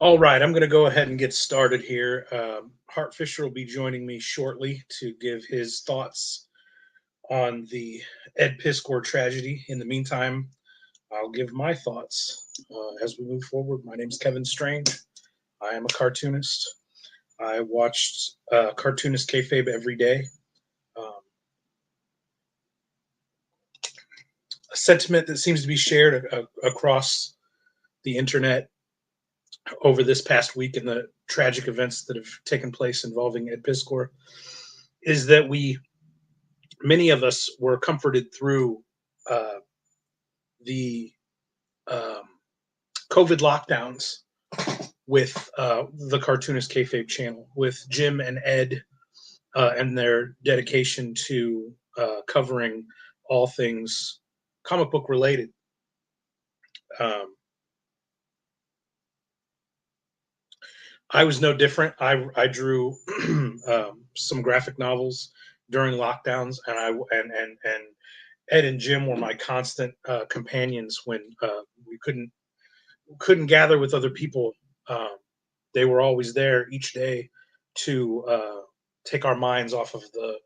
All right, I'm going to go ahead and get started here. Hart Fisher will be joining me shortly to give his thoughts on the Ed Piskor tragedy. In the meantime, I'll give my thoughts as we move forward. My name is Kevin Strange. I am a cartoonist. I watched Cartoonist Kayfabe every day. Um, a sentiment that seems to be shared across the internet over this past week and the tragic events that have taken place involving Ed Piskor is that many of us were comforted through uh, the um, COVID lockdowns with the Cartoonist Kayfabe channel, with Jim and Ed and their dedication to covering all things comic book related. Um, I was no different. I drew some graphic novels during lockdowns, and and Ed and Jim were my constant companions when we couldn't gather with other people. Um, they were always there each day to take our minds off of the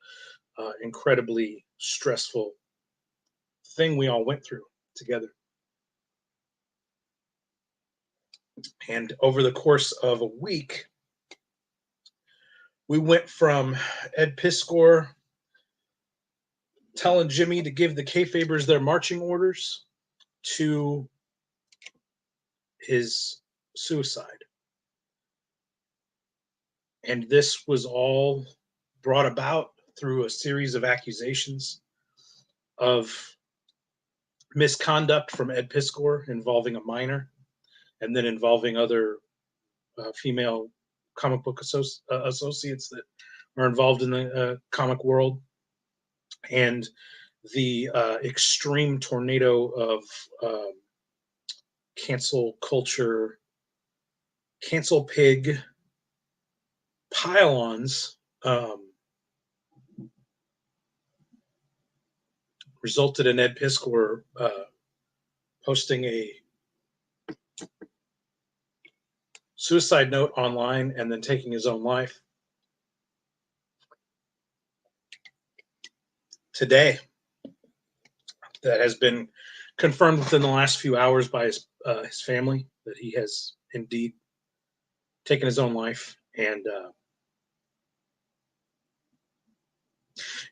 incredibly stressful thing we all went through together. And over the course of a week, we went from Ed Piskor telling Jimmy to give the kayfabers their marching orders to his suicide. And this was all brought about through a series of accusations of misconduct from Ed Piskor involving a minor and then involving other female comic book associates that are involved in the comic world, and the extreme tornado of cancel culture, cancel pig pile-ons resulted in Ed Piskor posting a suicide note online and then taking his own life. Today, that has been confirmed within the last few hours by his family that he has indeed taken his own life. And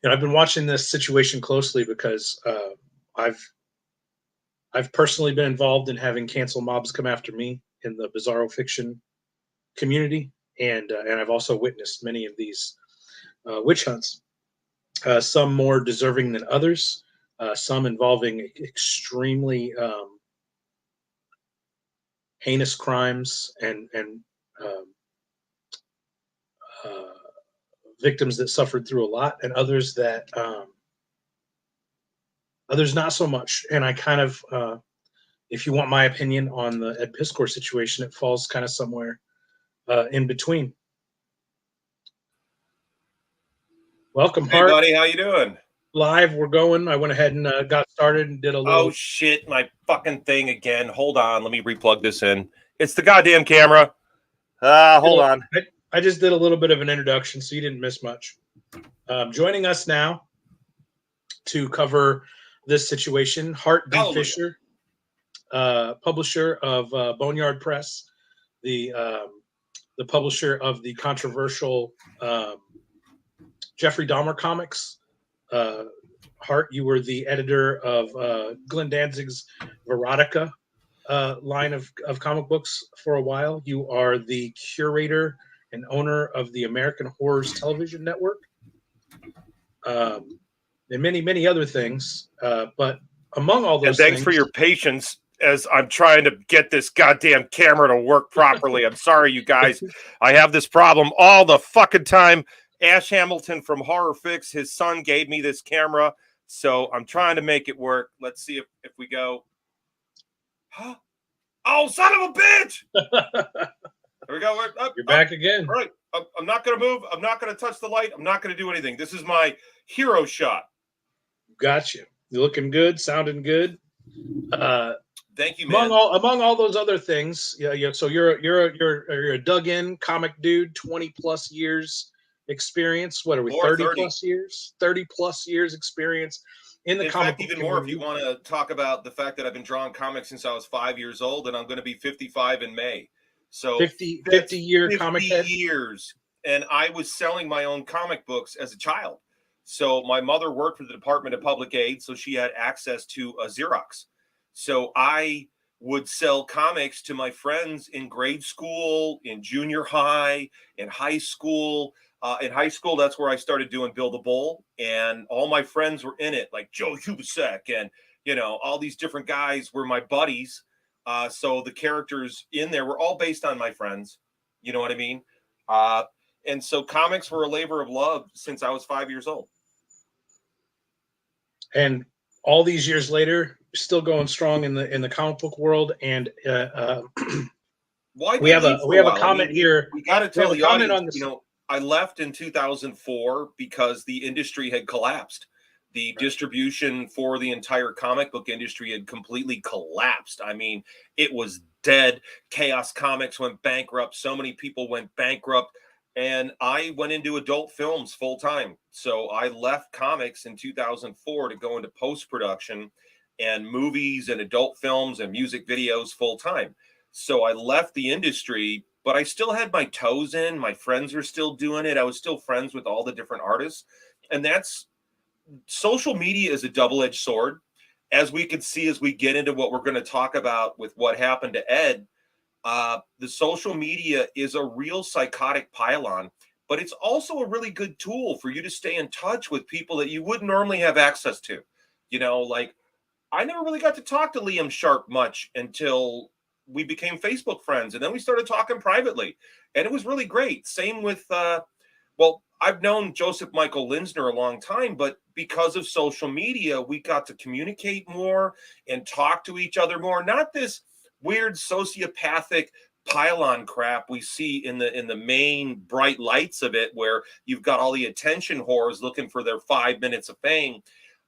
I've been watching this situation closely because I've personally been involved in having cancel mobs come after me in the bizarro fiction community, and I've also witnessed many of these witch hunts. Some more deserving than others. Some involving extremely heinous crimes and um, uh, victims that suffered through a lot, and others that others not so much. And I kind of, if you want my opinion on the Ed Piskor situation, it falls kind of somewhere in between. Welcome, Hey, Hart. buddy, how you doing? Live, we're going. I went ahead and got started and did a little. Oh shit, my fucking thing again. Hold on, let me replug this in. It's the goddamn camera. Hold on. I just did a little bit of an introduction, so you didn't miss much. Joining us now to cover this situation, Hart D. Fisher, publisher of Boneyard Press, the publisher of the controversial Jeffrey Dahmer comics. Hart, you were the editor of Glenn Danzig's Verotica line of comic books for a while. You are the curator and owner of the American Horrors Television Network, and many, many other things. But among all those thanks for your patience as I'm trying to get this goddamn camera to work properly. I'm sorry, you guys. I have this problem all the fucking time. Ash Hamilton from Horror Fix, his son gave me this camera, so I'm trying to make it work. Let's see if we go. Huh? Oh, son of a bitch! There we go. You're back again. All right. I'm not going to move. I'm not going to touch the light. I'm not going to do anything. This is my hero shot. Got you. You're looking good, sounding good. Thank you, man. Among all those other things, yeah. So you're a dug in comic dude, 20 plus years experience. What are we? More 30 30. plus years? 30 plus years experience in the In comic fact, book even more if you community. want to talk about the fact that I've been drawing comics since I was 5 years old, and I'm going to be 55 in May. So 50 that's year 50 comic head. years. And I was selling my own comic books as a child. So my mother worked for the Department of Public Aid, so she had access to a Xerox. So I would sell comics to my friends in grade school, in junior high, in high school. In high school, that's where I started doing Build a Bull, and all my friends were in it, like Joe Hubasek, and all these different guys were my buddies. So the characters in there were all based on my friends. You know what I mean? And so comics were a labor of love since I was 5 years old. And all these years later, still going strong in the comic book world. And Why we did have leave a for we a have a while? comment here. We got to We have tell a the comment audience, on this. I left in 2004 because the industry had collapsed. The distribution for the entire comic book industry had completely collapsed. I mean, it was dead. Chaos Comics went bankrupt. So many people went bankrupt. And I went into adult films full time. So I left comics in 2004 to go into post production and movies and adult films and music videos full time. So I left the industry, but I still had my toes in. My friends were still doing it. I was still friends with all the different artists. And that's social media is a double-edged sword. As we can see, as we get into what we're going to talk about with what happened to Ed, the social media is a real psychotic pylon, but it's also a really good tool for you to stay in touch with people that you wouldn't normally have access to. Like I never really got to talk to Liam Sharp much until we became Facebook friends, and then we started talking privately, and it was really great. Same with, I've known Joseph Michael Linsner a long time, but because of social media, we got to communicate more and talk to each other more. Not this weird sociopathic pylon crap we see in the main bright lights of it, where you've got all the attention whores looking for their 5 minutes of fame.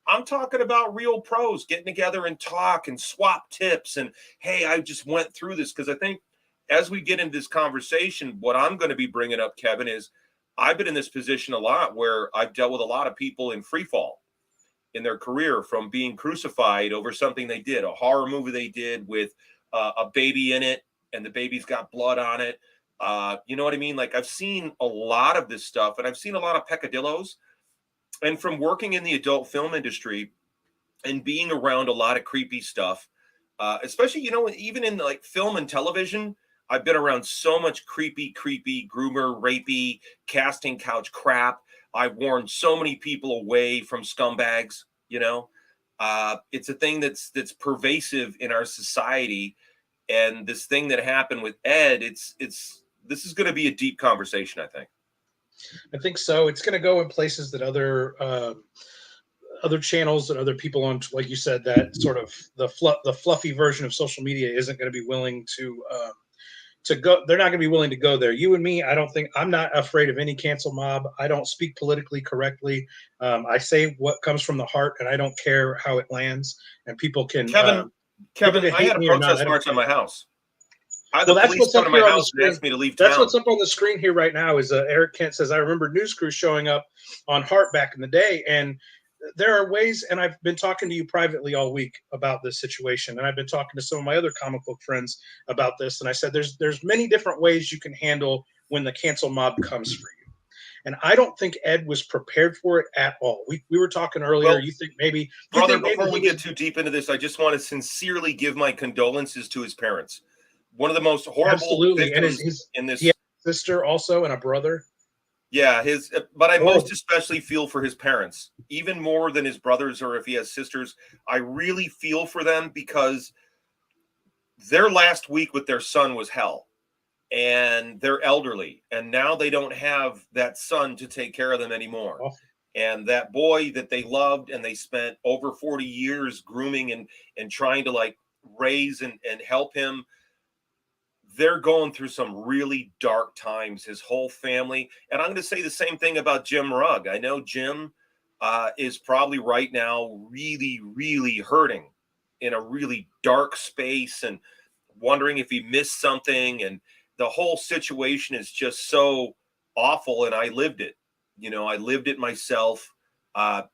I'm talking about real pros getting together and talk and swap tips. And hey, I just went through this, because I think as we get into this conversation, what I'm going to be bringing up, Kevin, is I've been in this position a lot where I've dealt with a lot of people in free fall in their career, from being crucified over something they did, a horror movie they did with a baby in it, and the baby's got blood on it. You know what I mean? Like, I've seen a lot of this stuff, and I've seen a lot of peccadillos. And from working in the adult film industry and being around a lot of creepy stuff, especially, even in like film and television, I've been around so much creepy, groomer, rapey, casting couch crap. I've warned so many people away from scumbags. It's a thing that's pervasive in our society. And this thing that happened with Ed, this is going to be a deep conversation, I think. I think so. It's going to go in places that other channels and other people on, like you said, that sort of the fluffy version of social media isn't going to be willing to go. They're not going to be willing to go there. You and me, I'm not afraid of any cancel mob. I don't speak politically correctly. I say what comes from the heart, and I don't care how it lands. And people can, Kevin, I had a me or not. protest march on my house. Well, that's police what's up come to here my on the house and screen. asked me to leave That's town. what's up on the screen here right now. Is Eric Kent says, I remember News Crew showing up on Hart back in the day, and there are ways. And I've been talking to you privately all week about this situation, and I've been talking to some of my other comic book friends about this. And I said, there's many different ways you can handle when the cancel mob comes for you. And I don't think Ed was prepared for it at all. We were talking earlier. Well, you think maybe, before we get too deep into this, I just want to sincerely give my condolences to his parents. One of the most horrible absolutely, and victims in this. He has a sister also and a brother. Yeah, but I most especially feel for his parents, even more than his brothers, or if he has sisters. I really feel for them, because their last week with their son was hell, and they're elderly, and now they don't have that son to take care of them anymore. Oh. And that boy that they loved and they spent over 40 years grooming and trying to like raise and help him, they're going through some really dark times, his whole family. And I'm going to say the same thing about Jim Rugg. I know Jim is probably right now really, really hurting. in a really dark space and wondering if he missed something. And the whole situation is just so awful. And I lived it. I lived it myself.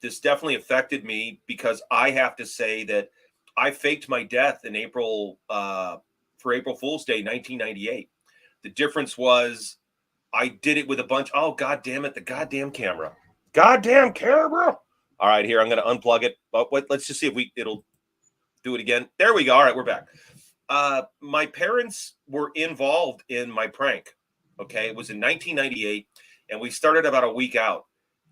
This definitely affected me because I have to say that I faked my death in April for April Fool's Day, 1998. The difference was I did it with a bunch. Oh, God damn it. The goddamn camera. Goddamn camera. All right, here, I'm going to unplug it. But let's just see if it'll do it again. There we go. All right, we're back. My parents were involved in my prank. Okay. It was in 1998 and we started about a week out.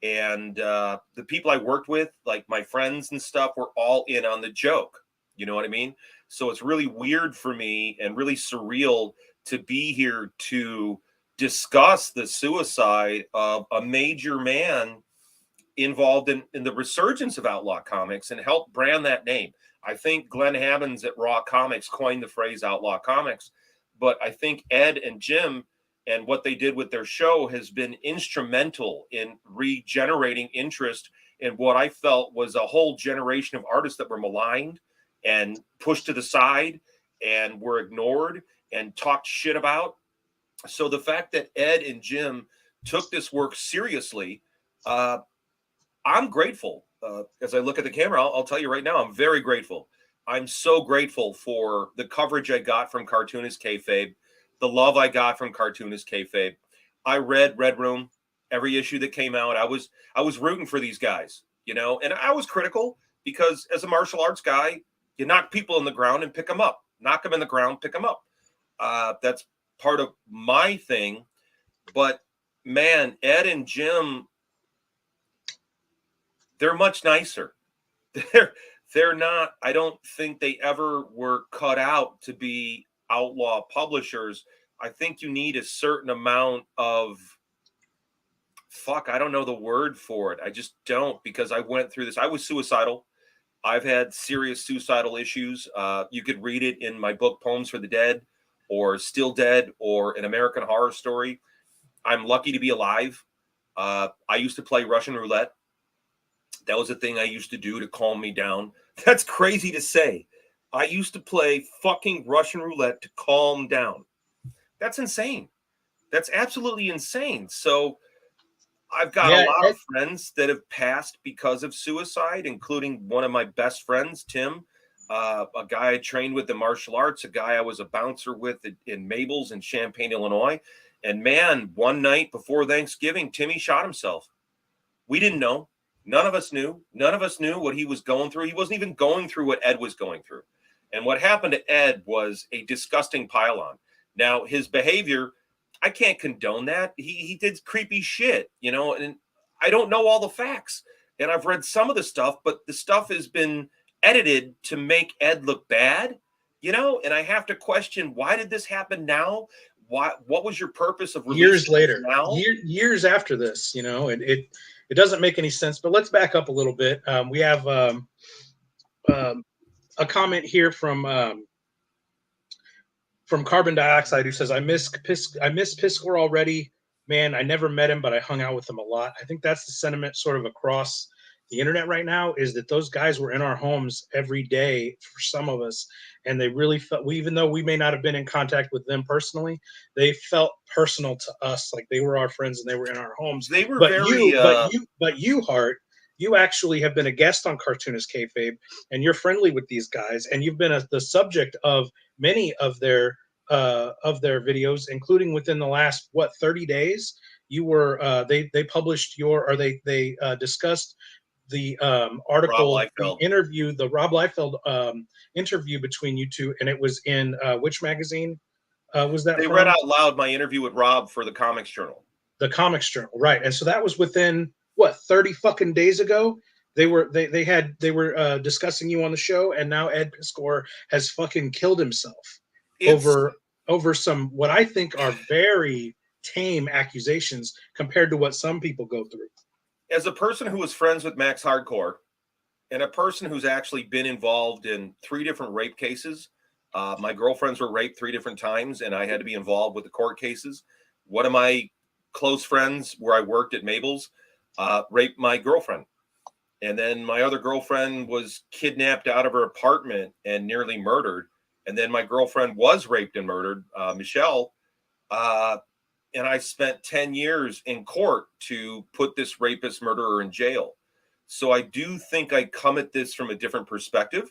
And the people I worked with, like my friends and stuff, were all in on the joke. You know what I mean? So it's really weird for me and really surreal to be here to discuss the suicide of a major man involved in the resurgence of outlaw comics and help brand that name. I think Glenn Hammonds at Raw Comics coined the phrase outlaw comics, but I think Ed and Jim and what they did with their show has been instrumental in regenerating interest in what I felt was a whole generation of artists that were maligned and pushed to the side and were ignored and talked shit about. So the fact that Ed and Jim took this work seriously, I'm grateful. As I look at the camera, I'll tell you right now, I'm very grateful. I'm so grateful for the coverage I got from Cartoonist Kayfabe, the love I got from Cartoonist Kayfabe. I read Red Room, every issue that came out. I was rooting for these guys, and I was critical because as a martial arts guy, you knock people in the ground and pick them up. Knock them in the ground, pick them up. That's part of my thing. But man, Ed and Jim, they're much nicer. They're not, I don't think they ever were cut out to be outlaw publishers. I think you need a certain amount of I don't know the word for it. I just don't, because I went through this. I was suicidal. I've had serious suicidal issues. You could read it in my book, Poems for the Dead, or Still Dead, or An American Horror Story. I'm lucky to be alive. I used to play Russian roulette. That was a thing I used to do to calm me down. That's crazy to say. I used to play fucking Russian roulette to calm down. That's insane. That's absolutely insane. So I've got a lot of friends that have passed because of suicide, including one of my best friends, Tim, a guy I trained with in martial arts, a guy I was a bouncer with in Mabel's in Champaign, Illinois. And man, one night before Thanksgiving, Timmy shot himself. We didn't know. None of us knew. None of us knew what he was going through. He wasn't even going through what Ed was going through. And what happened to Ed was a disgusting pile-on. Now, his behavior, I can't condone that. He did creepy shit, and I don't know all the facts. And I've read some of the stuff, but the stuff has been edited to make Ed look bad, and I have to question, why did this happen now? What was your purpose of years later now? Years after this, and it doesn't make any sense. But let's back up a little bit. We have a comment here from Carbon Dioxide, who says, I miss Piskor already. Man, I never met him, but I hung out with him a lot. I think that's the sentiment sort of across the internet right now, is that those guys were in our homes every day for some of us. And they really felt, even though we may not have been in contact with them personally, they felt personal to us. Like they were our friends and they were in our homes. They were but you, Hart, you actually have been a guest on Cartoonist Kayfabe, and you're friendly with these guys, and you've been the subject of many of their videos, including within the last 30 days. You were they published they discussed the article, the interview, the Rob Liefeld interview between you two, and it was in which magazine was that? They read out loud my interview with Rob for the Comics Journal. The Comics Journal, right? And so that was within 30 fucking days ago. They were discussing you on the show, and now Ed Piskor has fucking killed himself over some what I think are very tame accusations compared to what some people go through. As a person who was friends with Max Hardcore, and a person who's actually been involved in 3 different rape cases, my girlfriends were raped 3 different times, and I had to be involved with the court cases. One of my close friends, where I worked at Mabel's, raped my girlfriend. And then my other girlfriend was kidnapped out of her apartment and nearly murdered. And then my girlfriend was raped and murdered, Michelle. And I spent 10 years in court to put this rapist murderer in jail. So I do think I come at this from a different perspective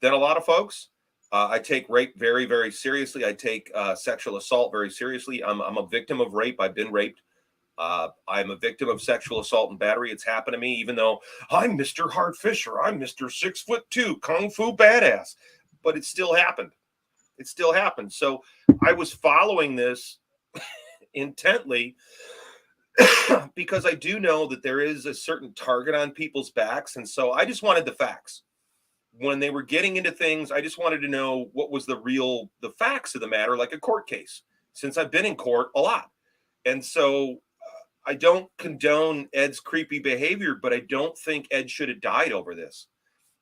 than a lot of folks. I take rape very, very seriously. I take sexual assault very seriously. I'm a victim of rape. I've been raped. I'm a victim of sexual assault and battery. It's happened to me, even though I'm Mr. Hart Fisher. I'm Mr. 6'2", Kung Fu badass. But it still happened. It still happened. So I was following this intently because I do know that there is a certain target on people's backs. And so I just wanted the facts. When they were getting into things, I just wanted to know what was the facts of the matter, like a court case, since I've been in court a lot. And so I don't condone Ed's creepy behavior, but I don't think Ed should have died over this.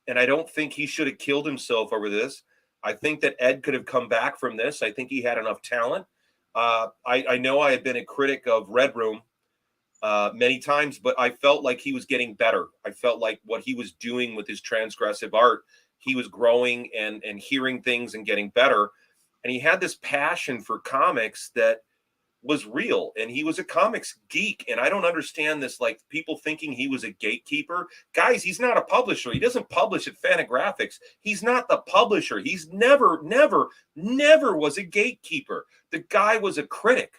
And I don't think he should have killed himself over this. I think that Ed could have come back from this. I think he had enough talent. I know I have been a critic of Red Room many times, but I felt like he was getting better. I felt like what he was doing with his transgressive art, he was growing and hearing things and getting better. And he had this passion for comics that was real, and he was a comics geek. And I don't understand this, like people thinking he was a gatekeeper. Guys, he's not a publisher. He doesn't publish at Fantagraphics. He's not the publisher. He's never was a gatekeeper. The guy was a critic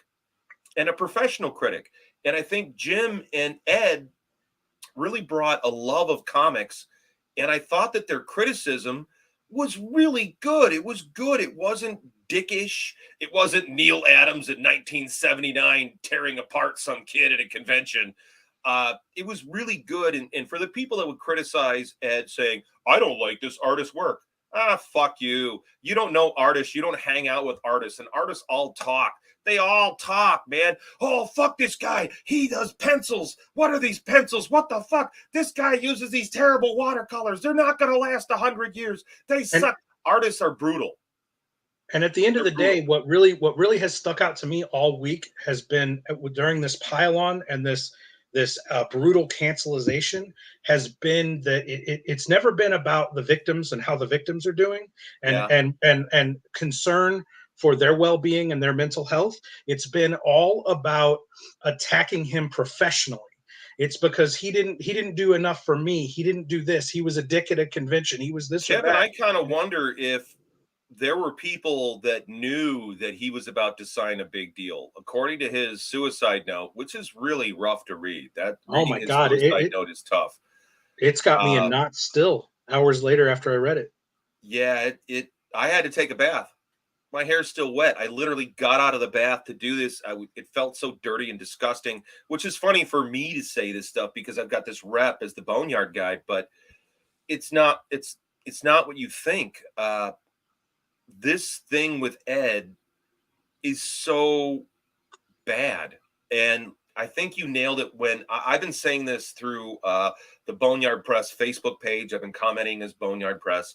and a professional critic. And I think Jim and Ed really brought a love of comics. And I thought that their criticism was really good. It was good. It wasn't dickish. It wasn't Neil Adams in 1979 tearing apart some kid at a convention. It was really good. And for the people that would criticize Ed saying, I don't like this artist's work. Fuck you. You don't know artists. You don't hang out with artists. And artists all talk. They all talk, man. Oh, fuck this guy. He does pencils. What are these pencils? What the fuck? This guy uses these terrible watercolors. They're not going to last 100 years. They suck. Artists are brutal. And at the end of the day, what really has stuck out to me all week has been during this pile-on and this brutal cancelization has been that it's never been about the victims and how the victims are doing and concern for their well-being and their mental health. It's been all about attacking him professionally. It's because he didn't do enough for me. He didn't do this. He was a dick at a convention. He was this. Kevin, I kind of wonder if there were people that knew that he was about to sign a big deal. According to his suicide note, which is really rough to read. Oh my God, suicide note is tough. It's got me in knots still hours later after I read it. Yeah, I had to take a bath. My hair's still wet. I literally got out of the bath to do this. It felt so dirty and disgusting, which is funny for me to say this stuff because I've got this rep as the Boneyard guy, but it's not what you think. This thing with Ed is so bad. And I think you nailed it when I've been saying this through the Boneyard Press Facebook page. I've been commenting as Boneyard Press.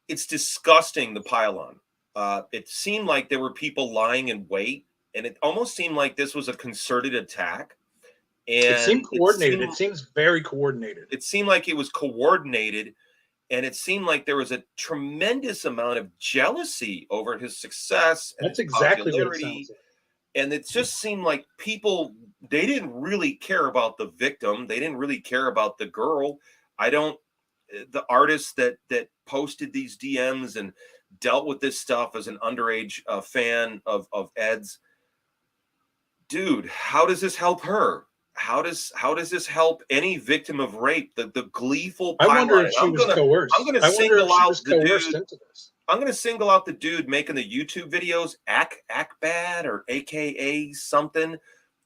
It's disgusting, the pile-on. It seemed like there were people lying in wait, and it almost seemed like this was a concerted attack. And it seemed coordinated. It seems very coordinated. It seemed like it was coordinated, and it seemed like there was a tremendous amount of jealousy over his success. That's exactly what it sounds like. And it just seemed like people, they didn't really care about the victim. They didn't really care about the girl. The artist that posted these DMs and dealt with this stuff as an underage fan of Ed's. Dude, how does this help her? How does this help any victim of rape? The gleeful. I wonder if she was coerced. I'm going to single out the dude. I'm going to single out the dude making the YouTube videos, Akbad or AKA something.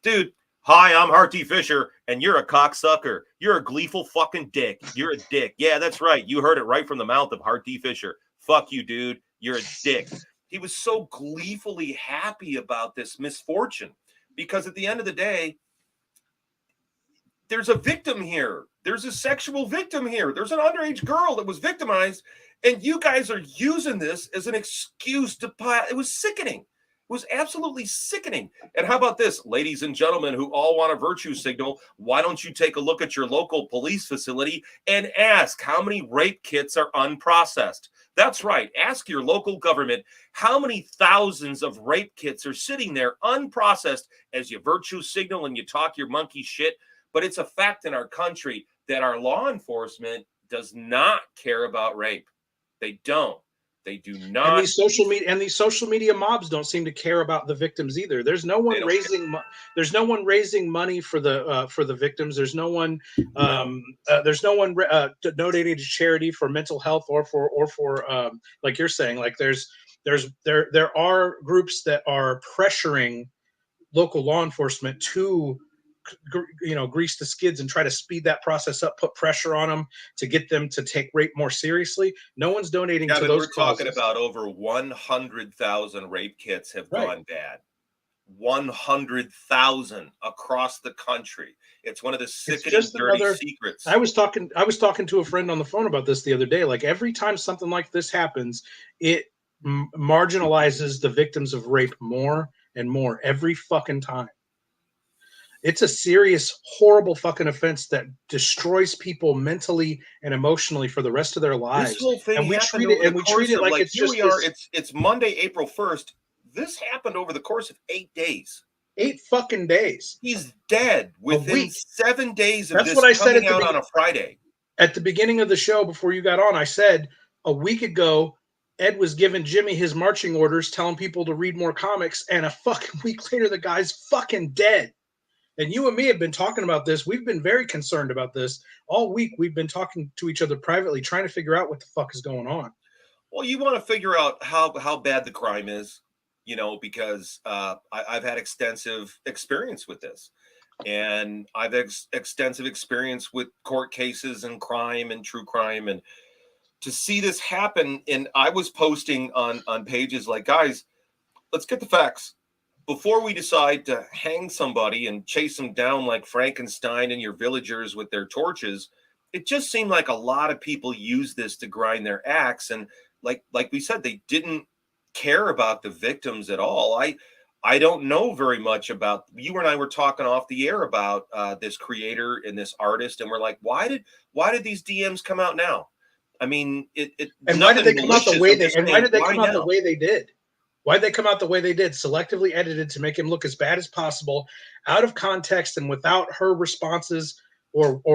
Dude, hi, I'm Hart Fisher, and you're a cocksucker. You're a gleeful fucking dick. You're a dick. Yeah, that's right. You heard it right from the mouth of Hart Fisher. Fuck you, dude. You're a dick. He was so gleefully happy about this misfortune because at the end of the day, there's a victim here. There's a sexual victim here. There's an underage girl that was victimized, and you guys are using this as an excuse to it was sickening. was absolutely sickening. And how about this, ladies and gentlemen who all want a virtue signal? Why don't you take a look at your local police facility and ask how many rape kits are unprocessed? That's right. Ask your local government how many thousands of rape kits are sitting there unprocessed as you virtue signal and you talk your monkey shit. But it's a fact in our country that our law enforcement does not care about rape. They don't. They do not. And these social media mobs don't seem to care about the victims either. There's no one raising money for the victims. There's no one donating to charity for mental health or for like you're saying, like there are groups that are pressuring local law enforcement to grease the skids and try to speed that process up, put pressure on them to get them to take rape more seriously. No one's donating to those causes. Talking about over 100,000 rape kits have gone bad. 100,000 across the country. It's one of the sickening dirty secrets. I was talking to a friend on the phone about this the other day. Like, every time something like this happens, it marginalizes the victims of rape more and more every fucking time. It's a serious, horrible fucking offense that destroys people mentally and emotionally for the rest of their lives. This whole thing and we treat it like it's just it's Monday, April 1st. This happened over the course of 8 days. 8 fucking days. He's dead within 7 days of That's this what I said coming out on a Friday. At the beginning of the show, before you got on, I said a week ago, Ed was giving Jimmy his marching orders, telling people to read more comics, and a fucking week later, the guy's fucking dead. And you and me have been talking about this. We've been very concerned about this all week. We've been talking to each other privately, trying to figure out what the fuck is going on. Well, you want to figure out how bad the crime is, because I've had extensive experience with this. And I've extensive experience with court cases and crime and true crime. And to see this happen, and I was posting on pages like, guys, let's get the facts. Before we decide to hang somebody and chase them down like Frankenstein and your villagers with their torches, it just seemed like a lot of people use this to grind their axe. And like we said, they didn't care about the victims at all. I don't know very much about, you and I were talking off the air about this creator and this artist, and we're like, why did these DMs come out now? I mean, why did they come out the way they did? Why did they come out the way they did? Selectively edited to make him look as bad as possible, out of context and without her responses, the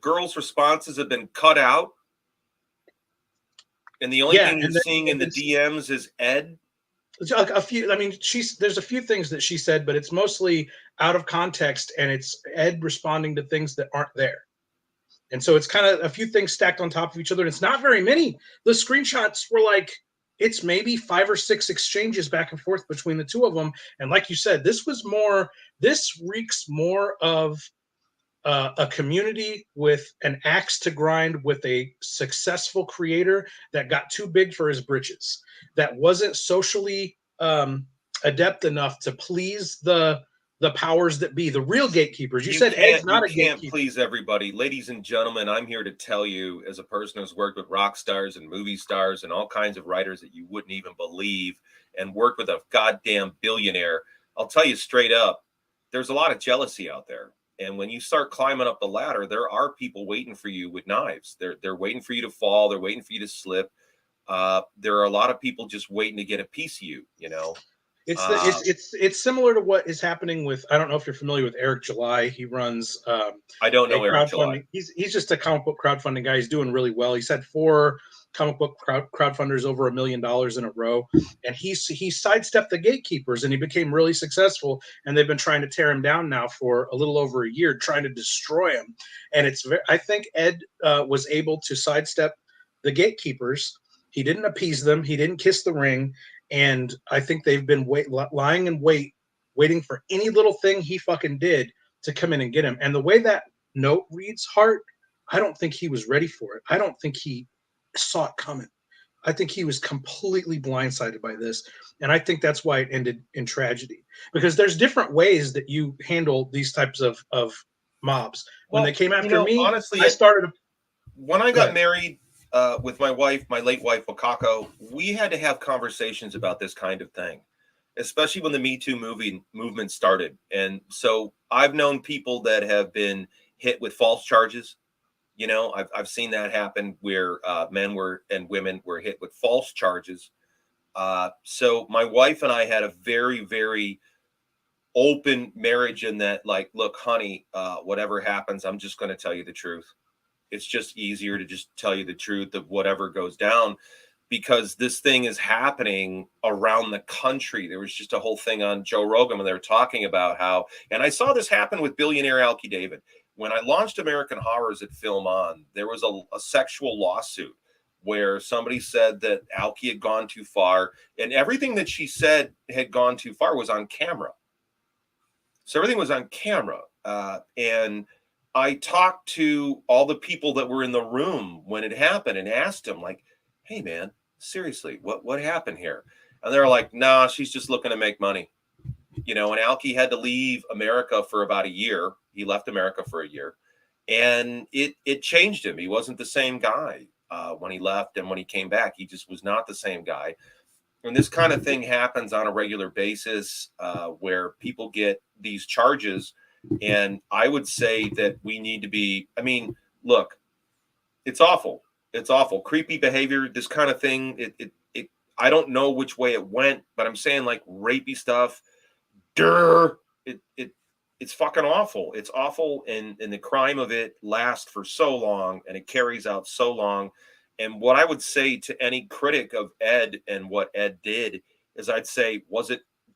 girl's responses have been cut out, and the only thing you're seeing in the DMs is Ed. A few. I mean, there's a few things that she said, but it's mostly out of context, and it's Ed responding to things that aren't there. And so it's kind of a few things stacked on top of each other. And it's not very many. The screenshots were like, it's maybe 5 or 6 exchanges back and forth between the two of them. And like you said, this reeks more of a community with an axe to grind with a successful creator that got too big for his britches, that wasn't socially adept enough to please the powers that be, the real gatekeepers. You said Ed's not a gatekeeper. You can't please everybody. Ladies and gentlemen, I'm here to tell you, as a person who's worked with rock stars and movie stars and all kinds of writers that you wouldn't even believe, and worked with a goddamn billionaire, I'll tell you straight up, there's a lot of jealousy out there. And when you start climbing up the ladder, there are people waiting for you with knives. They're waiting for you to fall. They're waiting for you to slip. There are a lot of people just waiting to get a piece of you, It's similar to what is happening with, I don't know if you're familiar with Eric July. He runs I don't know Eric July. He's just a comic book crowdfunding guy. He's doing really well. He's had 4 comic book crowdfunders over $1 million in a row, and he sidestepped the gatekeepers and he became really successful. And they've been trying to tear him down now for a little over a year, trying to destroy him. And I think Ed was able to sidestep the gatekeepers. He didn't appease them. He didn't kiss the ring. And I think they've been lying in wait, waiting for any little thing he fucking did to come in and get him. And the way that note reads, Hart, I don't think he was ready for it. I don't think he saw it coming. I think he was completely blindsided by this. And I think that's why it ended in tragedy. Because there's different ways that you handle these types of mobs. When they came after me, honestly, I started. When I got married, with my wife, my late wife, Wakako, we had to have conversations about this kind of thing, especially when the Me Too movement started. And so I've known people that have been hit with false charges. You know, I've seen that happen where men were and women were hit with false charges. So my wife and I had a very, very open marriage in that, like, look, honey, whatever happens, I'm just going to tell you the truth. It's just easier to just tell you the truth of whatever goes down, because this thing is happening around the country. There was just a whole thing on Joe Rogan when they were talking about how, and I saw this happen with billionaire Alki David. When I launched American Horrors at Film On, there was a sexual lawsuit where somebody said that Alki had gone too far, and everything that she said had gone too far was on camera. So everything was on camera. And I talked to all the people that were in the room when it happened and asked them, like, hey, man, seriously, what happened here? And they're like, nah, she's just looking to make money. You know, and Alki had to leave America for about a year. He left America for a year, and it changed him. He wasn't the same guy when he left, and when he came back, he just was not the same guy. And this kind of thing happens on a regular basis where people get these charges. And I would say that we need to be, I mean, look, it's awful. It's awful. Creepy behavior, this kind of thing. I don't know which way it went, but I'm saying, like, rapey stuff. It's fucking awful. It's awful. And the crime of it lasts for so long, and it carries out so long. And what I would say to any critic of Ed and what Ed did is, I'd say,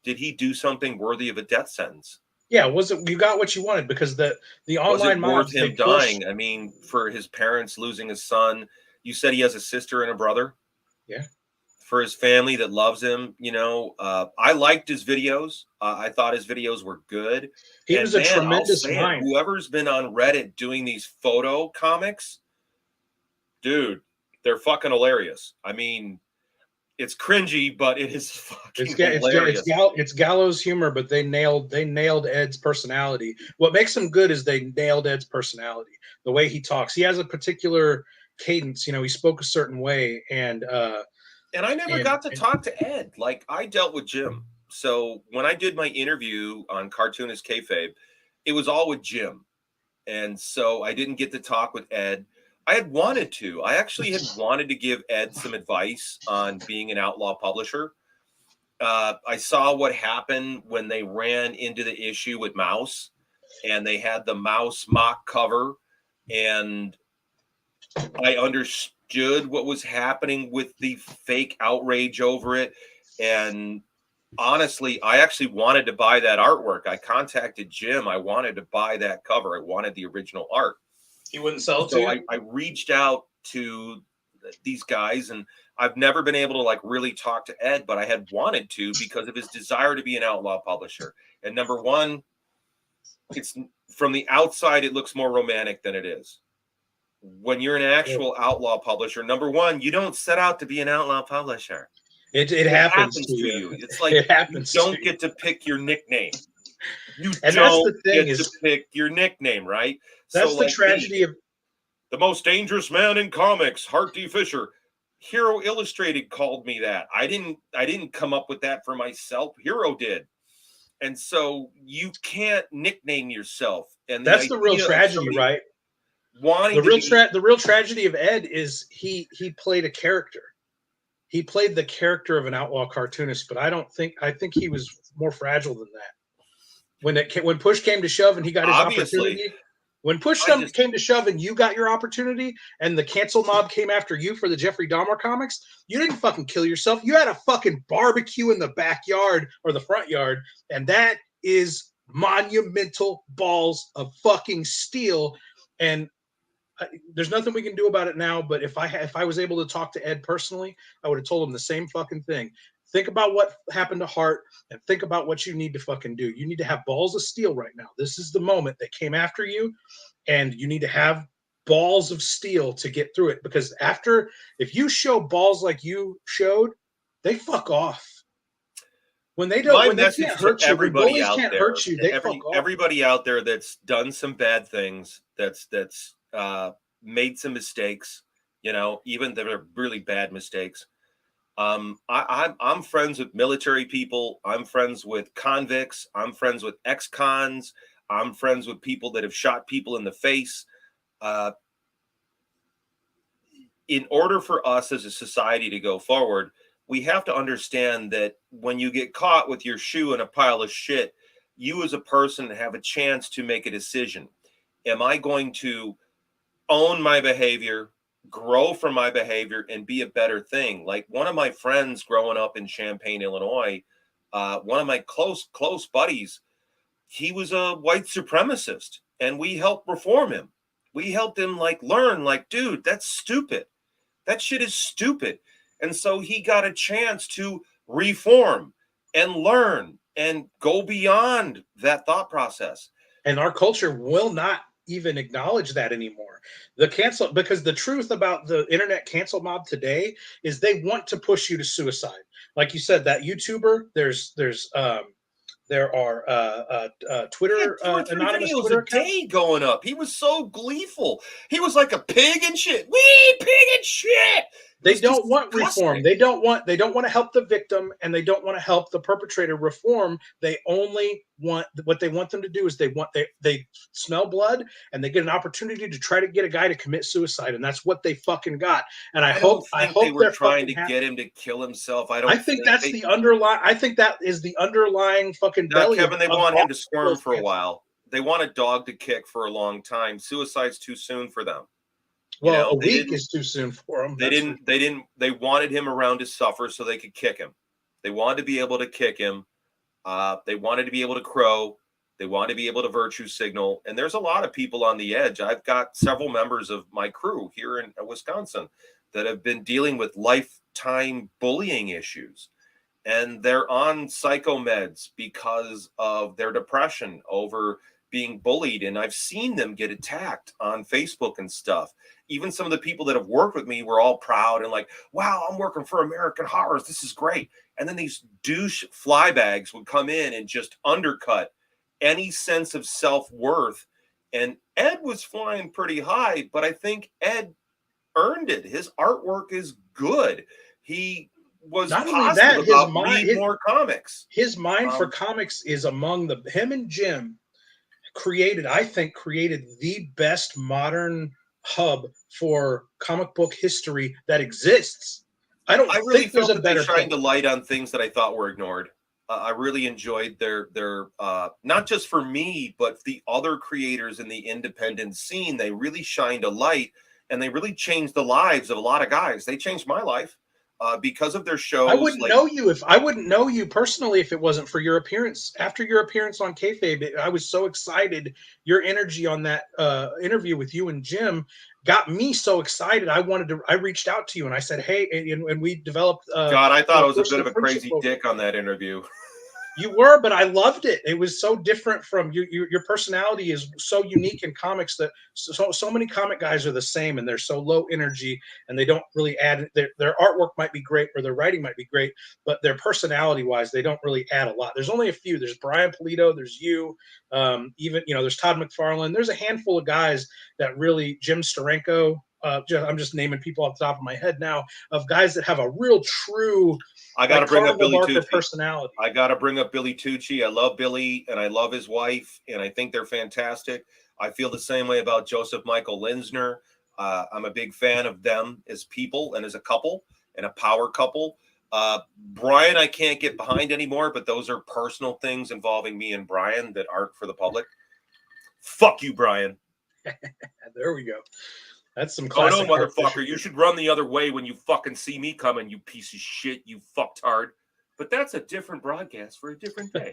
did he do something worthy of a death sentence? Yeah, was it, you got what you wanted, because the online was it worth him dying? I mean, for his parents losing his son, you said he has a sister and a brother. Yeah. For his family that loves him, you know, I liked his videos. I thought his videos were good. He was a tremendous mind. Whoever's been on Reddit doing these photo comics, dude, they're fucking hilarious. I mean, it's cringy, but it is fucking hilarious. It's gallows humor, but they nailed Ed's personality. What makes him good is they nailed Ed's personality. The way he talks, he has a particular cadence. You know, he spoke a certain way, and I never got to talk to Ed. Like, I dealt with Jim. So when I did my interview on Cartoonist Kayfabe, it was all with Jim. And so I didn't get to talk with Ed. I had wanted to. I actually had wanted to give Ed some advice on being an outlaw publisher. I saw what happened when they ran into the issue with Mouse, and they had the Mouse mock cover, and I understood what was happening with the fake outrage over it. And honestly, I actually wanted to buy that artwork. I contacted Jim. I wanted to buy that cover. I wanted the original art. He wouldn't sell it to you? I reached out to these guys, and I've never been able to, like, really talk to Ed, but I had wanted to because of his desire to be an outlaw publisher. And number one, it's from the outside, it looks more romantic than it is. When you're an actual outlaw publisher, number one, you don't set out to be an outlaw publisher. It happens to you. It's like, you don't get to pick your nickname. That's the thing, to pick your nickname, right? That's the tragedy of the most dangerous man in comics, Hart Fisher. Hero Illustrated called me that. I didn't come up with that for myself. Hero did. And so you can't nickname yourself. And that's the real tragedy, right? The real tragedy of Ed is he played a character. He played the character of an outlaw cartoonist, but I think he was more fragile than that. When push came to shove and he got his opportunity, when push came to shove and you got your opportunity and the cancel mob came after you for the Jeffrey Dahmer comics, you didn't fucking kill yourself. You had a fucking barbecue in the backyard or the front yard, and that is monumental balls of fucking steel. And there's nothing we can do about it now, but if I was able to talk to Ed personally, I would have told him the same fucking thing. Think about what happened to Hart and think about what you need to fucking do. You need to have balls of steel right now. This is the moment that came after you, and you need to have balls of steel to get through it, because if you show balls like you showed, they fuck off. When they don't, when they can't hurt you, when bullies can't hurt you, they fuck off. Everybody out there that's done some bad things, that's made some mistakes, even they're really bad mistakes. I'm friends with military people. I'm friends with convicts. I'm friends with ex-cons. I'm friends with people that have shot people in the face. In order for us as a society to go forward, we have to understand that when you get caught with your shoe in a pile of shit, you as a person have a chance to make a decision. Am I going to own my behavior, grow from my behavior, and be a better thing? Like one of my friends growing up in Champaign, Illinois, one of my close buddies, he was a white supremacist, and we helped reform him. We helped him learn, dude, that's stupid. That shit is stupid. And so he got a chance to reform and learn and go beyond that thought process. And our culture will not even acknowledge that anymore. Because the truth about the internet cancel mob today is they want to push you to suicide. Like you said, that YouTuber, there are Twitter, Two or three anonymous videos Twitter a day accounts. going up. He was so gleeful. He was like a pig and shit. Wee, pig and shit. They don't want disgusting. reform. They don't want to help the victim, and they don't want to help the perpetrator reform. They only want, what they want them to do is they smell blood, and they get an opportunity to try to get a guy to commit suicide, and that's what they fucking got. And I hope they were they're trying to happy. get him to kill himself. I think that's the underlying. I think that is the underlying fucking belly. Kevin, they want him to squirm for a while. They want a dog to kick for a long time. Suicide's too soon for them. Well, a week is too soon for them. They wanted him around to suffer so they could kick him. They wanted to be able to kick him. They wanted to be able to crow. They wanted to be able to virtue signal. And there's a lot of people on the edge. I've got several members of my crew here in Wisconsin that have been dealing with lifetime bullying issues. And they're on psychomeds because of their depression over being bullied. And I've seen them get attacked on Facebook and stuff. Even some of the people that have worked with me were all proud and like, wow, I'm working for American Horrors. This is great. And then these douche flybags would come in and just undercut any sense of self-worth. And Ed was flying pretty high, but I think Ed earned it. His artwork is good. He was not only that, his mind, more comics. His mind for comics is among him and Jim created the best modern hub for comic book history that exists. I really think there's a better thing. They shined the light on things that I thought were ignored. I really enjoyed their not just for me, but the other creators in the independent scene. They really shined a light, and they really changed the lives of a lot of guys. They changed my life. Because of their shows. I wouldn't know you personally if it wasn't for your appearance. After your appearance on Kayfabe, I was so excited. Your energy on that interview with you and Jim got me so excited. I reached out to you and I said, hey, and we developed. God, I thought I was a bit of a crazy dick on that interview. You were, but I loved it. It was so different from you. Your personality is so unique in comics that so many comic guys are the same, and they're so low energy, and they don't really add. Their artwork might be great, or their writing might be great, but their personality wise, they don't really add a lot. There's only a few. There's Brian Polito. There's you. Even there's Todd McFarlane. There's a handful of guys that really. Jim Steranko. I'm just naming people off the top of my head now of guys that have a real true. I got to bring up Billy Tucci. Personality. I got to bring up Billy Tucci. I love Billy and I love his wife, and I think they're fantastic. I feel the same way about Joseph Michael Linsner. I'm a big fan of them as people and as a couple and a power couple. Brian, I can't get behind anymore, but those are personal things involving me and Brian that aren't for the public. Fuck you, Brian. There we go. That's some classic. Oh, no, motherfucker. You should run the other way when you fucking see me coming, you piece of shit, you fucktard. But that's a different broadcast for a different day.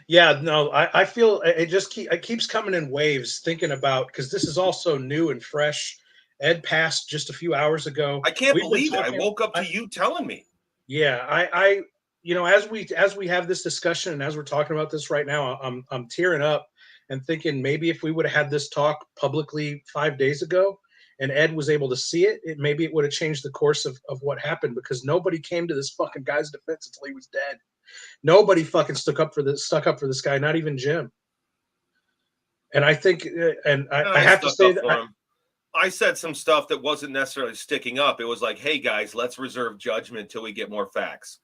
Yeah, no, I feel it keeps coming in waves thinking about, because this is all so new and fresh. Ed passed just a few hours ago. I can't believe it. I woke up to you telling me. Yeah, I as we have this discussion and as we're talking about this right now, I'm tearing up and thinking maybe if we would have had this talk publicly 5 days ago, and Ed was able to see it, maybe it would have changed the course of what happened, because nobody came to this fucking guy's defense until he was dead. Nobody fucking stuck up for this guy, not even Jim. And I think, I have to say that I said some stuff that wasn't necessarily sticking up. It was like, hey guys, let's reserve judgment till we get more facts.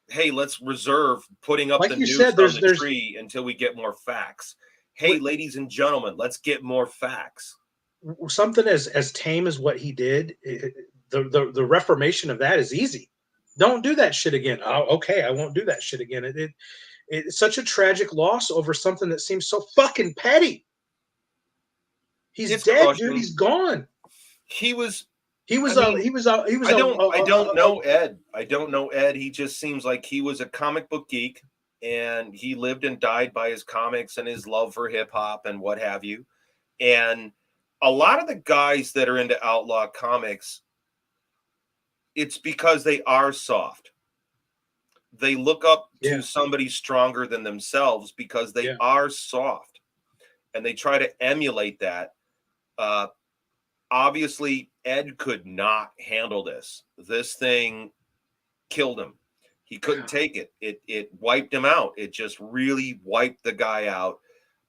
Hey, let's reserve putting up Like the you noose said, on the there's tree until we get more facts. Hey, ladies and gentlemen, let's get more facts. something as tame as what he did. The reformation of that is easy. Don't do that shit again. Oh, okay, I won't do that shit again. It's such a tragic loss over something that seems so fucking petty. He's It's dead, dude. crushing. He's gone. He was. He was I mean, he was he was I don't know Ed. I don't know Ed. He just seems like he was a comic book geek, and he lived and died by his comics and his love for hip hop and what have you. And a lot of the guys that are into outlaw comics, it's because they are soft. They look up to somebody stronger than themselves because they are soft, and they try to emulate that. Obviously, Ed could not handle this. This thing killed him. He couldn't take it. It wiped him out. It just really wiped the guy out.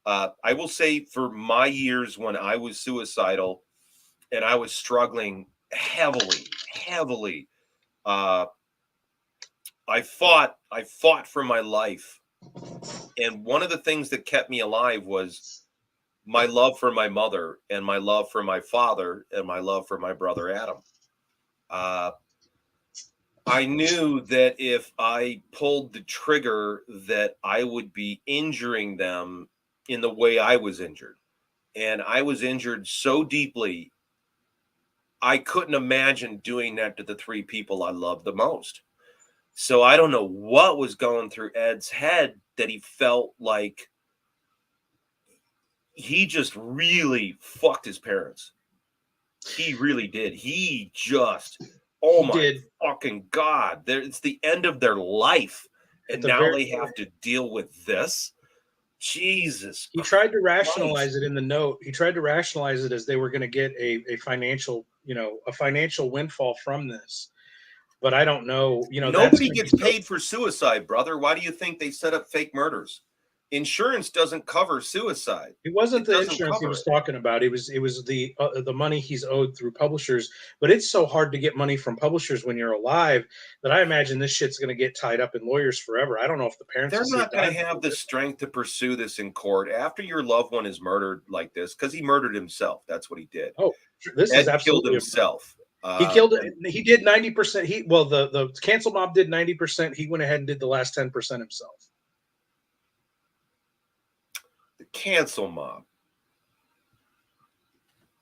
I will say, for my years when I was suicidal and I was struggling heavily, I fought for my life. And one of the things that kept me alive was my love for my mother and my love for my father and my love for my brother Adam. I knew that if I pulled the trigger, that I would be injuring them in the way I was injured. And I was injured so deeply, I couldn't imagine doing that to the three people I loved the most. So I don't know what was going through Ed's head that he felt like he just really fucked his parents. He really did. He just, oh my fucking God. It's the end of their life. And now they have to deal with this. Jesus. He tried to rationalize it in the note. He tried to rationalize it as they were going to get a financial, a financial windfall from this. But I don't know, nobody gets paid for suicide, brother. Why do you think they set up fake murders? Insurance doesn't cover suicide. It wasn't the insurance he was talking about. It was the money he's owed through publishers. But it's so hard to get money from publishers when you're alive that I imagine this shit's going to get tied up in lawyers forever. I don't know if the parents they're not going to have the strength to pursue this in court after your loved one is murdered like this, because he murdered himself. That's what he did. Oh, this Ed is absolutely killed himself. He killed it. He did 90%. The cancel mob did 90%. He went ahead and did the last 10% himself. The cancel mob.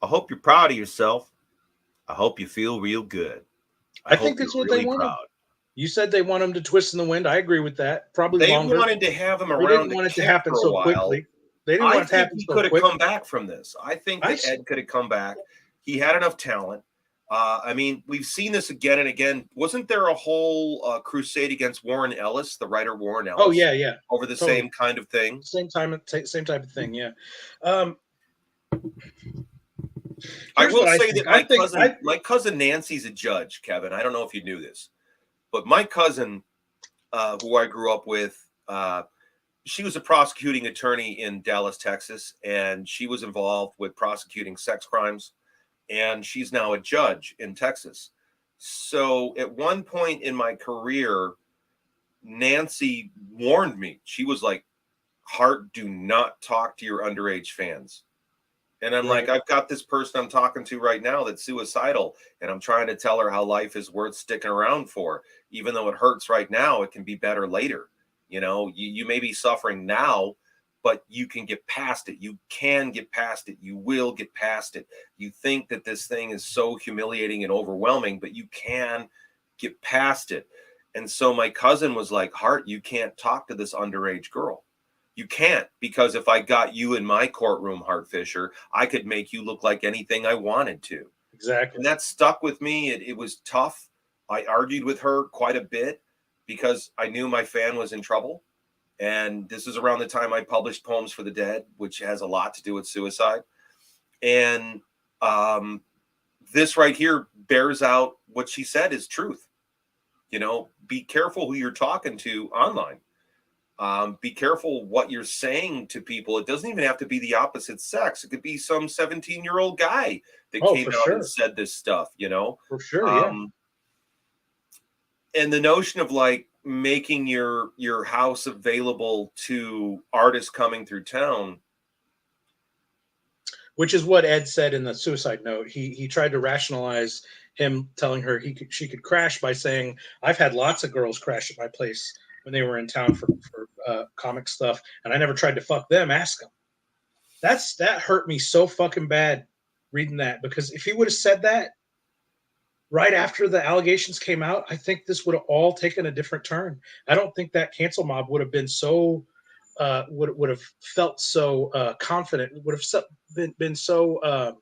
I hope you're proud of yourself. I hope you feel real good. I think that's what they want. You said they want him to twist in the wind. I agree with that. Probably they longer. wanted to have him around. They didn't want it to happen so quickly. They didn't want it to happen so quickly. He could have come back from this. I think that Ed could have come back. He had enough talent. I mean, we've seen this again and again. Wasn't there a whole crusade against Warren Ellis, the writer Warren Ellis? Oh, yeah. Over the same kind of thing? Same type of thing, yeah. I will say that my cousin Nancy's a judge, Kevin. I don't know if you knew this, but my cousin, who I grew up with, she was a prosecuting attorney in Dallas, Texas, and she was involved with prosecuting sex crimes. And she's now a judge in Texas. So at one point in my career, Nancy warned me. She was like, Hart, do not talk to your underage fans. And I'm like, I've got this person I'm talking to right now that's suicidal. And I'm trying to tell her how life is worth sticking around for. Even though it hurts right now, it can be better later. You may be suffering now, but you can get past it. You can get past it. You will get past it. You think that this thing is so humiliating and overwhelming, but you can get past it. And so my cousin was like, Hart, you can't talk to this underage girl. You can't, because if I got you in my courtroom, Hart Fisher, I could make you look like anything I wanted to. Exactly. And that stuck with me. It was tough. I argued with her quite a bit because I knew my fan was in trouble. And this is around the time I published Poems for the Dead, which has a lot to do with suicide. And this right here bears out what she said is truth. Be careful who you're talking to online. Be careful what you're saying to people. It doesn't even have to be the opposite sex. It could be some 17-year-old guy that Oh, came for out and sure. said this stuff, you know? For sure, yeah. And the notion of like making your house available to artists coming through town. Which is what Ed said in the suicide note. He tried to rationalize him telling her she could crash by saying, "I've had lots of girls crash at my place when they were in town for comic stuff, and I never tried to fuck them. Ask them." That hurt me so fucking bad reading that, because if he would have said that right after the allegations came out, I think this would have all taken a different turn. I don't think that cancel mob would have been so would have felt so confident. Would have been so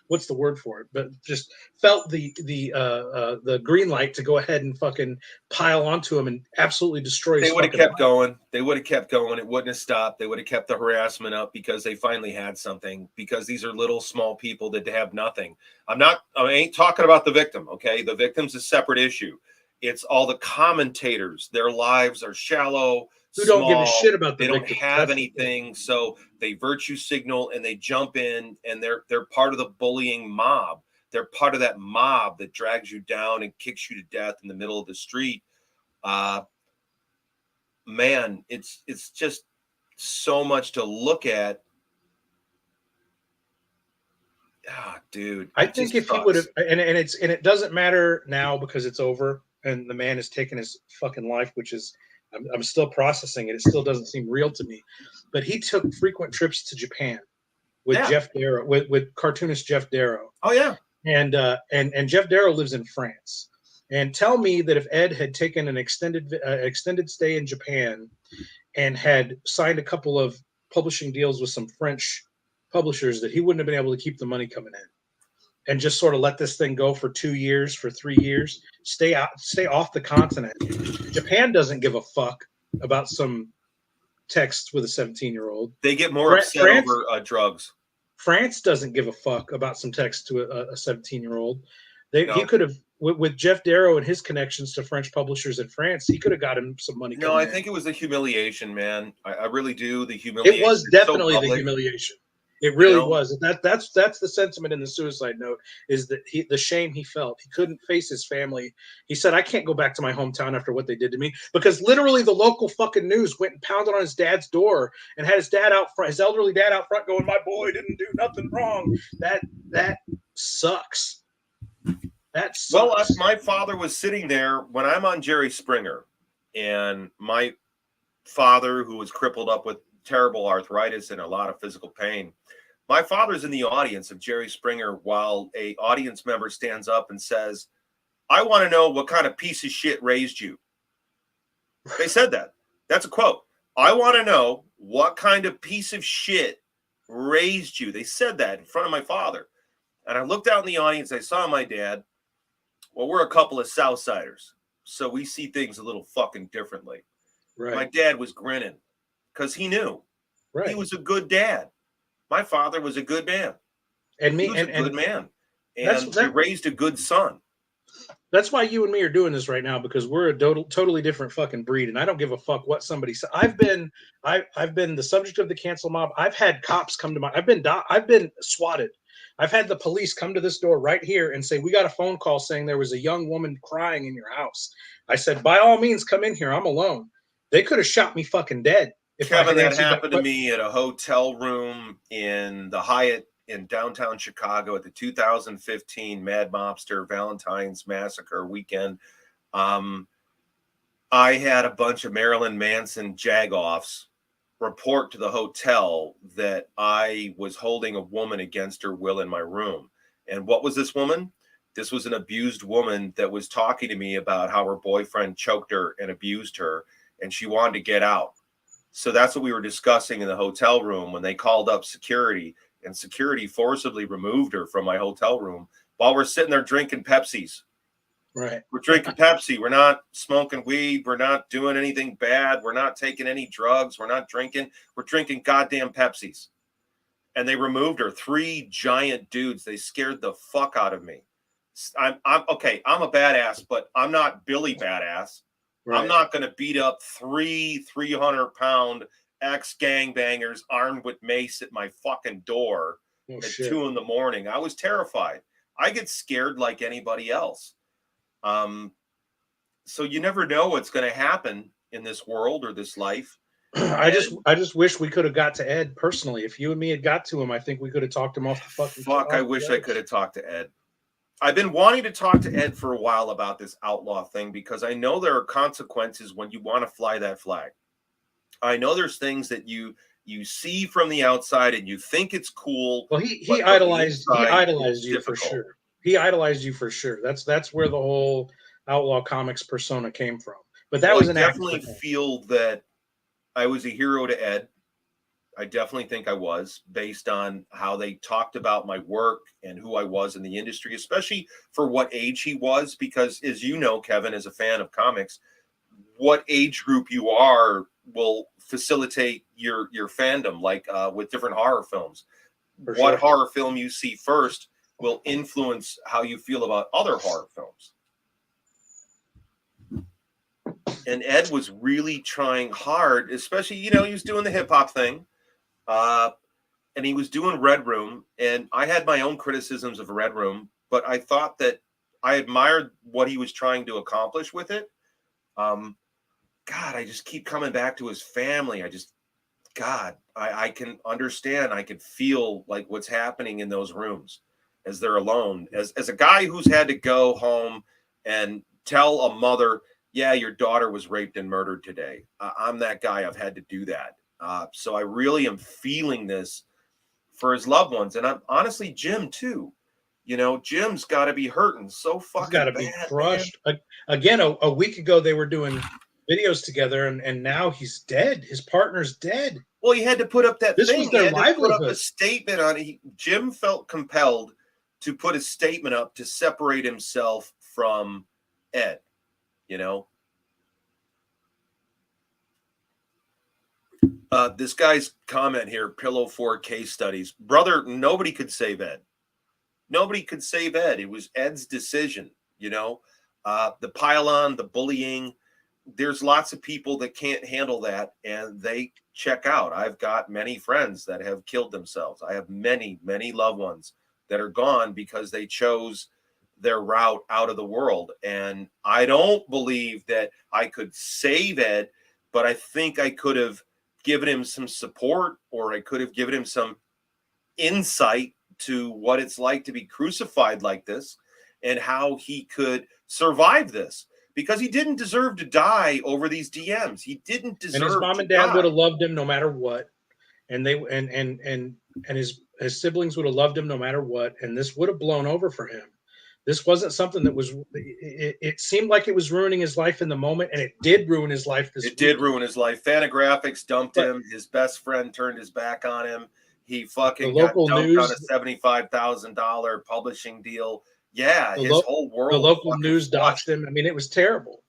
what's the word for it? But just felt the green light to go ahead and fucking pile onto him and absolutely destroy his They would have fucking kept life. going. They would have kept going. It wouldn't have stopped. They would have kept the harassment up because they finally had something. Because these are little small people that have nothing. I ain't talking about the victim. Okay, the victim's a separate issue. It's all the commentators. Their lives are shallow, Who small. don't give a shit about the They don't victims. have That's anything, so they virtue signal and they jump in, and they're part of the bullying mob. They're part of that mob that drags you down and kicks you to death in the middle of the street. Man, it's just so much to look at. Dude, I think if he would have, and it doesn't matter now because it's over and the man has taken his fucking life, which is I'm still processing it. It still doesn't seem real to me, but he took frequent trips to Japan with Jeff Darrow, with cartoonist Jeff Darrow. Oh yeah, and Jeff Darrow lives in France. And tell me that if Ed had taken an extended stay in Japan and had signed a couple of publishing deals with some French publishers, that he wouldn't have been able to keep the money coming in, and just sort of let this thing go for 2 years, for 3 years, stay off the continent. Japan doesn't give a fuck about some text with a 17-year-old. They get more upset over drugs. France doesn't give a fuck about some text to a 17-year-old. He could have, with Jeff Darrow and his connections to French publishers in France, he could have got him some money. No, I think it was the humiliation, man. I really do. The humiliation. It was definitely the humiliation. It really was. That's the sentiment in the suicide note, is that the shame he felt. He couldn't face his family. He said, "I can't go back to my hometown after what they did to me," because literally the local fucking news went and pounded on his dad's door and had his dad out front, his elderly dad out front, going, "My boy didn't do nothing wrong." That sucks. That sucks. Well, my father was sitting there when I'm on Jerry Springer, and my father, who was crippled up with terrible arthritis and a lot of physical pain, my father's in the audience of Jerry Springer while a audience member stands up and says, "I want to know what kind of piece of shit raised you." They said that. That's a quote. "I want to know what kind of piece of shit raised you." They said that in front of my father. And I looked out in the audience. I saw my dad. Well, we're a couple of Southsiders, so we see things a little fucking differently. Right. My dad was grinning because he knew. Right. He was a good dad. My father was a good man. And he was a good man. And he raised a good son. That's why you and me are doing this right now, because we're a totally different fucking breed, and I don't give a fuck what somebody says. I've been the subject of the cancel mob. I've had cops come to I've been swatted. I've had the police come to this door right here and say, "We got a phone call saying there was a young woman crying in your house." I said, "By all means, come in here. I'm alone." They could have shot me fucking dead. Kevin, that happened to me at a hotel room in the Hyatt in downtown Chicago at the 2015 Mad Mobster Valentine's Massacre weekend. I had a bunch of Marilyn Manson jagoffs report to the hotel that I was holding a woman against her will in my room. And what was this woman? This was an abused woman that was talking to me about how her boyfriend choked her and abused her, and she wanted to get out. So that's what we were discussing in the hotel room when they called up security, and security forcibly removed her from my hotel room while we're sitting there drinking Pepsis. Right. We're drinking Pepsi. We're not smoking weed. We're not doing anything bad. We're not taking any drugs. We're not drinking. We're drinking goddamn Pepsis. And they removed her. 3 giant dudes. They scared the fuck out of me. I'm okay. I'm a badass, but I'm not Billy Badass. I'm not going to beat up 300-pound ex-gangbangers armed with mace at my fucking door at 2 a.m. I was terrified. I get scared like anybody else. So you never know what's going to happen in this world or this life. I just wish we could have got to Ed personally. If you and me had got to him, I think we could have talked him off the fucking. Fuck, I wish I could have talked to Ed. I've been wanting to talk to Ed for a while about this outlaw thing because I know there are consequences when you want to fly that flag. I know there's things that you see from the outside and you think it's cool. Well, he idolized you for sure. He idolized you for sure. That's where the whole outlaw comics persona came from. But that was an definitely feel that I was a hero to Ed. I definitely think I was, based on how they talked about my work and who I was in the industry, especially for what age he was. Because as you know, Kevin, as a fan of comics, what age group you are will facilitate your fandom, like with different horror films. What horror film you see first will influence how you feel about other horror films. And Ed was really trying hard, especially, he was doing the hip hop thing. And he was doing Red Room, and I had my own criticisms of Red Room, but I thought that I admired what he was trying to accomplish with it. God, I just keep coming back to his family. I can understand. I can feel like what's happening in those rooms as they're alone. As a guy who's had to go home and tell a mother, yeah, your daughter was raped and murdered today. I'm that guy. I've had to do that. So I really am feeling this for his loved ones. And I'm honestly, Jim too. Jim's got to be hurting so fucking bad. He's got to be crushed. Again, a week ago, they were doing videos together, and now he's dead. His partner's dead. Well, he had to put up that this thing. Was their he had livelihood. to put up a statement on it. Jim felt compelled to put a statement up to separate himself from Ed, This guy's comment here, Pillow 4 case studies. Brother, nobody could save Ed. Nobody could save Ed. It was Ed's decision, the pile-on, the bullying. There's lots of people that can't handle that, and they check out. I've got many friends that have killed themselves. I have many, many loved ones that are gone because they chose their route out of the world. And I don't believe that I could save Ed, but I think I could have given him some support, or I could have given him some insight to what it's like to be crucified like this and how he could survive this, because he didn't deserve to die over these DMs. He didn't deserve. And his mom and dad would have loved him no matter what, and they and his siblings would have loved him no matter what, and this would have blown over for him. This wasn't something that was. It seemed like it was ruining his life in the moment, and it did ruin his life. Did ruin his life. Fantagraphics dumped him. His best friend turned his back on him. He fucking got dumped on a $75,000 publishing deal. Yeah, his whole world. The local news doxed him. I mean, it was terrible,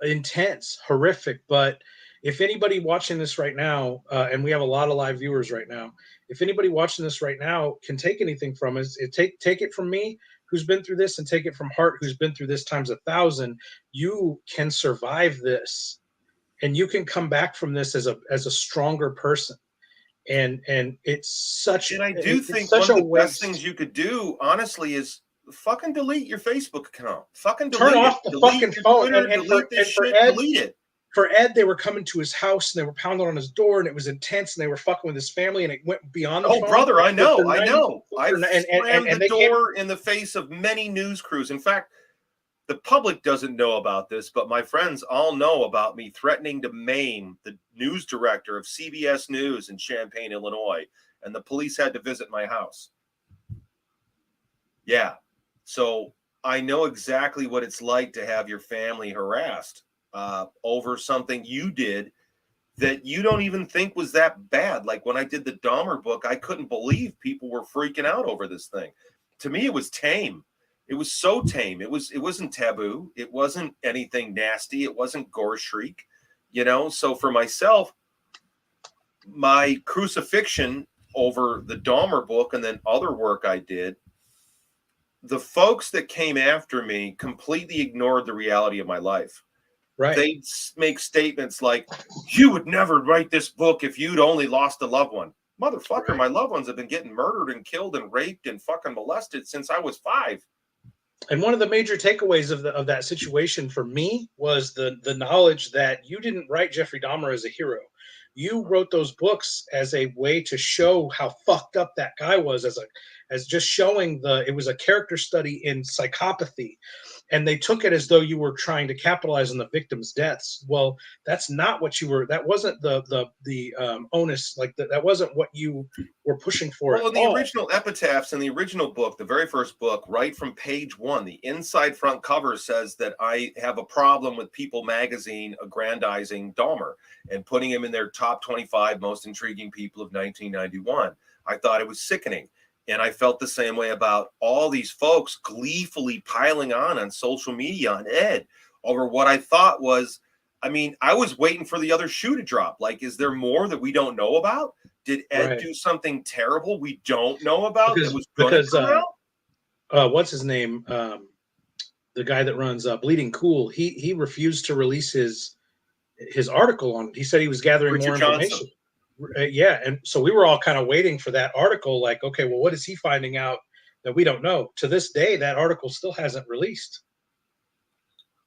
intense, horrific. But if anybody watching this right now, and we have a lot of live viewers right now, if anybody watching this right now can take anything from us, take it from me, who's been through this, and take it from Hart, who's been through this times 1,000. You can survive this, and you can come back from this as a stronger person. And it's such. And I do think one of the best things you could do, honestly, is fucking delete your Facebook account. Fucking delete turn off the fucking phone. And for Ed, delete it. For Ed, they were coming to his house and they were pounding on his door, and it was intense, and they were fucking with his family, and it went beyond the phone. Brother, I know. I've slammed the door in the face of many news crews. In fact, the public doesn't know about this, but my friends all know about me threatening to maim the news director of CBS News in Champaign, Illinois, and the police had to visit my house. Yeah. So I know exactly what it's like to have your family harassed over something you did that you don't even think was that bad. Like when I did the Dahmer book, I couldn't believe people were freaking out over this thing. To me, it was tame. It was so tame. It wasn't taboo. It wasn't anything nasty. It wasn't gore shriek, So for myself, my crucifixion over the Dahmer book and then other work I did, the folks that came after me completely ignored the reality of my life. Right. They'd make statements like, "You would never write this book if you'd only lost a loved one." Motherfucker, Right. my loved ones have been getting murdered and killed and raped and fucking molested since I was 5. And one of the major takeaways of that situation for me was the knowledge that you didn't write Jeffrey Dahmer as a hero. You wrote those books as a way to show how fucked up that guy was, as just showing it was a character study in psychopathy, and they took it as though you were trying to capitalize on the victims' deaths. Well, that's not what you were. That wasn't the onus. Like that wasn't what you were pushing for Well, at in the all. original epitaphs in the original book, the very first book, right from page 1, the inside front cover says that I have a problem with People magazine aggrandizing Dahmer and putting him in their top 25 most intriguing people of 1991. I thought it was sickening. And I felt the same way about all these folks gleefully piling on social media on Ed over what I thought was, I mean, I was waiting for the other shoe to drop. Like, is there more that we don't know about? Did Ed Right. do something terrible we don't know about that was going to Because come out? what's his name? The guy that runs Bleeding Cool. He refused to release his article on it. He said he was gathering Richard more Johnson. information. Yeah, and so we were all kind of waiting for that article. Like, okay, well, what is he finding out that we don't know? To this day, that article still hasn't released.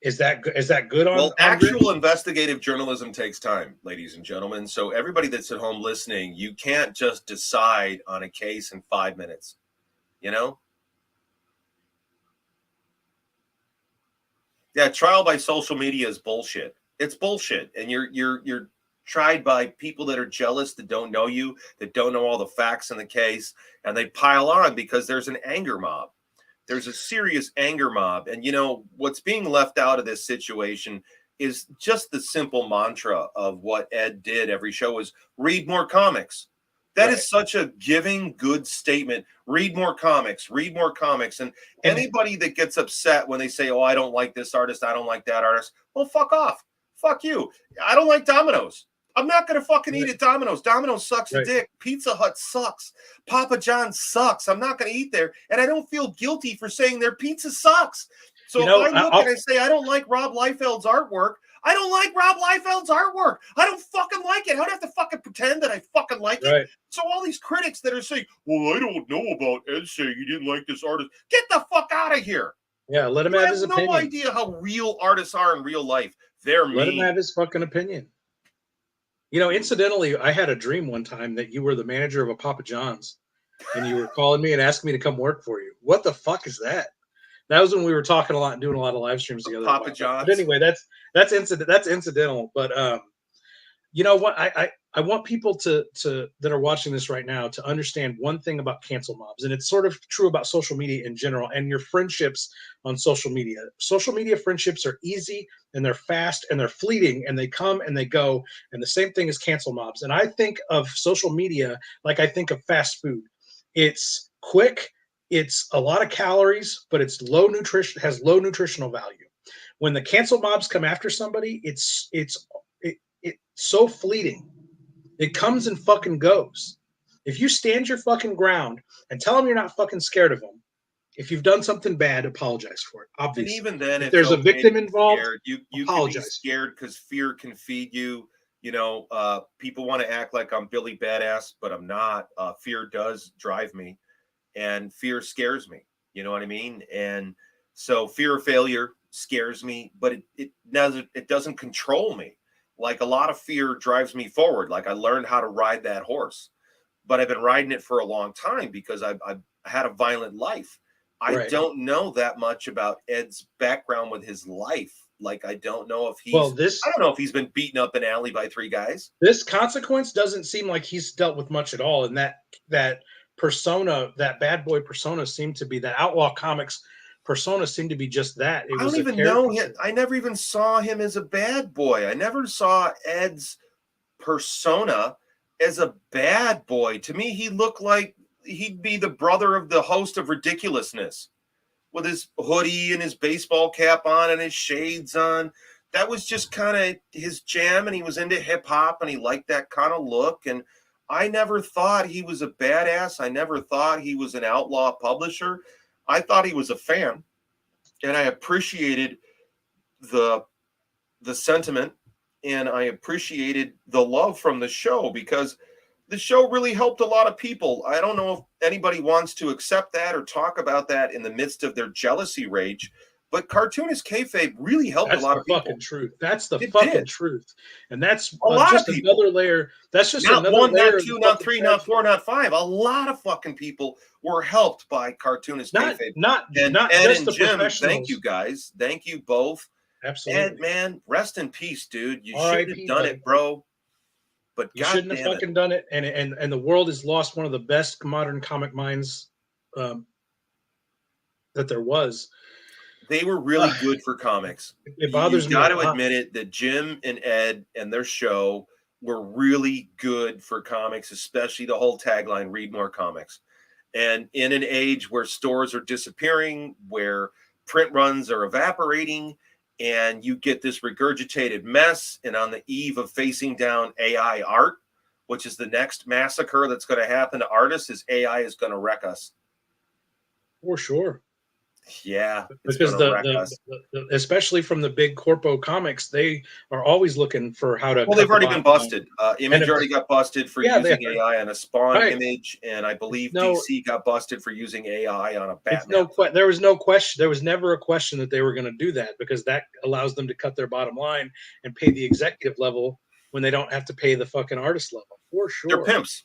Is that good on? Well, on actual Rich? investigative journalism takes time, ladies and gentlemen. So everybody that's at home listening, you can't just decide on a case in 5 minutes. You know? Yeah, trial by social media is bullshit. It's bullshit. And you're tried by people that are jealous, that don't know you, that don't know all the facts in the case, and they pile on because there's an anger mob. There's a serious anger mob. And what's being left out of this situation is just the simple mantra of what Ed did every show is read more comics. That is such a giving, good statement. Read more comics, read more comics. And anybody that gets upset when they say, "Oh, I don't like this artist, I don't like that artist," well, fuck off. Fuck you. I don't like Domino's. I'm not going to fucking eat at Domino's. Domino's sucks a dick. Pizza Hut sucks. Papa John's sucks. I'm not going to eat there. And I don't feel guilty for saying their pizza sucks. So if I look and I say, I don't like Rob Liefeld's artwork, I don't like Rob Liefeld's artwork. I don't fucking like it. I don't have to fucking pretend that I fucking like it. So all these critics that are saying, "Well, I don't know about Ed saying he didn't like this artist," get the fuck out of here. Yeah, let him have his opinion. I have no idea how real artists are in real life. They're mean. Let him have his fucking opinion. Incidentally, I had a dream one time that you were the manager of a Papa John's, and you were calling me and asking me to come work for you. What the fuck is that? That was when we were talking a lot and doing a lot of live streams together. Papa John's. But anyway, that's incidental. But you know what? I want people to that are watching this right now to understand one thing about cancel mobs, and it's sort of true about social media in general and your friendships on social media. Social media friendships are easy and they're fast and they're fleeting and they come and they go. And the same thing is cancel mobs. And I think of social media like I think of fast food. It's quick. It's a lot of calories, but it's low nutrition, has low nutritional value. When the cancel mobs come after somebody, it's so fleeting. It comes and fucking goes. If you stand your fucking ground and tell them you're not fucking scared of them, if you've done something bad, apologize for it. Obviously, and even then, if there's a victim involved, you can be scared because fear can feed you. People want to act like I'm Billy Badass, but I'm not. Fear does drive me. And fear scares me. You know what I mean? And so fear of failure scares me, but it doesn't control me. Like a lot of fear drives me forward. Like I learned how to ride that horse, but I've been riding it for a long time because I've had a violent life. I don't know that much about Ed's background with his life. Like I don't know if he's I don't know if he's been beaten up in an alley by 3 guys. This Consequence doesn't seem like he's dealt with much at all. And that persona, that bad boy persona seemed to be that Outlaw Comics persona seemed to be just that. I don't even know him. I never even saw him as a bad boy. I never saw Ed's persona as a bad boy. To me, he looked like he'd be the brother of the host of Ridiculousness with his hoodie and his baseball cap on and his shades on. That was just kind of his jam, and he was into hip hop and he liked that kind of look. And I never thought he was a badass. I never thought he was an outlaw publisher. I thought he was a fan, and I appreciated the the sentiment, and I appreciated the love from the show, because the show really helped a lot of people. I don't know if anybody wants to accept that or talk about that in the midst of their jealousy rage, but Cartoonist Kayfabe really helped That's a lot the of people. fucking truth. That's the It fucking did. truth. And that's A lot just of people. another layer. That's just Not another one, layer not of the two, not fucking three, not tragedy. four, not five. A lot of fucking people were helped by Cartoonist Kayfabe. Not And Ed just and the Jim, professionals. thank you Guys. Thank you both. Absolutely. Ed, man, rest in peace, dude. You R.I.P., shouldn't have done buddy. it, bro. But you shouldn't have fucking done it. And the world has lost one of the best modern comic minds that there was. They were really good for comics. It bothers me. You got to admit it that Jim and Ed and their show were really good for comics, especially the whole tagline, read more comics. And in an age where stores are disappearing, where print runs are evaporating, and you get this regurgitated mess, and on the eve of facing down AI art, which is the next massacre that's going to happen to artists, is AI is going to wreck us. For sure. Yeah, because especially from the big corpo comics, they are always looking for how to. Well, they've already been busted. Image already got busted for using AI on a Spawn image, and I believe DC got busted for using AI on a Batman. There was no question. There was never a question that they were going to do that, because that allows them to cut their bottom line and pay the executive level when they don't have to pay the fucking artist level. For sure, they're pimps.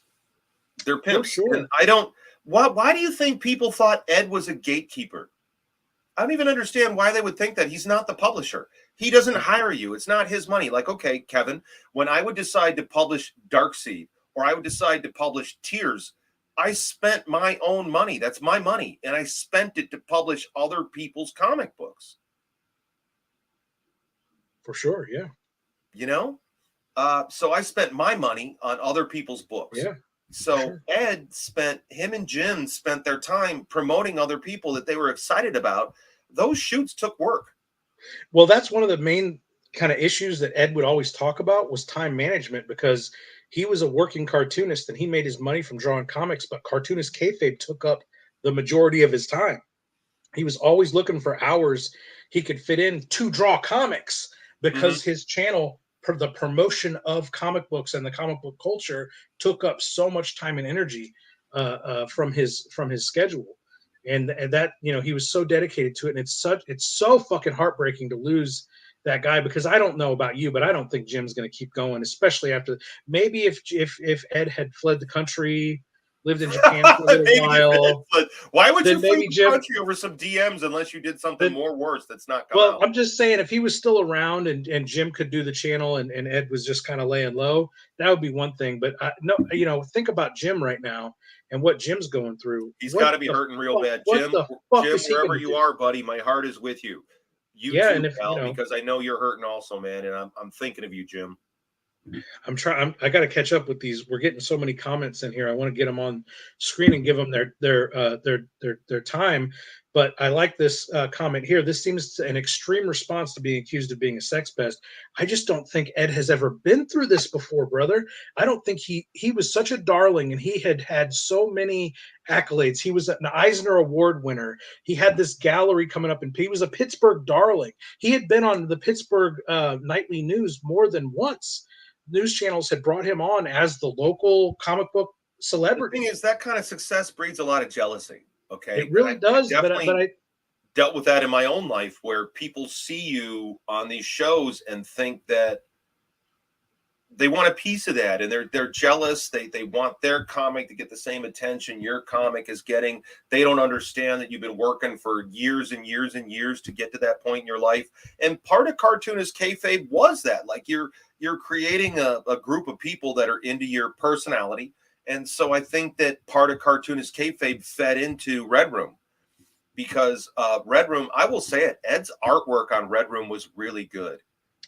They're pimps. For sure. And I don't. Why do you think people thought Ed was a gatekeeper? I don't even understand why they would think that. He's not the publisher. He doesn't hire you. It's not his money. Like, okay, Kevin, when I would decide to publish Darkseid or I would decide to publish Tears, I spent my own money. That's my money. And I spent it to publish other people's comic books. For sure, yeah. You know? So I spent my money on other people's books. Yeah. So sure. Him and Jim spent their time promoting other people that they were excited about. Those shoots took work. Well, that's one of the main kind of issues that Ed would always talk about, was time management, because he was a working cartoonist and he made his money from drawing comics, but Cartoonist Kayfabe took up the majority of his time. He was always looking for hours he could fit in to draw comics, because his channel, the promotion of comic books and the comic book culture, took up so much time and energy from his schedule, and that, you know, he was so dedicated to it. And it's so fucking heartbreaking to lose that guy, because I don't know about you, but I don't think Jim's going to keep going, especially after maybe if Ed had fled the country, lived in Japan for a little while. Why would you flee the country over some DMs unless you did something more worse that's not coming out? I'm just saying, if he was still around and Jim could do the channel and Ed was just kind of laying low, that would be one thing. But no, you know, think about Jim right now and what Jim's going through. He's got to be hurting real bad. Jim, wherever you are, buddy, my heart is with you. You too, and pal, because I know you're hurting also, man. And I'm thinking of you, Jim. I got to catch up with these. We're getting so many comments in here. I want to get them on screen and give them their time. But I like this comment here. This seems an extreme response to being accused of being a sex pest. I just don't think Ed has ever been through this before, brother. I don't think he was such a darling, and he had so many accolades. He was an Eisner Award winner. He had this gallery coming up, and he was a Pittsburgh darling. He had been on the Pittsburgh Nightly News more than once. News channels had brought him on as the local comic book celebrity. The thing is, that kind of success breeds a lot of jealousy. Okay, it really does. But I dealt with that in my own life, where people see you on these shows and think that they want a piece of that, and they're jealous. They want their comic to get the same attention your comic is getting. They don't understand that you've been working for years and years and years to get to that point in your life. And part of Cartoonist Kayfabe was that, like, you're creating a group of people that are into your personality. And so I think that part of Cartoonist Kayfabe fed into Red Room, because Red Room, I will say it, Ed's artwork on Red Room was really good.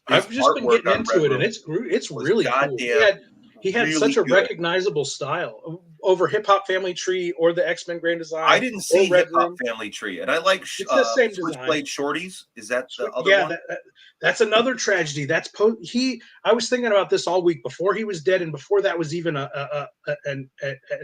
I've just been getting into it, and it's really goddamn cool. He had really such a good. recognizable style over Hip Hop Family Tree or the X-Men Grand Design. I didn't see Red Hip Hop Room. Family Tree, and I like It's the same design. Switchblade Shorties. Is that the other Yeah, one? that's another tragedy. I was thinking about this all week before he was dead, and before that was even an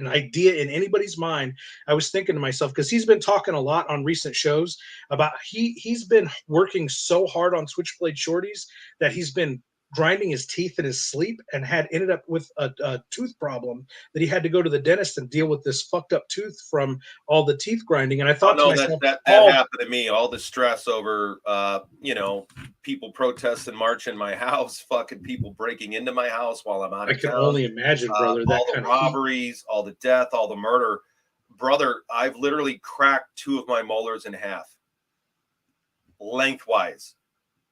idea in anybody's mind. I was thinking to myself, because he's been talking a lot on recent shows about he's been working so hard on Switchblade Shorties that he's been grinding his teeth in his sleep and had ended up with a tooth problem that he had to go to the dentist and deal with this fucked up tooth from all the teeth grinding. And I thought to myself, that happened to me. All the stress over, people protesting, marching my house, fucking people breaking into my house while I'm out of town. I can only imagine, brother, that all the robberies, all the death, all the murder. Brother, I've literally cracked 2 of my molars in half, lengthwise.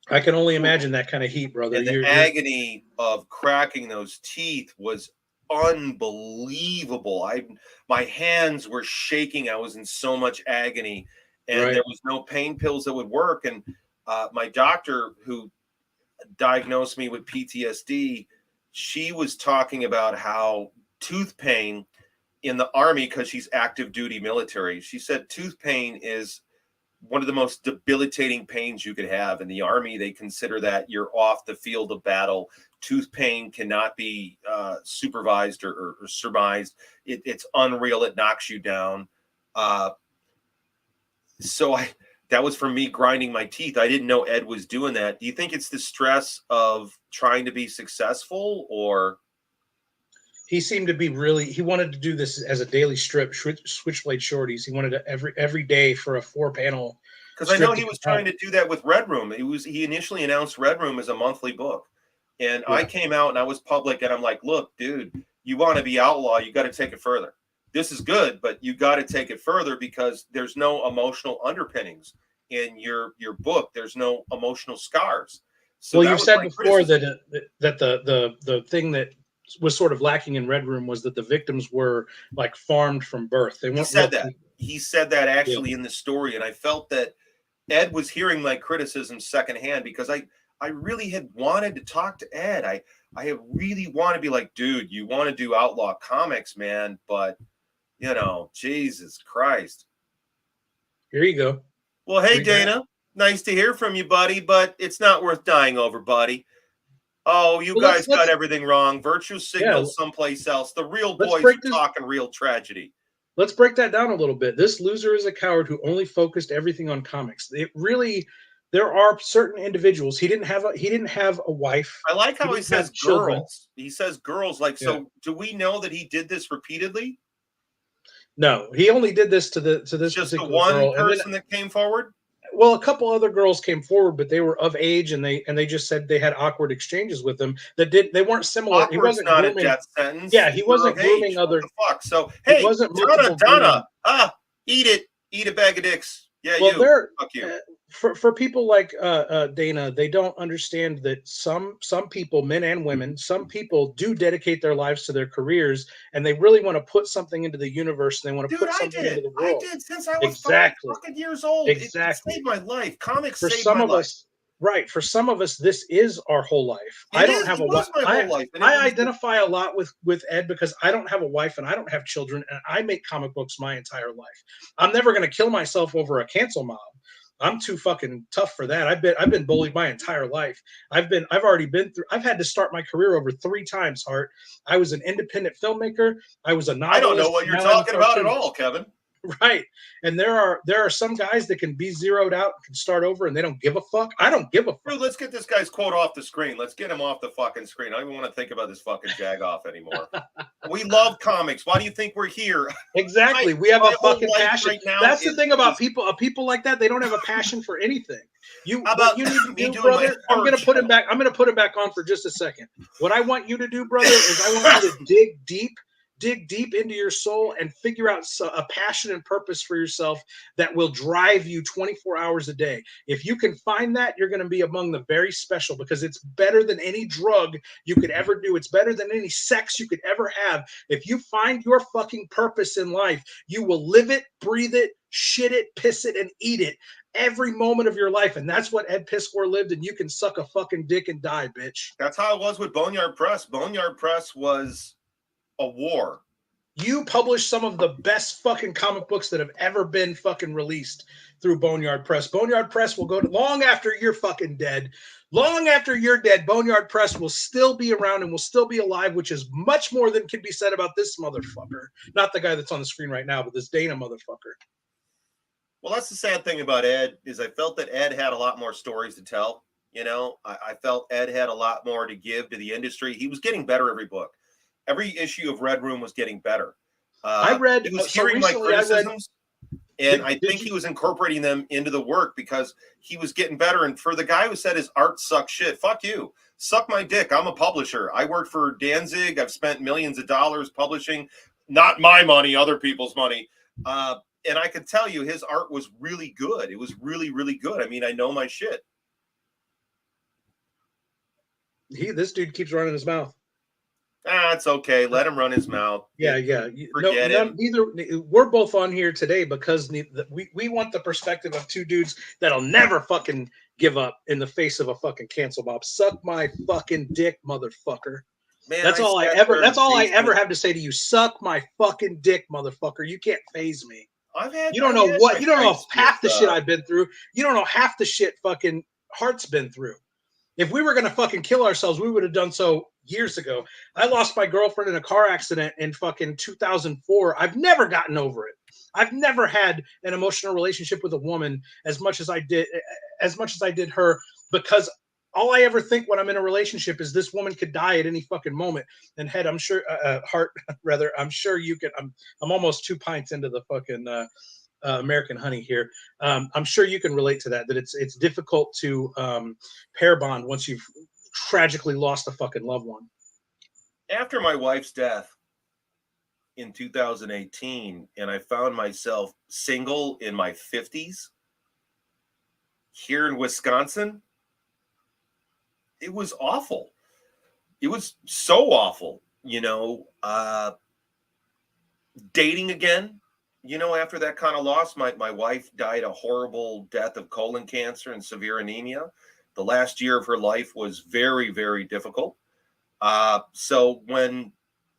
I can only imagine that kind of heat, brother. And the agony of cracking those teeth was unbelievable. My hands were shaking. I was in so much agony, and there was no pain pills that would work. And my doctor, who diagnosed me with PTSD, she was talking about how tooth pain in the Army, because she's active duty military, she said tooth pain is one of the most debilitating pains you could have. In the Army, they consider that you're off the field of battle. Tooth pain cannot be supervised or surmised. It's unreal. It knocks you down. So that was for me grinding my teeth. I didn't know Ed was doing that. Do you think it's the stress of trying to be successful, or? He seemed to be he wanted to do this as a daily strip, Switchblade Shorties. He wanted to every day for a 4-panel. Because I know he was trying to do that with Red Room. He initially announced Red Room as a monthly book. And I came out and I was public, and I'm like, look, dude, you want to be outlaw, you got to take it further. This is good, but you got to take it further, because there's no emotional underpinnings in your book. There's no emotional scars. So well, you said before that the thing that was sort of lacking in Red Room was that the victims were like farmed from birth. He said that. He said that actually in the story, and I felt that Ed was hearing my criticism secondhand, because I really had wanted to talk to Ed. I had really wanted to be like, dude, you want to do outlaw comics, man, but Jesus Christ. Here you go. Well, hey, Dana, nice to hear from you, buddy, but it's not worth dying over, buddy. Oh, you guys got everything wrong. Virtue signal someplace else. The real boys are talking real tragedy. Let's break that down a little bit. This loser is a coward who only focused everything on comics. There are certain individuals. He didn't have a wife. I like how he says girls. He says girls. So do we know that he did this repeatedly? No, he only did this to this just the particular one person that came forward. Well, a couple other girls came forward, but they were of age, and they just said they had awkward exchanges with them they weren't similar. Awkward's he wasn't not grooming, a death sentence. Yeah, he wasn't grooming age. Other. What the fuck? So hey, Donna, eat a bag of dicks. Yeah, well, fuck you. For people like Dana, they don't understand that some people, men and women, some people do dedicate their lives to their careers, and they really want to put something into the universe. And they want to put something into the world. I did since I was 5 fucking years old. Exactly, it saved my life. Comics saved my life. Right. For some of us, this is our whole life. I don't have a wife. I identify a lot with Ed, because I don't have a wife and I don't have children, and I make comic books my entire life. I'm never going to kill myself over a cancel mob. I'm too fucking tough for that. I've been bullied my entire life. I've had to start my career over 3 times, Hart. I was an independent filmmaker. I was a novelist. I don't know what you're talking about at all, Kevin. Right. And there are some guys that can be zeroed out and can start over, and they don't give a fuck. I don't give a fuck. Dude, let's get this guy's quote off the screen. Let's get him off the fucking screen. I don't even want to think about this fucking jagoff anymore. We love comics. Why do you think we're here? Exactly. We have a fucking passion. Right now. That's the thing about people like that. They don't have a passion for anything. What you need to do, brother, I'm going to put him back. I'm going to put him back on for just a second. What I want you to do, brother, is I want you to dig deep into your soul and figure out a passion and purpose for yourself that will drive you 24 hours a day. If you can find that, you're going to be among the very special, because it's better than any drug you could ever do. It's better than any sex you could ever have. If you find your fucking purpose in life, you will live it, breathe it, shit it, piss it, and eat it every moment of your life. And that's what Ed Piskor lived, and you can suck a fucking dick and die, bitch. That's how it was with Boneyard Press. Boneyard Press was a war. You published some of the best fucking comic books that have ever been fucking released through Boneyard Press. Boneyard Press will go to long after you're fucking dead. Long after you're dead, Boneyard Press will still be around and will still be alive, which is much more than can be said about this motherfucker. Not the guy that's on the screen right now, but this Dana motherfucker. Well, that's the sad thing about Ed, is I felt that Ed had a lot more stories to tell. You know, I felt Ed had a lot more to give to the industry. He was getting better every book. Every issue of Red Room was getting better. I read, he was so hearing my recently criticisms, and I think he was incorporating them into the work because he was getting better. And for the guy who said his art sucks shit, fuck you. Suck my dick. I'm a publisher. I work for Danzig. I've spent millions of dollars publishing, not my money, other people's money. And I could tell you his art was really good. It was really, really good. I mean, I know my shit. This dude keeps running his mouth. It's okay. Let him run his mouth. Yeah. Forget him. Neither. We're both on here today because we want the perspective of two dudes that'll never fucking give up in the face of a fucking cancel mob. Suck my fucking dick, motherfucker. Man, that's all I ever have to say to you. Suck my fucking dick, motherfucker. You can't phase me. You don't know half the shit I've been through. You don't know half the shit fucking Hart's been through. If we were going to fucking kill ourselves, we would have done so years ago. I lost my girlfriend in a car accident in fucking 2004. I've never gotten over it. I've never had an emotional relationship with a woman as much as I did her, because all I ever think when I'm in a relationship is this woman could die at any fucking moment. And Head, I'm sure, Hart, rather, I'm sure you can. I'm almost 2 pints into the fucking American Honey here. I'm sure you can relate to that. That it's difficult to pair bond once you've tragically lost a fucking loved one. After my wife's death in 2018, and I found myself single in my 50s here in Wisconsin, it was awful. It was so awful, dating again, after that kind of loss. My wife died a horrible death of colon cancer and severe anemia. The last year of her life was very, very difficult. So when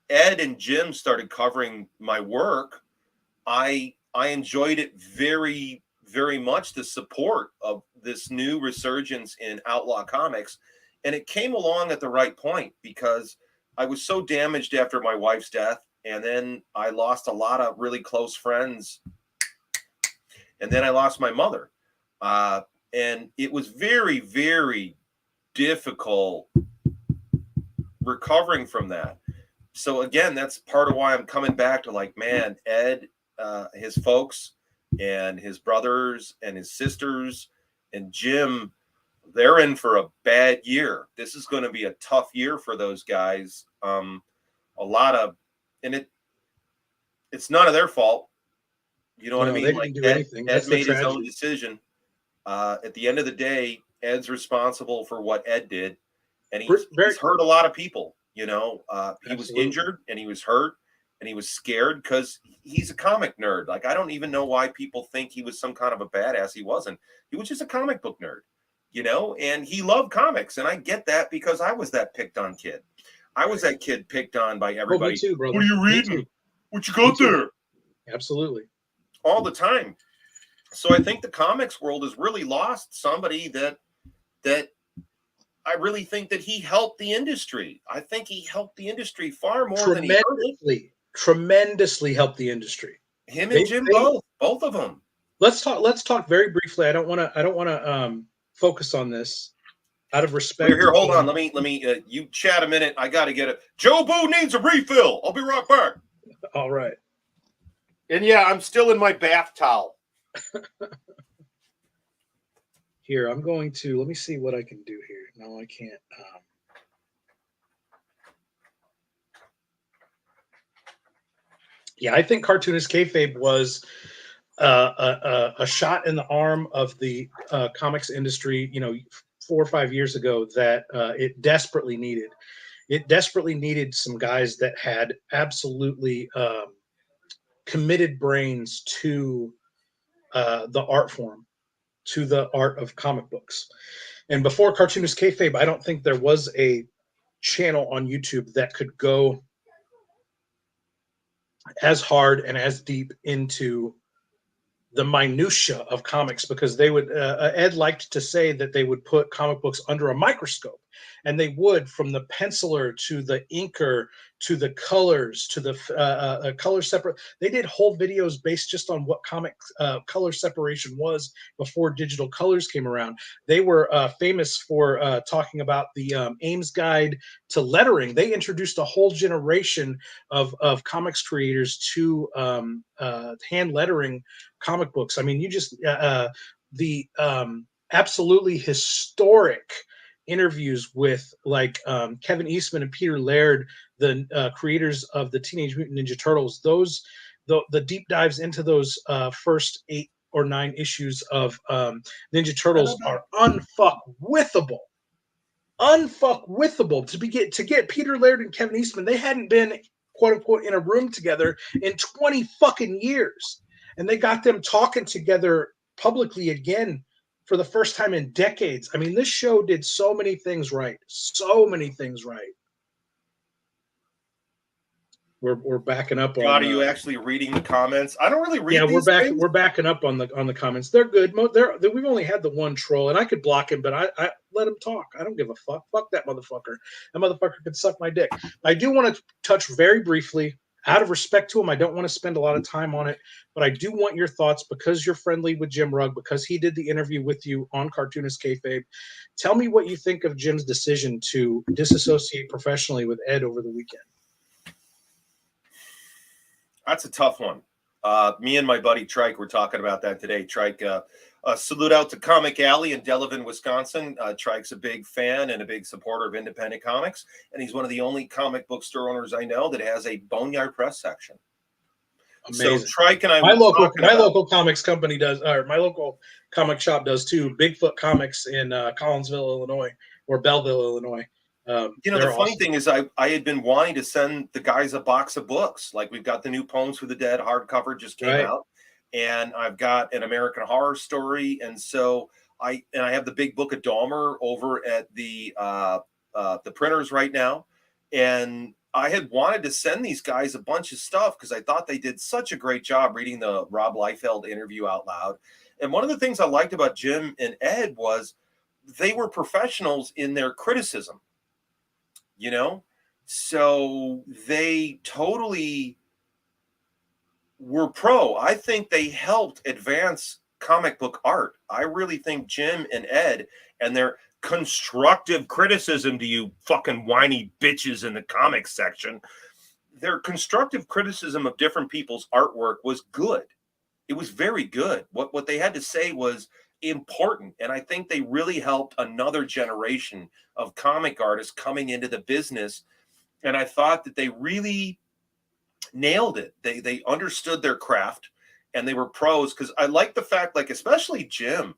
Ed and Jim started covering my work, I enjoyed it very, very much, the support of this new resurgence in outlaw comics. And it came along at the right point because I was so damaged after my wife's death. And then I lost a lot of really close friends. And then I lost my mother. And it was very, very difficult recovering from that. So again, that's part of why I'm coming back to, like, man, Ed, his folks and his brothers and his sisters and Jim, they're in for a bad year. This is going to be a tough year for those guys. It's none of their fault. You know what I mean? Like, Ed made his own decision. At the end of the day, Ed's responsible for what Ed did. And he's hurt a lot of people. He was injured and he was hurt and he was scared because he's a comic nerd. Like, I don't even know why people think he was some kind of a badass. He wasn't. He was just a comic book nerd, and he loved comics. And I get that because I was that picked on kid. I was that kid picked on by everybody. Me too, brother. What are you reading? What you got there? Absolutely. All the time. So I think the comics world has really lost somebody that I really think that he helped the industry. I think he helped the industry far more than he hurt it. Tremendously helped the industry. Him and Jim both of them. Let's talk very briefly. I don't want to focus on this out of respect. Here, hold on. Let me you chat a minute. I got to get it. Joe Boo needs a refill. I'll be right back. All right. And yeah, I'm still in my bath towel. Here, I'm going to, let me see what I can do here. No, I can't. Yeah, I think Cartoonist Kayfabe was a shot in the arm of the comics industry, 4 or 5 years ago that it desperately needed. It desperately needed some guys that had absolutely committed brains to the art form to the art of comic books. And before Cartoonist Kayfabe, I don't think there was a channel on YouTube that could go as hard and as deep into the minutia of comics, because they would Ed liked to say that they would put comic books under a microscope, and they would, from the penciler to the inker to the colors to the color separate. They did whole videos based just on what comic color separation was before digital colors came around. They were famous for talking about the Ames guide to lettering. They introduced a whole generation of comics creators to hand lettering comic books. I mean, you just the absolutely historic interviews with like Kevin Eastman and Peter Laird, the creators of the Teenage Mutant Ninja Turtles. Those the deep dives into those first 8 or 9 issues of Ninja Turtles are unfuckwithable. Unfuckwithable to get Peter Laird and Kevin Eastman. They hadn't been quote unquote in a room together in 20 fucking years. And they got them talking together publicly again for the first time in decades. I mean, this show did so many things right. So many things right. We're backing up on. God, are you actually reading the comments? I don't really read. Yeah, things. We're backing up on the comments. They're good. We've only had the one troll, and I could block him, but I let him talk. I don't give a fuck. Fuck that motherfucker. That motherfucker could suck my dick. I do want to touch very briefly, out of respect to him. I don't want to spend a lot of time on it, but I do want your thoughts, because you're friendly with Jim Rugg, because he did the interview with you on Cartoonist Kayfabe. Tell me what you think of Jim's decision to disassociate professionally with Ed over the weekend. That's a tough one. Me and my buddy Trike were talking about that today. Trike, salute out to Comic Alley in Delavan, Wisconsin. Trike's a big fan and a big supporter of independent comics, and he's one of the only comic book store owners I know that has a Boneyard Press section. Amazing. So Trike and I, my local comics company does, or my local comic shop does too. Bigfoot Comics in Collinsville, Illinois, or Belleville, Illinois. The funny thing is I had been wanting to send the guys a box of books. Like, we've got the new Poems for the Dead hardcover just came out, and I've got an American Horror Story. And so I have the big book of Dahmer over at the printers right now. And I had wanted to send these guys a bunch of stuff because I thought they did such a great job reading the Rob Liefeld interview out loud. And one of the things I liked about Jim and Ed was they were professionals in their criticism. So they totally were pro. I think they helped advance comic book art. I really think Jim and Ed and their constructive criticism to you fucking whiny bitches in the comics section, their constructive criticism of different people's artwork was good. It was very good. What they had to say was important, and I think they really helped another generation of comic artists coming into the business. And I thought that they really nailed it. They understood their craft, and they were pros. Because I like the fact, like, especially Jim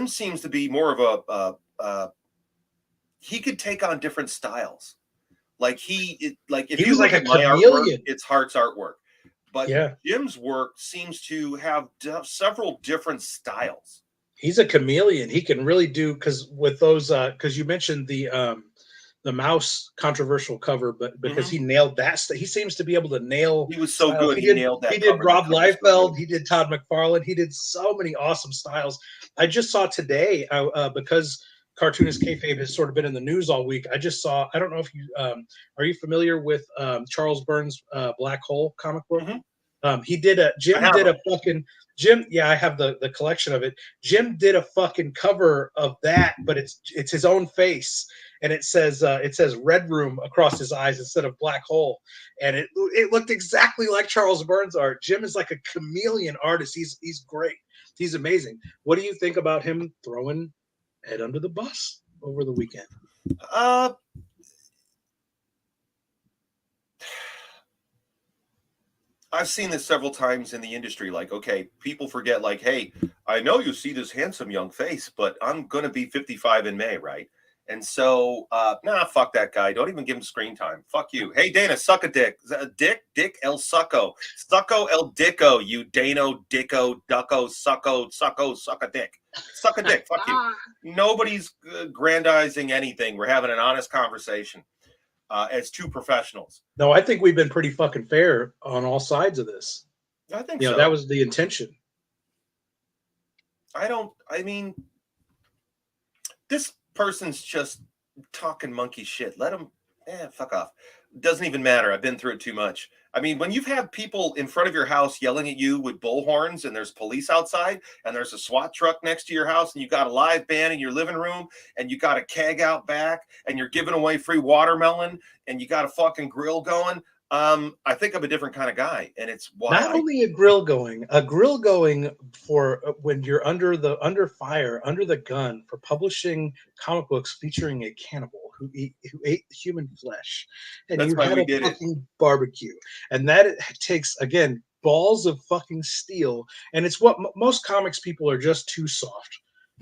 seems to be more of he could take on different styles. Like, if you look at my artwork, it's Hart's artwork, but Jim's work seems to have several different styles. He's a chameleon. He can really do, because with those, because you mentioned the mouse controversial cover, but because he nailed that, he seems to be able to nail. He was so good. He nailed that. He did Rob Liefeld. He did Todd McFarlane. He did so many awesome styles. I just saw today, because Cartoonist Kayfabe has sort of been in the news all week. I just saw. I don't know if you are you familiar with Charles Burns' Black Hole comic book? Jim, yeah, I have the collection of it. Jim did a fucking cover of that, but it's his own face, and it says Red Room across his eyes instead of Black Hole, and it looked exactly like Charles Burns' art. Jim is like a chameleon artist. He's great. He's amazing. What do you think about him throwing Ed under the bus over the weekend? I've seen this several times in the industry. Like, okay, people forget, like, hey, I know you see this handsome young face, but I'm going to be 55 in May, right? And so, fuck that guy. Don't even give him screen time. Fuck you. Hey, Dana, suck a dick. Dick el sucko. Sucko el dicko, you Dano, dicko, ducko, sucko, suck a dick. Suck a dick. Fuck you. Nobody's grandizing anything. We're having an honest conversation as two professionals. No, I think we've been pretty fucking fair on all sides of this. I think so. That was the intention. This person's just talking monkey shit. Let him, fuck off. Doesn't even matter. I've been through it too much. I mean, when you've had people in front of your house yelling at you with bullhorns and there's police outside and there's a SWAT truck next to your house and you got a live band in your living room and you got a keg out back and you're giving away free watermelon and you got a fucking grill going, I think I'm a different kind of guy, and it's why only a grill going for when you're under fire, under the gun for publishing comic books featuring a cannibal who ate human flesh, and that's you why had we a did fucking it. barbecue, and that takes again balls of fucking steel, and it's what most comics people are just too soft.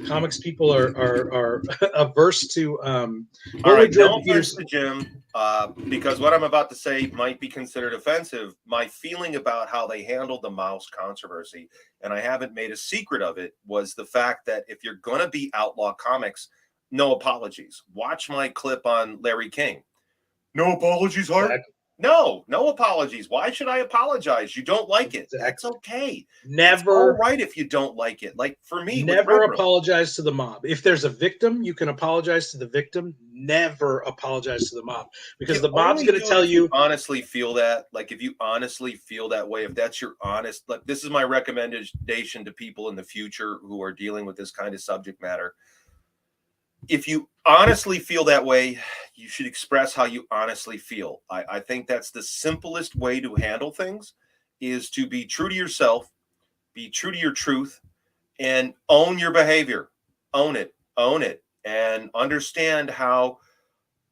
Comics people are averse to. All right, no offense to Jim, because what I'm about to say might be considered offensive. My feeling about how they handled the mouse controversy, and I haven't made a secret of it, was the fact that if you're going to be outlaw comics, no apologies. Watch my clip on Larry King. No apologies, Hart? Exactly. No apologies. Why should I apologize? You don't like it. Exactly. That's okay. Never. It's all right if you don't like it. Like for me, never apologize to the mob. If there's a victim, you can apologize to the victim. Never apologize to the mob, because the mob's going to tell you. Honestly feel that, like if you honestly feel that way, if that's your honest, like this is my recommendation to people in the future who are dealing with this kind of subject matter. If you honestly feel that way, you should express how you honestly feel. I think that's the simplest way to handle things, is to be true to yourself, be true to your truth, and own your behavior. Own it, and understand how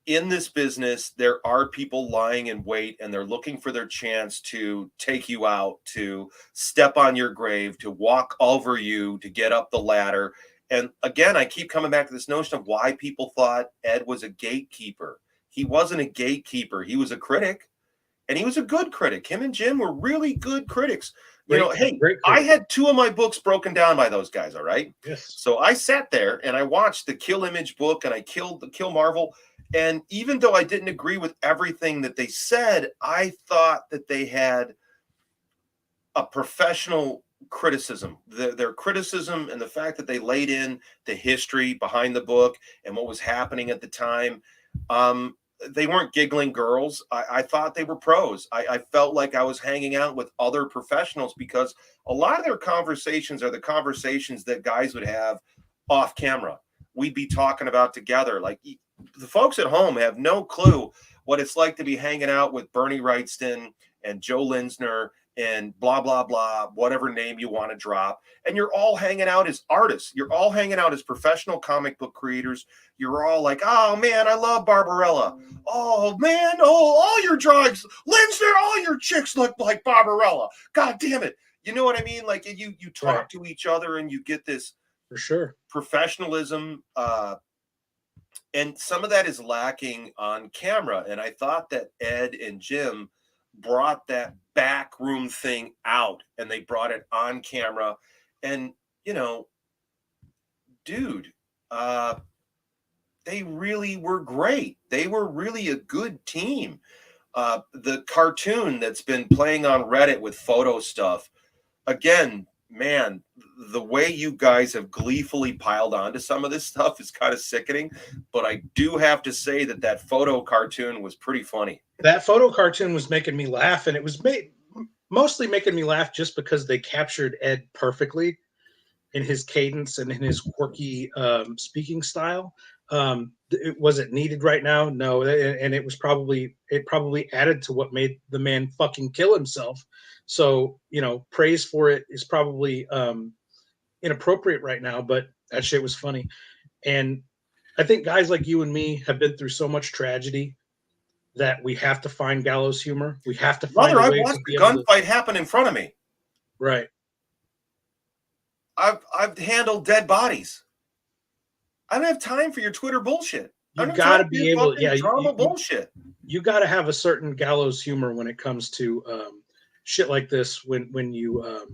in this business there are people lying in wait and they're looking for their chance to take you out, to step on your grave, to walk over you, to get up the ladder. And again, I keep coming back to this notion of why people thought Ed was a gatekeeper. He wasn't a gatekeeper. He was a critic, and he was a good critic. Him and Jim were really good critics. I had 2 of my books broken down by those guys, all right? Yes. So I sat there and I watched the Kill Image book and I killed the Kill Marvel. And even though I didn't agree with everything that they said, I thought that they had a professional criticism. Their criticism and the fact that they laid in the history behind the book and what was happening at the time. They weren't giggling girls. I thought they were pros. I felt like I was hanging out with other professionals, because a lot of their conversations are the conversations that guys would have off camera. We'd be talking about together. Like the folks at home have no clue what it's like to be hanging out with Bernie Wrightston and Joe Linsner and blah, blah, blah, whatever name you want to drop. And you're all hanging out as artists. You're all hanging out as professional comic book creators. You're all like, oh, man, I love Barbarella. Oh, man, all your drawings. Linsner, all your chicks look like Barbarella. God damn it. You know what I mean? Like you talk to each other and you get this for sure professionalism. And some of that is lacking on camera. And I thought that Ed and Jim brought that backroom thing out, and they brought it on camera. And, dude, they really were great. They were really a good team. The cartoon that's been playing on Reddit with photo stuff, again, man, the way you guys have gleefully piled onto some of this stuff is kind of sickening. But I do have to say that photo cartoon was pretty funny. That photo cartoon was making me laugh, and it was mostly making me laugh just because they captured Ed perfectly in his cadence and in his quirky speaking style. Was it needed right now? No, and it probably added to what made the man fucking kill himself. So, praise for it is probably inappropriate right now, but that shit was funny. And I think guys like you and me have been through so much tragedy that we have to find gallows humor. We have to find I watched the gunfight happen in front of me. Right. I've handled dead bodies. I don't have time for your Twitter bullshit. You got to be able, yeah, drama bullshit. You got to have a certain gallows humor when it comes to shit like this. When you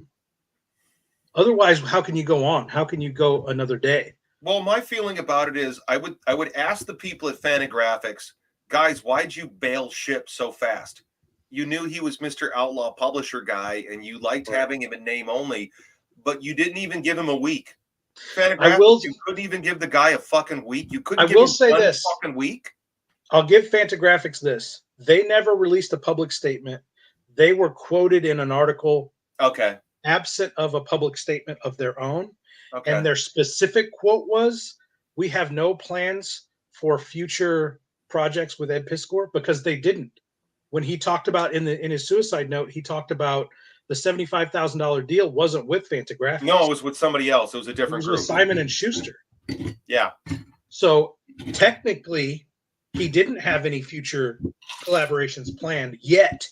otherwise, how can you go on? How can you go another day? Well, my feeling about it is, I would ask the people at Fantagraphics, guys, why'd you bail ship so fast? You knew he was Mr. Outlaw publisher guy, and you liked having him in name only, but you didn't even give him a week. Fantagraphics, you couldn't even give the guy a fucking week. You couldn't give him one fucking week. I'll give Fantagraphics this. They never released a public statement. They were quoted in an article. Okay. Absent of a public statement of their own. Okay. And their specific quote was, "We have no plans for future projects with Ed Piskor," because they didn't. When he talked about in his suicide note, he talked about the $75,000 deal wasn't with Fantagraphics. No, it was with somebody else. It was a different group. With Simon and Schuster. Yeah. So technically, he didn't have any future collaborations planned yet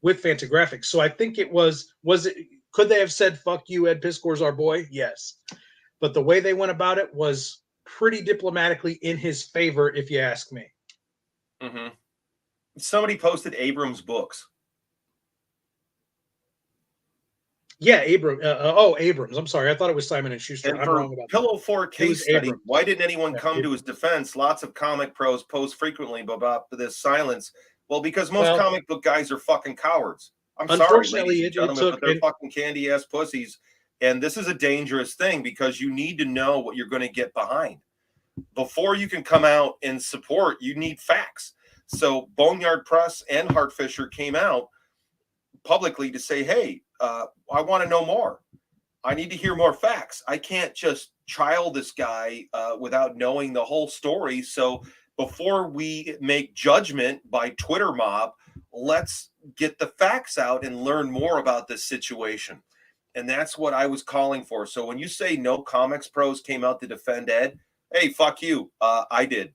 with Fantagraphics. So I think it was it. Could they have said, "Fuck you, Ed Piskor's our boy"? Yes. But the way they went about it was pretty diplomatically in his favor, if you ask me. Mm-hmm. Somebody posted Abrams' books. Yeah, Abrams. I'm sorry. I thought it was Simon and Schuster. And I'm wrong about Pillow Fort case study. Why didn't anyone come to his defense? Lots of comic pros post frequently about this silence. Well, because most comic book guys are fucking cowards. I'm sorry, ladies and gentlemen, but they're fucking candy ass pussies. And this is a dangerous thing because you need to know what you're going to get behind. Before you can come out and support, you need facts. So Boneyard Press and Hart Fisher came out publicly to say, hey, I want to know more. I need to hear more facts. I can't just trial this guy without knowing the whole story. So before we make judgment by Twitter mob, let's get the facts out and learn more about this situation. And that's what I was calling for. So when you say no comics pros came out to defend Ed, hey, fuck you. I did.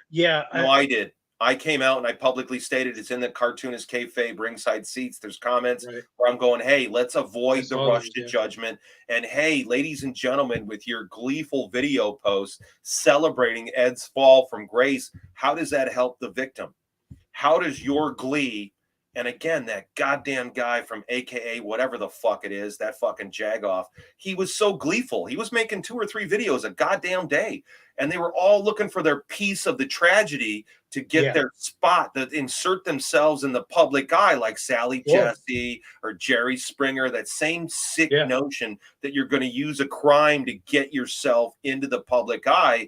Yeah. No, I did. I came out and I publicly stated it's in the Cartoonist Kayfabe ringside seats. There's comments where I'm going, hey, let's avoid the rush to judgment. And hey, ladies and gentlemen, with your gleeful video posts celebrating Ed's fall from grace, how does that help the victim? How does your glee, and again, that goddamn guy from AKA whatever the fuck it is, that fucking jagoff, he was so gleeful. He was making 2 or 3 videos a goddamn day. And they were all looking for their piece of the tragedy to get their spot, that insert themselves in the public eye, like Sally Jesse or Jerry Springer, that same sick notion that you're going to use a crime to get yourself into the public eye.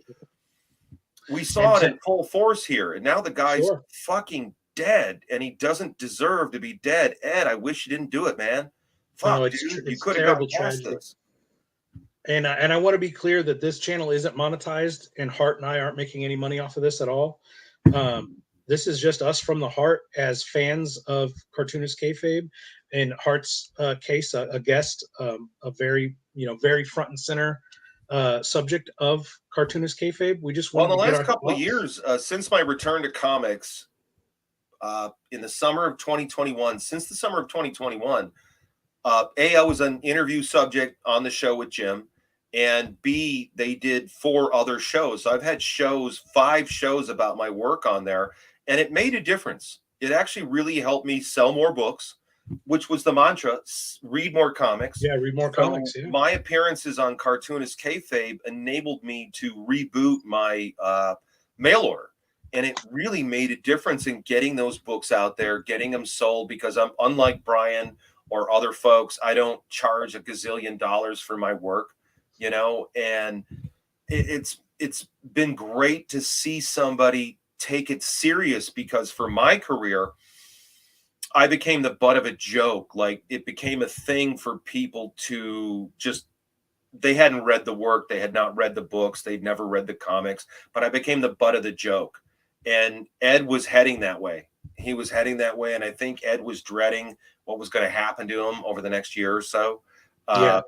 We saw it in full force here. And now the guy's fucking dead, and he doesn't deserve to be dead. Ed, I wish you didn't do it, man. Fuck, dude. You could have gotten past this. And I want to be clear that this channel isn't monetized, and Hart and I aren't making any money off of this at all. This is just us from the heart as fans of Cartoonist Kayfabe. In Hart's case, a guest, a very front and center subject of Cartoonist Kayfabe. We just want in the last couple of years, since my return to comics, in the summer of 2021, since the summer of 2021, A, I was an interview subject on the show with Jim, and B, they did 4 other shows. So I've had 5 shows about my work on there, and it made a difference. It actually really helped me sell more books, which was the mantra: read more comics. Yeah, read more comics. Yeah. My appearances on Cartoonist Kayfabe enabled me to reboot my mail order. And it really made a difference in getting those books out there, getting them sold, because I'm unlike Brian or other folks. I don't charge a gazillion dollars for my work, and it's been great to see somebody take it serious, because for my career, I became the butt of a joke. Like, it became a thing for people to just, they hadn't read the work. They had not read the books. They'd never read the comics, but I became the butt of the joke. And Ed was heading that way. He was heading that way. And I think Ed was dreading what was going to happen to him over the next year or so. I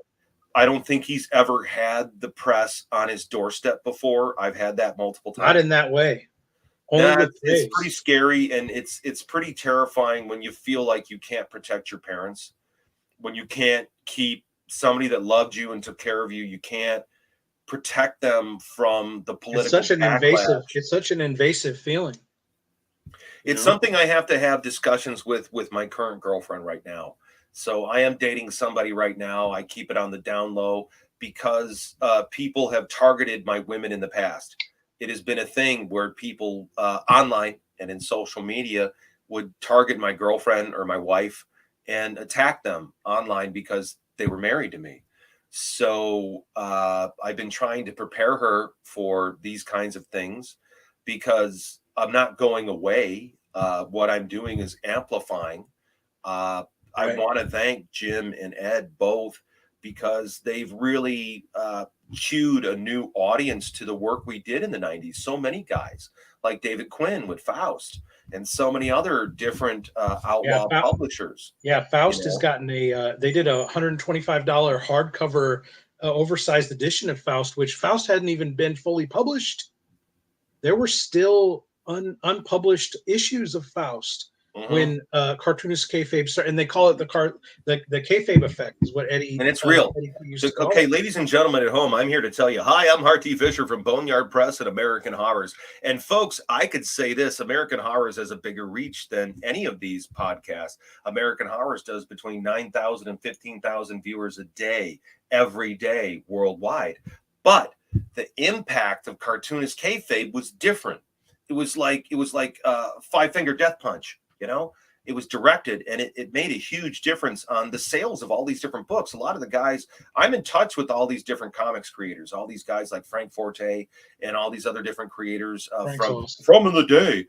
don't think he's ever had the press on his doorstep before. I've had that multiple times. Not in that way. It's pretty scary. And it's pretty terrifying when you feel like you can't protect your parents, when you can't keep somebody that loved you and took care of you. You can't protect them from the political It's such an invasive feeling. It's something I have to have discussions with my current girlfriend right now. So I am dating somebody right now. I keep it on the down low because people have targeted my women in the past. It has been a thing where people online and in social media would target my girlfriend or my wife and attack them online because they were married to me. So I've been trying to prepare her for these kinds of things because I'm not going away. What I'm doing is amplifying. I want to thank Jim and Ed both because they've really cued a new audience to the work we did in the 90s. So many guys like David Quinn with Faust and so many other different outlaw publishers. Yeah, Faust has gotten they did a $125 hardcover oversized edition of Faust, which Faust hadn't even been fully published. There were still unpublished issues of Faust when Cartoonist Kayfabe started, and they call it the Kayfabe effect is what Eddie. And it's real. Okay, ladies and gentlemen at home, I'm here to tell you, hi, I'm Hart Fisher from Boneyard Press and American Horrors. And folks, I could say this, American Horrors has a bigger reach than any of these podcasts. American Horrors does between 9,000 and 15,000 viewers a day, every day, worldwide. But the impact of Cartoonist Kayfabe was different. It was like Five Finger Death Punch, you know? It was directed, and it made a huge difference on the sales of all these different books. A lot of the guys, I'm in touch with all these different comics creators, all these guys like Frank Forte and all these other different creators from in the day.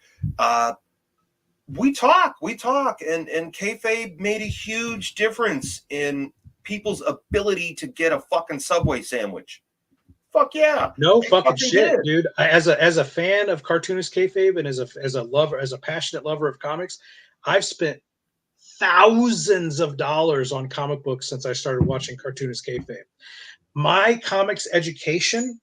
We talk, and Kayfabe made a huge difference in people's ability to get a fucking Subway sandwich. Fuck yeah. No fucking shit, dude. As a fan of Cartoonist Kayfabe and as a passionate lover of comics, I've spent thousands of dollars on comic books since I started watching Cartoonist Kayfabe. My comics education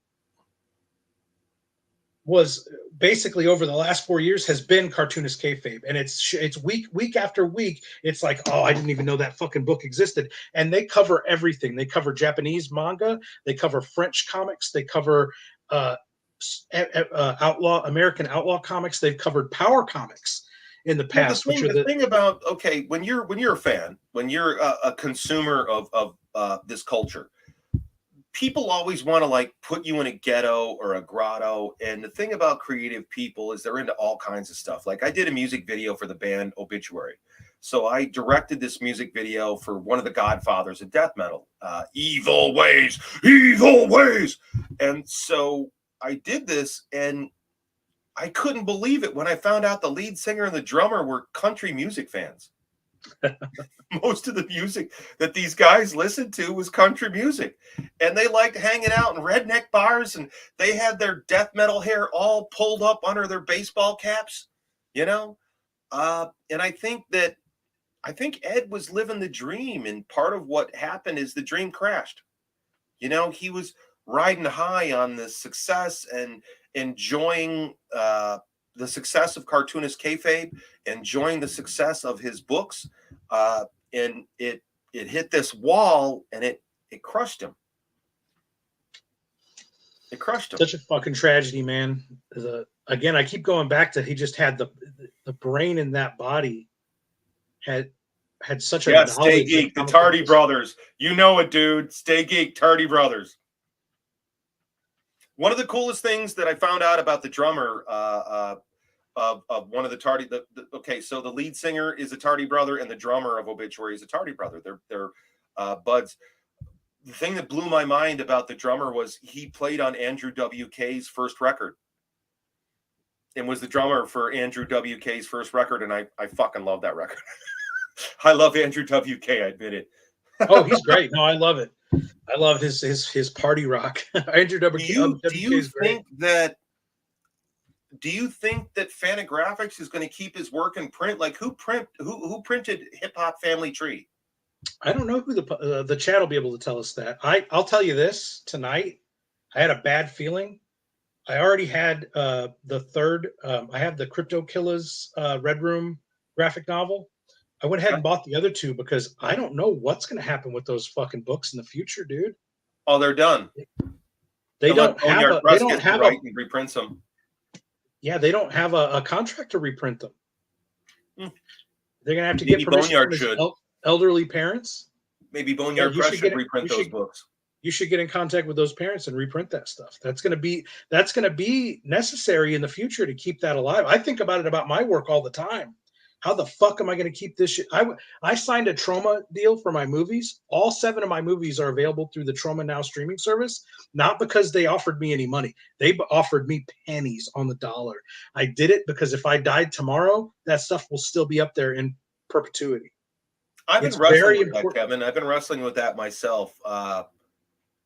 was basically over the last 4 years has been Cartoonist Kayfabe, and it's week after week. It's like, oh, I didn't even know that fucking book existed. And they cover everything. They cover Japanese manga, they cover French comics, they cover American outlaw comics, they've covered power comics in the past. The thing about, okay, when you're a fan, when you're a consumer of this culture, people always want to like put you in a ghetto or a grotto. And the thing about creative people is they're into all kinds of stuff. Like I did a music video for the band Obituary. So I directed this music video for one of the godfathers of death metal, Evil Ways. And so I did this, and I couldn't believe it when I found out the lead singer and the drummer were country music fans. Most of the music that these guys listened to was country music, and they liked hanging out in redneck bars, and they had their death metal hair all pulled up under their baseball caps, you know. And I think Ed was living the dream, and part of what happened is the dream crashed. You know, he was riding high on the success and enjoying the success of Cartoonist Kayfabe, enjoying the success of his books, and it hit this wall, and it crushed him. It crushed him. Such a fucking tragedy, man. Again, I keep going back to he just had the brain in that body had such a Stay Geek, the Tardy Brothers. You know it, dude. Stay Geek, Tardy Brothers. One of the coolest things that I found out about the drummer of one of the Tardy, okay, so the lead singer is a Tardy brother, and the drummer of Obituary is a Tardy brother. They're buds. The thing that blew my mind about the drummer was he played on Andrew WK's first record, and was the drummer for Andrew WK's first record, and I fucking love that record. I love Andrew WK. I admit it. Oh, he's great. No, I love it. I love his party rock. Andrew WK. Do you think that Fantagraphics is going to keep his work in print? Like who printed Hip Hop Family Tree? I don't know who the chat will be able to tell us that. I'll tell you this tonight. I had a bad feeling. I already had the third. I have the Crypto Killers Red Room graphic novel. I went ahead and bought the other two because I don't know what's going to happen with those fucking books in the future, dude. Oh, they're done. They Unless don't have Boneyard a. They Press don't gets the have a. right and reprints them. Yeah, they don't have a contract to reprint them. Hmm. They're gonna have to Maybe get permission Boneyard from his should. elderly parents. Maybe Yeah, Boneyard Press should reprint those books. You should get in contact with those parents and reprint that stuff. That's going to be necessary in the future to keep that alive. I think about it about my work all the time. How the fuck am I going to keep this shit? I signed a Trauma deal for my movies. All 7 of my movies are available through the Trauma Now streaming service, not because they offered me any money. They offered me pennies on the dollar. I did it because if I died tomorrow, that stuff will still be up there in perpetuity. I've been It's wrestling very with that, important. Kevin. I've been wrestling with that myself.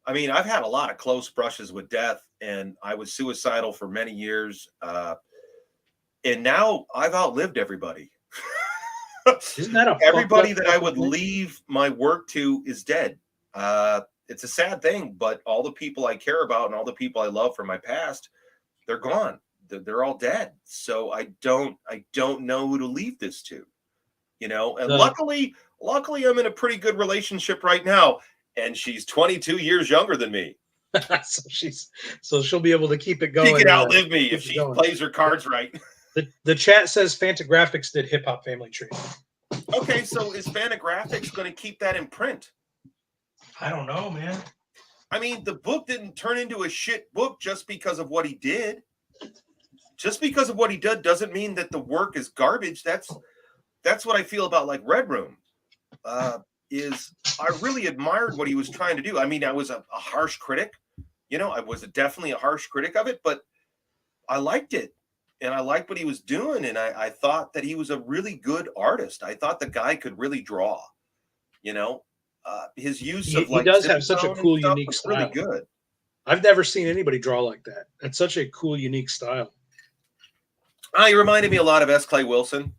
I mean, I've had a lot of close brushes with death, and I was suicidal for many years. And now I've outlived everybody. Isn't that a Everybody fucked up that I would thing? leave my work to is dead. It's a sad thing, but all the people I care about and all the people I love from my past, they're gone. They're all dead. So I don't know who to leave this to, you know. And luckily, I'm in a pretty good relationship right now, and she's 22 years younger than me. so she'll be able to keep it going. She can outlive me if she plays her cards right. The chat says Fantagraphics did Hip Hop Family Tree. Okay, so is Fantagraphics going to keep that in print? I don't know, man. I mean, the book didn't turn into a shit book just because of what he did. Just because of what he did doesn't mean that the work is garbage. That's what I feel about like Red Room. Is I really admired what he was trying to do. I mean, I was a harsh critic. You know, I was definitely a harsh critic of it, but I liked it. And I liked what he was doing. And I thought that he was a really good artist. I thought the guy could really draw, you know, his use of like, he does have such a cool, unique style. Really good. I've never seen anybody draw like that. It's such a cool, unique style. He reminded me a lot of S. Clay Wilson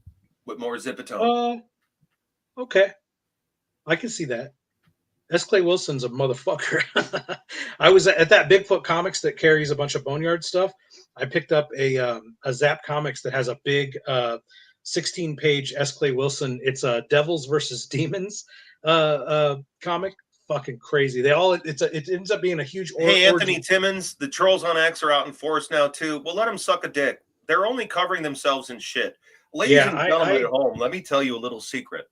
with more zipatone. Okay. I can see that. S. Clay Wilson's a motherfucker. I was at that Bigfoot Comics that carries a bunch of Boneyard stuff. I picked up a Zap Comics that has a big 16-page S. Clay Wilson. It's a Devils versus Demons comic. Fucking crazy. It ends up being a huge. Hey, Anthony Timmons, the Trolls on X are out in force now too. Well, let them suck a dick. They're only covering themselves in shit. Ladies and gentlemen at home, let me tell you a little secret.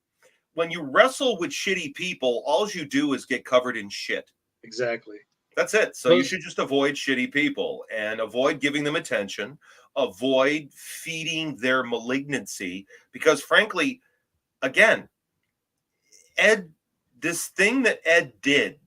When you wrestle with shitty people, all you do is get covered in shit. Exactly. That's it. So you should just avoid shitty people and avoid giving them attention, avoid feeding their malignancy, because frankly, again, Ed, this thing that Ed did,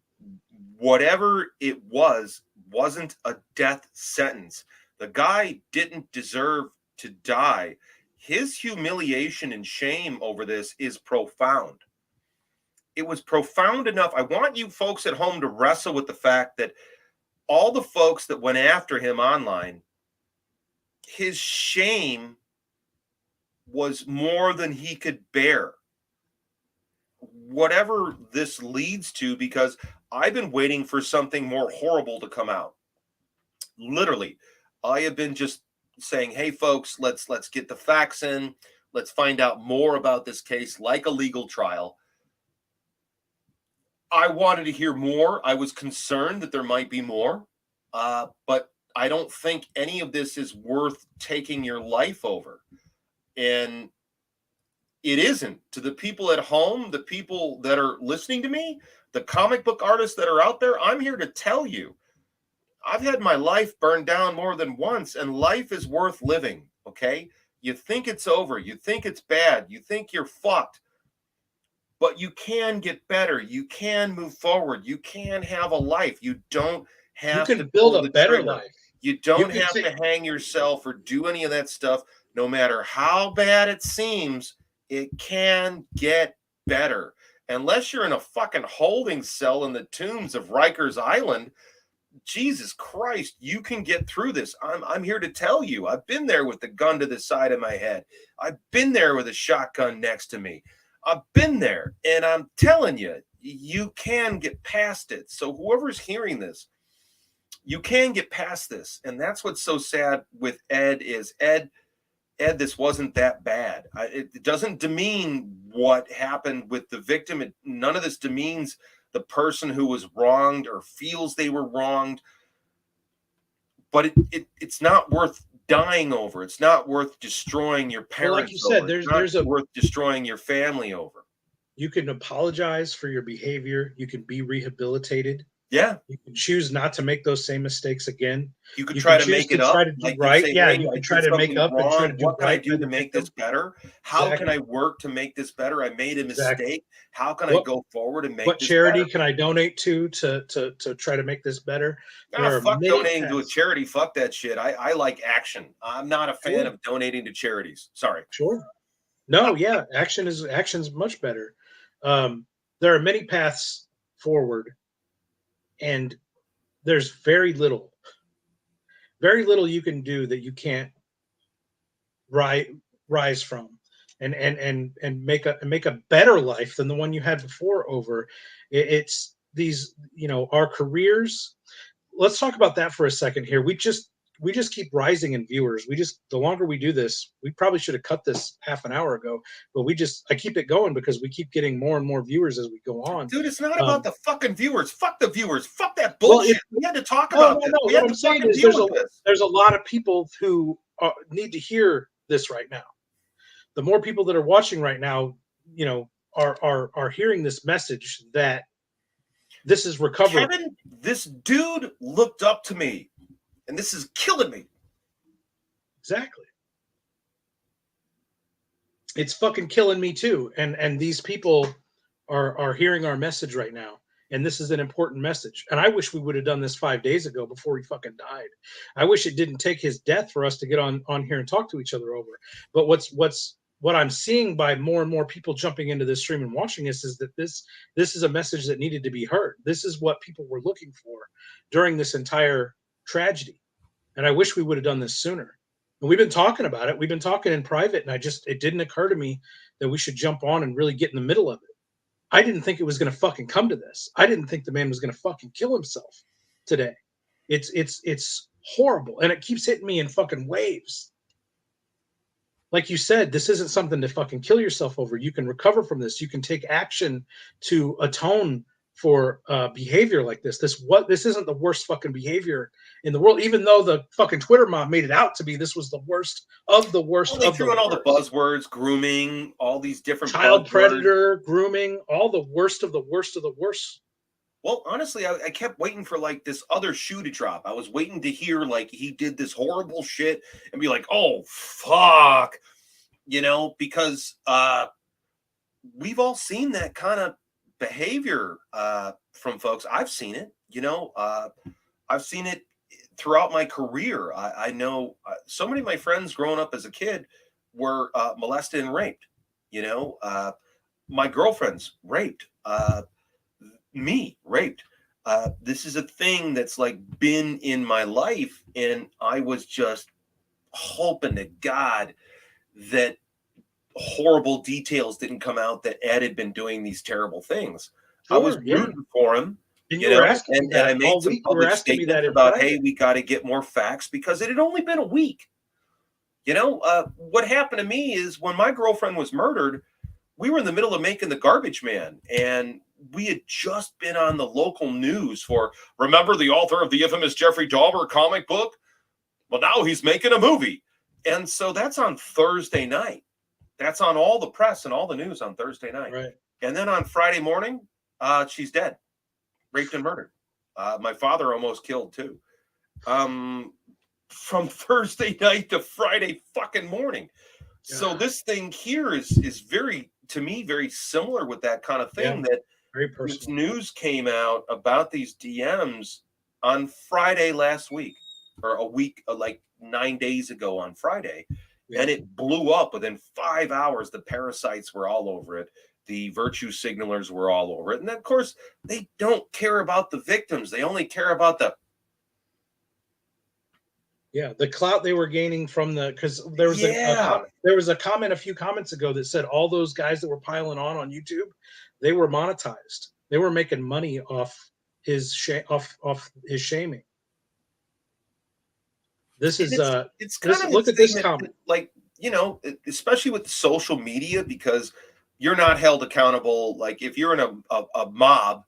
whatever it was, wasn't a death sentence. The guy didn't deserve to die. His humiliation and shame over this is profound. It was profound enough. I want you folks at home to wrestle with the fact that all the folks that went after him online, his shame was more than he could bear. Whatever this leads to, because I've been waiting for something more horrible to come out. Literally, I have been just saying, hey, folks, let's get the facts in. Let's find out more about this case, like a legal trial. I wanted to hear more. I was concerned that there might be more, but I don't think any of this is worth taking your life over. And it isn't. To the people at home, the people that are listening to me, the comic book artists that are out there, I'm here to tell you, I've had my life burned down more than once, and life is worth living, okay? You think it's over. You think it's bad. You think you're fucked. But you can get better. You can move forward. You can have a life. You don't have to build a better life. You don't have to hang yourself or do any of that stuff. No matter how bad it seems, it can get better. Unless you're in a fucking holding cell in the tombs of Rikers Island, Jesus Christ, you can get through this. I'm here to tell you. I've been there with the gun to the side of my head. I've been there with a shotgun next to me. I've been there, and I'm telling you, you can get past it. So whoever's hearing this, you can get past this. And that's what's so sad with Ed is Ed, this wasn't that bad. It doesn't demean what happened with the victim. None of this demeans the person who was wronged or feels they were wronged. but it's not worth dying over. It's not worth destroying your parents. Well, like you said, It's not worth destroying your family over. You can apologize for your behavior. You can be rehabilitated. Yeah. You can choose not to make those same mistakes again. You could try to make it up. Try to do right. Yeah, you can try to make up and try to do what can right. I do to make this better? How can I work to make this better? I made a mistake. How can I go forward and make what this charity better? can I donate to try to make this better? Fuck donating to a charity. Fuck that shit. I like action. I'm not a fan of donating to charities. Sorry. Sure. No, yeah, action's much better. There are many paths forward, and there's very little you can do that you can't rise from and make a better life than the one you had before over. It's these, our careers. Let's talk about that for a second here. We just keep rising in viewers. The longer we do this, we probably should have cut this half an hour ago, but I keep it going because we keep getting more and more viewers as we go on. Dude, it's not about the fucking viewers. Fuck the viewers. Fuck that bullshit. We had to talk about this. What I'm saying is there's a lot of people who need to hear this right now. The more people that are watching right now, are hearing this message that this is recoverable. Kevin, this dude looked up to me, and this is killing me. Exactly. It's fucking killing me too. And these people are hearing our message right now. And this is an important message. And I wish we would have done this 5 days ago before he fucking died. I wish it didn't take his death for us to get on here and talk to each other over. But what I'm seeing by more and more people jumping into this stream and watching this is that this is a message that needed to be heard. This is what people were looking for during this entire tragedy. And I wish we would have done this sooner. And we've been talking about it. We've been talking in private, and it didn't occur to me that we should jump on and really get in the middle of it. I didn't think it was going to fucking come to this. I didn't think the man was going to fucking kill himself today. It's horrible. And it keeps hitting me in fucking waves. Like you said, this isn't something to fucking kill yourself over. You can recover from this. You can take action to atone for behavior like this. This isn't the worst fucking behavior in the world, even though the fucking Twitter mob made it out to be this was the worst of the worst. Well, they threw in all the buzzwords, grooming, all these different child predator, grooming, all the worst of the worst of the worst. Well, honestly, I kept waiting for like this other shoe to drop. I was waiting to hear like he did this horrible shit and be like, oh, fuck, because we've all seen that kind of behavior from folks. I've seen it, I've seen it throughout my career. I know so many of my friends growing up as a kid were molested and raped. My girlfriend's raped. Me raped. This is a thing that's like been in my life, and I was just hoping to God that horrible details didn't come out that Ed had been doing these terrible things. Sure, I was rooting for him, and I made some public statements about, hey, we got to get more facts because it had only been a week. What happened to me is when my girlfriend was murdered, we were in the middle of making The Garbage Man, and we had just been on the local news for, remember the author of the infamous Jeffrey Dahmer comic book? Well, now he's making a movie. And so that's on Thursday night. That's on all the press and all the news on Thursday night. Right. And then on Friday morning, she's dead, raped and murdered. My father almost killed too. From Thursday night to Friday fucking morning. Yeah. So this thing here is very, to me, very similar with that kind of thing. Yeah. That very personal. This news came out about these DMs on Friday last week, or a week, like 9 days ago on Friday. Yeah. And it blew up within 5 hours. The parasites were all over it. The virtue signalers were all over it. And then, of course, they don't care about the victims. They only care about the clout they were gaining from because there was a comment a few comments ago that said all those guys that were piling on YouTube, they were monetized. They were making money off his shaming. This is it's kind of look at this comment, like especially with social media, because you're not held accountable. Like if you're in a mob,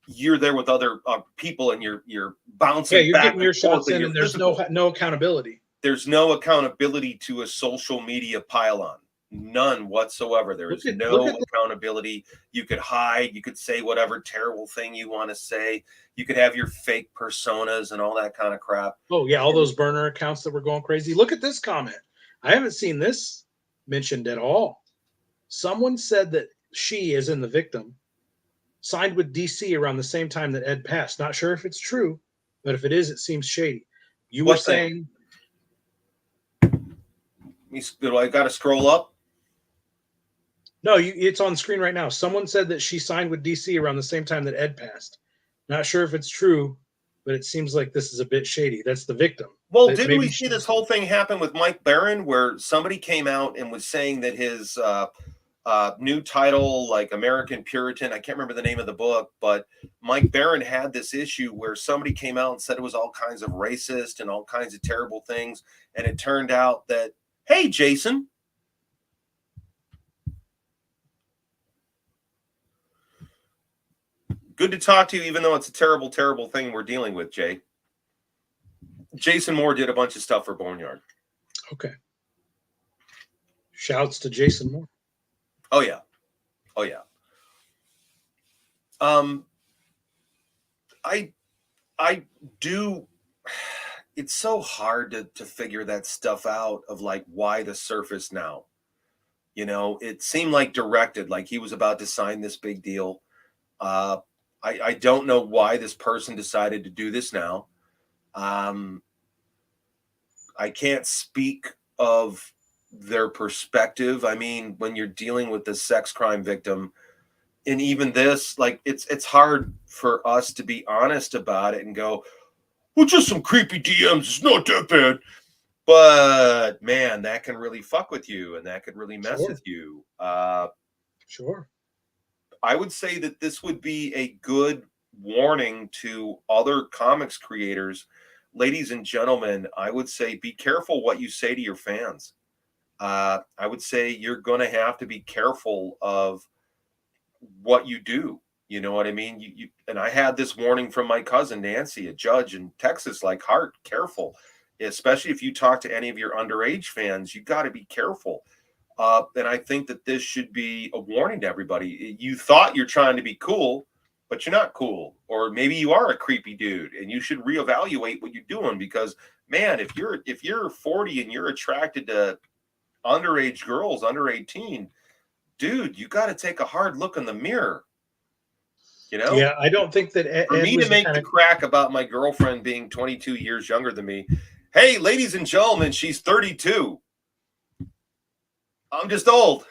you're there with other people and you're bouncing you're back getting your and forth shots in, you're and there's physical. no accountability. There's no accountability to a social media pylon. None whatsoever. There is no accountability. You could hide. You could say whatever terrible thing you want to say. You could have your fake personas and all that kind of crap. Oh, yeah, all those burner accounts that were going crazy. Look at this comment. I haven't seen this mentioned at all. Someone said that she, as in the victim, signed with DC around the same time that Ed passed. Not sure if it's true, but if it is, it seems shady. You were saying... Do I got to scroll up? No, it's on the screen right now. Someone said that she signed with DC around the same time that Ed passed. Not sure if it's true, but it seems like this is a bit shady. That's the victim. Well, didn't we see this whole thing happen with Mike Barron, where somebody came out and was saying that his new title, like American Puritan, I can't remember the name of the book, but Mike Barron had this issue where somebody came out and said it was all kinds of racist and all kinds of terrible things. And it turned out that, hey, Jason. Good to talk to you, even though it's a terrible, terrible thing we're dealing with, Jay. Jason Moore did a bunch of stuff for Boneyard. Okay. Shouts to Jason Moore. Oh, yeah. Oh, yeah. I do. It's so hard to figure that stuff out of like why the surface now. You know, it seemed like directed, like he was about to sign this big deal. I don't know why this person decided to do this now. I can't speak of their perspective. I mean, when you're dealing with the sex crime victim, and even this, like, it's hard for us to be honest about it and go, well, just some creepy DMs. It's not that bad. But man, that can really fuck with you, and that could really mess with you. Sure. I would say that this would be a good warning to other comics creators. Ladies and gentlemen, I would say be careful what you say to your fans. I would say you're going to have to be careful of what you do. You know what I mean? You and I had this warning from my cousin Nancy, a judge in Texas, like, Hart, careful, especially if you talk to any of your underage fans. You got to be careful. And I think that this should be a warning to everybody. You thought you're trying to be cool, but you're not cool. Or maybe you are a creepy dude, and you should reevaluate what you're doing. Because, man, if you're 40 and you're attracted to underage girls, under 18, dude, you got to take a hard look in the mirror. You know? Yeah, I don't think that for me to make the crack about my girlfriend being 22 years younger than me. Hey, ladies and gentlemen, she's 32. I'm just old.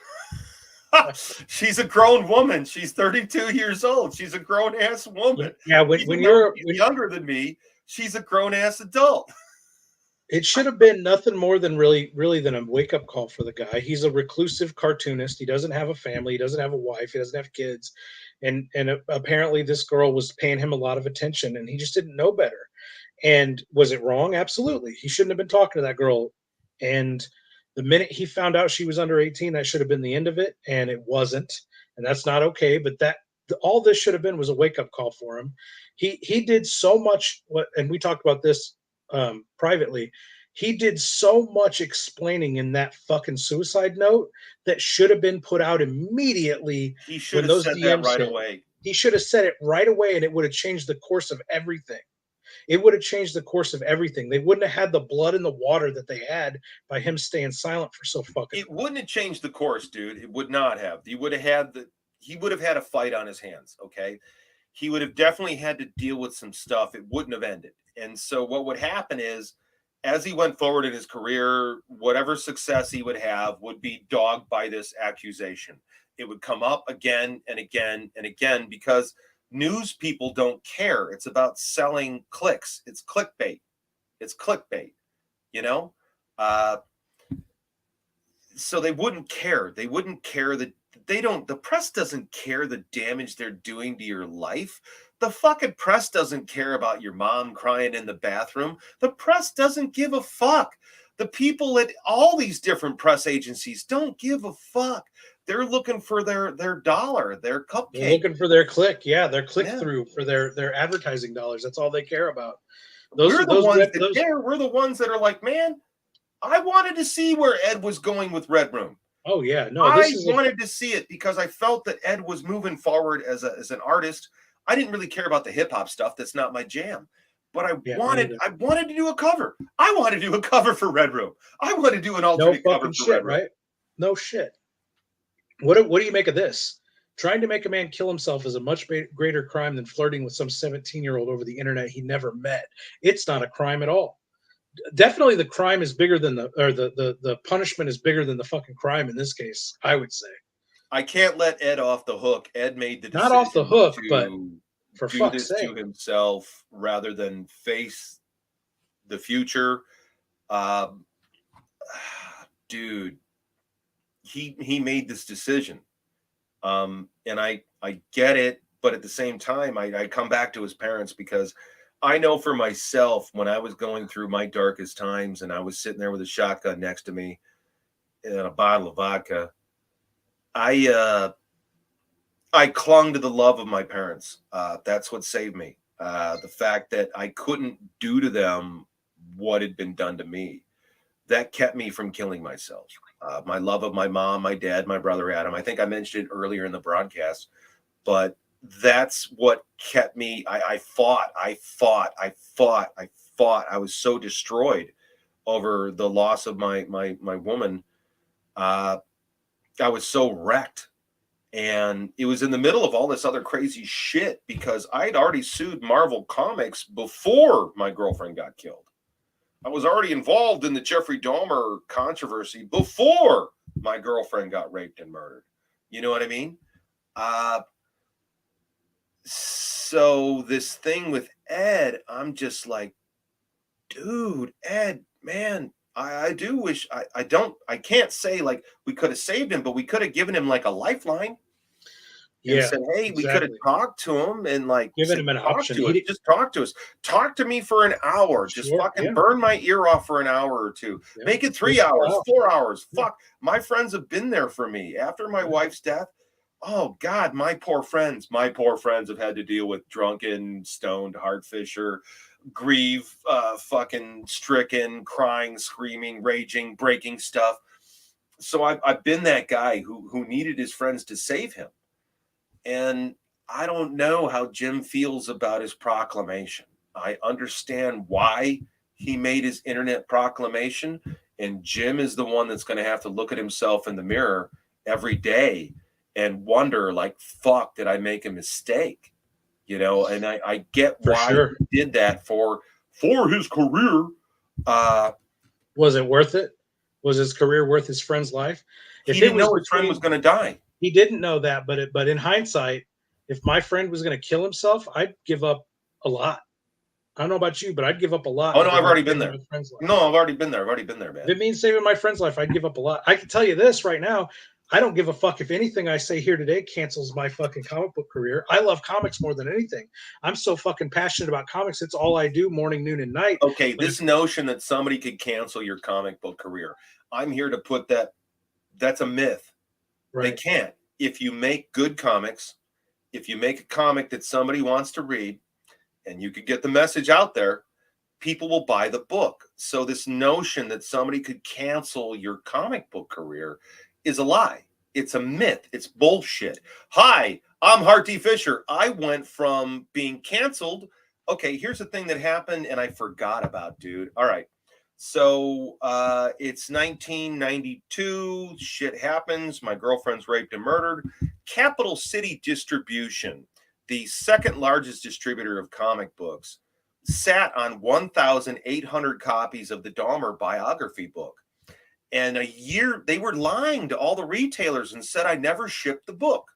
She's a grown woman. She's 32 years old. She's a grown ass woman. Yeah, when you're younger than me, she's a grown ass adult. It should have been nothing more than really than a wake up call for the guy. He's a reclusive cartoonist. He doesn't have a family. He doesn't have a wife. He doesn't have kids. And apparently this girl was paying him a lot of attention, and he just didn't know better. And was it wrong? Absolutely. He shouldn't have been talking to that girl. And the minute he found out she was under 18, that should have been the end of it, and it wasn't. And that's not okay. But all this should have been was a wake up call for him. He did so much. And we talked about this privately. He did so much explaining in that fucking suicide note that should have been put out immediately. He should have said that right away. He should have said it right away, and it would have changed the course of everything. It would have changed the course of everything. They wouldn't have had the blood in the water that they had by him staying silent for so fucking. It wouldn't have changed the course, dude. It would not have. He would have had a fight on his hands. Okay. He would have definitely had to deal with some stuff. It wouldn't have ended. And so what would happen is, as he went forward in his career, whatever success he would have would be dogged by this accusation. It would come up again and again and again because news people don't care. It's about selling clicks. It's clickbait. It's clickbait, you know? So they wouldn't care. They wouldn't care that the press doesn't care the damage they're doing to your life. The fucking press doesn't care about your mom crying in the bathroom. The press doesn't give a fuck. The people at all these different press agencies don't give a fuck. They're looking for their dollar, their cupcake. They're looking for their click. Yeah, their click Yeah. through for their advertising dollars. That's all they care about. We're the ones that care. We're the ones that are like, man, I wanted to see where Ed was going with Red Room. Oh yeah, no, I wanted to see it because I felt that Ed was moving forward as an artist. I didn't really care about the hip hop stuff. That's not my jam. But I wanted to do a cover. I wanted to do a cover for Red Room. I want to do an alternate cover for Red Room. Right? No shit. What do you make of this? Trying to make a man kill himself is a much greater crime than flirting with some 17-year-old over the internet he never met. It's not a crime at all. Definitely the crime is bigger than the punishment is bigger than the fucking crime in this case, I would say. I can't let Ed off the hook. Ed made the decision not off the hook, but for do fuck's this sake. to himself rather than face the future. Dude, he made this decision. And I get it, but at the same time, I come back to his parents because I know for myself, when I was going through my darkest times and I was sitting there with a shotgun next to me and a bottle of vodka, I clung to the love of my parents. That's what saved me. The fact that I couldn't do to them what had been done to me, that kept me from killing myself. My love of my mom, my dad, my brother Adam. I think I mentioned it earlier in the broadcast, but that's what kept me. I fought. I was so destroyed over the loss of my woman. I was so wrecked. And it was in the middle of all this other crazy shit because I'd already sued Marvel Comics before my girlfriend got killed. I was already involved in the Jeffrey Dahmer controversy before my girlfriend got raped and murdered. You know what I mean? So this thing with Ed, I'm just like, dude, Ed, man, I do wish I can't say like we could have saved him, but we could have given him like a lifeline. And said, hey, we could have talked to him and like given him an option. Just talk to us. Talk to me for an hour. Just fucking burn my ear off for an hour or two. Yeah. Make it 3 hours, 4 hours. Yeah. Fuck. My friends have been there for me after my wife's death. Oh God, my poor friends have had to deal with drunken, stoned Hart Fisher, grieve, fucking stricken, crying, screaming, raging, breaking stuff. So I've been that guy who needed his friends to save him. And I don't know how Jim feels about his proclamation. I understand why he made his internet proclamation. And Jim is the one that's going to have to look at himself in the mirror every day and wonder, like, fuck, did I make a mistake? You know, and I get why he did that for his career. Was it worth it? Was his career worth his friend's life? If he didn't know his friend was going to die. He didn't know that, but in hindsight, if my friend was going to kill himself, I'd give up a lot. I don't know about you, but I'd give up a lot. Oh no, I've already been there. No, I've already been there. Man. If it means saving my friend's life, I'd give up a lot. I can tell you this right now. I don't give a fuck if anything I say here today cancels my fucking comic book career. I love comics more than anything. I'm so fucking passionate about comics. It's all I do morning, noon, and night. Okay, this notion that somebody could cancel your comic book career, I'm here to put that's a myth. Right. They can't. If you make good comics, if you make a comic that somebody wants to read and you could get the message out there, people will buy the book. So this notion that somebody could cancel your comic book career is a lie. It's a myth. It's bullshit. Hi, I'm Hart Fisher. I went from being canceled. Okay, here's the thing that happened and I forgot about, dude. All right. So it's 1992. Shit happens. My girlfriend's raped and murdered. Capital City Distribution, the second largest distributor of comic books, sat on 1,800 copies of the Dahmer biography book. And a year, they were lying to all the retailers and said, I never shipped the book.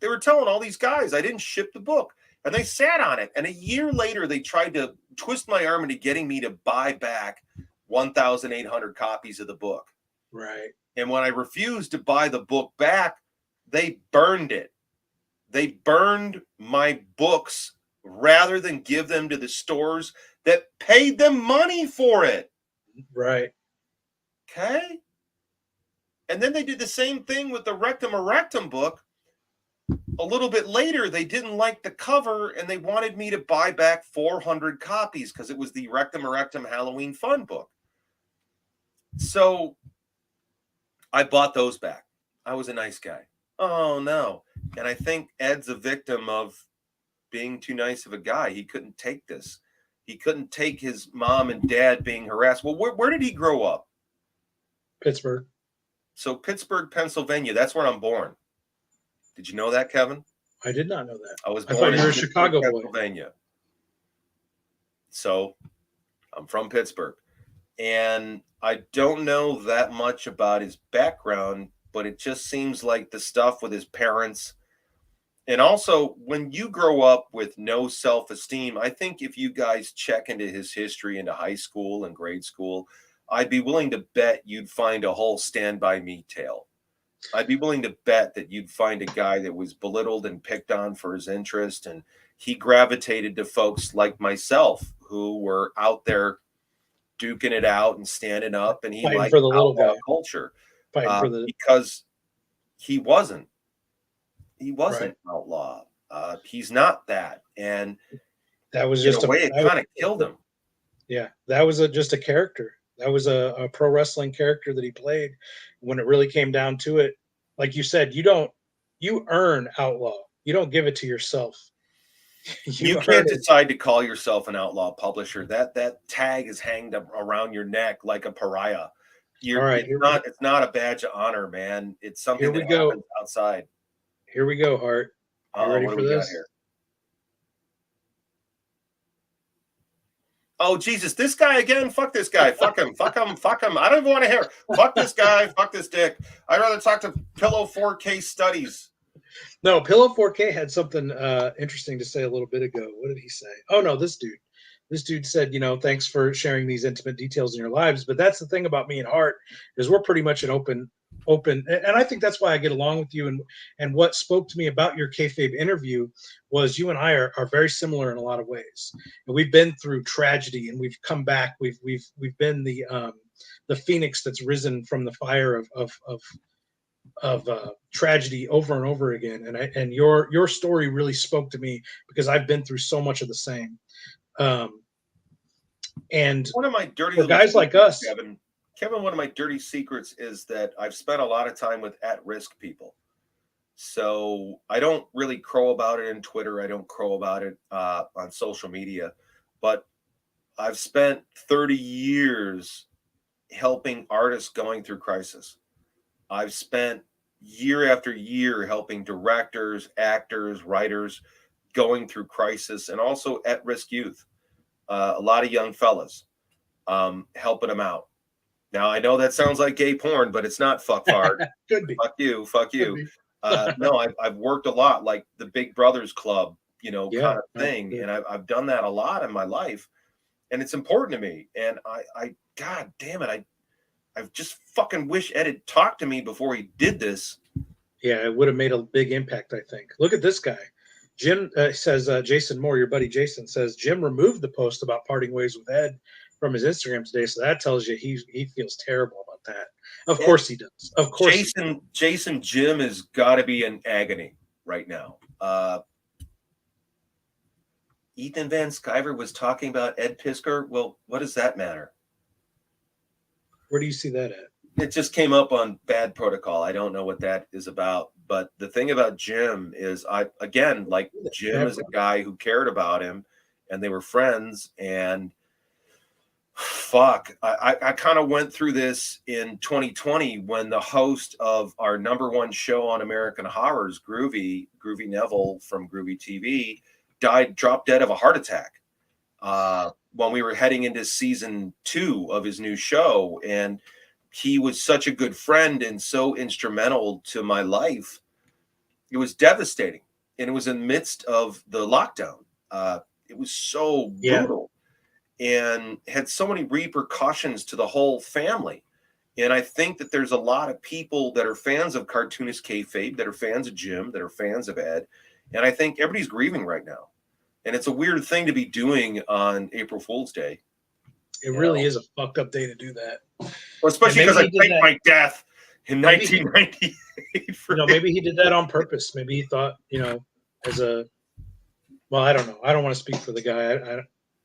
They were telling all these guys, I didn't ship the book. And they sat on it. And a year later, they tried to twist my arm into getting me to buy back 1,800 copies of the book. Right. And when I refused to buy the book back, they burned it. They burned my books rather than give them to the stores that paid them money for it. Right. okay. And then they did the same thing with the Rectum Erectum book. A little bit later, they didn't like the cover and they wanted me to buy back 400 copies because it was the Rectum Erectum Halloween Fun book. So I bought those back. I was a nice guy. Oh, no. And I think Ed's a victim of being too nice of a guy. He couldn't take this. He couldn't take his mom and dad being harassed. Well, where did he grow up? Pittsburgh. So Pittsburgh, Pennsylvania. That's where I'm born. Did you know that, Kevin? I did not know that. I was I born thought you were in a Chicago boy. Pennsylvania. So I'm from Pittsburgh. And I don't know that much about his background, but it just seems like the stuff with his parents. And also, when you grow up with no self-esteem, I think if you guys check into his history into high school and grade school, I'd be willing to bet you'd find a whole Stand By Me tale. I'd be willing to bet that you'd find a guy that was belittled and picked on for his interest, and he gravitated to folks like myself who were out there duking it out and standing up, and he Fighting liked for the little outlaw guy. culture Fighting for the because he wasn't right. outlaw. He's not that, and That was in just a way, it kind of killed him. Yeah, that was just a character. That was a pro wrestling character that he played. When it really came down to it, like you said, you earn outlaw. You don't give it to yourself. You can't decide to call yourself an outlaw publisher. That tag is hanged up around your neck like a pariah. All right, It's not a badge of honor, man. It's something that happens outside. Here we go, Hart. You ready for this? Here? Oh, Jesus, this guy again? Fuck this guy. Fuck him. Fuck him. Fuck him. I don't even want to hear. Fuck this guy. Fuck this dick. I'd rather talk to Pillow 4K Studies. No, Pillow 4K had something interesting to say a little bit ago. What did he say? Oh, no, this dude. This dude said, thanks for sharing these intimate details in your lives. But that's the thing about me and Hart is we're pretty much an open, and I think that's why I get along with you. And what spoke to me about your Kayfabe interview was you and I are very similar in a lot of ways. And we've been through tragedy and we've come back. We've been the phoenix that's risen from the fire of tragedy over and over again. And your story really spoke to me because I've been through so much of the same. And one of my dirty for guys like us, Kevin, one of my dirty secrets is that I've spent a lot of time with at-risk people. So I don't really crow about it in Twitter. I don't crow about it on social media, but I've spent 30 years helping artists going through crisis. I've spent year after year helping directors, actors, writers going through crisis, and also at-risk youth. A lot of young fellas, helping them out. Now, I know that sounds like gay porn, but it's not. Fuck hard. Could be. Fuck you. No, I've worked a lot, like the Big Brothers Club, kind of thing. Yeah. And I've done that a lot in my life. And it's important to me. And I God damn it, I just fucking wish Ed had talked to me before he did this. Yeah, it would have made a big impact, I think. Look at this guy. Jim says, Jason Moore, your buddy Jason, says, Jim removed the post about parting ways with Ed from his Instagram today. So that tells you he feels terrible about that. Of course he does. Of course. Jason, Jim has got to be in agony right now. Ethan Van Sciver was talking about Ed Piskor. Well, what does that matter? Where do you see that at? It just came up on Bad Protocol. I don't know what that is about. But the thing about Jim is, Jim is a guy who cared about him, and they were friends. And fuck, I kind of went through this in 2020 when the host of our #1 show on American Horrors, Groovy Neville from Groovy TV, dropped dead of a heart attack when we were heading into season 2 of his new show. And he was such a good friend and so instrumental to my life. It was devastating. And it was in the midst of the lockdown. It was so brutal and had so many repercussions to the whole family. And I think that there's a lot of people that are fans of Cartoonist Kayfabe, that are fans of Jim, that are fans of Ed. And I think everybody's grieving right now. And it's a weird thing to be doing on April Fool's Day. It really is a fucked up day to do that. Well, especially because I faked my death in maybe 1998. Maybe he did that on purpose. Maybe he thought, as a, well, I don't know. I don't want to speak for the guy.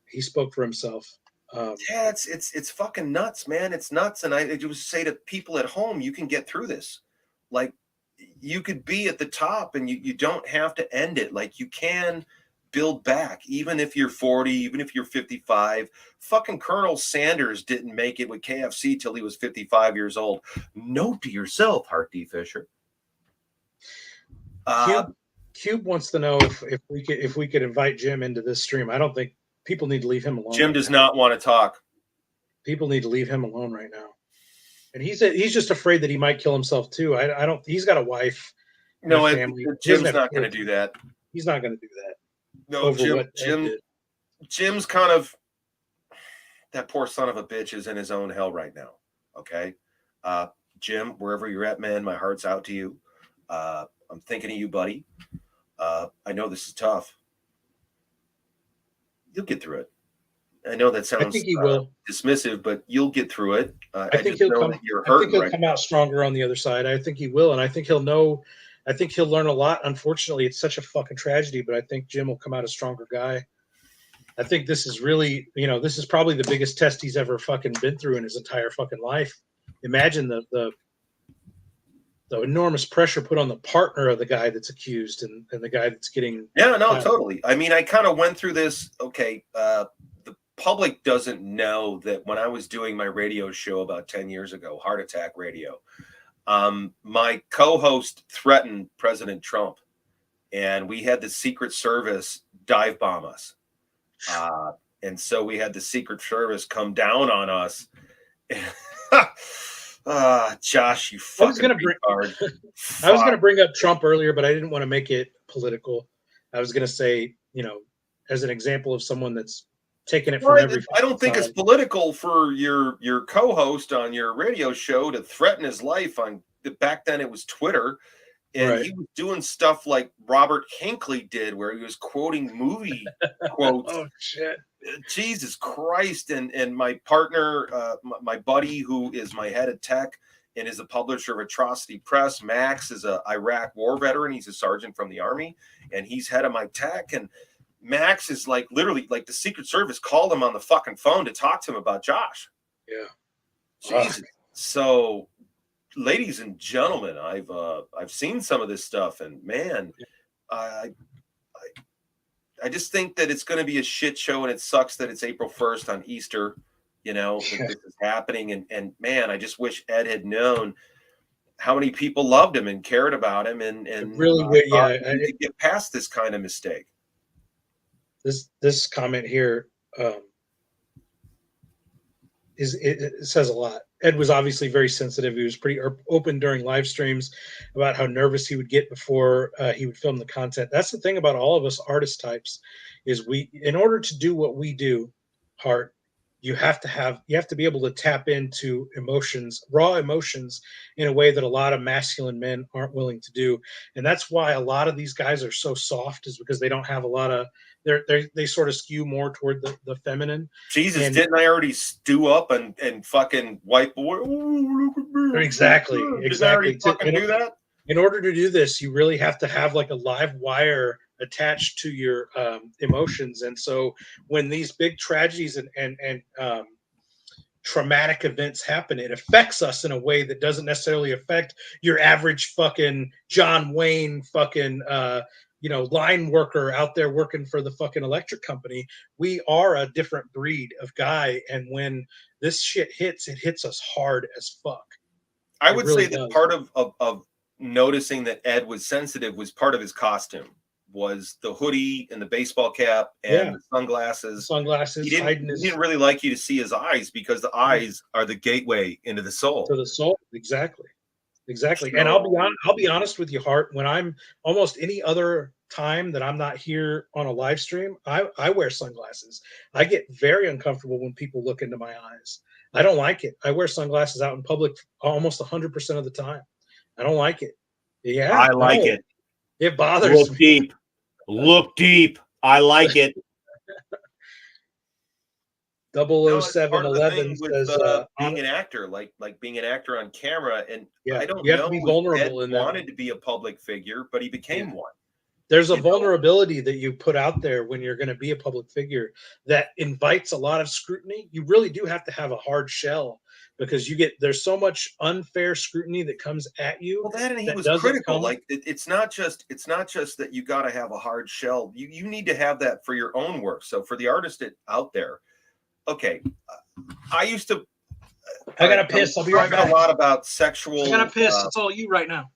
He spoke for himself. Yeah, it's fucking nuts, man. It's nuts. And I just say to people at home, you can get through this. Like, you could be at the top and you don't have to end it. Like, you can build back, even if you're 40, even if you're 55. Fucking Colonel Sanders didn't make it with KFC till he was 55 years old. Note to yourself, Hart D. Fisher. Cube wants to know if we could invite Jim into this stream. I don't think people need to leave him alone. Jim does not want to talk. People need to leave him alone right now. And he's just afraid that he might kill himself too. I don't. He's got a wife. No, family. Jim's not going to do that. He's not going to do that. No, Jim's kind of, that poor son of a bitch is in his own hell right now. Okay, Jim, wherever you're at, man, my heart's out to you. I'm thinking of you, buddy. I know this is tough. You'll get through it. I know that sounds dismissive, but you'll get through it. I think he'll come out stronger on the other side. I think he will, and I think he'll know. I think he'll learn a lot. Unfortunately, it's such a fucking tragedy, but I think Jim will come out a stronger guy. I think this is really, this is probably the biggest test he's ever fucking been through in his entire fucking life. Imagine the enormous pressure put on the partner of the guy that's accused and the guy that's getting. Yeah, no, totally. I mean, I kind of went through this. Okay. The public doesn't know that when I was doing my radio show about 10 years ago, Heart Attack Radio, my co-host threatened President Trump, and we had the Secret Service dive bomb us. And so we had the Secret Service come down on us. Josh, you fucking retard. I was going to bring up Trump earlier, but I didn't want to make it political. I was going to say, as an example of someone that's taking it from every. I don't think it's political for your co-host on your radio show to threaten his life on. Back then, it was Twitter, and he was doing stuff like Robert Hinckley did, where he was quoting movie quotes. Oh shit! Jesus Christ! And my partner, my buddy, who is my head of tech and is a publisher of Atrocity Press, Max, is a Iraq war veteran. He's a sergeant from the Army, and he's head of my tech. And Max is like literally like the Secret Service called him on the fucking phone to talk to him about Josh. Yeah. Jesus. So, ladies and gentlemen, I've seen some of this stuff, and man, I just think that it's going to be a shit show, and it sucks that it's April 1st on Easter, that this is happening. And man, I just wish Ed had known how many people loved him and cared about him, and really, to get past this kind of mistake. This comment here it says a lot. Ed was obviously very sensitive. He was pretty open during live streams about how nervous he would get before he would film the content. That's the thing about all of us artist types is in order to do what we do, Hart, you have to be able to tap into emotions, raw emotions, in a way that a lot of masculine men aren't willing to do. And that's why a lot of these guys are so soft, is because they don't have a lot of, they sort of skew more toward the feminine. Jesus, didn't I already stew up and fucking wipe away? Oh, look at me. Exactly. Did I already fucking do that? In order to do this, you really have to have like a live wire attached to your emotions. And so when these big tragedies and traumatic events happen, it affects us in a way that doesn't necessarily affect your average fucking John Wayne fucking line worker out there working for the fucking electric company. We are a different breed of guy, and when this shit hits, it hits us hard as fuck. I would say that part of noticing that Ed was sensitive was part of his costume. Was the hoodie and the baseball cap and the sunglasses. He didn't really like you to see his eyes, because the eyes are the gateway into the soul. To the soul, exactly. And I'll be honest with you, Hart. When I'm almost any other time that I'm not here on a live stream, I wear sunglasses. I get very uncomfortable when people look into my eyes. I don't like it. I wear sunglasses out in public almost 100% of the time. I don't like it. Yeah, I like it. It bothers me. Look deep. I like it. No, it's part of the 00711 thing with says, being an actor, like being an actor on camera. And yeah, I don't you have to be know if Ed vulnerable in that. wanted to be a public figure, but he Yeah. became one. There's a You know? vulnerability that you put out there when you're going to be a public figure that invites a lot of scrutiny. You really do have to have a hard shell because there's so much unfair scrutiny that comes at you Well, that and he that was doesn't critical. come. Like it's not just that you got to have a hard shell. You need to have that for your own work. So for the artist out there, okay, I used to. I I gotta piss. I'll was be right talking back. a lot about sexual. I gotta piss. It's all you right now.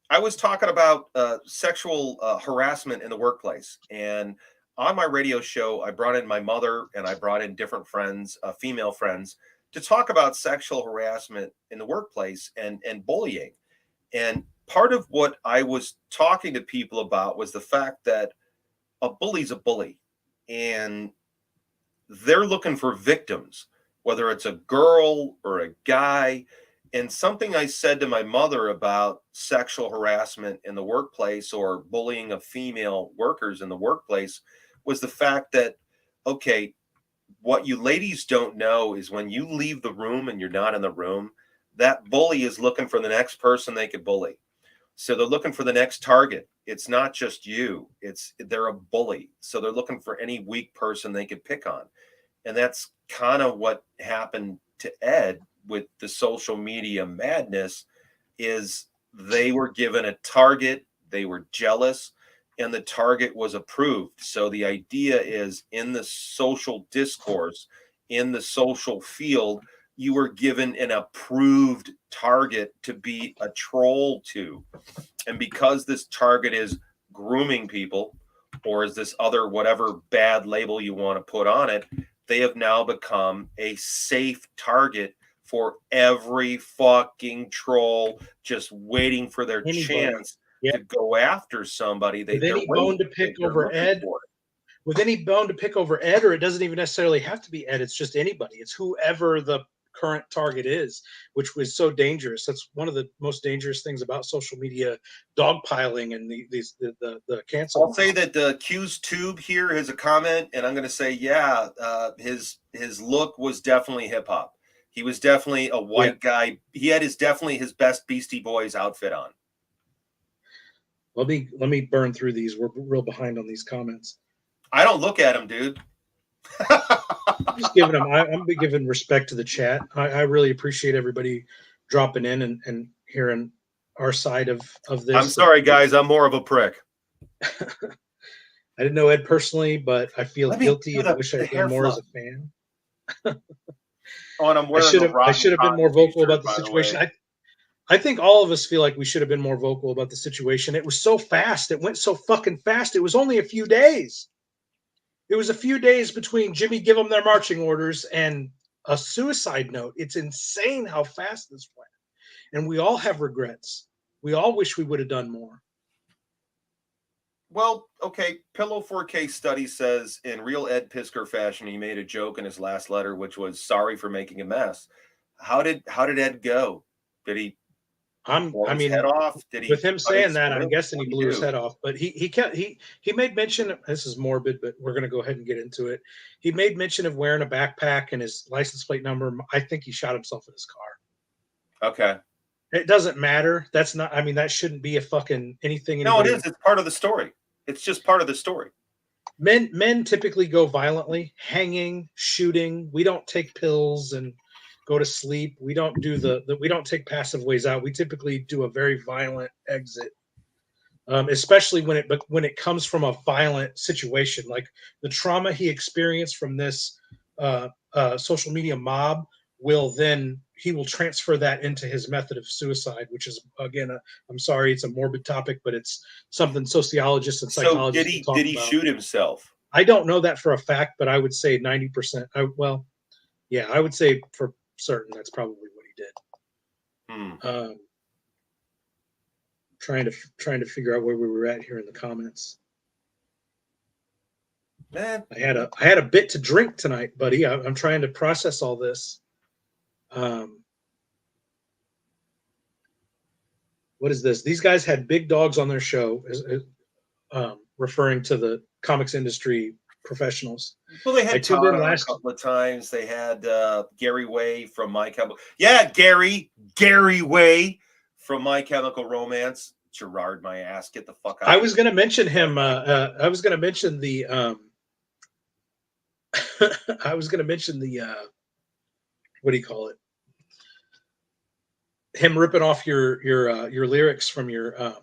I was talking about sexual harassment in the workplace, and on my radio show, I brought in my mother and I brought in different friends, female friends, to talk about sexual harassment in the workplace and bullying. And part of what I was talking to people about was the fact that a bully's a bully, and they're looking for victims, whether it's a girl or a guy. And something I said to my mother about sexual harassment in the workplace or bullying of female workers in the workplace was the fact that, okay, what you ladies don't know is when you leave the room and you're not in the room, that bully is looking for the next person they could bully. So they're looking for the next target. It's not just you. They're a bully. So they're looking for any weak person they could pick on. And that's kind of what happened to Ed with the social media madness is they were given a target, they were jealous, and the target was approved. So the idea is in the social discourse, in the social field, you were given an approved target to be a troll to. And because this target is grooming people, or is this other whatever bad label you want to put on it, they have now become a safe target for every fucking troll just waiting for their chance to go after somebody. With any bone to pick over Ed, with any bone to pick over Ed, or it doesn't even necessarily have to be Ed. It's just anybody. It's whoever the current target is, which was so dangerous. That's one of the most dangerous things about social media dogpiling and the cancel. I'll say that the Q's Tube here has a comment, and I'm going to say, yeah, his look was definitely hip hop. He was definitely a white guy. He had definitely his best Beastie Boys outfit on. Let me burn through these. We're real behind on these comments. I don't look at him, dude. I'm just giving them. I'm giving respect to the chat. I really appreciate everybody dropping in and hearing our side of this. I'm sorry, guys. I'm more of a prick. I didn't know Ed personally, but I feel guilty and I wish I had done more as a fan. Oh, and I'm wearing I should have been more vocal about the situation. I think all of us feel like we should have been more vocal about the situation. It was so fast. It went so fucking fast. It was only a few days. It was a few days between Jimmy give them their marching orders and a suicide note. It's insane how fast this went. And we all have regrets. We all wish we would have done more. Well, okay. Pillow 4K study says in real Ed Piskor fashion, he made a joke in his last letter, which was sorry for making a mess. How did Ed go? Did he his head off? Did he, with him saying that, I'm guessing he blew his head off. But he made mention. This is morbid, but we're going to go ahead and get into it. He made mention of wearing a backpack and his license plate number. I think he shot himself in his car. Okay. It doesn't matter. That's not. I mean, that shouldn't be a fucking anything. No, it is. It's part of the story. It's just part of the story. Men typically go violently, hanging, shooting. We don't take pills and go to sleep. We don't do we don't take passive ways out. We typically do a very violent exit, especially when it comes from a violent situation, like the trauma he experienced from this social media mob. He will transfer that into his method of suicide, which is again, I'm sorry, it's a morbid topic, but it's something sociologists and psychologists talk about. Did he shoot himself? I don't know that for a fact, but I would say 90%. I would say for certain that's probably what he did. Trying to figure out where we were at here in the comments. Man, I had a bit to drink tonight, buddy. I'm trying to process all this. What is this? These guys had big dogs on their show, referring to the comics industry professionals. Well, they I had tuned Todd in on a last. couple of times. They had Gary Way from My Chemical. Yeah, Gary Way from My Chemical Romance. Gerard, my ass, get the fuck out. I was going to mention him. I was going to mention the. I was going to mention the. What do you call it? Him ripping off your lyrics from your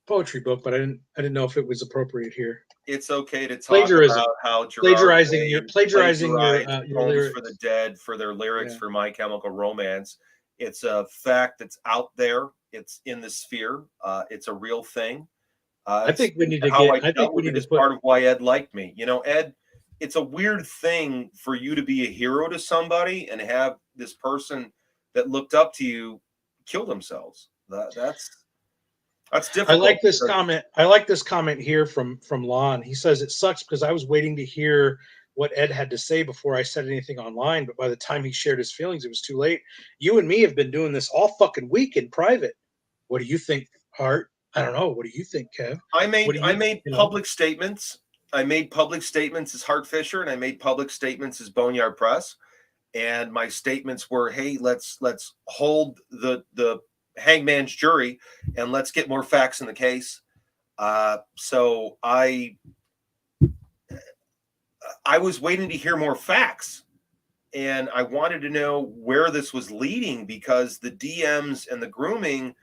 poetry book, but I didn't know if it was appropriate here. It's okay to talk Plagiarism. about how Gerard plagiarizing Way your Homes lyrics for the Dead for their lyrics Yeah. for My Chemical Romance. It's a fact that's out there. It's in the sphere. It's a real thing. I think we need to how get. I I think dealt we with need it to is put. part of why Ed liked me. You know, Ed, it's a weird thing for you to be a hero to somebody and have this person that looked up to you kill themselves. That's difficult. I like this comment. I like this comment here from Lon. He says it sucks because I was waiting to hear what Ed had to say before I said anything online, but by the time he shared his feelings, it was too late. You and me have been doing this all fucking week in private. What do you think, Hart? I don't know. What do you think, Kev? I made you know? public statements. I made public statements as Hart Fisher, and I made public statements as Boneyard Press. And my statements were, "Hey, let's hold the hangman's jury, and let's get more facts in the case." So I was waiting to hear more facts, and I wanted to know where this was leading because the DMs and the grooming.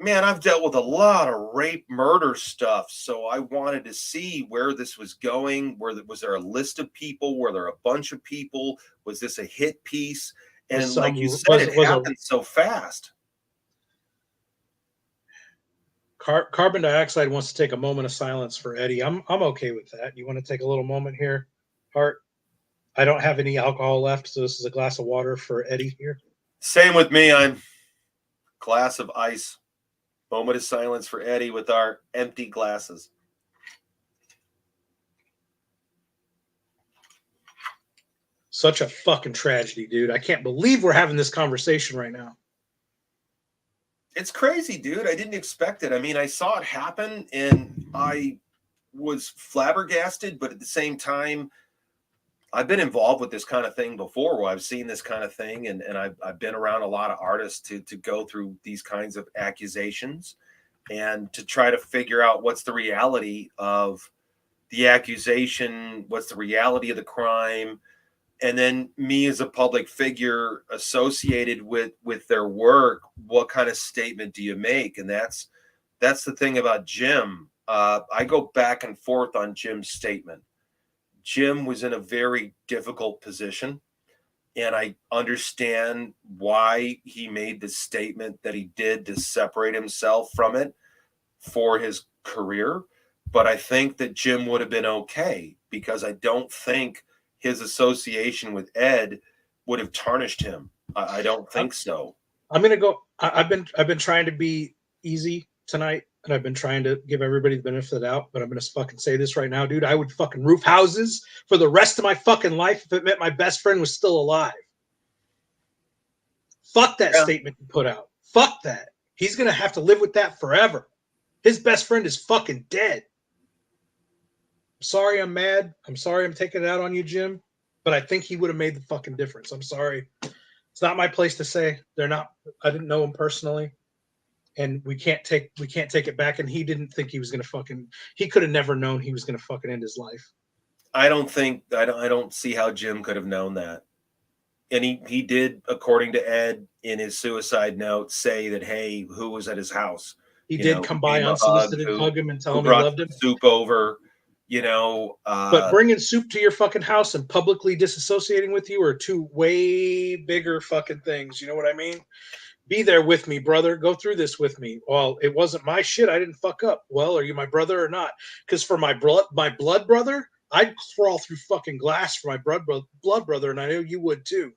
Man, I've dealt with a lot of rape, murder stuff, so I wanted to see where this was going. Was there a list of people? Were there a bunch of people? Was this a hit piece? And like you said, it happened so fast. Carbon dioxide wants to take a moment of silence for Eddie. I'm okay with that. You want to take a little moment here, Hart? I don't have any alcohol left, so this is a glass of water for Eddie here. Same with me. I'm glass of ice. Moment of silence for Eddie with our empty glasses. Such a fucking tragedy, dude. I can't believe we're having this conversation right now. It's crazy, dude. I didn't expect it. I mean, I saw it happen and I was flabbergasted, but at the same time, I've been involved with this kind of thing before where I've seen this kind of thing and I've been around a lot of artists to go through these kinds of accusations and to try to figure out what's the reality of the accusation, what's the reality of the crime, and then me as a public figure associated with their work, what kind of statement do you make? And that's the thing about Jim. I go back and forth on Jim's statement. Jim was in a very difficult position, and I understand why he made the statement that he did to separate himself from it for his career. But I think that Jim would have been okay because I don't think his association with Ed would have tarnished him. I don't think so. I'm gonna go. I've been trying to be easy tonight, and I've been trying to give everybody the benefit of the doubt. But I'm gonna fucking say this right now, dude. I would fucking roof houses for the rest of my fucking life if it meant my best friend was still alive. Fuck that statement you put out. Fuck that. He's gonna have to live with that forever. His best friend is fucking dead. I'm sorry I'm mad. I'm sorry I'm taking it out on you, Jim. But I think he would have made the fucking difference. I'm sorry. It's not my place to say. They're not. I didn't know him personally, and we can't take it back. And he didn't think he was gonna fucking. He could have never known he was gonna fucking end his life. I don't see how Jim could have known that. And he did, according to Ed in his suicide note, say that, hey, who was at his house? He did come by unsolicited, hug him, and tell him he loved him. Soup over, But bringing soup to your fucking house and publicly disassociating with you are two way bigger fucking things. You know what I mean? Be there with me, brother. Go through this with me. Well, it wasn't my shit. I didn't fuck up. Well, are you my brother or not? Because for my blood brother, I'd crawl through fucking glass for my blood brother, and I know you would too.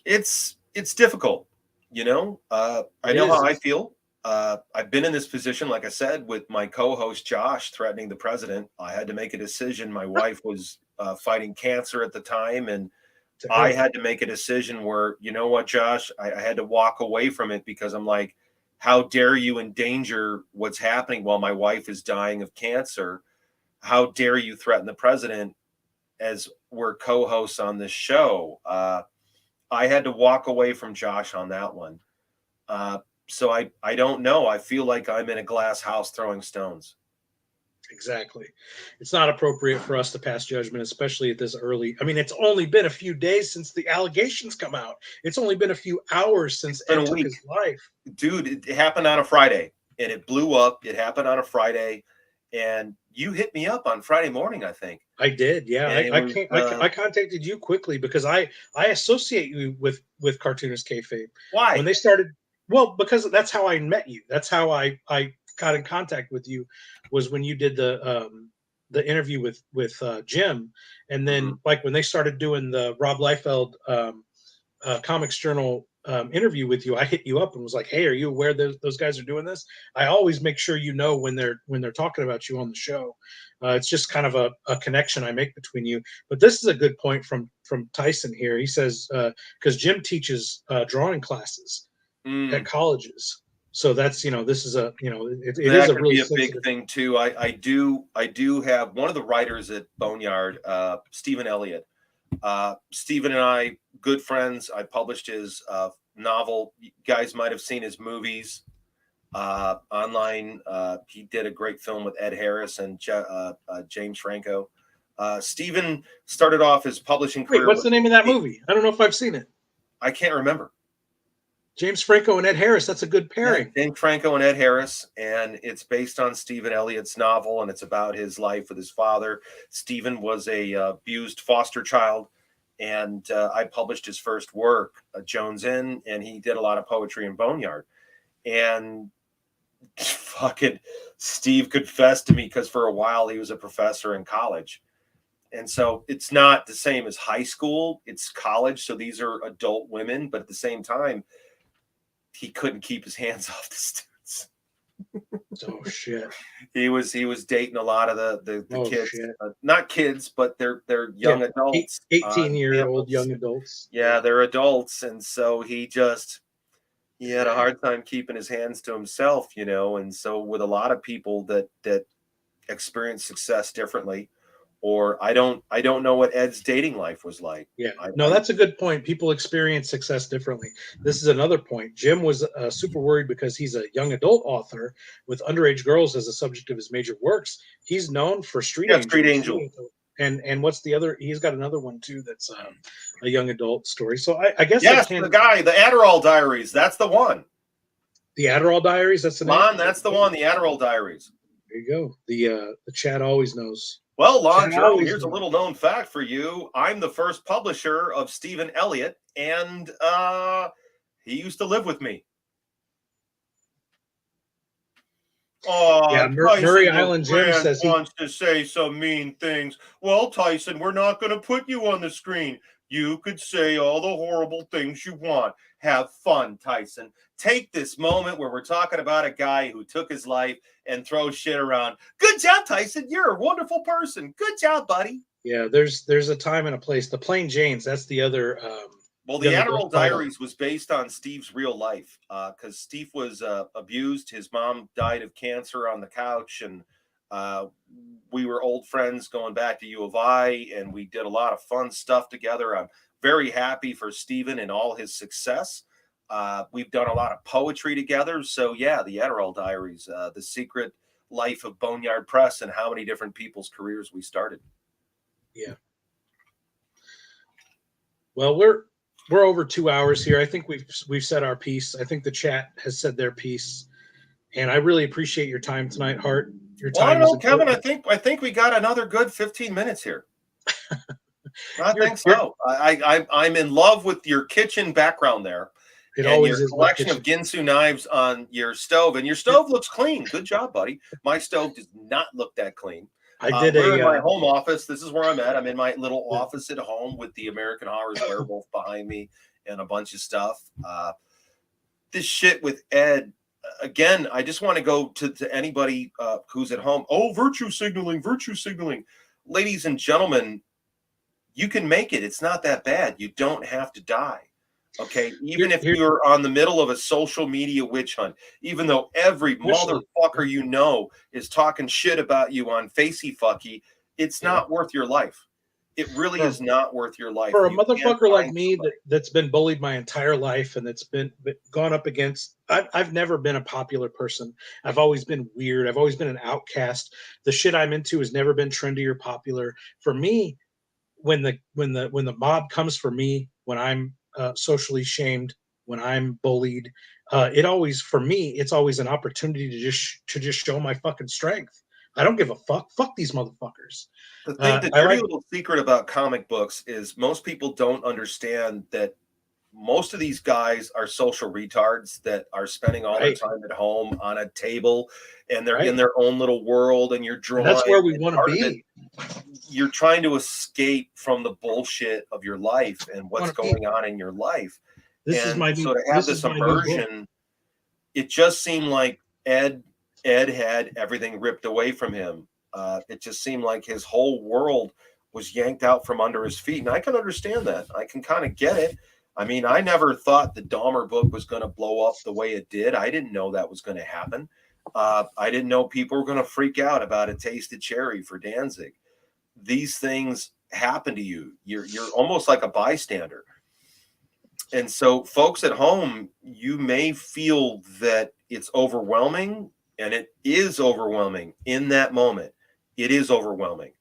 It's difficult, I know how I feel. I've been in this position, like I said, with my co-host Josh threatening the president. I had to make a decision. My wife was fighting cancer at the time, and I had to make a decision where, you know what, Josh, I had to walk away from it because I'm like, how dare you endanger what's happening while my wife is dying of cancer? how dare you threaten the president as we're co-hosts on this show. I had to walk away from Josh on that one. So I don't know. I feel like I'm in a glass house throwing stones. Exactly. It's not appropriate for us to pass judgment, especially at this early. I mean, it's only been a few days since the allegations come out. It's only been a few hours since Ed took his life. Dude, it happened on a Friday and it blew up. It happened on a Friday, and you hit me up on Friday morning, I think. I did. Yeah. I contacted you quickly because I associate you with Cartoonist Kayfabe. Why? When they started, well, because that's how I met you. That's how I got in contact with you, was when you did the interview with Jim, and then like when they started doing the Rob Liefeld Comics Journal interview with you, I hit you up and was like, "Hey, are you aware those guys are doing this?" I always make sure you know when they're talking about you on the show. It's just kind of a connection I make between you. But this is a good point from Tyson here. He says because Jim teaches drawing classes at colleges. So that's, this is a, it is a really big thing too. I do have one of the writers at Boneyard, Stephen Elliott. Stephen and I, good friends. I published his novel. You guys might have seen his movies online. He did a great film with Ed Harris and James Franco. Stephen started off his publishing career. Wait, what's the name of that movie? I don't know if I've seen it. I can't remember. James Franco and Ed Harris. That's a good pairing. Yeah, James Franco and Ed Harris, and it's based on Stephen Elliott's novel, and it's about his life with his father. Stephen was a abused foster child, and I published his first work, Jones Inn, and he did a lot of poetry in Boneyard. And fucking Steve confessed to me because for a while he was a professor in college. And so it's not the same as high school, it's college. So these are adult women, but at the same time, he couldn't keep his hands off the students. Oh shit! He was dating a lot of the kids, not kids, but they're young adults, 18-year-old young adults. Yeah, they're adults, and so he had a hard time keeping his hands to himself, And so with a lot of people that experience success differently. Or I don't know what Ed's dating life was like. Yeah, that's a good point. People experience success differently. This is another point. Jim was super worried because he's a young adult author with underage girls as a subject of his major works. He's known for Street Angel. And what's the other? He's got another one too that's a young adult story. So I guess the guy, the Adderall Diaries. That's the one. The Adderall Diaries. That's the name. That's the one. The Adderall Diaries. There you go. The chat always knows. Well, Lon Joe, here's a little known fact for you. I'm the first publisher of Stephen Elliott, and he used to live with me. Oh, yeah, Murray Island Jim says he wants to say some mean things. Well, Tyson, we're not going to put you on the screen. You could say all the horrible things you want. Have fun, Tyson. Take this moment where we're talking about a guy who took his life and throws shit around. Good job, Tyson. You're a wonderful person. Good job, buddy. Yeah, there's a time and a place. The Plain Janes, that's the other. Well, the Adderall Diaries was based on Steve's real life because Steve was abused. His mom died of cancer on the couch, and we were old friends going back to U of I, and we did a lot of fun stuff together. I'm very happy for Stephen and all his success. We've done a lot of poetry together. So, yeah, the Adderall Diaries, the secret life of Boneyard Press, and how many different people's careers we started. Yeah. Well, we're over 2 hours here. I think we've said our piece. I think the chat has said their piece, and I really appreciate your time tonight, Hart. Your time. I don't know, Kevin. I think we got another good 15 minutes here. I think so. I'm in love with your kitchen background there. It always your is. Collection of Ginsu knives on your stove, and your stove looks clean. Good job, buddy. My stove does not look that clean. We're in my home office. This is where I'm at. I'm in my little office at home with the American Horror's Werewolf behind me and a bunch of stuff. This shit with Ed, again, I just want to go to anybody who's at home. Oh, virtue signaling. Ladies and gentlemen, you can make it. It's not that bad. You don't have to die. Okay, even if you're on the middle of a social media witch hunt, even though every motherfucker you know is talking shit about you on Facey Fucky, it's not worth your life. It really is not worth your life. For a motherfucker like me that's been bullied my entire life and that's been gone up against, I've never been a popular person. I've always been weird. I've always been an outcast. The shit I'm into has never been trendy or popular. For me, when the mob comes for me, when I'm socially shamed, when I'm bullied, it's always an opportunity to just show my fucking strength. I don't give a fuck. Fuck these motherfuckers. The dirty little secret about comic books is most people don't understand that most of these guys are social retards that are spending all their time at home on a table, and they're in their own little world, and you're drawing. And that's where we want to be. You're trying to escape from the bullshit of your life and what's going on in your life. So to have this immersion, it just seemed like Ed had everything ripped away from him. It just seemed like his whole world was yanked out from under his feet. And I can understand that. I can kind of get it. I mean, I never thought the Dahmer book was going to blow up the way it did. I didn't know that was going to happen. I didn't know people were going to freak out about A Taste of Cherry for Danzig. These things happen to you. You're almost like a bystander. And so folks at home, you may feel that it's overwhelming, and it is overwhelming in that moment. It is overwhelming.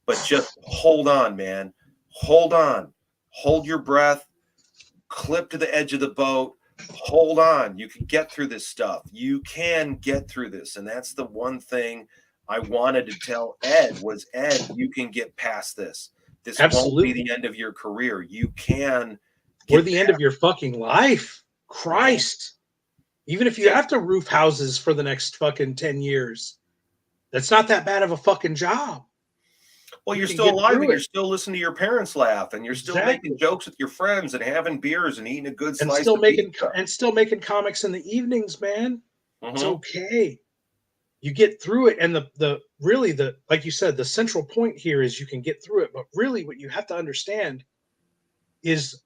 But just hold on, man. Hold on. Hold your breath. Clip to the edge of the boat. Hold on. You can get through this stuff. You can get through this. And that's the one thing I wanted to tell Ed was, Ed, you can get past this. This won't be the end of your career. You can. Or the end of your fucking life. Christ. Even if you have to roof houses for the next fucking 10 years, that's not that bad of a fucking job. Well, you're still alive and you're still listening to your parents laugh, and you're still making jokes with your friends and having beers and eating a good slice of pizza. And still making comics in the evenings, man. It's okay. You get through it. And the like you said, the central point here is you can get through it. But really what you have to understand is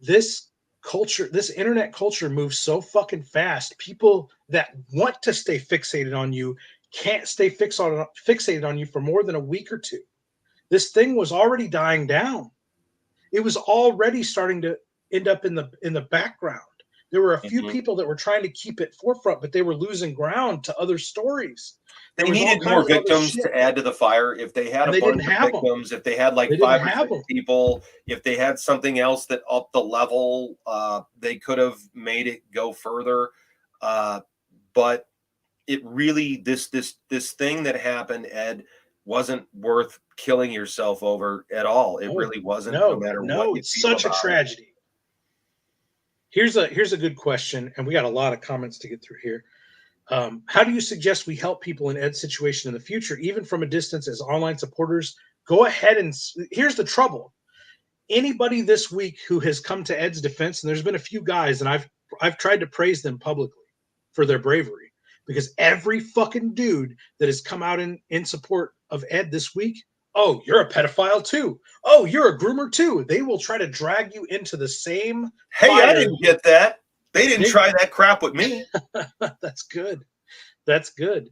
this culture, this internet culture moves so fucking fast. People that want to stay fixated on you can't stay fixated on you for more than a week or two. This thing was already dying down. It was already starting to end up in the background. There were a few people that were trying to keep it forefront, but they were losing ground to other stories. They needed more victims to add to the fire. If they had a bunch of victims, if they had like 5 or 6 people, if they had something else that upped the level, they could have made it go further. But it really, this thing that happened, Ed, wasn't worth killing yourself over at all. It really wasn't. No matter what you it's such a tragedy. Here's a good question, and we got a lot of comments to get through here. How do you suggest we help people in Ed's situation in the future, even from a distance as online supporters? Go ahead and here's the trouble. Anybody this week who has come to Ed's defense, and there's been a few guys, and I've tried to praise them publicly for their bravery, because every fucking dude that has come out in support of Ed this week, oh, you're a pedophile too. Oh, you're a groomer too. They will try to drag you into the same. Hey, fire. I didn't get that. They didn't try that crap with me. That's good. That's good.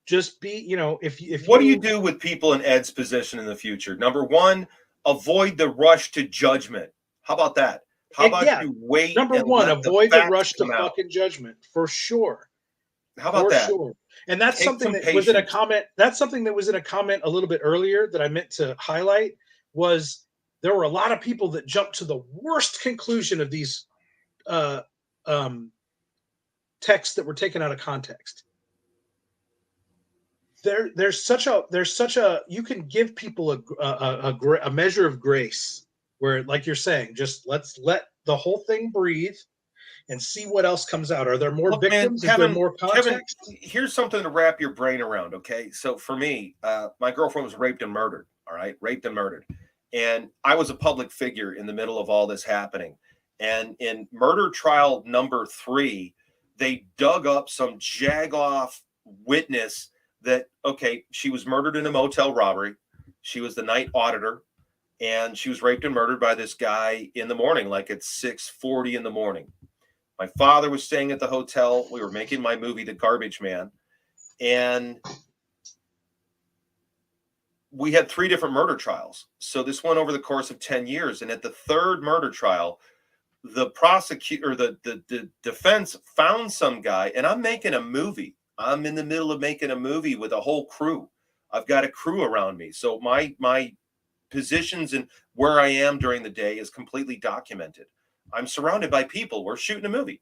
Just be, if what do you do with people in Ed's position in the future? Number one, avoid the rush to judgment. How about that? How about you wait? Number one, avoid the rush to fucking judgment, for sure. How about that? Sure. And that's something that was in a comment. That's something that was in a comment a little bit earlier that I meant to highlight. Was there were a lot of people that jumped to the worst conclusion of these texts that were taken out of context. There's such a you can give people a measure of grace where, like you're saying, just let's let the whole thing breathe and see what else comes out. Are there more victims? Man, Kevin, is there more context? Kevin, here's something to wrap your brain around. Okay, so for me, my girlfriend was raped and murdered. All right, raped and murdered, and I was a public figure in the middle of all this happening. And in murder trial number 3, they dug up some jagoff witness that, okay, she was murdered in a motel robbery. She was the night auditor. And she was raped and murdered by this guy in the morning, like at 6:40 in the morning. My father was staying at the hotel. We were making my movie, The Garbage Man. And we had 3 different murder trials. So this went over the course of 10 years. And at the 3rd murder trial, the prosecutor, the defense found some guy, and I'm making a movie. I'm in the middle of making a movie with a whole crew. I've got a crew around me. So my positions and where I am during the day is completely documented. I'm surrounded by people. We're shooting a movie.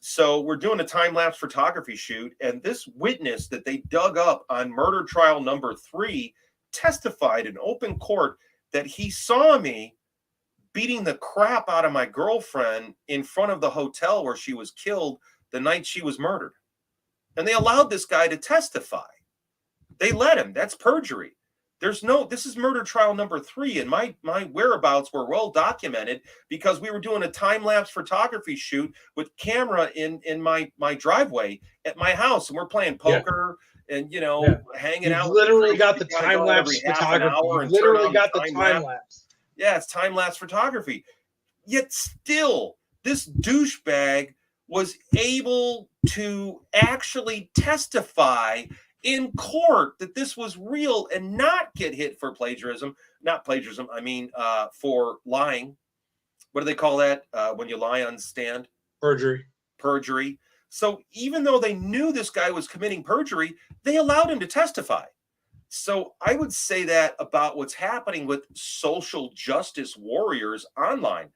So we're doing a time-lapse photography shoot, and this witness that they dug up on murder trial number 3 testified in open court that he saw me beating the crap out of my girlfriend in front of the hotel where she was killed the night she was murdered. And they allowed this guy to testify. They let him. That's perjury. This is murder trial number 3, and my whereabouts were well documented because we were doing a time-lapse photography shoot with camera in my driveway at my house, and we're playing poker and hanging out. Literally got the time-lapse photography. Literally got the time-lapse. Yeah, it's time-lapse photography. Yet still, this douchebag was able to actually testify in court that this was real and not get hit for plagiarism. Not plagiarism, I mean for lying. What do they call that when you lie on stand? Perjury. So even though they knew this guy was committing perjury, they allowed him to testify. So I would say that about what's happening with social justice warriors online.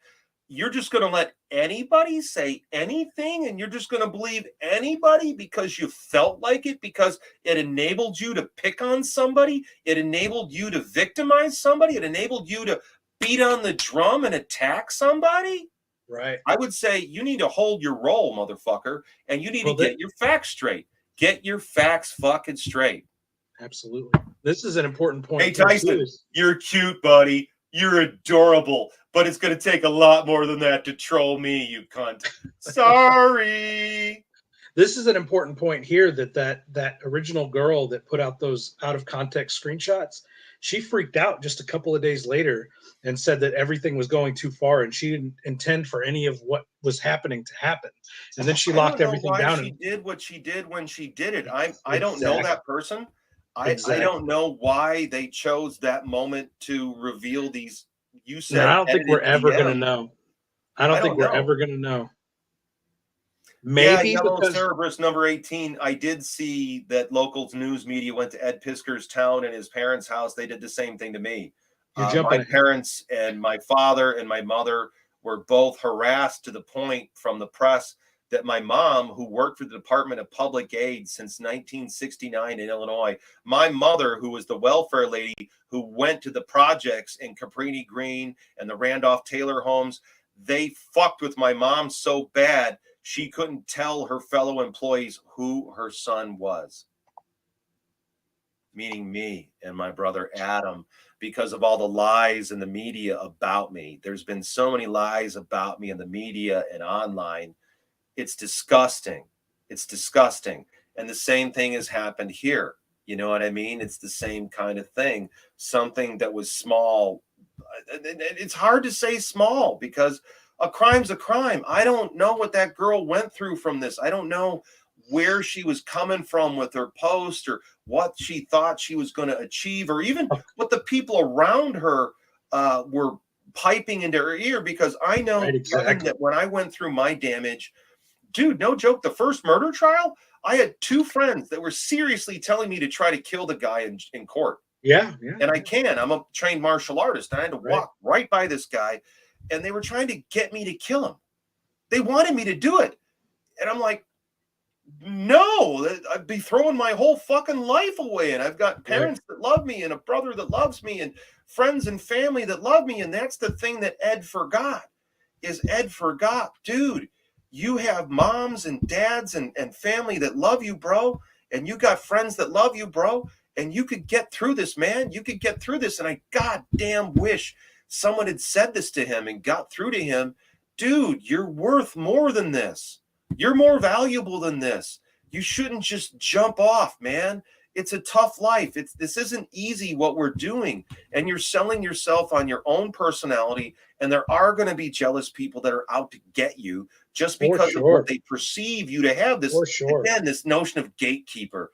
You're just going to let anybody say anything, and you're just going to believe anybody because you felt like it, because it enabled you to pick on somebody. It enabled you to victimize somebody. It enabled you to beat on the drum and attack somebody. Right. I would say you need to hold your roll, motherfucker, and you need to get your facts straight. Get your facts fucking straight. Absolutely. This is an important point. Hey, Tyson, you're cute, buddy. You're adorable, but it's going to take a lot more than that to troll me, you cunt. Sorry. This is an important point here that original girl that put out those out of context screenshots, she freaked out just a couple of days later and said that everything was going too far and she didn't intend for any of what was happening to happen. And then she locked everything down. She did what she did when she did it. I don't know that person. I don't know why they chose that moment to reveal these. You said, I don't think we're ever going to know. I don't think we're ever going to know. Maybe Yellow Cerberus number 18. I did see that local news media went to Ed Piskor's town and his parents' house. They did the same thing to me. My parents and my father and my mother were both harassed to the point from the press that my mom, who worked for the Department of Public Aid since 1969 in Illinois, my mother, who was the welfare lady who went to the projects in Cabrini Green and the Randolph Taylor homes, they fucked with my mom so bad she couldn't tell her fellow employees who her son was. Meaning me and my brother Adam, because of all the lies in the media about me. There's been so many lies about me in the media and online. It's disgusting. It's disgusting. And the same thing has happened here. You know what I mean? It's the same kind of thing. Something that was small. It's hard to say small because a crime's a crime. I don't know what that girl went through from this. I don't know where she was coming from with her post or what she thought she was going to achieve or even what the people around her were piping into her ear, because I know that when I went through my damage, dude, no joke, the first murder trial, I had 2 friends that were seriously telling me to try to kill the guy in court. Yeah. And I can. I'm a trained martial artist. And I had to walk right by this guy, and they were trying to get me to kill him. They wanted me to do it. And I'm like, no, I'd be throwing my whole fucking life away. And I've got parents that love me and a brother that loves me and friends and family that love me. And that's the thing that Ed forgot, dude, you have moms and dads and family that love you, bro. And you got friends that love you, bro. And you could get through this, man. You could get through this. And I goddamn wish someone had said this to him and got through to him. Dude, you're worth more than this. You're more valuable than this. You shouldn't just jump off, man. It's a tough life. This isn't easy what we're doing, and you're selling yourself on your own personality. And there are going to be jealous people that are out to get you just because of what they perceive you to have. This again, this notion of gatekeeper,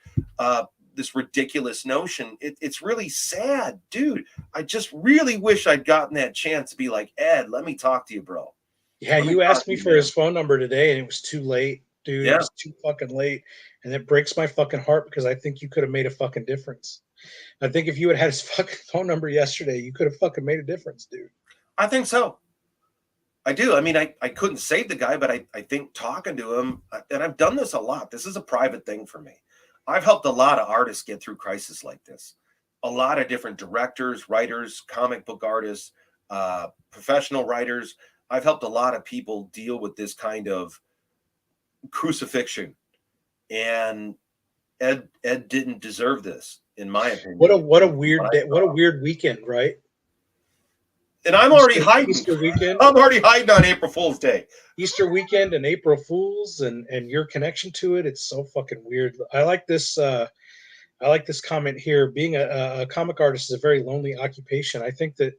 this ridiculous notion. It's really sad, dude. I just really wish I'd gotten that chance to be like, Ed, let me talk to you, bro. Yeah, you asked me for his phone number today, and it was too late, dude. Yeah. It was too fucking late, and it breaks my fucking heart because I think you could have made a fucking difference. I think if you had his fucking phone number yesterday, you could have fucking made a difference, dude. I think so. I do. I mean, I couldn't save the guy, but I think talking to him, and I've done this a lot. This is a private thing for me. I've helped a lot of artists get through crisis like this. A lot of different directors, writers, comic book artists, professional writers. I've helped a lot of people deal with this kind of crucifixion. And Ed didn't deserve this, in my opinion. What a weird day, what a weird weekend, right? And I'm already hiding. Easter weekend. I'm already hiding on April Fool's Day. Easter weekend and April Fools and your connection to it. It's so fucking weird. I like this comment here. Being a comic artist is a very lonely occupation. I think that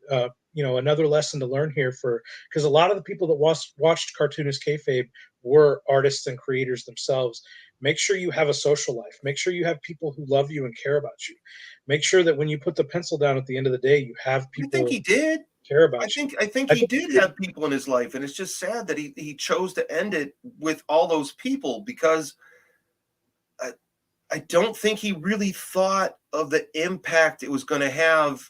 another lesson to learn here because a lot of the people that watched Cartoonist Kayfabe were artists and creators themselves. Make sure you have a social life. Make sure you have people who love you and care about you. Make sure that when you put the pencil down at the end of the day, you have people. I think he did. Care about you. I think he did have people in his life, and it's just sad that he chose to end it with all those people because I don't think he really thought of the impact it was going to have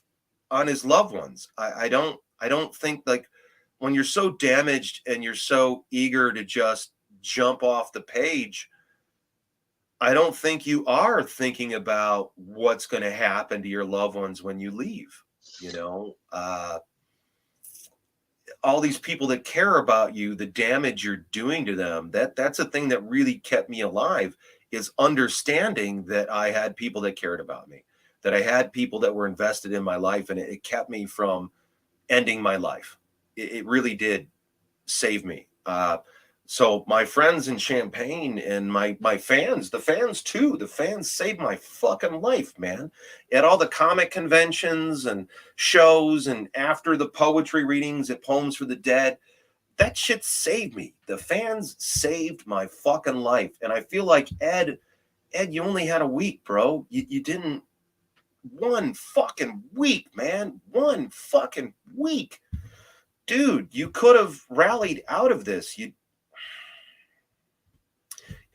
on his loved ones. I don't think, like, when you're so damaged and you're so eager to just jump off the page, I don't think you are thinking about what's going to happen to your loved ones when you leave. All these people that care about you, the damage you're doing to them, that's a thing that really kept me alive, is understanding that I had people that cared about me, that I had people that were invested in my life, and it kept me from ending my life. It really did save me. So my friends in Champaign and my fans, the fans too, the fans saved my fucking life, man. At all the comic conventions and shows and after the poetry readings at Poems for the Dead, that shit saved me. The fans saved my fucking life. And I feel like, Ed, you only had a week, bro. You didn't. One fucking week, man. One fucking week. Dude, you could have rallied out of this.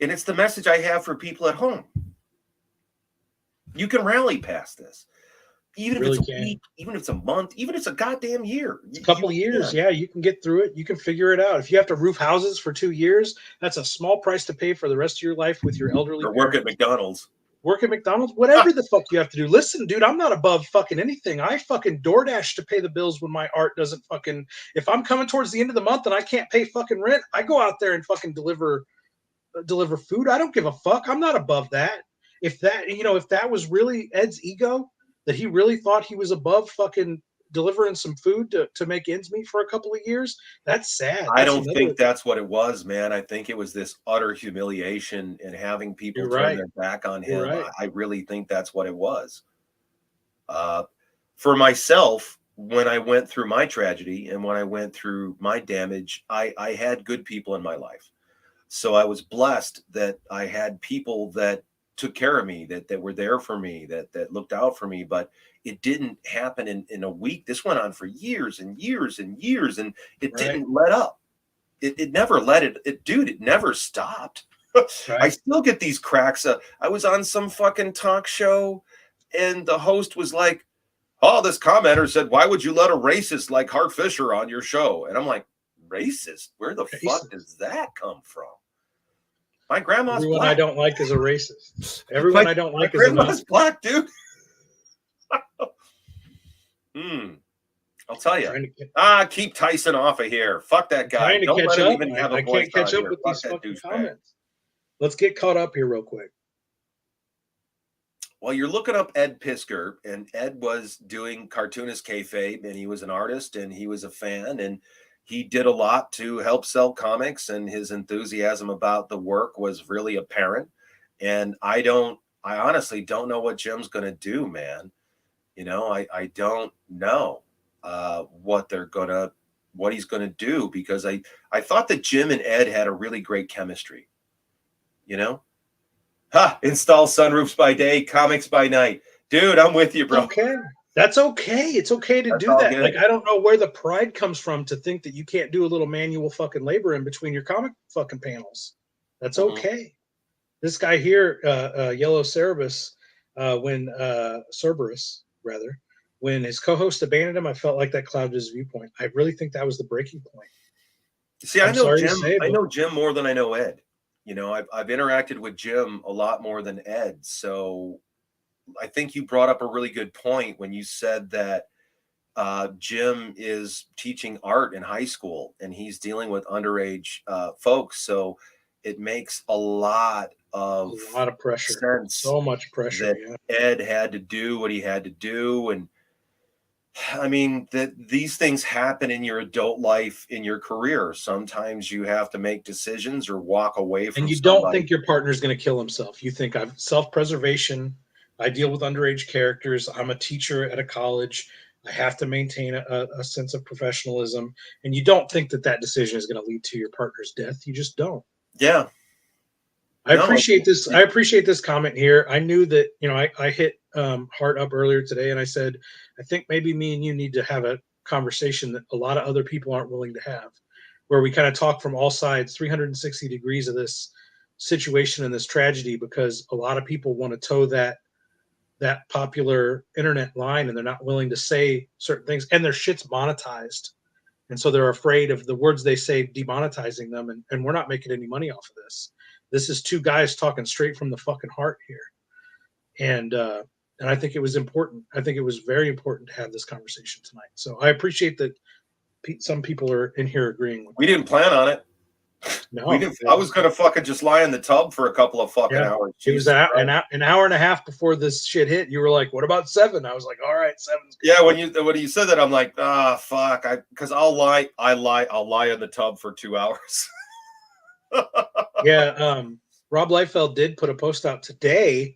And it's the message I have for people at home. You can rally past this. Even if it's a week, even if it's a month, even if it's a goddamn year. It's a couple of years, yeah, you can get through it. You can figure it out. If you have to roof houses for 2 years, that's a small price to pay for the rest of your life with your elderly or work at McDonald's. Work at McDonald's, whatever the fuck you have to do. Listen, dude, I'm not above fucking anything. I fucking DoorDash to pay the bills when my art doesn't fucking. If I'm coming towards the end of the month and I can't pay fucking rent, I go out there and fucking deliver food. I don't give a fuck. I'm not above that. If that was really Ed's ego, that he really thought he was above fucking delivering some food to make ends meet for a couple of years, that's sad. I don't think that's what it was, man. I think it was this utter humiliation and having people turn their back on him. Right. I really think that's what it was. For myself, when I went through my tragedy and when I went through my damage, I had good people in my life. So I was blessed that I had people that took care of me, that were there for me, that looked out for me. But it didn't happen in a week. This went on for years and years and years, and it didn't let up. It never let it. Dude, it never stopped. Right. I still get these cracks. I was on some fucking talk show, and the host was like, "Oh, this commenter said, why would you let a racist like Hart Fisher on your show?" And I'm like, racist? Where the fuck does that come from? My grandma's Everyone black. I don't like is a racist. Everyone I don't like is a grandma's black, dude. I'll tell you. Keep Tyson off of here. Fuck that guy. Don't let him even have a voice. I can't catch up with these fucking comments. Let's get caught up here real quick. Well, you're looking up Ed Piskor, and Ed was doing Cartoonist Kayfabe, and he was an artist, and he was a fan, and he did a lot to help sell comics, and his enthusiasm about the work was really apparent. And I don't I honestly don't know what Jim's going to do, man. I don't know what he's going to do, because I thought that Jim and Ed had a really great chemistry, you know? Install sunroofs by day, comics by night. Dude, I'm with you, bro. Okay. That's okay. It's okay to do that. Good. Like, I don't know where the pride comes from to think that you can't do a little manual fucking labor in between your comic fucking panels. That's okay. This guy here, Yellow Cerberus, Cerberus rather, when his co-host abandoned him, I felt like that clouded his viewpoint. I really think that was the breaking point. See, I know Jim more than I know Ed. I've interacted with Jim a lot more than Ed. So I think you brought up a really good point when you said that Jim is teaching art in high school and he's dealing with underage folks. So it makes a lot of pressure, sense, so much pressure that Ed had to do what he had to do. And I mean, that these things happen in your adult life, in your career. Sometimes you have to make decisions or walk away from. And you don't think your partner's going to kill himself. You think, I've self-preservation. I deal with underage characters. I'm a teacher at a college. I have to maintain a sense of professionalism. And you don't think that decision is going to lead to your partner's death. You just don't. Yeah. I appreciate this. I appreciate this comment here. I knew that, I hit Hart up earlier today and I said, I think maybe me and you need to have a conversation that a lot of other people aren't willing to have, where we kind of talk from all sides, 360 degrees of this situation and this tragedy, because a lot of people want to toe that popular internet line and they're not willing to say certain things, and their shit's monetized. And so they're afraid of the words they say demonetizing them. And we're not making any money off of this. This is two guys talking straight from the fucking heart here. And I think it was important. I think it was very important to have this conversation tonight. So I appreciate that some people are in here agreeing with me. We didn't plan on it. No, we didn't. I was going to fucking just lie in the tub for a couple of fucking hours. It was an hour and a half before this shit hit. You were like, "What about 7?" I was like, "All right, 7's good." Yeah, when you said that, I'm like, fuck. Because I'll lie in the tub for 2 hours. Yeah, Rob Liefeld did put a post out today,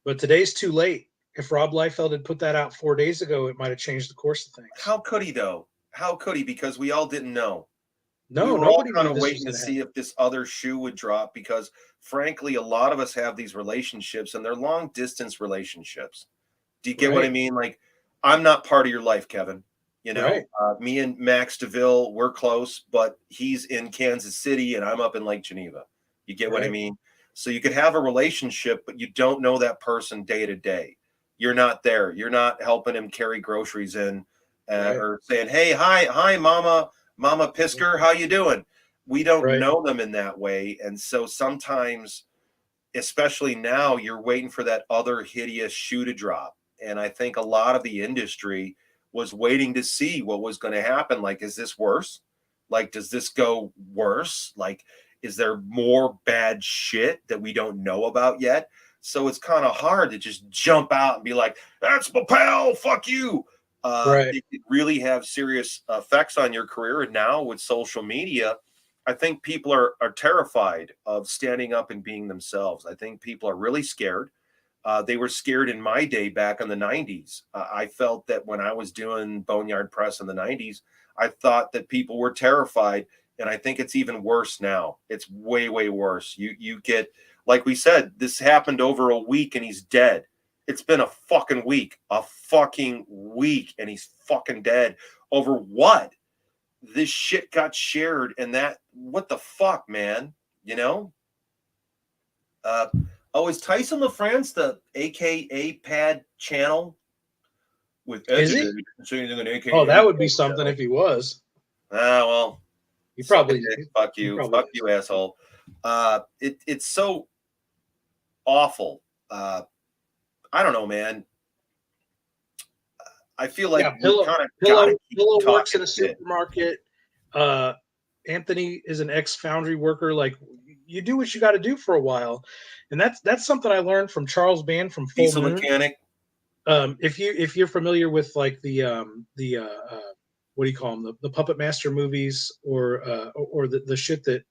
but today's too late. If Rob Liefeld had put that out 4 days ago, it might have changed the course of things. How could he, though? How could he? Because we all didn't know. No, we were all kind of waiting to see if this other shoe would drop, because frankly, a lot of us have these relationships and they're long distance relationships. Do you get what I mean? Like, I'm not part of your life, Kevin. Me and Max DeVille, we're close, but he's in Kansas City and I'm up in Lake Geneva. You get what I mean? So you could have a relationship, but you don't know that person day to day. You're not there. You're not helping him carry groceries in or saying, "Hey, hi, Mama Piskor, how you doing?" We don't know them in that way. And so sometimes, especially now, you're waiting for that other hideous shoe to drop. And I think a lot of the industry was waiting to see what was going to happen. Like, is this worse? Like, does this go worse? Like, is there more bad shit that we don't know about yet? So it's kind of hard to just jump out and be like, "That's my pal, fuck you." It could really have serious effects on your career. And now with social media, I think people are terrified of standing up and being themselves. I think people are really scared. They were scared in my day back in the 90s. I felt that when I was doing Boneyard Press in the 90s, I thought that people were terrified. And I think it's even worse now. It's way, way worse. You get, like we said, this happened over a week and he's dead. It's been a fucking week, and he's fucking dead. Over what? This shit got shared, and what the fuck, man? Is Tyson LaFrance the AKA Pad channel? With Is he? Oh, that would be something if he was. Well, he probably fuck you, asshole. It's so awful. I don't know, man. I feel like Pillow works at a supermarket. Anthony is an ex-foundry worker. Like, you do what you got to do for a while, and that's something I learned from Charles Band from Full Diesel Moon. Mechanic. If you're familiar with like the what do you call them, the Puppet Master movies, or the shit that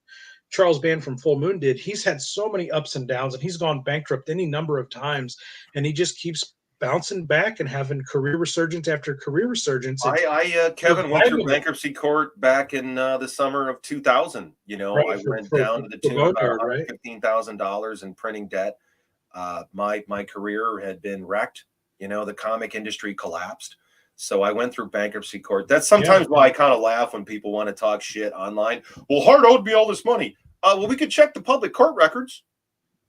Charles Band from Full Moon did. He's had so many ups and downs, and he's gone bankrupt any number of times, and he just keeps bouncing back and having career resurgence after career resurgence. Kevin went through bankruptcy court back in the summer of 2000. You know, right, I went down to the tune of about right? $15,000 in printing debt. My career had been wrecked. You know, the comic industry collapsed. So I went through bankruptcy court. That's sometimes why I kind of laugh when people want to talk shit online. Well, Hart owed me all this money. Well, we could check the public court records.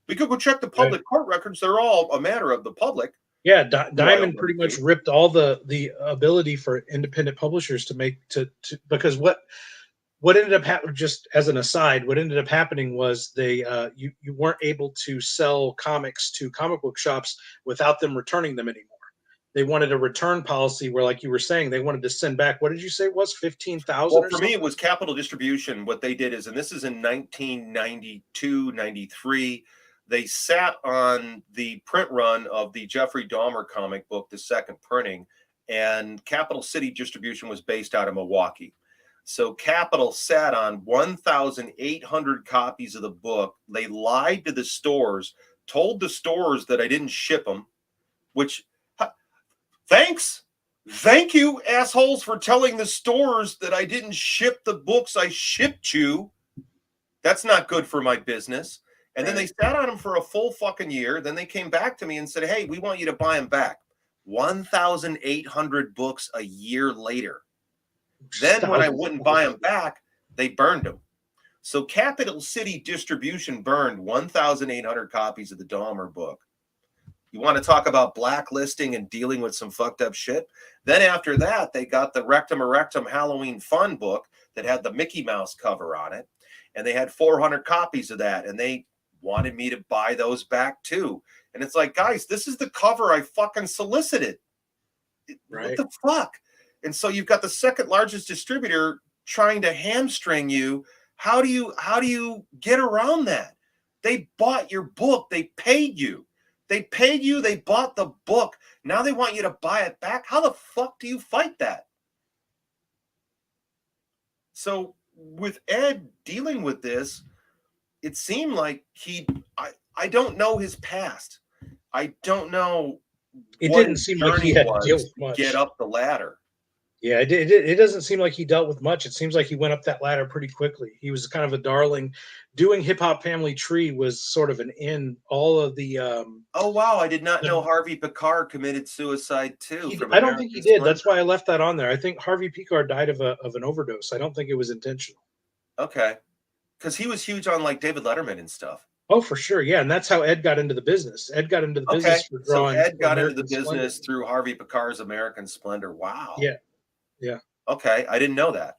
We could go check the public court records. They're all a matter of the public. Yeah, Diamond pretty much ripped all the ability for independent publishers to make to because what ended up happening, just as an aside, what ended up happening was they you weren't able to sell comics to comic book shops without them returning them anymore. They wanted a return policy where, like you were saying, they wanted to send back. What did you say it was? 15,000? Well, for me, it was Capital Distribution. What they did is, and this is in 1992, 93, they sat on the print run of the Jeffrey Dahmer comic book, the second printing, and Capital City Distribution was based out of Milwaukee. So Capital sat on 1,800 copies of the book. They lied to the stores, told the stores that I didn't ship them, which... Thank you, assholes, for telling the stores that I didn't ship the books I shipped you. That's not good for my business. And then they sat on them for a full fucking year. Then they came back to me and said, hey, we want you to buy them back. 1,800 books a year later. Then when I wouldn't buy them back, they burned them. So Capital City Distribution burned 1,800 copies of the Dahmer book. You want to talk about blacklisting and dealing with some fucked up shit? Then after that, they got the Rectum Erectum Halloween Fun book that had the Mickey Mouse cover on it. And they had 400 copies of that. And they wanted me to buy those back too. And it's like, guys, this is the cover I fucking solicited. What the fuck? And so you've got the second largest distributor trying to hamstring you. How do you get around that? They bought your book. They paid you. They paid you, they bought the book. Now they want you to buy it back. How the fuck do you fight that? So with Ed dealing with this, it seemed like I don't know his past. I don't know. It didn't seem like he had to deal with much. Get up the ladder. Yeah, it doesn't seem like he dealt with much. It seems like he went up that ladder pretty quickly. He was kind of a darling. Doing Hip Hop Family Tree was sort of an in. All of the oh wow, I did not know Harvey Piskor committed suicide too. I don't think he did. That's why I left that on there. I think Harvey Piskor died of an overdose. I don't think it was intentional. Okay, because he was huge on like David Letterman and stuff. Oh, for sure, yeah, and that's how Ed got into the business. Ed got into the business for drawing. So Ed got into the business through Harvey Pikor's American Splendor. Wow. Yeah. Okay, I didn't know that.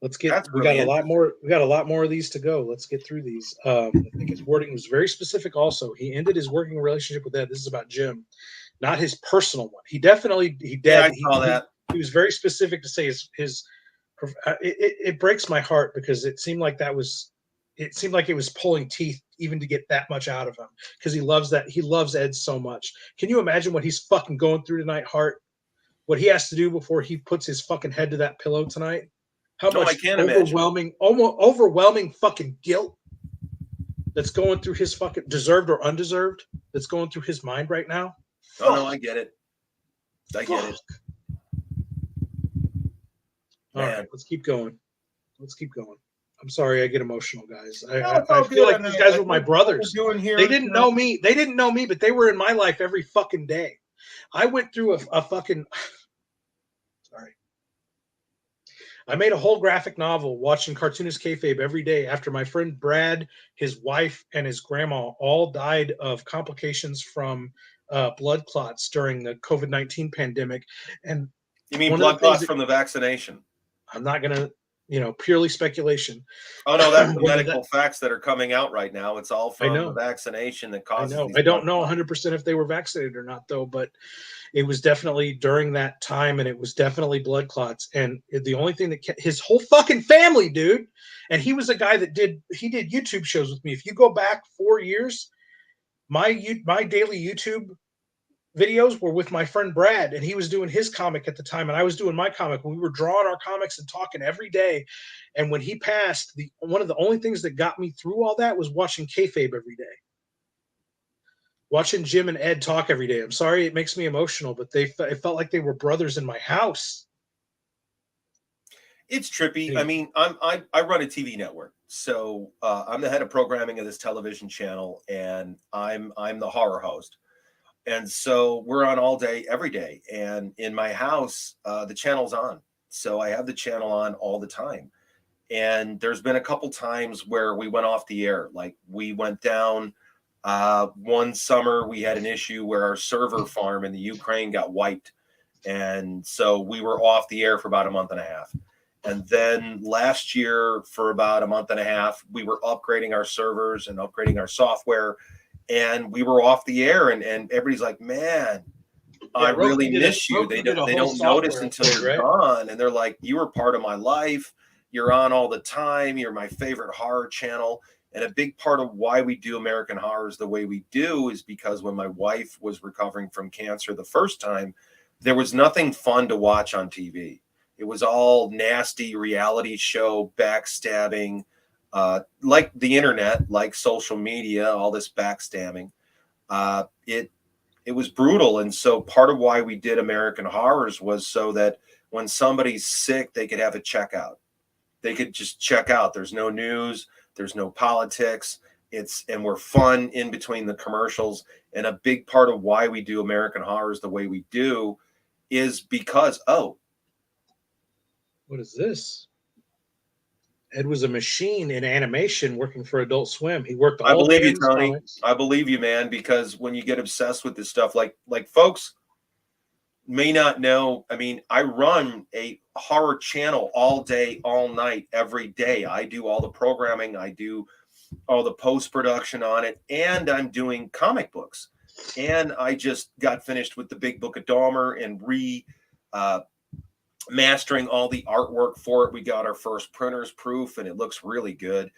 Let's get. We got a lot more. We got a lot more of these to go. Let's get through these. I think his wording was very specific. Also, he ended his working relationship with Ed. This is about Jim, not his personal one. He did. Yeah, I saw that. He was very specific to say his. It breaks my heart because it seemed like that was. It seemed like it was pulling teeth even to get that much out of him because he loves that. He loves Ed so much. Can you imagine what he's fucking going through tonight, Hart? What he has to do before he puts his fucking head to that pillow tonight? How much overwhelming fucking guilt that's going through his fucking deserved or undeserved that's going through his mind right now? Oh no, I get it. I get it. All right, let's keep going. I'm sorry, I get emotional, guys. I feel like these guys were my brothers. They didn't know me. They didn't know me, but they were in my life every fucking day. I went through a fucking. Sorry. I made a whole graphic novel watching Cartoonist Kayfabe every day after my friend Brad, his wife, and his grandma all died of complications from blood clots during the COVID-19 pandemic. And you mean blood clots from the vaccination? I'm not going to, purely speculation. Oh, no, that's the medical facts that are coming out right now. It's all from the vaccination that causes these. I don't know 100% if they were vaccinated or not, though, but it was definitely during that time, and it was definitely blood clots. And the only thing that kept his whole fucking family, dude, and he was a guy that did YouTube shows with me. If you go back 4 years, my daily YouTube videos were with my friend Brad, and he was doing his comic at the time, and I was doing my comic. We were drawing our comics and talking every day. And when he passed, one of the only things that got me through all that was watching Kayfabe every day. Watching Jim and Ed talk every day. I'm sorry, it makes me emotional, but it felt like they were brothers in my house. It's trippy. I mean, I run a TV network, so I'm the head of programming of this television channel, and I'm the horror host. And so we're on all day, every day. And in my house, the channel's on. So I have the channel on all the time. And there's been a couple times where we went off the air. Like we went down one summer, we had an issue where our server farm in the Ukraine got wiped. And so we were off the air for about a month and a half. And then last year, for about a month and a half, we were upgrading our servers and upgrading our software. And we were off the air, and everybody's like, man, I really miss you. They don't notice until you're gone. And they're like, you were part of my life. You're on all the time. You're my favorite horror channel. And a big part of why we do American Horrors the way we do is because when my wife was recovering from cancer the first time, there was nothing fun to watch on TV. It was all nasty reality show, backstabbing, like the internet, like social media, all this backstabbing. It was brutal. And so part of why we did American Horrors was so that when somebody's sick, they could have a checkout. They could just check out. There's no news. There's no politics. And we're fun in between the commercials. And a big part of why we do American Horrors the way we do is because, what is this? Ed was a machine in animation working for Adult Swim. He worked all I believe you, Tony. Comics. I believe you, man, because when you get obsessed with this stuff, like folks may not know, I mean, I run a horror channel all day, all night, every day. I do all the programming. I do all the post-production on it, and I'm doing comic books. And I just got finished with the Big Book of Dahmer and mastering all the artwork for it. We got our first printer's proof, and it looks really good.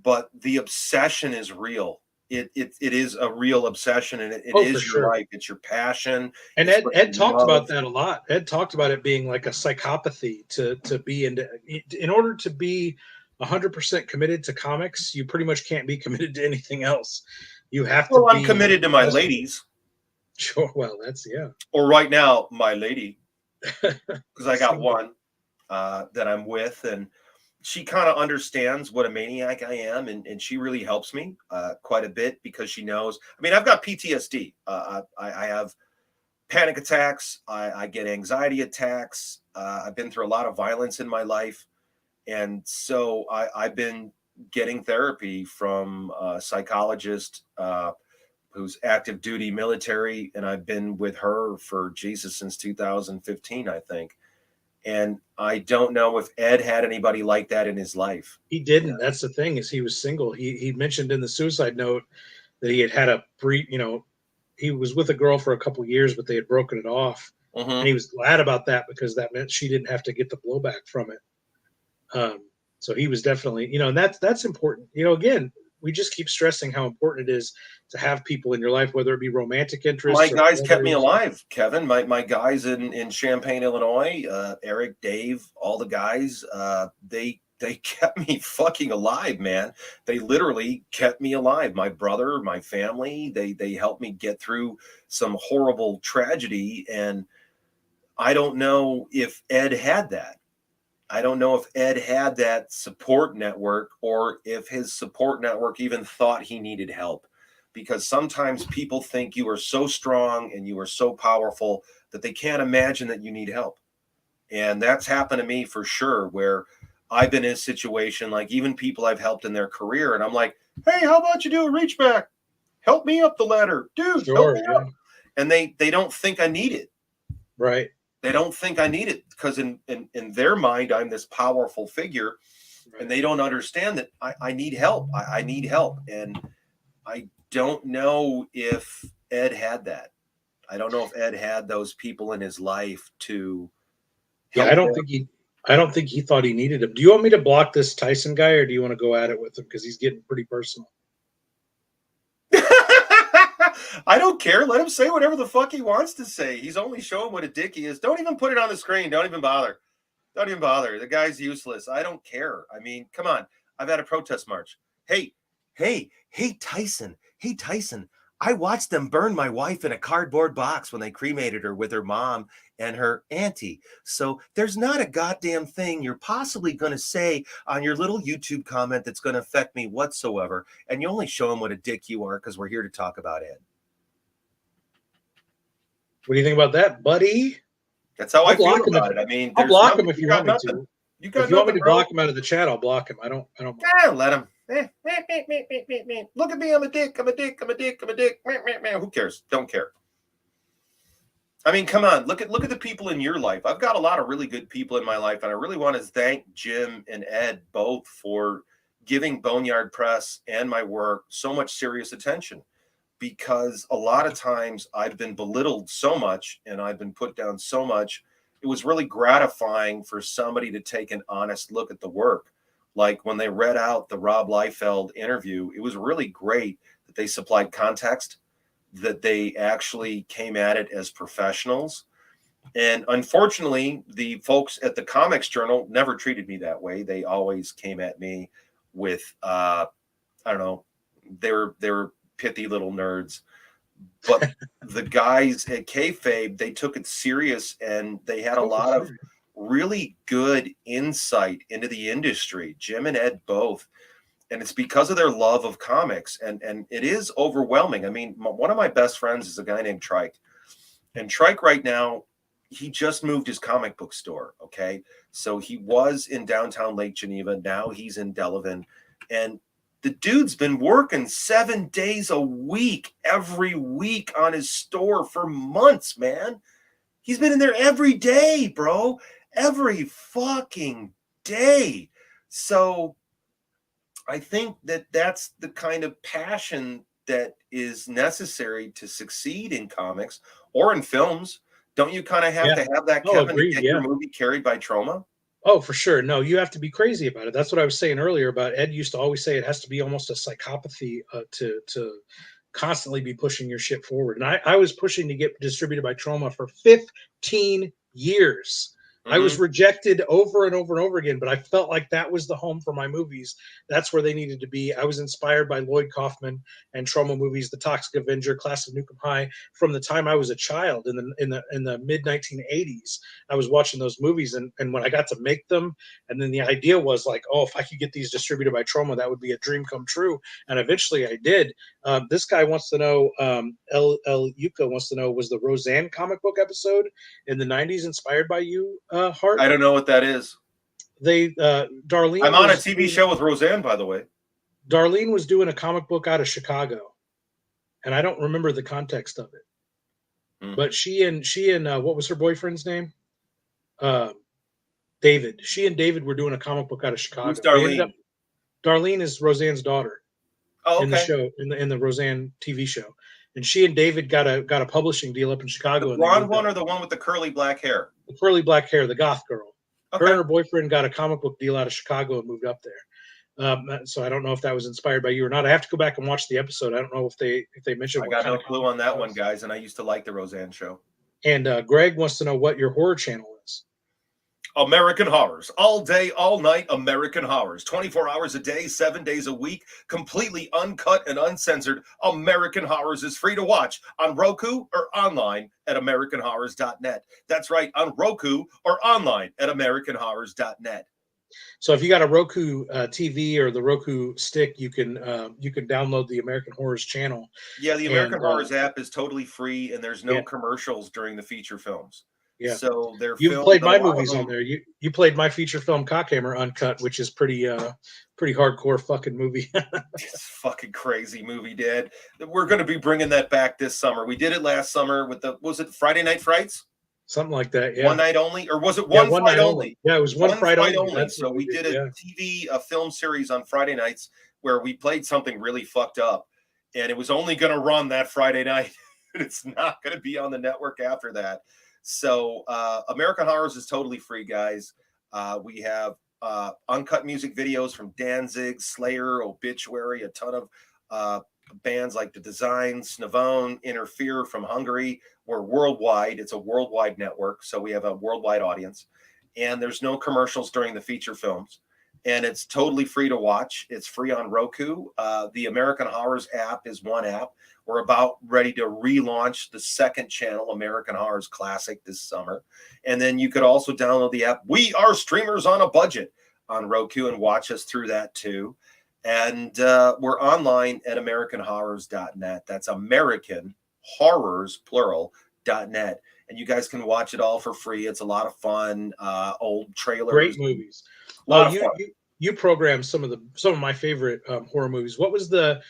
But the obsession is real. It is a real obsession, and it is your life. It's your passion. And Ed talked about that a lot. Ed talked about it being like a psychopathy to be in order to be 100% committed to comics. You pretty much can't be committed to anything else. You have to. Well, I'm committed to my ladies. Sure. Well, that's Or right now, my lady. Because I got one that I'm with, and she kind of understands what a maniac I am, and she really helps me quite a bit because she knows. I mean, I've got PTSD. I have panic attacks. I get anxiety attacks. I've been through a lot of violence in my life, and so I've been getting therapy from a psychologist who's active duty military, and I've been with her for since 2015, I think. And I don't know if Ed had anybody like that in his life. He didn't. Yeah. That's the thing, is he was single. He mentioned in the suicide note that he had a brief, he was with a girl for a couple of years, but they had broken it off. Mm-hmm. And he was glad about that because that meant she didn't have to get the blowback from it. So he was definitely, and that's important. Again, we just keep stressing how important it is to have people in your life, whether it be romantic interests. My guys kept me alive, Kevin. My guys in Champaign, Illinois, Eric, Dave, all the guys, they kept me fucking alive, man. They literally kept me alive. My brother, my family, they helped me get through some horrible tragedy. And I don't know if Ed had that. I don't know if Ed had that support network, or if his support network even thought he needed help, because sometimes people think you are so strong and you are so powerful that they can't imagine that you need help. And that's happened to me for sure, where I've been in a situation, like even people I've helped in their career, and I'm like, hey, how about you do a reach back? Help me up the ladder, dude. Help me up. And they don't think I need it. Right. They don't think I need it because in their mind, I'm this powerful figure, right. And they don't understand that I need help. I need help. And I don't know if Ed had that. I don't know if Ed had those people in his life to help. Yeah, I don't think he thought he needed him. Do you want me to block this Tyson guy, or do you want to go at it with him? Because he's getting pretty personal. I don't care. Let him say whatever the fuck he wants to say. He's only showing what a dick he is. Don't even put it on the screen. Don't even bother. Don't even bother. The guy's useless. I don't care. I mean, come on. I've had a protest march. Hey, Tyson. Hey, Tyson. I watched them burn my wife in a cardboard box when they cremated her with her mom and her auntie. So there's not a goddamn thing you're possibly going to say on your little YouTube comment that's going to affect me whatsoever. And you only show him what a dick you are because we're here to talk about Ed. What do you think about that, buddy? That's how I feel about it. I mean, I'll block him if you want me to. You got if you want me to bro. block him out of the chat, I'll block him. I don't. Yeah, let him. Look at me. I'm a dick. Who cares? Don't care. I mean, come on. Look at the people in your life. I've got a lot of really good people in my life, and I really want to thank Jim and Ed both for giving Boneyard Press and my work so much serious attention, because a lot of times I've been belittled so much and I've been put down so much. It was really gratifying for somebody to take an honest look at the work. Like when they read out the Rob Liefeld interview, it was really great that they supplied context, that they actually came at it as professionals. And unfortunately, the folks at the Comics Journal never treated me that way. They always came at me with, I don't know, they were pithy little nerds. But the guys at Kayfabe, they took it serious, and they had a lot of really good insight into the industry, Jim and Ed both. And it's because of their love of comics. And it is overwhelming. I mean, one of my best friends is a guy named Trike. And Trike right now, he just moved his comic book store, okay? So he was in downtown Lake Geneva. Now he's in Delavan. And the dude's been working 7 days a week, every week on his store for months, man. He's been in there every day, bro. Every fucking day. So I think that that's the kind of passion that is necessary to succeed in comics or in films. Don't you kind of have to have that, Kevin, to get your movie carried by Troma? Oh, for sure. No, you have to be crazy about it. That's what I was saying earlier about Ed used to always say it has to be almost a psychopathy to constantly be pushing your shit forward. And I was pushing to get distributed by Troma for 15 years. I was rejected over and over and over again, but I felt like that was the home for my movies. That's where they needed to be. I was inspired by Lloyd Kaufman and Troma movies, The Toxic Avenger, Class of Nukem High. From the time I was a child in the mid 1980s, I was watching those movies, and when I got to make them, and then the idea was like, oh, if I could get these distributed by Troma, that would be a dream come true. And eventually I did. This guy wants to know, El Yuka wants to know, was the Roseanne comic book episode in the 90s inspired by you, Hart? I don't know what that is. Darlene. I'm on a TV show with Roseanne, by the way. Darlene was doing a comic book out of Chicago, and I don't remember the context of it. But she and what was her boyfriend's name? David. She and David were doing a comic book out of Chicago. Who's Darlene? Darlene is Roseanne's daughter. Oh, okay. In the show, in the Roseanne TV show. And she and David got a publishing deal up in Chicago. The blonde one or the one with the curly black hair? The curly black hair, the goth girl. Okay. Her and her boyfriend got a comic book deal out of Chicago and moved up there. So I don't know if that was inspired by you or not. I have to go back and watch the episode. I don't know if they mentioned. I got no clue on that one, guys. And I used to like the Roseanne show. And Greg wants to know what your horror channel is. American Horrors. All day, all night, American Horrors. 24 hours a day, 7 days a week, completely uncut and uncensored. American Horrors is free to watch on Roku or online at AmericanHorrors.net. That's right, on Roku or online at AmericanHorrors.net. So if you got a Roku TV or the Roku stick, you can download the American Horrors channel. Yeah, the American Horrors app is totally free, and there's no commercials during the feature films. Yeah. So you've played my movies on there. You played my feature film Cockhammer Uncut, which is pretty hardcore fucking movie. It's fucking crazy movie, Dad. We're going to be bringing that back this summer. We did it last summer with was it Friday Night Frights? Something like that. Yeah. One night only, or was it one fright only? Yeah, it was one fright only. So we did a TV, a film series on Friday nights where we played something really fucked up, and it was only going to run that Friday night. It's not going to be on the network after that. So American Horrors is totally free, guys. We have uncut music videos from Danzig, Slayer, Obituary, a ton of bands like The Design, Snavone, Interfere from Hungary. We're worldwide. It's a worldwide network, so we have a worldwide audience. And there's no commercials during the feature films. And it's totally free to watch. It's free on Roku. The American Horrors app is one app. We're about ready to relaunch the second channel, American Horrors Classic, this summer. And then you could also download the app. We are streamers on a budget on Roku and watch us through that too. And we're online at AmericanHorrors.net. That's American Horrors, plural, .net. And you guys can watch it all for free. It's a lot of fun. Old trailers. Great movies. Well, you programmed some of my favorite horror movies. What was the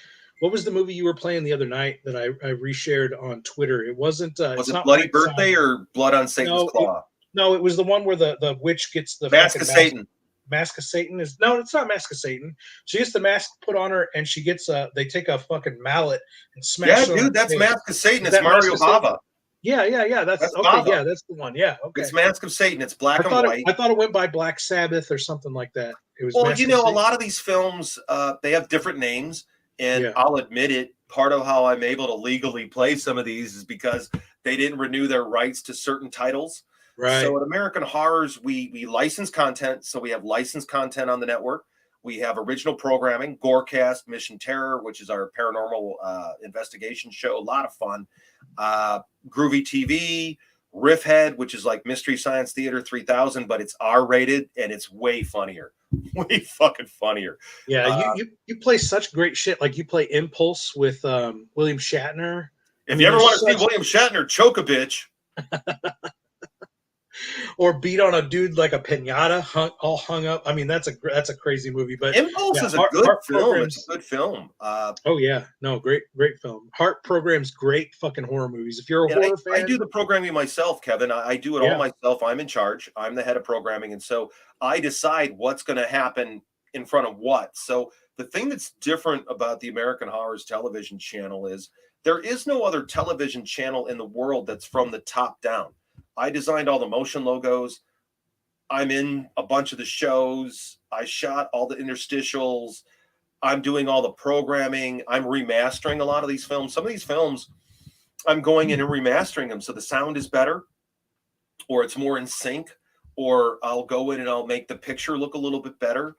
movie you were playing the other night that I reshared on Twitter? It wasn't. Was it Bloody Birthday or Blood on Satan's Claw? No, it was the one where the witch gets the Mask of Satan. Mask of Satan is no, it's not Mask of Satan. She gets the mask put on her, and she gets they take a fucking mallet and smash. Yeah, dude, that's Mask of Satan. It's Mario Bava. Yeah. That's okay. Bava. Yeah, that's the one. Yeah, okay. It's Mask of Satan. It's black and white. I thought it went by Black Sabbath or something like that. It was. Well, a lot of these films they have different names, and I'll admit it. Part of how I'm able to legally play some of these is because they didn't renew their rights to certain titles. Right. So at American Horrors, we license content. So we have licensed content on the network. We have original programming, Gorecast, Mission Terror, which is our paranormal investigation show. A lot of fun. Groovy TV, Riffhead, which is like Mystery Science Theater 3000, but it's R-rated and it's way funnier. Way fucking funnier. Yeah, you play such great shit. Like you play Impulse with William Shatner. If you ever want to see William Shatner choke a bitch. Or beat on a dude like a pinata, all hung up. I mean, that's a crazy movie. But Impulse is a good film. It's a good film. Oh yeah, no, great film. Hart programs great fucking horror movies. If you're a horror fan, I do the programming myself, Kevin. I do it all myself. I'm in charge. I'm the head of programming, and so I decide what's going to happen in front of what. So the thing that's different about the American Horrors television channel is there is no other television channel in the world that's from the top down. I designed all the motion logos. I'm in a bunch of the shows. I shot all the interstitials. I'm doing all the programming. I'm remastering a lot of these films. Some of these films, I'm going in and remastering them so the sound is better, or it's more in sync, or I'll go in and I'll make the picture look a little bit better.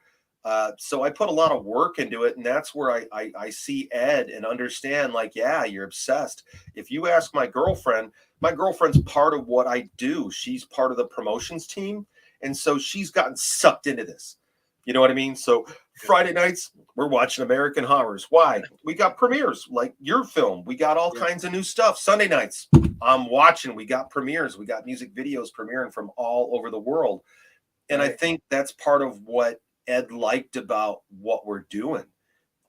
So I put a lot of work into it, and that's where I see Ed and understand, like, yeah, you're obsessed. If you ask my girlfriend's part of what I do. She's part of the promotions team, and so she's gotten sucked into this. You know what I mean? So Friday nights, we're watching American Horrors. Why? We got premieres, like your film. We got all kinds of new stuff. Sunday nights, I'm watching. We got premieres. We got music videos premiering from all over the world. And I think that's part of what Ed liked about what we're doing.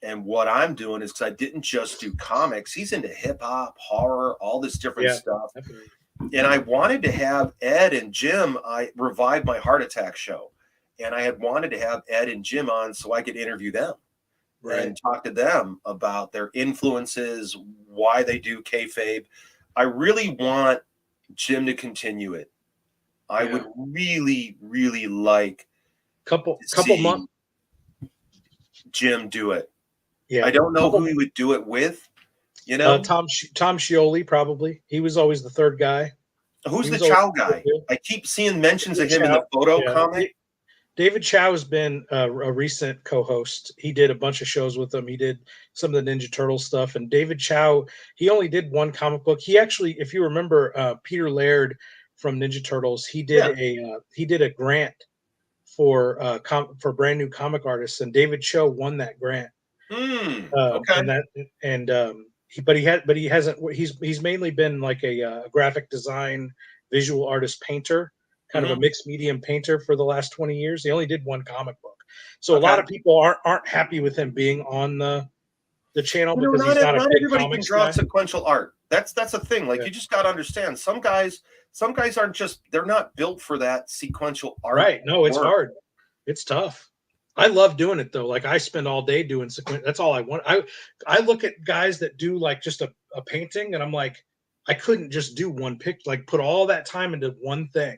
And what I'm doing is because I didn't just do comics. He's into hip hop, horror, all this different stuff. Definitely. And I wanted to have Ed and Jim. I revived my heart attack show. And I had wanted to have Ed and Jim on so I could interview them and talk to them about their influences, why they do kayfabe. I really want Jim to continue it. I would really, really like couple months Jim do it. Yeah, I don't know who he would do it with. You know, Tom Scioli probably. He was always the third guy. Who's the Chow guy? I keep seeing mentions of him in the photo comic. David Chow has been a recent co-host. He did a bunch of shows with them. He did some of the Ninja Turtle stuff. And David Chow, he only did one comic book. He actually, if you remember, Peter Laird from Ninja Turtles, he did a grant for brand new comic artists, and David Cho won that grant. Okay. He's mainly been like a graphic design, visual artist, painter, kind of a mixed medium painter for the last 20 years. He only did one comic book, so a lot of people aren't happy with him being on the channel because he's not a big everybody comics can draw guy. Sequential art. That's a thing. Like, you just got to understand. Some guys aren't they're not built for that sequential art. Right? No, it's hard. It's tough. I love doing it though. Like I spend all day doing sequential. That's all I want. I look at guys that do like just a painting, and I'm like, I couldn't just do one picture. Like put all that time into one thing.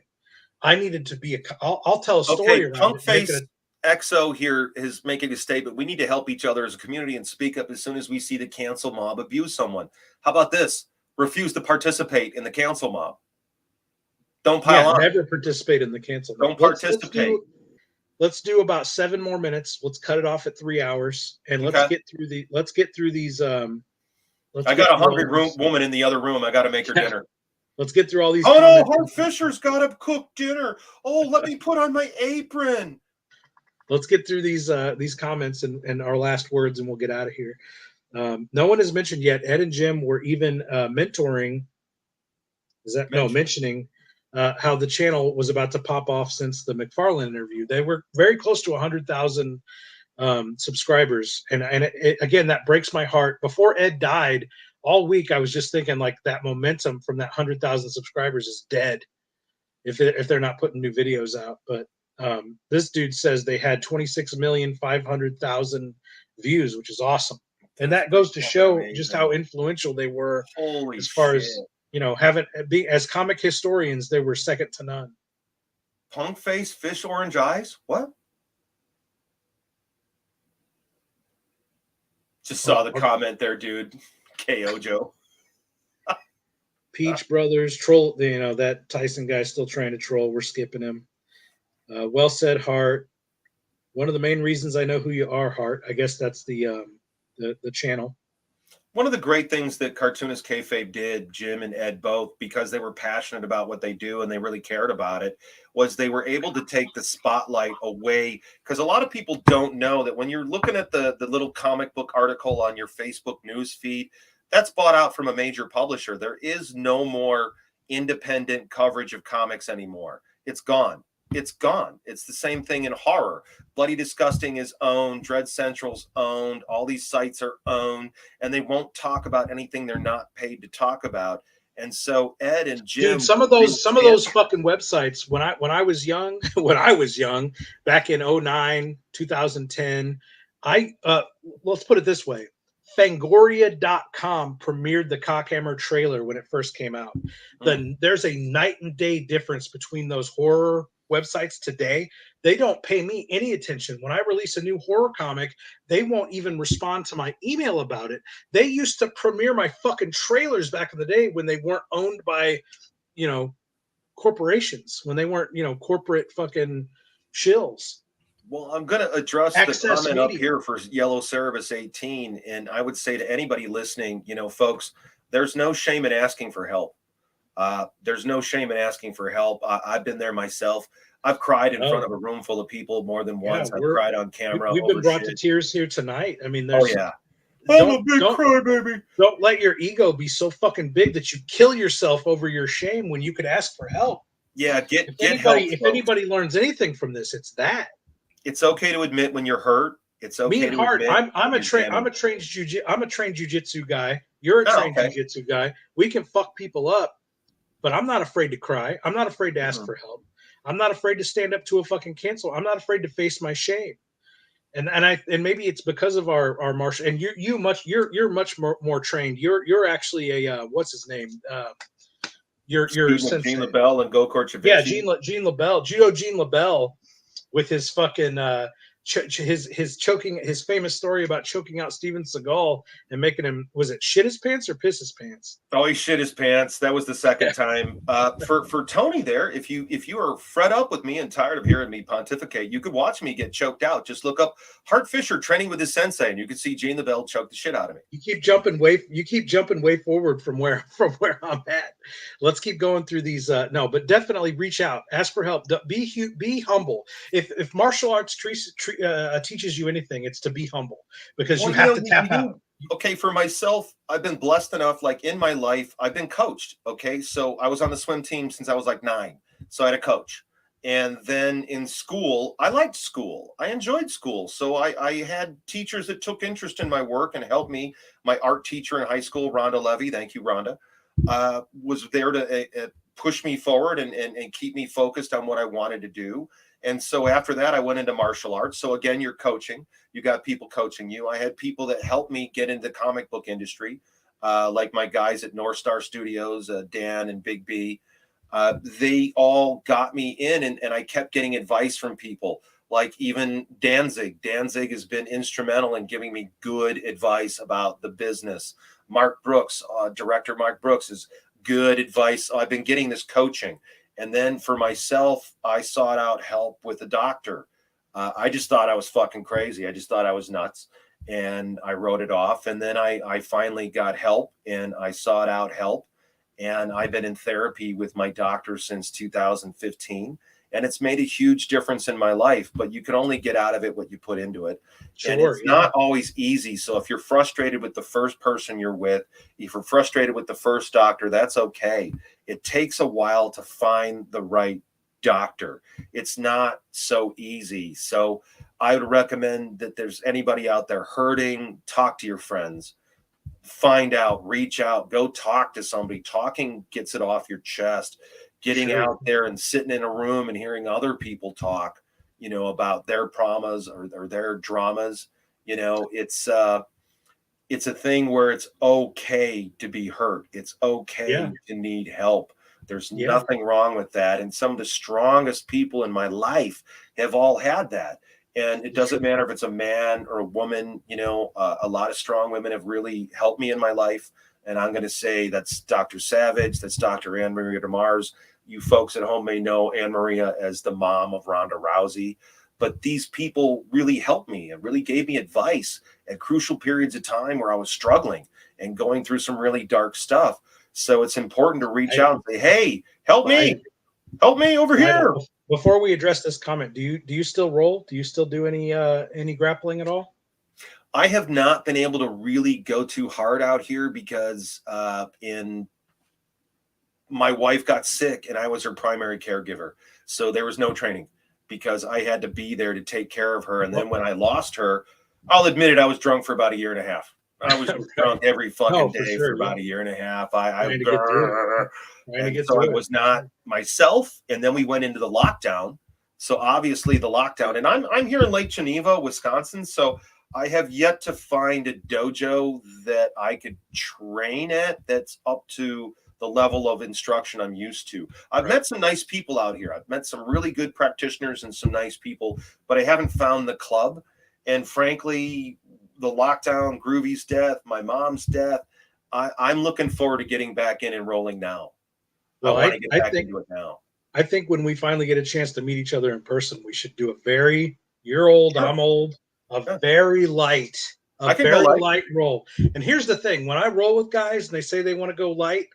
I needed to be I'll tell a story around Punkface XO here is making a statement. We need to help each other as a community and speak up as soon as we see the cancel mob abuse someone. How about this? Refuse to participate in the cancel mob. Don't pile on. Never participate in the cancel mob. Don't participate. Let's do about 7 more minutes. Let's cut it off at 3 hours, and let's get through these. I got a hungry woman in the other room. I got to make her dinner. Let's get through all these. Oh no, Hart Fisher's got to cook dinner. Oh, let me put on my apron. Let's get through these comments and our last words, and we'll get out of here. No one has mentioned yet. Ed and Jim were even mentioning how the channel was about to pop off since the McFarlane interview. They were very close to 100,000 subscribers, and again, that breaks my heart. Before Ed died, all week I was just thinking like that momentum from that 100,000 subscribers is dead if they're not putting new videos out. But this dude says they had 26,500,000 views, which is awesome, and that goes to show just how influential they were. As far as being as comic historians, they were second to none. Punk face, fish, orange eyes. What? Just saw the comment there, dude. KO Joe. Peach Brothers troll. That Tyson guy's still trying to troll. We're skipping him. Well said, Hart. One of the main reasons I know who you are, Hart. I guess that's the channel. One of the great things that Cartoonist Kayfabe did, Jim and Ed both, because they were passionate about what they do and they really cared about it, was they were able to take the spotlight away. Because a lot of people don't know that when you're looking at the little comic book article on your Facebook news feed, that's bought out from a major publisher. There is no more independent coverage of comics anymore. It's gone. It's gone. It's the same thing in horror. Bloody Disgusting is owned. Dread Central's owned. All these sites are owned, and they won't talk about anything they're not paid to talk about. And so Ed and Jim, dude, some of those fucking websites when I was young, back in 2009, 2010, let's put it this way. Fangoria.com premiered the Cockhammer trailer when it first came out. Then there's a night and day difference between those horror websites today. They don't pay me any attention. When I release a new horror comic, they won't even respond to my email about it. They used to premiere my fucking trailers back in the day when they weren't owned by, corporations, when they weren't, corporate fucking shills. Well, I'm going to address the comment up here for Yellow Cerebus 18. And I would say to anybody listening, folks, there's no shame in asking for help. There's no shame in asking for help. I've been there myself. I've cried in front of a room full of people more than once. I've cried on camera. We've been brought to tears here tonight. I mean, I'm a big crybaby. Don't let your ego be so fucking big that you kill yourself over your shame when you could ask for help. Yeah, get help. If anybody learns anything from this, it's that. It's okay to admit when you're hurt. It's okay. Me and Hart, I'm a trained jiu-jitsu guy. You're a trained jiu-jitsu guy. We can fuck people up, but I'm not afraid to cry. I'm not afraid to ask for help. I'm not afraid to stand up to a fucking cancel. I'm not afraid to face my shame. And maybe it's because of our martial. And you're much more trained. You're actually a what's his name? Your Gene LaBelle and Gokor Chavichi. Yeah, Gene LaBelle, Judo Gene LaBelle, with his fucking his famous story about choking out Steven Seagal and making him, was it shit his pants or piss his pants? Oh, he shit his pants. That was the second time. For Tony there, if you are fed up with me and tired of hearing me pontificate, you could watch me get choked out. Just look up Hart Fisher training with his sensei, and you can see Gene LaBelle choke the shit out of me. You keep jumping way forward from where I'm at. Let's keep going through these. No, but definitely reach out, ask for help. Be humble. If martial arts teaches you anything, it's to be humble, because you have to tap out. Okay, for myself, I've been blessed enough, like in my life, I've been coached. Okay, so I was on the swim team since I was like 9. So I had a coach. And then in school, I liked school. I enjoyed school. So I had teachers that took interest in my work and helped me. My art teacher in high school, Rhonda Levy, thank you, Rhonda, was there to push me forward and keep me focused on what I wanted to do. And so after that, I went into martial arts. So again, you're coaching. You got people coaching you. I had people that helped me get into the comic book industry, like my guys at North Star Studios, Dan and Big B. They all got me in, and I kept getting advice from people like even Danzig. Danzig has been instrumental in giving me good advice about the business. Mark Brooks, director Mark Brooks, is good advice. I've been getting this coaching. And then for myself, I sought out help with a doctor. I just thought I was fucking crazy. I just thought I was nuts. And I wrote it off. And then I finally got help, and I sought out help. And I've been in therapy with my doctor since 2015. And it's made a huge difference in my life, but you can only get out of it what you put into it. Sure, and it's not always easy. So if you're frustrated with the first person you're with, if you're frustrated with the first doctor, that's okay. It takes a while to find the right doctor. It's not so easy. So I would recommend that there's anybody out there hurting, talk to your friends, find out, reach out, go talk to somebody. Talking gets it off your chest. Getting out there and sitting in a room and hearing other people talk, you know, about their traumas or their dramas, you know, it's a thing where it's okay to be hurt. It's okay to need help. There's nothing wrong with that. And some of the strongest people in my life have all had that. And it doesn't matter if it's a man or a woman, you know, a lot of strong women have really helped me in my life. And I'm going to say that's Dr. Savage, that's Dr. Anne Maria DeMars. You folks at home may know Anne Maria as the mom of Ronda Rousey, but these people really helped me and really gave me advice at crucial periods of time where I was struggling and going through some really dark stuff. So it's important to reach out and say, hey, help me over here. Before we address this comment, do you still roll? Do you still do any grappling at all? I have not been able to really go too hard out here because my wife got sick and I was her primary caregiver. So there was no training because I had to be there to take care of her. And then when I lost her, I'll admit it, I was drunk for about a year and a half. I was drunk every fucking day for about a year and a half. I was not myself. And then we went into the lockdown. So obviously the lockdown, and I'm here in Lake Geneva, Wisconsin. So I have yet to find a dojo that I could train at that's up to the level of instruction I'm used to. I've met some nice people out here. I've met some really good practitioners and some nice people, but I haven't found the club. And frankly, the lockdown, Groovy's death, my mom's death, I'm looking forward to getting back in and rolling now. Well, I want to get back into it now. I think when we finally get a chance to meet each other in person, we should do you're old, I'm old, very light, light roll. And here's the thing. When I roll with guys and they say they want to go light,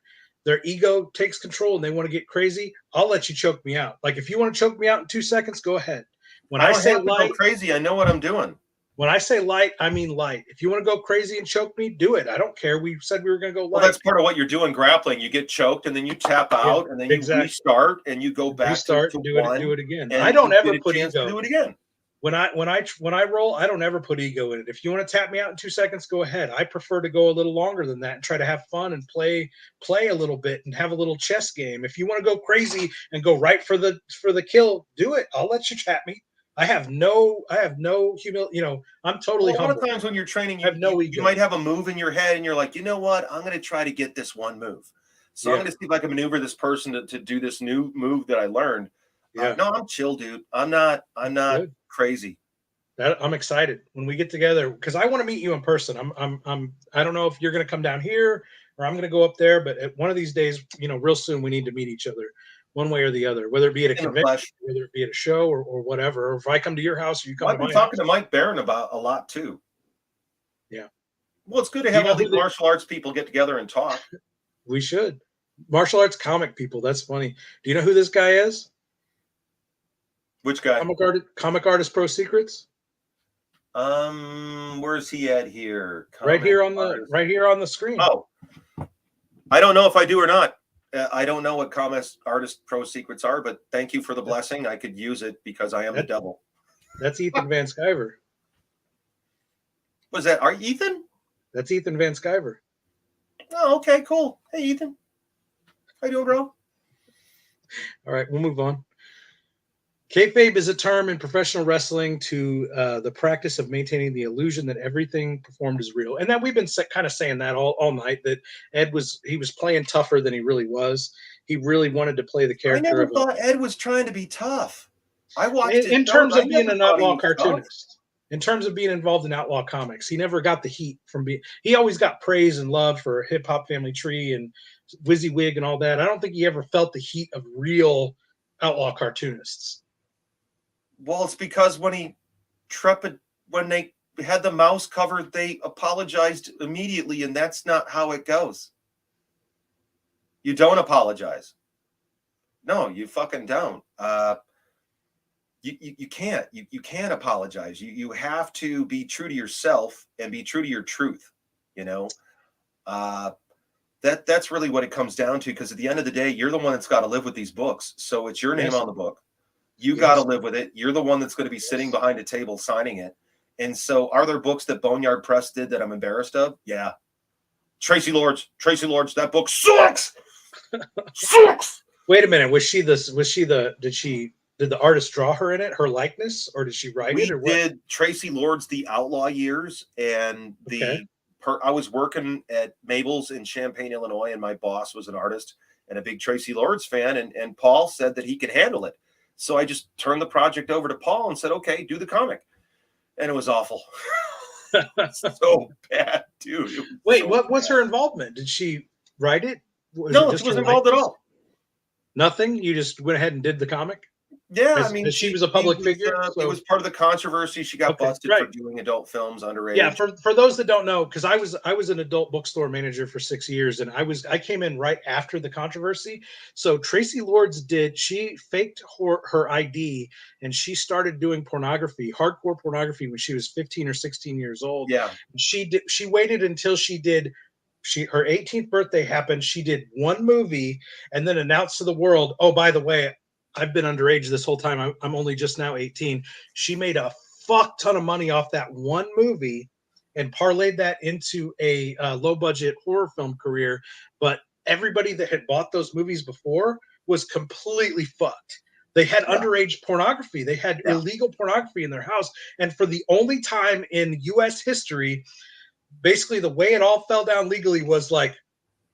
their ego takes control and they want to get crazy, I'll let you choke me out. Like if you want to choke me out in 2 seconds, go ahead. When I say light, go crazy, I know what I'm doing. When I say light, I mean light. If you want to go crazy and choke me, do it. I don't care. We said we were going to go light. Well, that's part of what you're doing grappling. You get choked and then you tap out and then you restart and you go back to do it again. And I don't ever put ego. Do it again. When I roll, I don't ever put ego in it. If you want to tap me out in 2 seconds, go ahead. I prefer to go a little longer than that and try to have fun and play a little bit and have a little chess game. If you want to go crazy and go right for the kill, do it. I'll let you tap me. I have no humility. You know, I'm totally humble. A lot of times when you're training, you might have a move in your head and you're like, you know what? I'm going to try to get this one move. So I'm going to see if I can maneuver this person to do this new move that I learned. No, I'm chill, dude. I'm not Good. Crazy. I'm excited when we get together because I want to meet you in person. I don't know if you're going to come down here or I'm going to go up there, but at one of these days, you know, real soon we need to meet each other one way or the other, whether it be at a convention, whether it be at a show or whatever. Or if I come to your house or you come to my house. I've been talking to Mike Barron about a lot too. Yeah. Well, it's good to have all these martial arts people get together and talk. We should. Martial arts comic people. That's funny. Do you know who this guy is? Which guy? Comic Artist Pro Secrets. Where's he at here? Right here on the screen. Oh, I don't know if I do or not. I don't know what Comic Artist Pro Secrets are, but thank you for the blessing. I could use it because I am the devil. That's Ethan Van Sciver. Was that Ethan? That's Ethan Van Sciver. Oh, okay, cool. Hey, Ethan. How you doing, bro? All right, we'll move on. Kayfabe is a term in professional wrestling to the practice of maintaining the illusion that everything performed is real. And that we've been kind of saying that all night, that Ed was playing tougher than he really was. He really wanted to play the character. I never thought Ed was trying to be tough. I watched in it. terms I of being never an thought he outlaw was tough. cartoonist. In terms of being involved in outlaw comics, he never got the heat from being. He always got praise and love for Hip Hop Family Tree and WYSIWYG and all that. I don't think he ever felt the heat of real outlaw cartoonists. Well, it's because when they had the mouse covered, they apologized immediately, and that's not how it goes. You don't apologize. No, you fucking don't. You can't. You can't apologize. You have to be true to yourself and be true to your truth. You know, that's really what it comes down to. Because at the end of the day, you're the one that's got to live with these books. So it's your name on the book. You got to live with it. You're the one that's going to be sitting behind a table signing it. And so, are there books that Boneyard Press did that I'm embarrassed of? Yeah. Tracy Lords, that book sucks. Sucks. Wait a minute. Did the artist draw her in it, her likeness, or did she write it, or what? We did Tracy Lords' The Outlaw Years, and I was working at Mabel's in Champaign, Illinois, and my boss was an artist and a big Tracy Lords fan, and Paul said that he could handle it. So I just turned the project over to Paul and said, okay, do the comic. And it was awful. So bad, dude. Wait, what was her involvement? Did she write it? No, she wasn't involved at all. Nothing? You just went ahead and did the comic? Yeah, I mean, she was a public figure. It was part of the controversy. She got busted for doing adult films underage. Yeah, for those that don't know, because I was an adult bookstore manager for 6 years, and I came in right after the controversy. So Tracy Lords she faked her ID, and she started doing hardcore pornography, when she was 15 or 16 years old. Yeah, she waited until her 18th birthday happened. She did one movie and then announced to the world, oh, by the way, I've been underage this whole time. I'm only just now 18. She made a fuck ton of money off that one movie and parlayed that into a low budget horror film career. But everybody that had bought those movies before was completely fucked. They had underage pornography. They had illegal pornography in their house. And for the only time in U.S. history, basically the way it all fell down legally was like,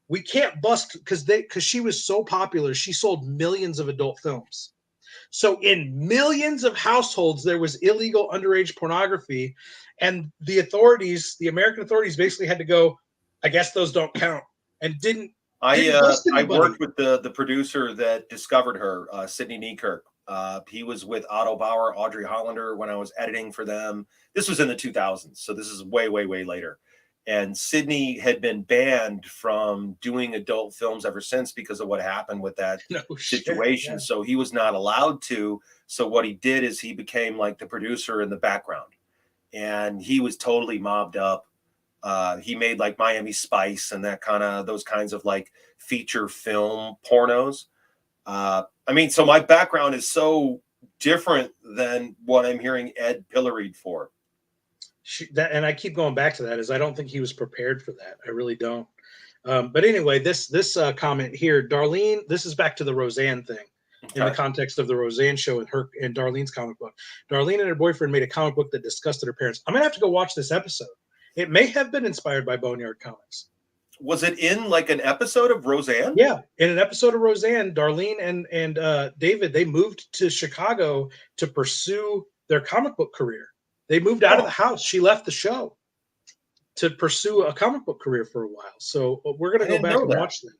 we can't bust because she was so popular. She sold millions of adult films. So in millions of households, there was illegal underage pornography, and the American authorities basically had to go, I guess those don't count, and didn't bust anybody. I worked with the producer that discovered her, Sidney Niekirk. He was with Otto Bauer, Audrey Hollander when I was editing for them. This was in the 2000s, so this is way, way, way later. And Sidney had been banned from doing adult films ever since because of what happened with that situation. Yeah. So he was not allowed to. So what he did is he became like the producer in the background, and he was totally mobbed up. He made like Miami Spice and those kinds of like feature film pornos. I mean, so my background is so different than what I'm hearing Ed pilloried for. And I keep going back to that, is I don't think he was prepared for that. I really don't. But anyway, this comment here, Darlene, this is back to the Roseanne thing in the context of the Roseanne show and Darlene's comic book. Darlene and her boyfriend made a comic book that disgusted her parents. I'm going to have to go watch this episode. It may have been inspired by Boneyard Comics. Was it in like an episode of Roseanne? Yeah, in an episode of Roseanne, Darlene and David, they moved to Chicago to pursue their comic book career. They moved out of the house. She left the show to pursue a comic book career for a while. So we're going to go back and watch that.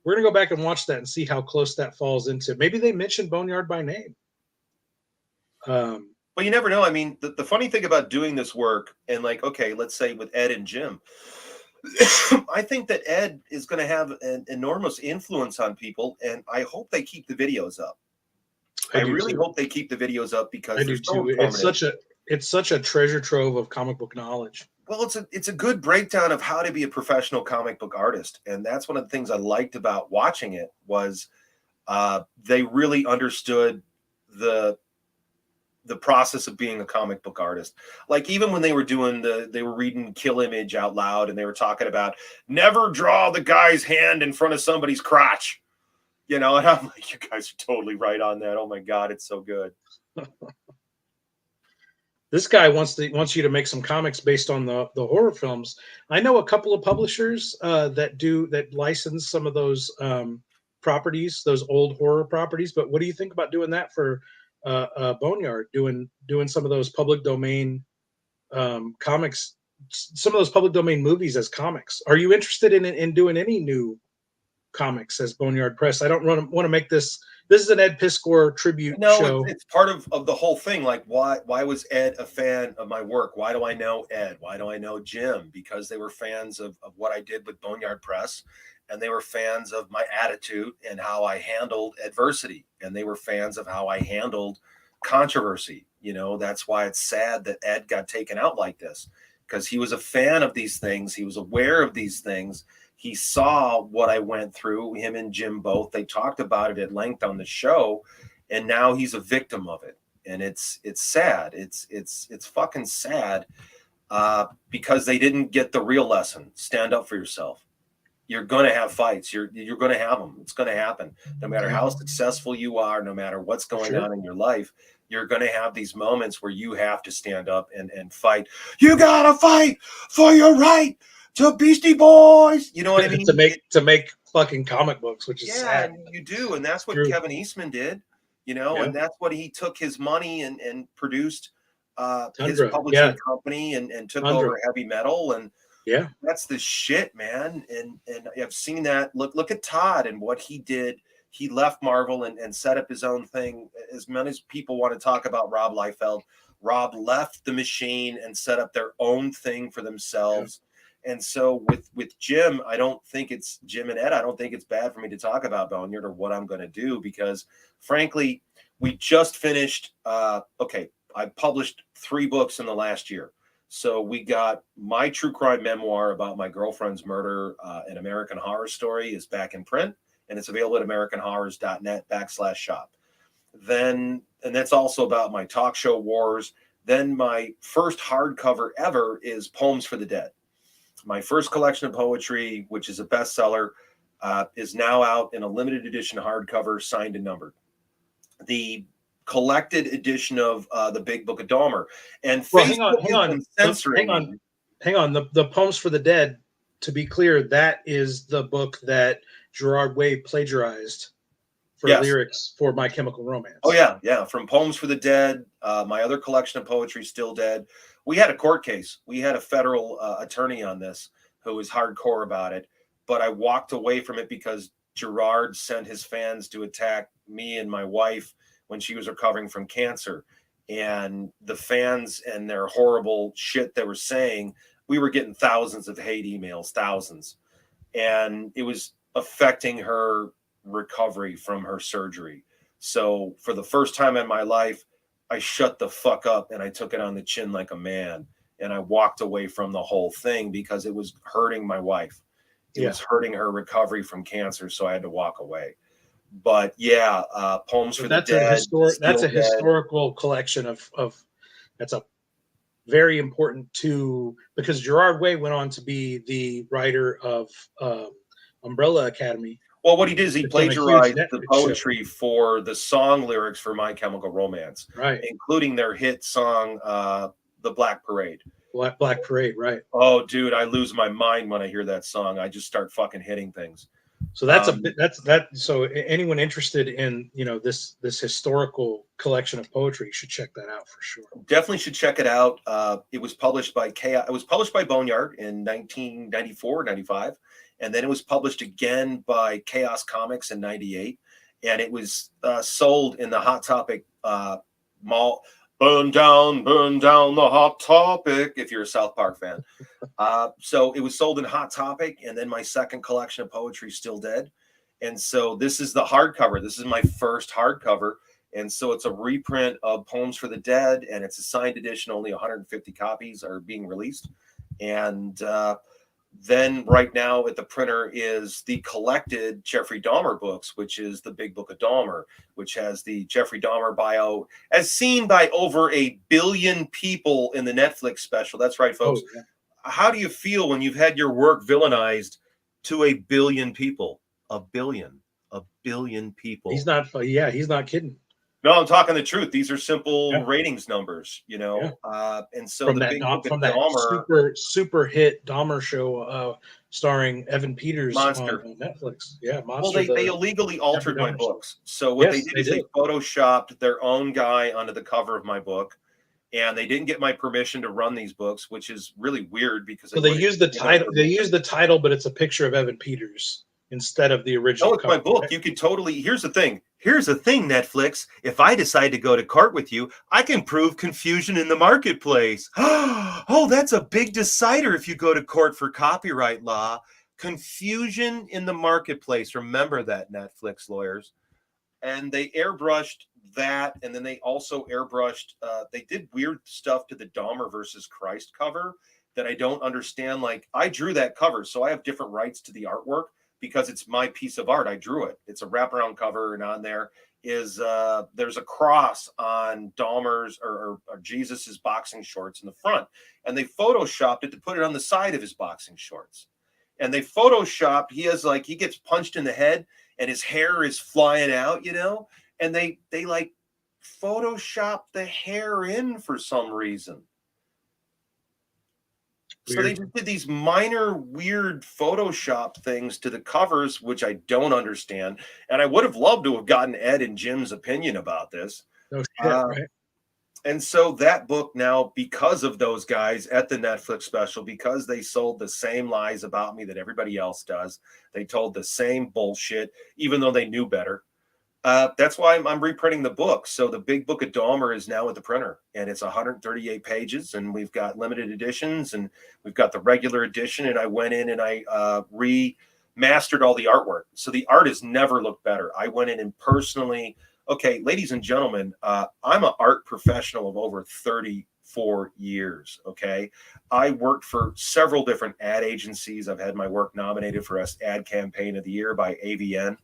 We're going to go back and watch that and see how close that falls into. Maybe they mentioned Boneyard by name. Well, you never know. I mean, the funny thing about doing this work, and like, okay, let's say with Ed and Jim, I think that Ed is going to have an enormous influence on people, and I hope they keep the videos up. I really hope they keep the videos up because I do too. It's such a treasure trove of comic book knowledge. Well, it's a good breakdown of how to be a professional comic book artist, and that's one of the things I liked about watching it was they really understood the process of being a comic book artist. Like even when they were reading Kill Image out loud, and they were talking about never draw the guy's hand in front of somebody's crotch, and I'm like, you guys are totally right on that. Oh my God, it's so good. This guy wants you to make some comics based on the horror films. I know a couple of publishers that license some of those properties, those old horror properties. But what do you think about doing that for Boneyard doing some of those public domain comics, some of those public domain movies as comics. Are you interested in doing any new comics as Boneyard Press? I don't want to make this. This is an Ed Piskor tribute show. It's part of the whole thing. Like, why was Ed a fan of my work? Why do I know Ed? Why do I know Jim? Because they were fans of what I did with Boneyard Press, and they were fans of my attitude and how I handled adversity, and they were fans of how I handled controversy. You know, that's why it's sad that Ed got taken out like this, because he was a fan of these things. He was aware of these things. He saw what I went through, him and Jim both. They talked about it at length on the show, and now he's a victim of it. And it's sad. It's fucking sad because they didn't get the real lesson. Stand up for yourself. You're going to have fights. You're going to have them. It's going to happen. No matter how successful you are, no matter what's going on in your life, you're going to have these moments where you have to stand up and fight. You got to fight for your right to Beastie Boys. You know what I mean? to make fucking comic books, which is sad. You do. And that's what Kevin Eastman did, you know, and that's what he took his money and produced his publishing company and took over heavy metal. And that's the shit, man. And I've seen that. Look at Todd and what he did. He left Marvel and set up his own thing. As many as people want to talk about Rob Liefeld, Rob left the machine and set up their own thing for themselves. And so with Jim, I don't think it's Jim and Ed. I don't think it's bad for me to talk about Boneyard or what I'm going to do, because frankly, we just finished. I published 3 books in the last year. So we got my true crime memoir about my girlfriend's murder, An American Horror Story, is back in print, and it's available at americanhorrors.net/shop. Then, and that's also about my talk show wars. Then my first hardcover ever is Poems for the Dead. My first collection of poetry, which is a bestseller, is now out in a limited edition hardcover, signed and numbered. The collected edition of the Big Book of Dahmer. And hang on. The Poems for the Dead, to be clear, that is the book that Gerard Way plagiarized for lyrics for My Chemical Romance. Oh, yeah. From Poems for the Dead, my other collection of poetry, Still Dead. We had a court case. We had a federal attorney on this who was hardcore about it. But I walked away from it because Gerard sent his fans to attack me and my wife when she was recovering from cancer. And the fans and their horrible shit they were saying, we were getting thousands of hate emails, thousands. And it was affecting her recovery from her surgery. So for the first time in my life, I shut the fuck up and I took it on the chin like a man. And I walked away from the whole thing because it was hurting my wife. It was hurting her recovery from cancer. So I had to walk away. But Poems for the Dead. That's a historical collection of that's a very important because Gerard Way went on to be the writer of Umbrella Academy. Well, what he did is he plagiarized the poetry for the song lyrics for My Chemical Romance, right, including their hit song, "The Black Parade." Black Parade, right? Oh, dude, I lose my mind when I hear that song. I just start fucking hitting things. So So anyone interested in this historical collection of poetry should check that out for sure. Definitely should check it out. It was published by It was published by Boneyard in 1994, 95. And then it was published again by Chaos Comics in 98. And it was sold in the Hot Topic mall. Burn down the Hot Topic, if you're a South Park fan. So it was sold in Hot Topic. And then my second collection of poetry, Still Dead. And so this is the hardcover. This is my first hardcover. And so it's a reprint of Poems for the Dead. And it's a signed edition. Only 150 copies are being released. And then right now at the printer is the collected Jeffrey Dahmer books, which is the Big Book of Dahmer, which has the Jeffrey Dahmer bio as seen by over 1 billion people in the Netflix special. That's right, folks. Oh, yeah. How do you feel when you've had your work villainized to 1 billion people? 1 billion people. He's not kidding. No, I'm talking the truth. These are simple Yeah. ratings numbers, you know. And so From the that big book of from that Dahmer, super hit Dahmer show, starring Evan Peters on Monster. Netflix. Yeah, Well, Monster. they illegally altered my Dahmer show. books. So what they Yes, did they is they did. photoshopped their own guy onto the cover of my book, and they didn't get my permission to run these books, which is really weird because So they they would use the title. They use the title, but it's a picture of Evan Peters instead of the original No, it's my cover. book. Right? You could totally. Here's the thing. Here's the thing, Netflix. If I decide to go to court with you, I can prove confusion in the marketplace. Oh, that's a big decider if you go to court for copyright law. Confusion in the marketplace. Remember that, Netflix lawyers. And they airbrushed that, and then they also airbrushed. They did weird stuff to the Dahmer versus Christ cover that I don't understand. Like, I drew that cover, so I have different rights to the artwork because it's my piece of art. I drew it. It's a wraparound cover, and on there is there's a cross on Dahmer's or Jesus's boxing shorts in the front, and they photoshopped it to put it on the side of his boxing shorts. And they photoshopped. He gets punched in the head, and his hair is flying out, you know. And they like Photoshop the hair in for some reason. So they just did these minor weird Photoshop things to the covers, which I don't understand. And I would have loved to have gotten Ed and Jim's opinion about this. No shit, right? And so that book now, because of those guys at the Netflix special, because they sold the same lies about me that everybody else does, they told the same bullshit, even though they knew better. That's why I'm reprinting the book. So the big book of Dahmer is now at the printer, and it's 138 pages, and we've got limited editions, and we've got the regular edition. And I went in and I remastered all the artwork. So the art has never looked better. I went in and personally, okay, ladies and gentlemen, I'm an art professional of over 34 years. Okay. I worked for several different ad agencies. I've had my work nominated for Ad Campaign of the Year by AVN.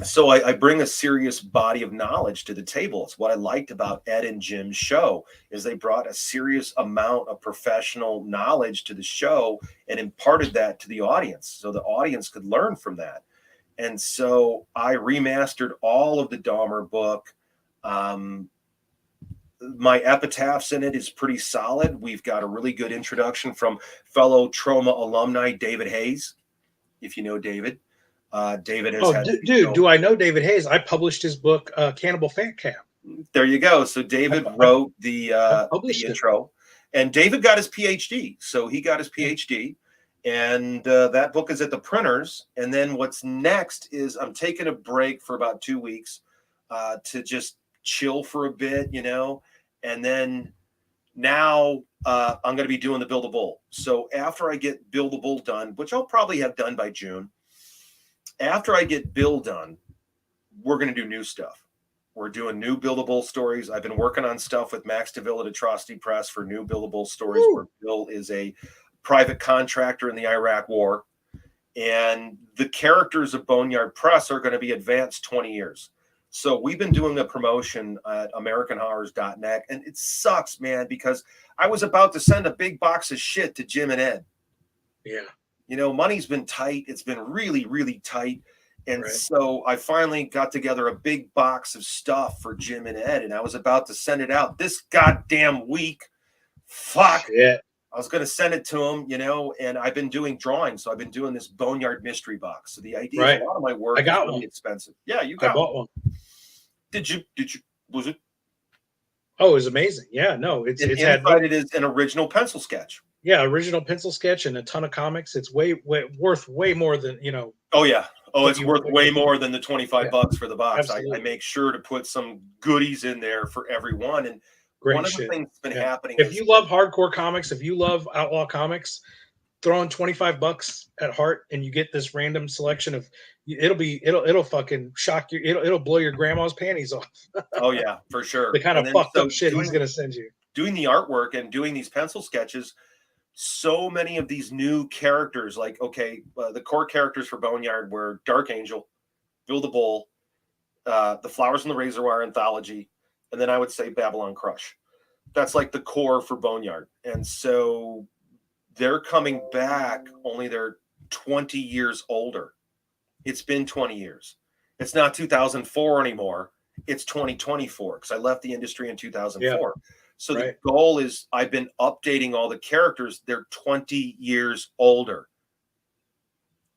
So I bring a serious body of knowledge to the table. It's what I liked about Ed and Jim's show is they brought a serious amount of professional knowledge to the show and imparted that to the audience so the audience could learn from that. And so I remastered all of the Dahmer book. My epitaphs in it is pretty solid. We've got a really good introduction from fellow Trauma alumni, David Hayes, if you know David. David has do I know David Hayes? I published his book, Cannibal Fat Cap. There you go. So David wrote the intro, and David got his PhD. So he got his PhD, and that book is at the printers. And then what's next is I'm taking a break for about 2 weeks to just chill for a bit, you know, and then now I'm going to be doing the Build a Bull. So after I get Build a Bull done, which I'll probably have done by June. After I get Bill done, we're going to do new stuff. We're doing new buildable stories. I've been working on stuff with Max DeVille at Atrocity Press for new buildable stories where Bill is a private contractor in the Iraq War. And the characters of Boneyard Press are going to be advanced 20 years. So we've been doing a promotion at AmericanHorrors.net. And it sucks, man, because I was about to send a big box of shit to Jim and Ed. Yeah. You know, money's been tight. It's been really, really tight. And so I finally got together a big box of stuff for Jim and Ed, and I was about to send it out this goddamn week. Fuck. Yeah. I was going to send it to him, you know, and I've been doing drawings. So I've been doing this Boneyard mystery box. So the idea is a lot of my work is really expensive. Yeah, you got bought one. Did you, was it? Oh, it was amazing. Yeah, no, it is an original pencil sketch. Yeah, original pencil sketch and a ton of comics. It's worth way more than, you know. Oh yeah. Oh, it's worth way more than the $25 for the box. I make sure to put some goodies in there for everyone. And one of the things that's been happening. If you love hardcore comics, if you love outlaw comics, throw in $25 at Hart and you get this random selection of it'll fucking shock you. It'll blow your grandma's panties off. Oh yeah, for sure. The kind of fucked up shit he's gonna send you. Doing the artwork and doing these pencil sketches. So many of these new characters, like, the core characters for Boneyard were Dark Angel, Bill the Bull, the Flowers in the Razor Wire anthology, and then I would say Babylon Crush. That's like the core for Boneyard. And so they're coming back, only they're 20 years older. It's been 20 years. It's not 2004 anymore. It's 2024 because I left the industry in 2004. Yeah. So Right. the goal is I've been updating all the characters. They're 20 years older.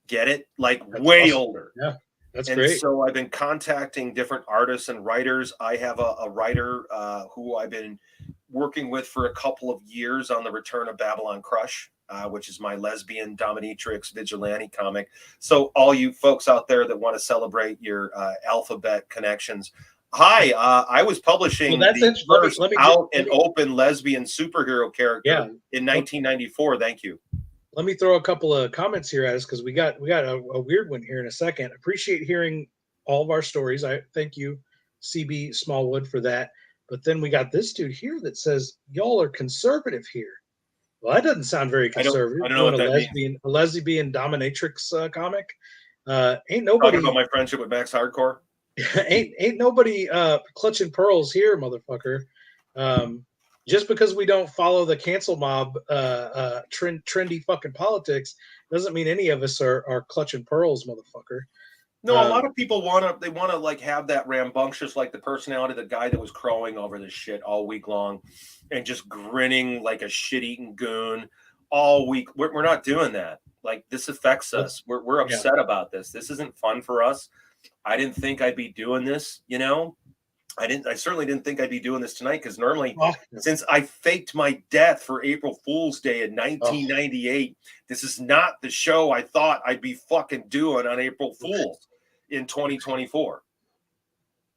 Get it? Like That's way awesome. older. Yeah, that's And great. so I've been contacting different artists and writers. I have a writer who I've been working with for a couple of years on the return of Babylon Crush, which is my lesbian dominatrix vigilante comic. So all you folks out there that want to celebrate your alphabet connections, hi, I was publishing the first open lesbian superhero character in 1994. Thank you. Let me throw a couple of comments here at us because we got a weird one here in a second. Appreciate hearing all of our stories. I thank you, CB Smallwood, for that. But then we got this dude here that says y'all are conservative here. Well, that doesn't sound very conservative. I don't know what that means. A lesbian dominatrix comic. Ain't nobody talking about my friendship with Max Hardcore. ain't nobody clutching pearls here, motherfucker. Just because we don't follow the cancel mob trendy fucking politics doesn't mean any of us are clutching pearls, motherfucker. No, a lot of people want to like have that rambunctious, like the personality of the guy that was crowing over this shit all week long and just grinning like a shit-eating goon all week. We're not doing that. Like, this affects us. We're upset about this. This isn't fun for us. I didn't think I'd be doing this, you know. I certainly didn't think I'd be doing this tonight because normally, since I faked my death for April Fool's Day in 1998, this is not the show I thought I'd be fucking doing on April Fool's in 2024.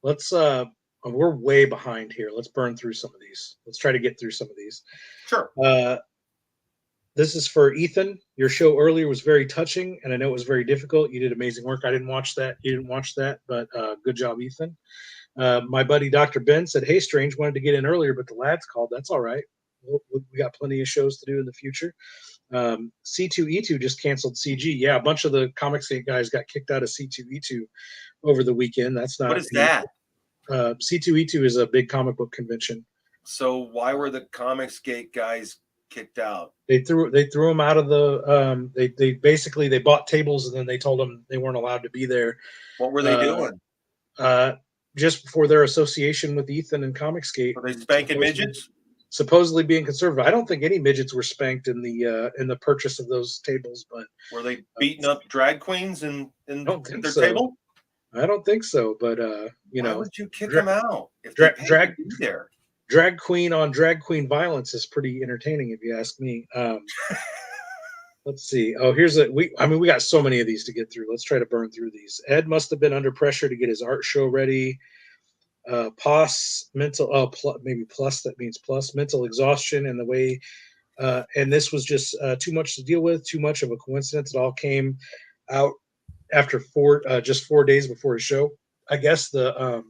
Let's we're way behind here. Let's burn through some of these. Let's try to get through some of these. Sure. This is for Ethan. Your show earlier was very touching, and I know it was very difficult. You did amazing work. I didn't watch that. You didn't watch that, but good job, Ethan. My buddy Dr. Ben said, "Hey, Strange, wanted to get in earlier, but the lads called. That's all right. We got plenty of shows to do in the future." C2E2 just canceled CG. Yeah, a bunch of the Comicsgate guys got kicked out of C2E2 over the weekend. That's not. What is that? C2E2 is a big comic book convention. So why were the Comicsgate guys kicked out? They threw them out of the. They basically they bought tables and then they told them they weren't allowed to be there. What were they doing? Just before their association with Ethan and Comicsgate. Were they spanking midgets? Supposedly being conservative. I don't think any midgets were spanked in the purchase of those tables, but were they beating up drag queens in their table? I don't think so, but you know, why would you kick them out if drag queen on drag queen violence is pretty entertaining if you ask me. Let's see. Oh, we got so many of these to get through. Let's try to burn through these. Ed must have been under pressure to get his art show ready. Mental exhaustion and the way and this was just too much to deal with, too much of a coincidence. It all came out after 4 days before his show. I guess the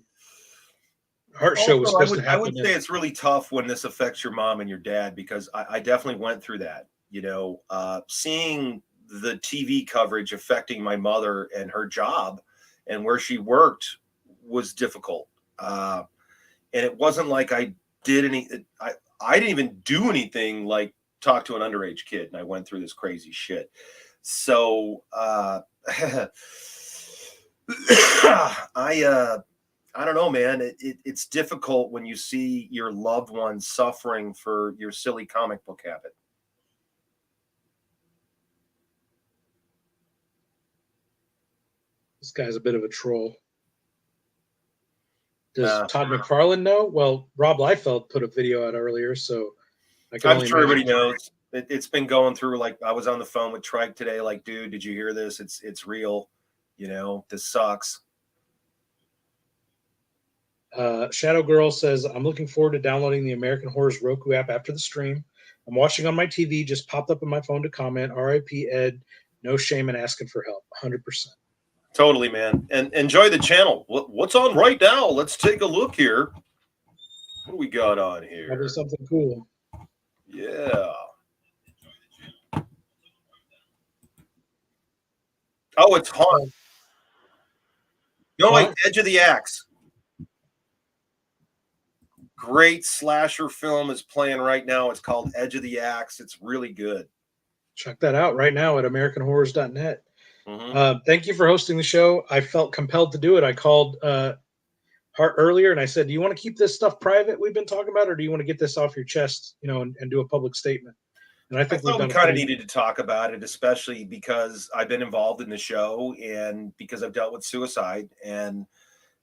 art show was supposed to happen. I would say it's really tough when this affects your mom and your dad because I definitely went through that. You know, seeing the TV coverage affecting my mother and her job and where she worked was difficult. And it wasn't like I did I didn't even do anything like talk to an underage kid. And I went through this crazy shit. So, I don't know, man. It's difficult when you see your loved one suffering for your silly comic book habit. This guy's a bit of a troll. Does Todd McFarlane know? Well, Rob Liefeld put a video out earlier, so I'm sure everybody knows. It's been going through. Like, I was on the phone with Trike today. Like, dude, did you hear this? It's real. You know, this sucks. Shadow Girl says, "I'm looking forward to downloading the American Horrors Roku app after the stream. I'm watching on my TV. Just popped up on my phone to comment. R.I.P. Ed. No shame in asking for help. 100%." Totally, man. And enjoy the channel. What's on right now? Let's take a look here. What do we got on here? Probably something cool. Yeah. Oh, it's Haunt. No, wait, Edge of the Axe. Great slasher film is playing right now. It's called Edge of the Axe. It's really good. Check that out right now at AmericanHorrors.net. Mm-hmm. Thank you for hosting the show. I felt compelled to do it. I called Hart earlier, and I said, do you want to keep this stuff private we've been talking about, or do you want to get this off your chest, and do a public statement? And I I think we've thought we done kind of needed to talk about it, especially because I've been involved in the show and because I've dealt with suicide and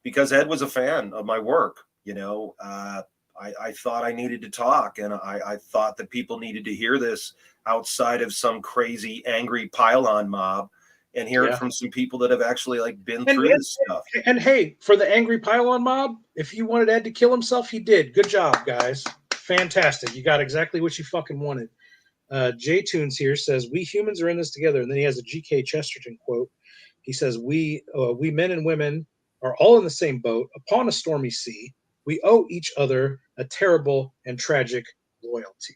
because Ed was a fan of my work. I thought I needed to talk, and I thought that people needed to hear this outside of some crazy, angry pile-on mob, and hear it from some people that have actually been through this stuff. And hey, for the angry pile-on mob, if you wanted Ed to kill himself, he did. Good job, guys. Fantastic. You got exactly what you fucking wanted. J Tunes here says, we humans are in this together. And then he has a G.K. Chesterton quote. He says, we men and women are all in the same boat upon a stormy sea. We owe each other a terrible and tragic loyalty.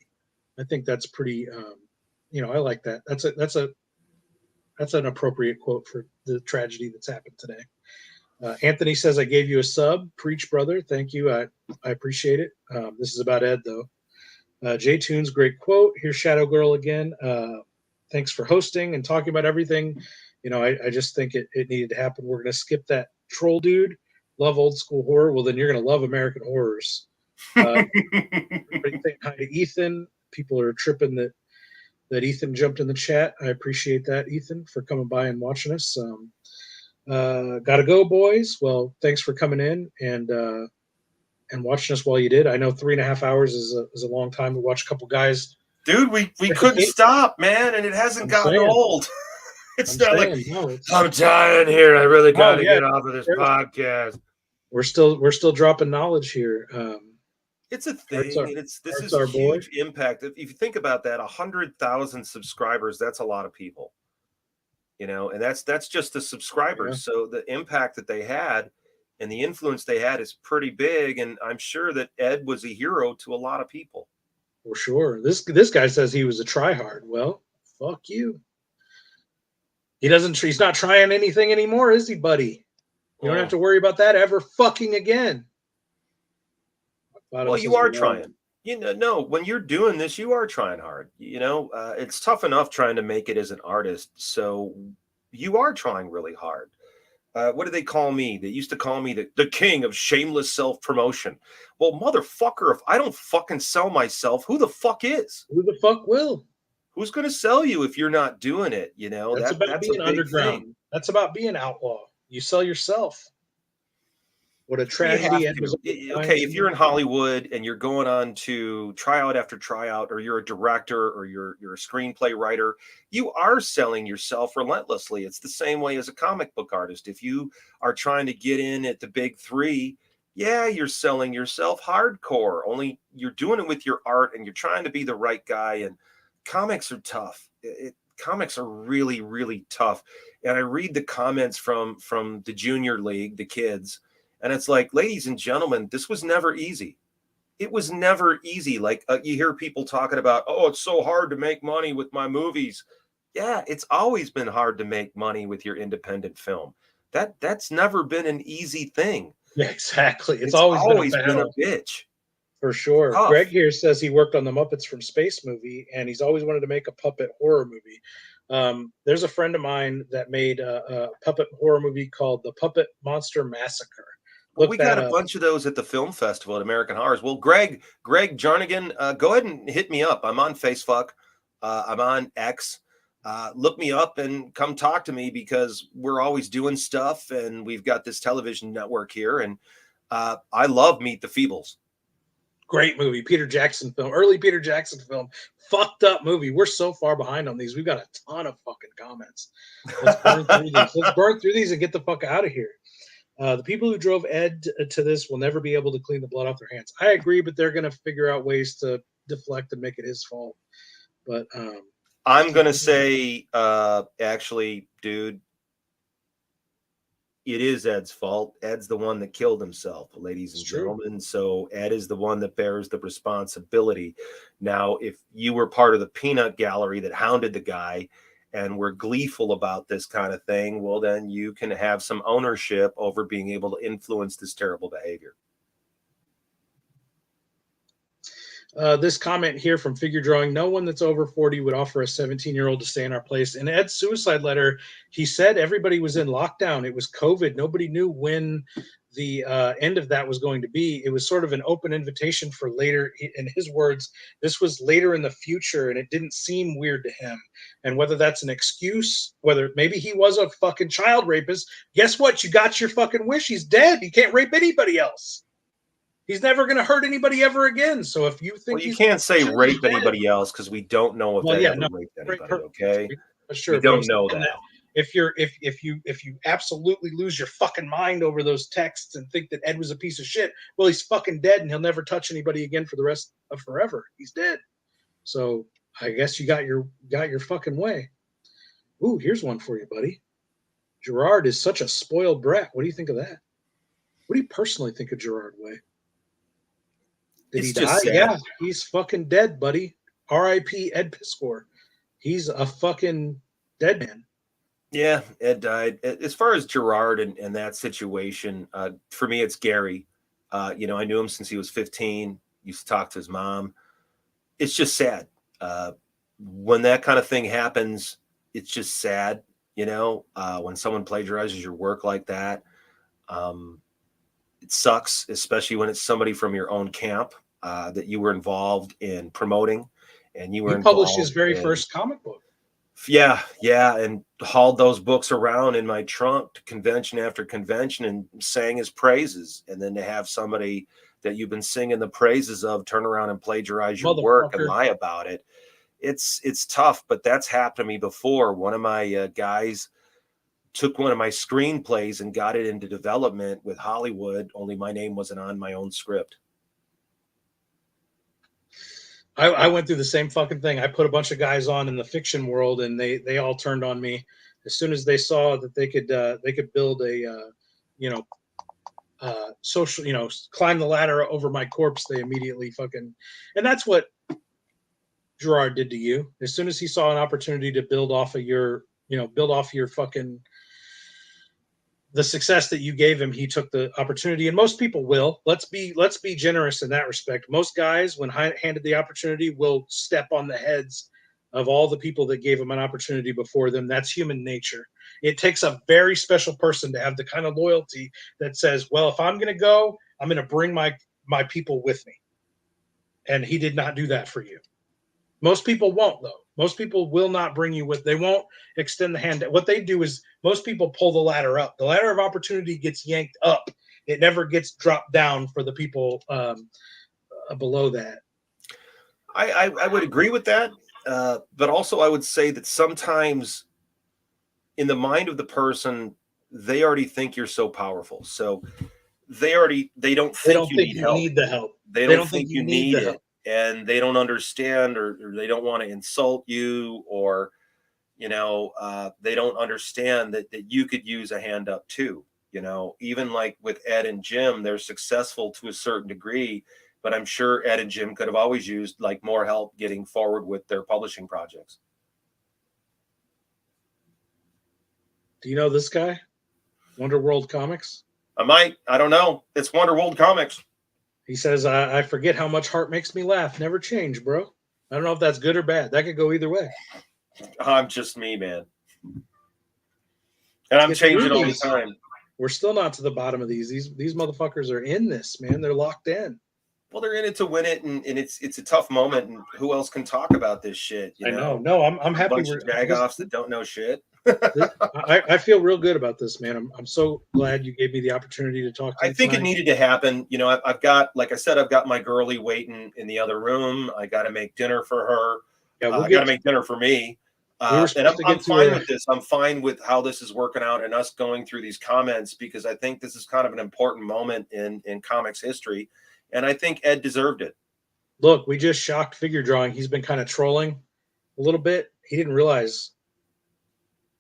I think that's pretty, I like that. That's an appropriate quote for the tragedy that's happened today. Anthony says, I gave you a sub. Preach, brother. Thank you. I appreciate it. This is about Ed, though. J Tunes, great quote. Here's Shadow Girl again. Thanks for hosting and talking about everything. I just think it needed to happen. We're going to skip that troll dude. Love old school horror. Well, then you're going to love American horrors. Everybody think hi to Ethan. People are tripping that Ethan jumped in the chat. I appreciate that, Ethan, for coming by and watching us. Gotta go, boys. Well, thanks for coming in and watching us while you did. I know 3.5 hours is a long time to watch a couple guys. Dude, we couldn't stop, man, and it hasn't gotten old. It's not like I'm dying here. I really got to get off of this podcast. We're still dropping knowledge here. It's a thing. This is a huge impact. If you think about that, 100,000 subscribers, that's a lot of people. And that's just the subscribers. Yeah. So the impact that they had and the influence they had is pretty big. And I'm sure that Ed was a hero to a lot of people. For sure. This guy says he was a tryhard. Well, fuck you. He's not trying anything anymore, is he, buddy? You don't have to worry about that ever fucking again. Well, you are trying. No, when you're doing this, you are trying hard. It's tough enough trying to make it as an artist. So you are trying really hard. What do they call me? They used to call me the king of shameless self-promotion. Well, motherfucker, if I don't fucking sell myself, who the fuck is? Who the fuck will? Who's going to sell you if you're not doing it? That's about being underground. Thing. That's about being outlaw. You sell yourself. What a tragedy. Okay, if you're in Hollywood and you're going on to tryout after tryout, or you're a director or you're a screenplay writer, you are selling yourself relentlessly. It's the same way as a comic book artist. If you are trying to get in at the big three, yeah, you're selling yourself hardcore. Only you're doing it with your art and you're trying to be the right guy. And comics are tough. Comics are really, really tough. And I read the comments from the junior league, the kids. And it's like, ladies and gentlemen, this was never easy. It was never easy. Like you hear people talking about, oh, it's so hard to make money with my movies. Yeah, it's always been hard to make money with your independent film. That's never been an easy thing. Yeah, exactly. It's always been a bitch. For sure. Tough. Greg here says he worked on the Muppets from Space movie, and he's always wanted to make a puppet horror movie. There's a friend of mine that made a puppet horror movie called The Puppet Monster Massacre. Well, we got a bunch of those at the film festival at American Horrors. Well, Greg Jarnigan, go ahead and hit me up. I'm on Facebook. I'm on X. Look me up and come talk to me because we're always doing stuff, and we've got this television network here. And I love Meet the Feebles. Great movie, Peter Jackson film, early Peter Jackson film. Fucked up movie. We're so far behind on these. We've got a ton of fucking comments. Let's burn through these and get the fuck out of here. The people who drove Ed to this will never be able to clean the blood off their hands. I agree, but they're going to figure out ways to deflect and make it his fault. But I'm going to say, actually, dude, it is Ed's fault. Ed's the one that killed himself, ladies and gentlemen. So Ed is the one that bears the responsibility. Now, if you were part of the peanut gallery that hounded the guy and were gleeful about this kind of thing, well, then you can have some ownership over being able to influence this terrible behavior. This comment here from Figure Drawing, no one that's over 40 would offer a 17-year-old to stay in our place. In Ed's suicide letter, he said everybody was in lockdown. It was COVID. Nobody knew when the end of that was going to be. It was sort of an open invitation for later. In his words, this was later in the future, and it didn't seem weird to him. And whether that's an excuse, whether maybe he was a fucking child rapist, guess what? You got your fucking wish. He's dead. You can't rape anybody else. He's never going to hurt anybody ever again. So if you think you can't say rape anybody else because we don't know if they ever raped anybody. Okay, sure, we don't know that. If you absolutely lose your fucking mind over those texts and think that Ed was a piece of shit, well, he's fucking dead and he'll never touch anybody again for the rest of forever. He's dead. So I guess you got your fucking way. Ooh, here's one for you, buddy. Gerard is such a spoiled brat. What do you think of that? What do you personally think of Gerard Way? Did he die? Yeah, he's fucking dead, buddy. R.I.P. Ed Piskor. He's a fucking dead man. Yeah, Ed died. As far as Gerard and that situation, for me, it's Gary. I knew him since he was 15. Used to talk to his mom. It's just sad. When that kind of thing happens, it's just sad. When someone plagiarizes your work like that, it sucks, especially when it's somebody from your own camp that you were involved in promoting, and you published his very first comic book. Yeah, and hauled those books around in my trunk to convention after convention and sang his praises. And then to have somebody that you've been singing the praises of turn around and plagiarize your work and lie about it, it's tough. But that's happened to me before. One of my guys took one of my screenplays and got it into development with Hollywood, only my name wasn't on my own script. I went through the same fucking thing. I put a bunch of guys on in the fiction world, and they all turned on me as soon as they saw that they could build a social, climb the ladder over my corpse. They immediately fucking, and that's what Gerard did to you. As soon as he saw an opportunity to build off of your fucking the success that you gave him, he took the opportunity. And most people will. Let's be generous in that respect. Most guys, when handed the opportunity, will step on the heads of all the people that gave him an opportunity before them. That's human nature. It takes a very special person to have the kind of loyalty that says, well, if I'm going to go, I'm going to bring my people with me. And he did not do that for you. Most people won't, though. Most people will not bring you with. They won't extend the hand. What they do is most people pull the ladder up. The ladder of opportunity gets yanked up. It never gets dropped down for the people below that. I would agree with that. But also I would say that sometimes in the mind of the person, they already think you're so powerful. So they don't think you need the help. They don't think you need it. And they don't understand, or they don't want to insult you, or, they don't understand that you could use a hand up too. Even like with Ed and Jim, they're successful to a certain degree, but I'm sure Ed and Jim could have always used like more help getting forward with their publishing projects. Do you know this guy? Wonder World Comics? I don't know. It's Wonder World Comics. He says, I forget how much Hart makes me laugh. Never change, bro. I don't know if that's good or bad. That could go either way. I'm just me, man. And I'm changing all the time. We're still not to the bottom of these. These motherfuckers are in this, man. They're locked in. Well, they're in it to win it, and it's a tough moment. And who else can talk about this shit? I know. No, I'm happy. We're jag-offs that don't know shit. I feel real good about this, man. I'm so glad you gave me the opportunity to talk to you. I think it needed to happen. I've got, like I said, I've got my girlie waiting in the other room. I got to make dinner for her. Yeah, I got to make dinner for me. And I'm fine with this. I'm fine with how this is working out and us going through these comments, because I think this is kind of an important moment in comics history. And I think Ed deserved it. Look, we just shocked figure drawing. He's been kind of trolling a little bit. He didn't realize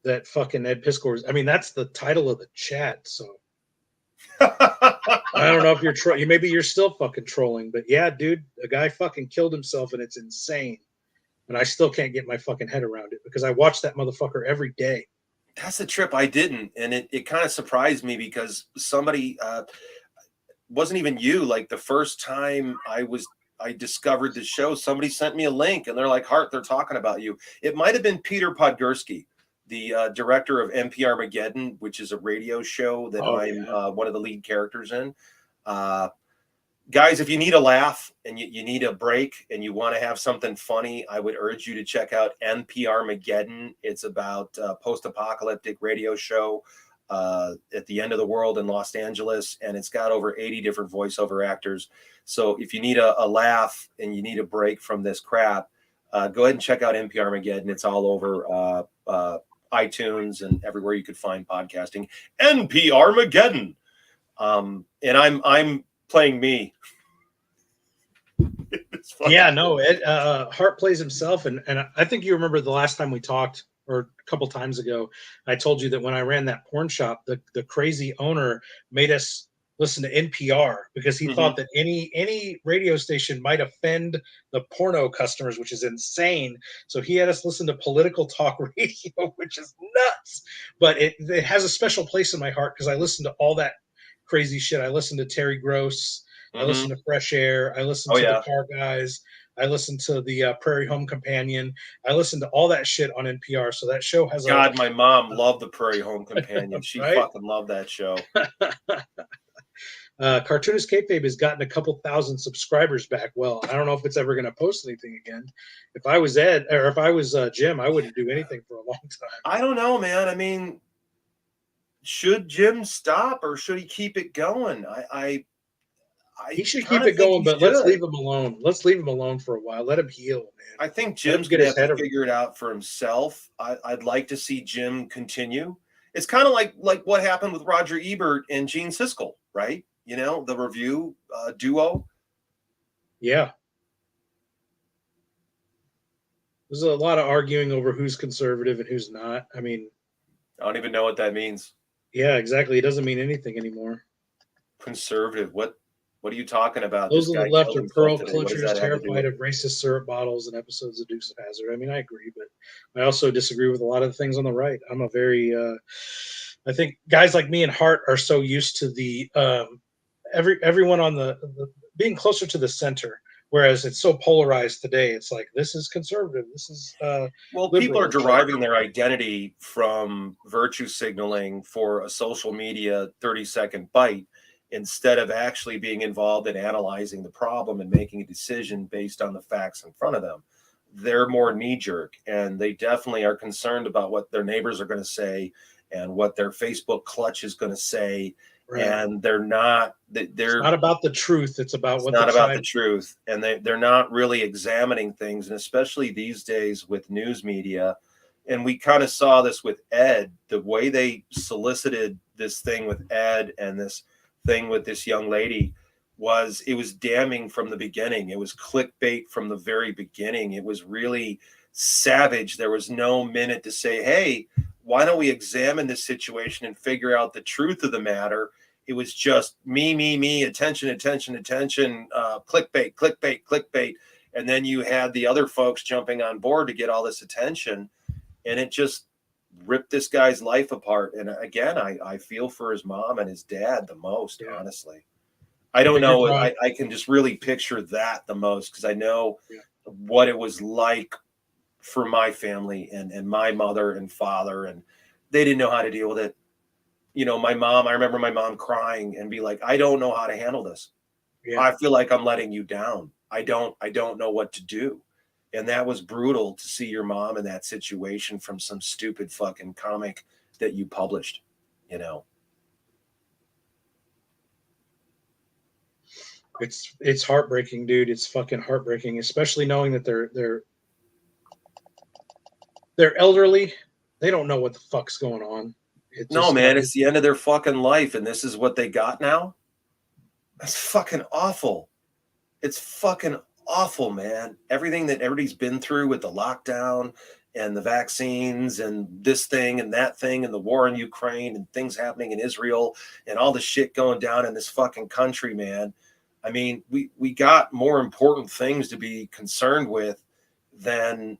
that fucking Ed Piskor is, that's the title of the chat. So I don't know if you're maybe you're still fucking trolling, but yeah, dude, a guy fucking killed himself and it's insane. And I still can't get my fucking head around it because I watch that motherfucker every day. That's the trip. I didn't. And it kind of surprised me because somebody, wasn't even you. Like the first time I discovered the show, somebody sent me a link and they're like, Hart, they're talking about you. It might've been Peter Podgorski. the director of NPR Armageddon, which is a radio show that I'm one of the lead characters in. Guys, if you need a laugh and you need a break and you want to have something funny, I would urge you to check out NPR Armageddon. It's about a post-apocalyptic radio show at the end of the world in Los Angeles, and it's got over 80 different voiceover actors. So if you need a laugh and you need a break from this crap, go ahead and check out NPR Armageddon. It's all over iTunes and everywhere you could find podcasting. NPR Armageddon. And I'm playing me. Yeah, no, Ed, Hart plays himself, and I think you remember the last time we talked, or a couple times ago, I told you that when I ran that porn shop, the crazy owner made us listen to NPR because he thought that any radio station might offend the porno customers, which is insane. So he had us listen to political talk radio, which is nuts. But it has a special place in my heart because I listen to all that crazy shit. I listen to Terry Gross. I listen to Fresh Air. I listen to the Car Guys. I listen to the Prairie Home Companion. I listen to all that shit on NPR. So that show has my mom loved the Prairie Home Companion. She fucking loved that show. Cartoonist Kayfabe has gotten a couple thousand subscribers back. Well, I don't know if it's ever going to post anything again. If I was Ed, or if I was Jim, I wouldn't do anything for a long time. I don't know, man. I mean, should Jim stop or should he keep it going? He should keep it going, but let's leave him alone. Let's leave him alone for a while. Let him heal, man. I think Jim's going to have to figure it out for himself. I'd like to see Jim continue. It's kind of like what happened with Roger Ebert and Gene Siskel, right? You know, the review duo. Yeah. There's a lot of arguing over who's conservative and who's not. I mean, I don't even know what that means. Yeah, exactly. It doesn't mean anything anymore. Conservative. What are you talking about? Those on the left are pearl clutchers, terrified of racist syrup bottles and episodes of Dukes of Hazzard. I mean, I agree, but I also disagree with a lot of the things on the right. I'm a very, I think guys like me and Hart are so used to the everyone on the being closer to the center, whereas it's so polarized today. It's like this is conservative, this is well, people are deriving their identity from virtue signaling for a social media 30-second bite, instead of actually being involved in analyzing the problem and making a decision based on the facts in front of them. They're more knee-jerk, and they definitely are concerned about what their neighbors are going to say and what their Facebook clutch is going to say. Right. And they're not about the truth. It's about what's not about the truth. And they're not really examining things. And especially these days with news media. And we kind of saw this with Ed, the way they solicited this thing with Ed and this thing with this young lady it was damning from the beginning. It was clickbait from the very beginning. It was really savage. There was no minute to say, hey, why don't we examine this situation and figure out the truth of the matter? It was just me, attention, clickbait. And then you had the other folks jumping on board to get all this attention. And it just ripped this guy's life apart. And again, I feel for his mom and his dad the most, honestly. I don't know. I can just really picture that the most because I know what it was like for my family and my mother and father, and they didn't know how to deal with it. You know, I remember my mom crying and be like, I don't know how to handle this. Yeah. I feel like I'm letting you down. I don't know what to do. And that was brutal to see your mom in that situation from some stupid fucking comic that you published, you know. It's heartbreaking, dude. It's fucking heartbreaking, especially knowing that they're elderly. They don't know what the fuck's going on. It's the end of their fucking life, and this is what they got now. That's fucking awful. It's fucking awful, man. Everything that everybody's been through with the lockdown and the vaccines and this thing and that thing and the war in Ukraine and things happening in Israel and all the shit going down in this fucking country, man. I mean, we got more important things to be concerned with than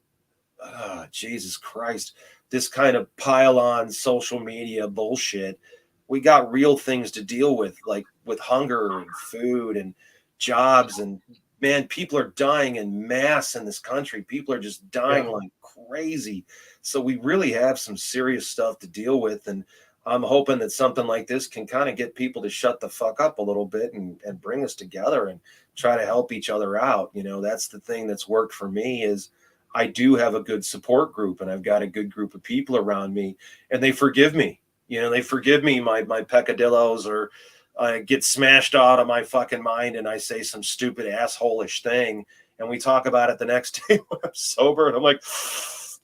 Jesus Christ, this kind of pile on social media bullshit. We got real things to deal with, like with hunger and food and jobs and man, people are dying in mass in this country. People are just dying like crazy. So we really have some serious stuff to deal with. And I'm hoping that something like this can kind of get people to shut the fuck up a little bit and bring us together and try to help each other out. You know, that's the thing that's worked for me is I do have a good support group, and I've got a good group of people around me, and they forgive me. You know, they forgive me my peccadillos, or I get smashed out of my fucking mind and I say some stupid asshole-ish thing, and we talk about it the next day when I'm sober, and I'm like,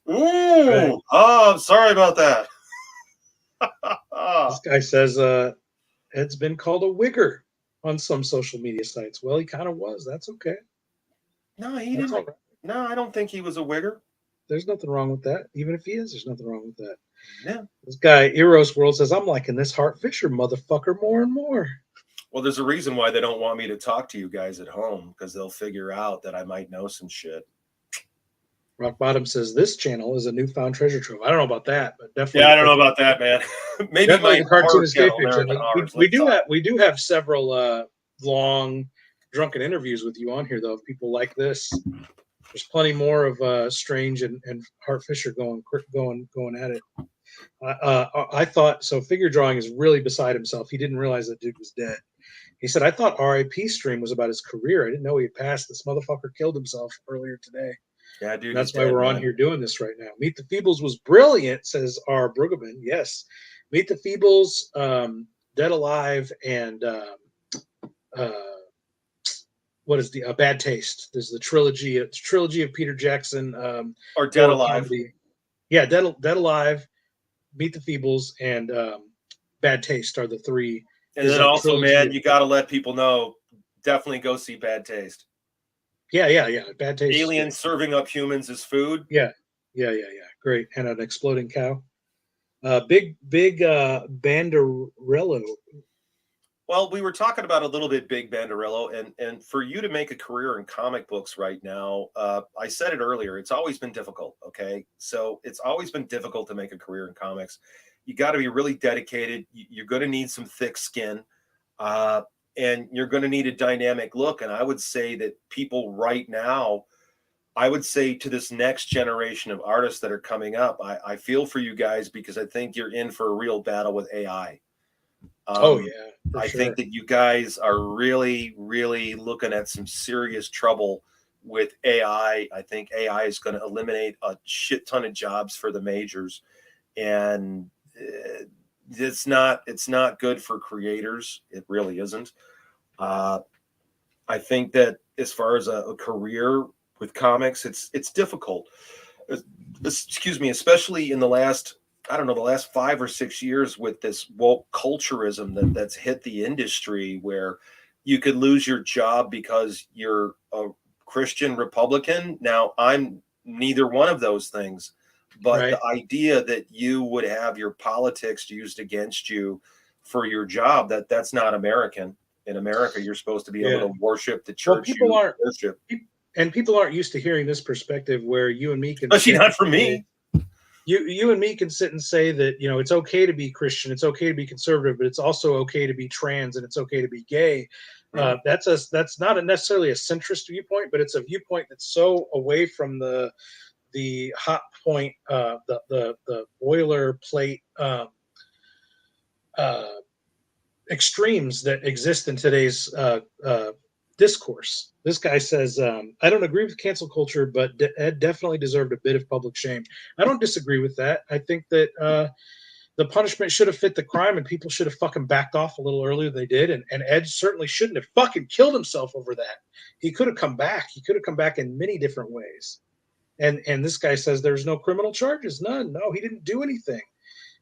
ooh, oh, I'm sorry about that. This guy says Ed's been called a wigger on some social media sites. Well, he kind of was. That's okay. No, he didn't. Right. No, I don't think he was a wigger. There's nothing wrong with that. Even if he is, there's nothing wrong with that. Yeah. This guy, Eros World, says, I'm liking this Hart Fisher motherfucker more and more. Well, there's a reason why they don't want me to talk to you guys at home, because they'll figure out that I might know some shit. Rock Bottom says, this channel is a newfound treasure trove. I don't know about that, but definitely. Yeah, I don't know about that, man. Maybe definitely my the Cartoonist Kayfabe channel. We do have several long drunken interviews with you on here, though, of people like this. There's plenty more of Strange and Hart Fisher going at it. I thought so. Figure drawing is really beside himself. He didn't realize that dude was dead. He said, "I thought R.I.P. stream was about his career. I didn't know he had passed. This motherfucker killed himself earlier today." Yeah, dude. And that's why we're on here doing this right now. Meet the Feebles was brilliant, says R. Brueggemann. Yes, Meet the Feebles, Dead Alive, and what is the Bad Taste? There's the trilogy. It's trilogy of Peter Jackson. Or Dead Alive. Comedy. Yeah, Dead Alive, Meet the Feebles, and Bad Taste are the three. And then also, man, you got to let people know. Definitely go see Bad Taste. Yeah. Bad Taste. Aliens serving up humans as food. Yeah. Great. And an exploding cow. Big Banderello. Well, we were talking about a little bit Big Banderello, and for you to make a career in comic books right now, I said it earlier, it's always been difficult, okay? So it's always been difficult to make a career in comics. You got to be really dedicated. You're going to need some thick skin, and you're going to need a dynamic look. And I would say that people right now, I would say to this next generation of artists that are coming up, I feel for you guys, because I think you're in for a real battle with AI. I think that you guys are really, really looking at some serious trouble with AI. I think AI is going to eliminate a shit ton of jobs for the majors, and it's not good for creators. It really isn't. I think that as far as a career with comics, it's difficult. Excuse me, especially in the last 5 or 6 years with this woke culturism that's hit the industry, where you could lose your job because you're a Christian Republican. Now, I'm neither one of those things, but the idea that you would have your politics used against you for your job, that's not American. In America, you're supposed to be able to worship the church. Well, people aren't used to hearing this perspective, where you and me can. Especially not for me. You and me can sit and say that, you know, it's okay to be Christian, it's okay to be conservative, but it's also okay to be trans, and it's okay to be gay. That's not necessarily a centrist viewpoint, but it's a viewpoint that's so away from the hot point, the boilerplate extremes that exist in today's discourse. This guy says, I don't agree with cancel culture, but Ed definitely deserved a bit of public shame. I don't disagree with that. I think that the punishment should have fit the crime, and people should have fucking backed off a little earlier than they did. And Ed certainly shouldn't have fucking killed himself over that. He could have come back. He could have come back in many different ways. And this guy says there's no criminal charges. None. No, he didn't do anything.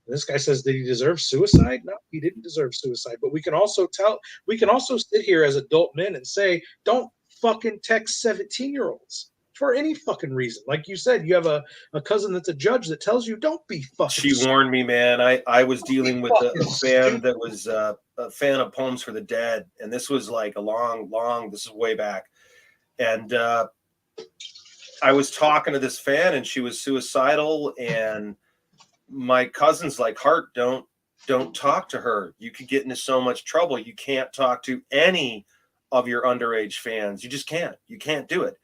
This guy says, did he deserve suicide? No, he didn't deserve suicide. But we can also sit here as adult men and say, don't fucking text 17-year-olds for any fucking reason. Like you said, you have a cousin that's a judge that tells you, don't be fucking stupid. Warned me, man. I was dealing with a fan that was a fan of Poems for the Dead. And this was like this is way back. And I was talking to this fan, and she was suicidal, and my cousin's like, Hart, don't talk to her. You could get into so much trouble. You can't talk to any of your underage fans. You just can't. You can't do it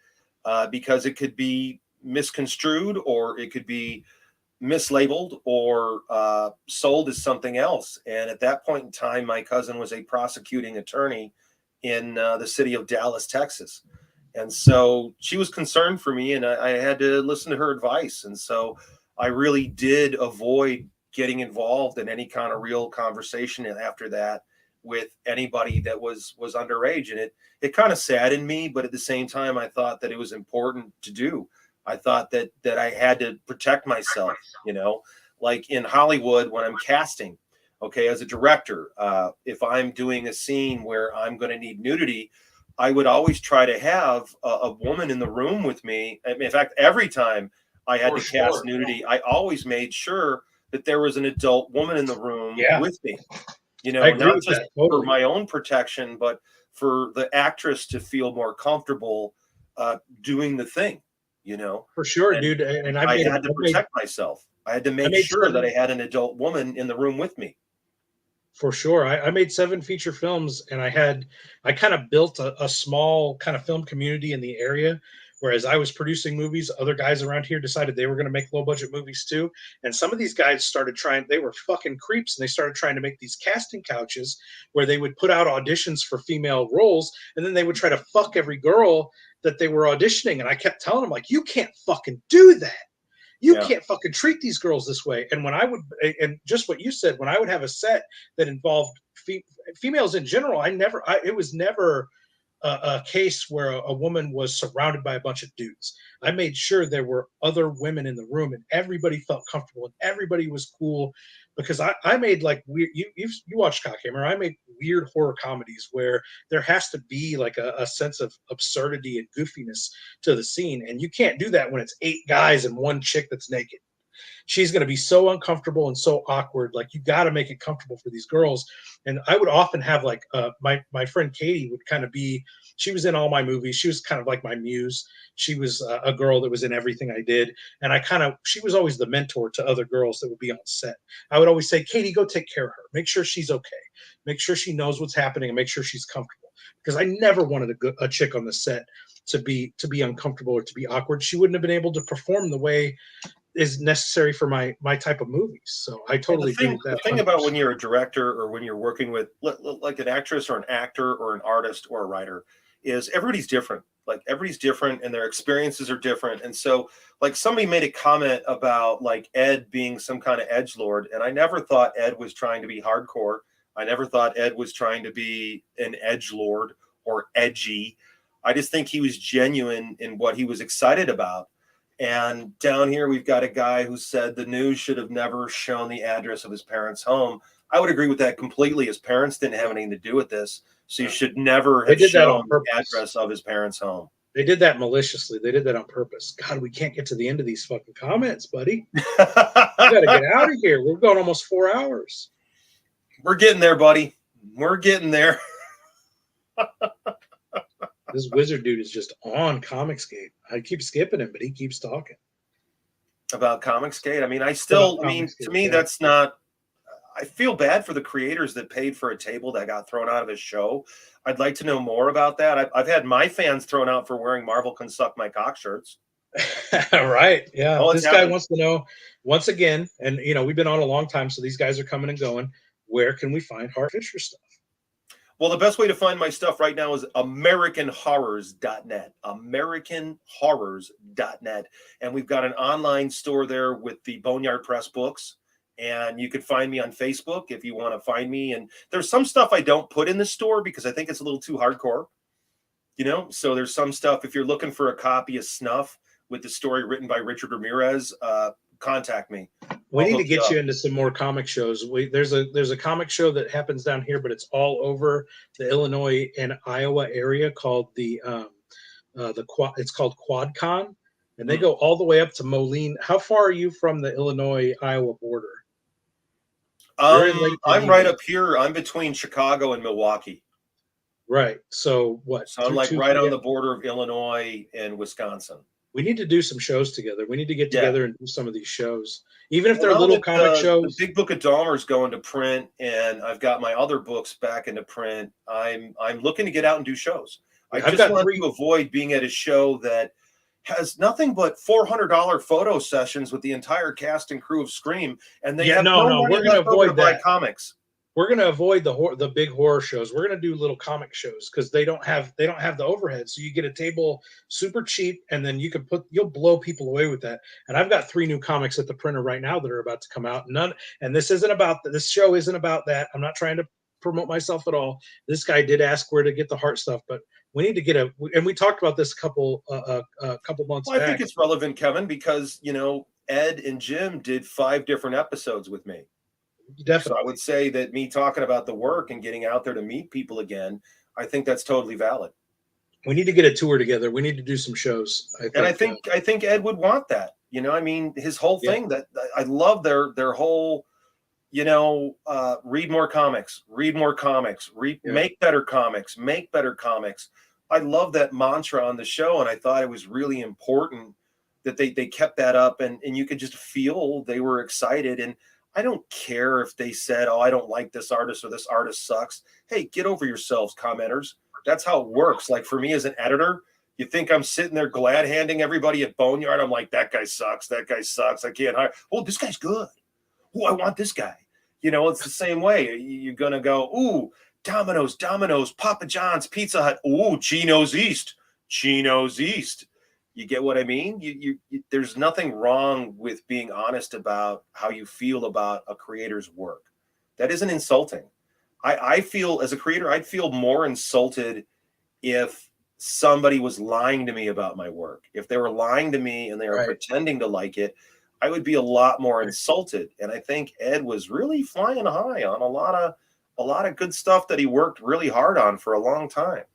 because it could be misconstrued, or it could be mislabeled, or sold as something else. And at that point in time, my cousin was a prosecuting attorney in the city of Dallas, Texas. And so she was concerned for me, and I had to listen to her advice. And so I really did avoid getting involved in any kind of real conversation after that with anybody that was underage. And it kind of saddened me, but at the same time, I thought that it was important to do. I thought that I had to protect myself, like in Hollywood when I'm casting, okay, as a director, if I'm doing a scene where I'm going to need nudity, I would always try to have a woman in the room with me. I mean, in fact, every time I had to cast nudity, I always made sure that there was an adult woman in the room with me, not just for my own protection, but for the actress to feel more comfortable doing the thing, For sure, dude. And I had to protect myself. I had to make sure that I had an adult woman in the room with me. For sure. I made 7 feature films, and I kind of built a small kind of film community in the area. Whereas I was producing movies, other guys around here decided they were going to make low budget movies too. And some of these guys started they were fucking creeps, and they started trying to make these casting couches where they would put out auditions for female roles, and then they would try to fuck every girl that they were auditioning. And I kept telling them, like, you can't fucking do that. You can't fucking treat these girls this way. And when I would, and just what you said, when I would have a set that involved females in general, it was never a case where a woman was surrounded by a bunch of dudes. I made sure there were other women in the room, and everybody felt comfortable, and everybody was cool, because I made like weird. You watched Cockhammer. I made weird horror comedies where there has to be like a sense of absurdity and goofiness to the scene, and you can't do that when it's 8 guys and 1 chick that's naked. She's going to be so uncomfortable and so awkward. Like, you got to make it comfortable for these girls. And I would often have like my friend Katie would kind of she was in all my movies. She was kind of like my muse. She was a girl that was in everything I did. And she was always the mentor to other girls that would be on set. I would always say, Katie, go take care of her. Make sure she's okay. Make sure she knows what's happening, and make sure she's comfortable. Because I never wanted a chick on the set to be uncomfortable or to be awkward. She wouldn't have been able to perform the way is necessary for my type of movies. So I totally agree with that. The thing about when you're a director, or when you're working with like an actress or an actor or an artist or a writer, is everybody's different. Like, everybody's different, and their experiences are different. And so, like, somebody made a comment about like Ed being some kind of edgelord, and I never thought Ed was trying to be hardcore. I never thought Ed was trying to be an edgelord or edgy. I just think he was genuine in what he was excited about. And down here, we've got a guy who said the news should have never shown the address of his parents' home. I would agree with that completely. His parents didn't have anything to do with this. So you should never have shown the address of his parents' home. They did that maliciously. They did that on purpose. God, we can't get to the end of these fucking comments, buddy. We got to get out of here. We're going almost 4 hours. We're getting there, buddy. We're getting there. This wizard dude is just on Comicsgate. I keep skipping him, but he keeps talking about Comicsgate. I mean, to me, that's not. I feel bad for the creators that paid for a table that got thrown out of his show. I'd like to know more about that. I've had my fans thrown out for wearing "Marvel Can Suck My Cock" shirts. Right? Yeah. This guy wants to know once again, and we've been on a long time, so these guys are coming and going. Where can we find Hart Fisher stuff? Well, the best way to find my stuff right now is AmericanHorrors.net. AmericanHorrors.net. And we've got an online store there with the Boneyard Press books. And you can find me on Facebook if you want to find me. And there's some stuff I don't put in the store because I think it's a little too hardcore. So there's some stuff, if you're looking for a copy of Snuff with the story written by Richard Ramirez, contact me. We need to get you into some more comic shows. There's a comic show that happens down here, but it's all over the Illinois and Iowa area called it's called QuadCon, and they go all the way up to Moline. How far are you from the Illinois-Iowa border? I'm right up here. I'm between Chicago and Milwaukee. Right. So what? So I'm like right on the border of Illinois and Wisconsin. We need to do some shows together. We need to get together and do some of these shows. Even if they're Well, now little that comic the shows. Big Book of Dahmer's going to print, and I've got my other books back into print, I'm looking to get out and do shows. I I've just got want 3. to avoid being at a show that has nothing but $400 photo sessions with the entire cast and crew of Scream, and they Yeah, have no no, money we're gonna left over to avoid buy that. comics. We're gonna avoid the big horror shows. We're gonna do little comic shows because they don't have the overhead. So you get a table super cheap, and then you'll blow people away with that. And I've got 3 new comics at the printer right now that are about to come out. And this show isn't about that. I'm not trying to promote myself at all. This guy did ask where to get the Hart stuff, but we need to get and we talked about this a couple months Well, I think back. it's relevant, Kevin, because Ed and Jim did 5 different episodes with me. Definitely. So I would say that me talking about the work and getting out there to meet people again, I think that's totally valid. We need to get a tour together. We need to do some shows. I think Ed would want that. I mean, his whole thing that I love their whole, read more comics, make better comics, make better comics. I love that mantra on the show, and I thought it was really important that they kept that up, and you could just feel they were excited. And I don't care if they said, "Oh, I don't like this artist," or "This artist sucks." Hey, get over yourselves, commenters. That's how it works. Like for me as an editor, you think I'm sitting there glad handing everybody at Boneyard? I'm like, that guy sucks. That guy sucks. I can't hire. Oh, this guy's good. Oh, I want this guy. It's the same way. You're gonna go, ooh, Domino's, Papa John's, Pizza Hut. Ooh, Chino's East. You get what I mean? You there's nothing wrong with being honest about how you feel about a creator's work. That isn't insulting. I feel as a creator, I'd feel more insulted if somebody was lying to me about my work. If they were lying to me and they were pretending to like it, I would be a lot more insulted. And I think Ed was really flying high on a lot of good stuff that he worked really hard on for a long time.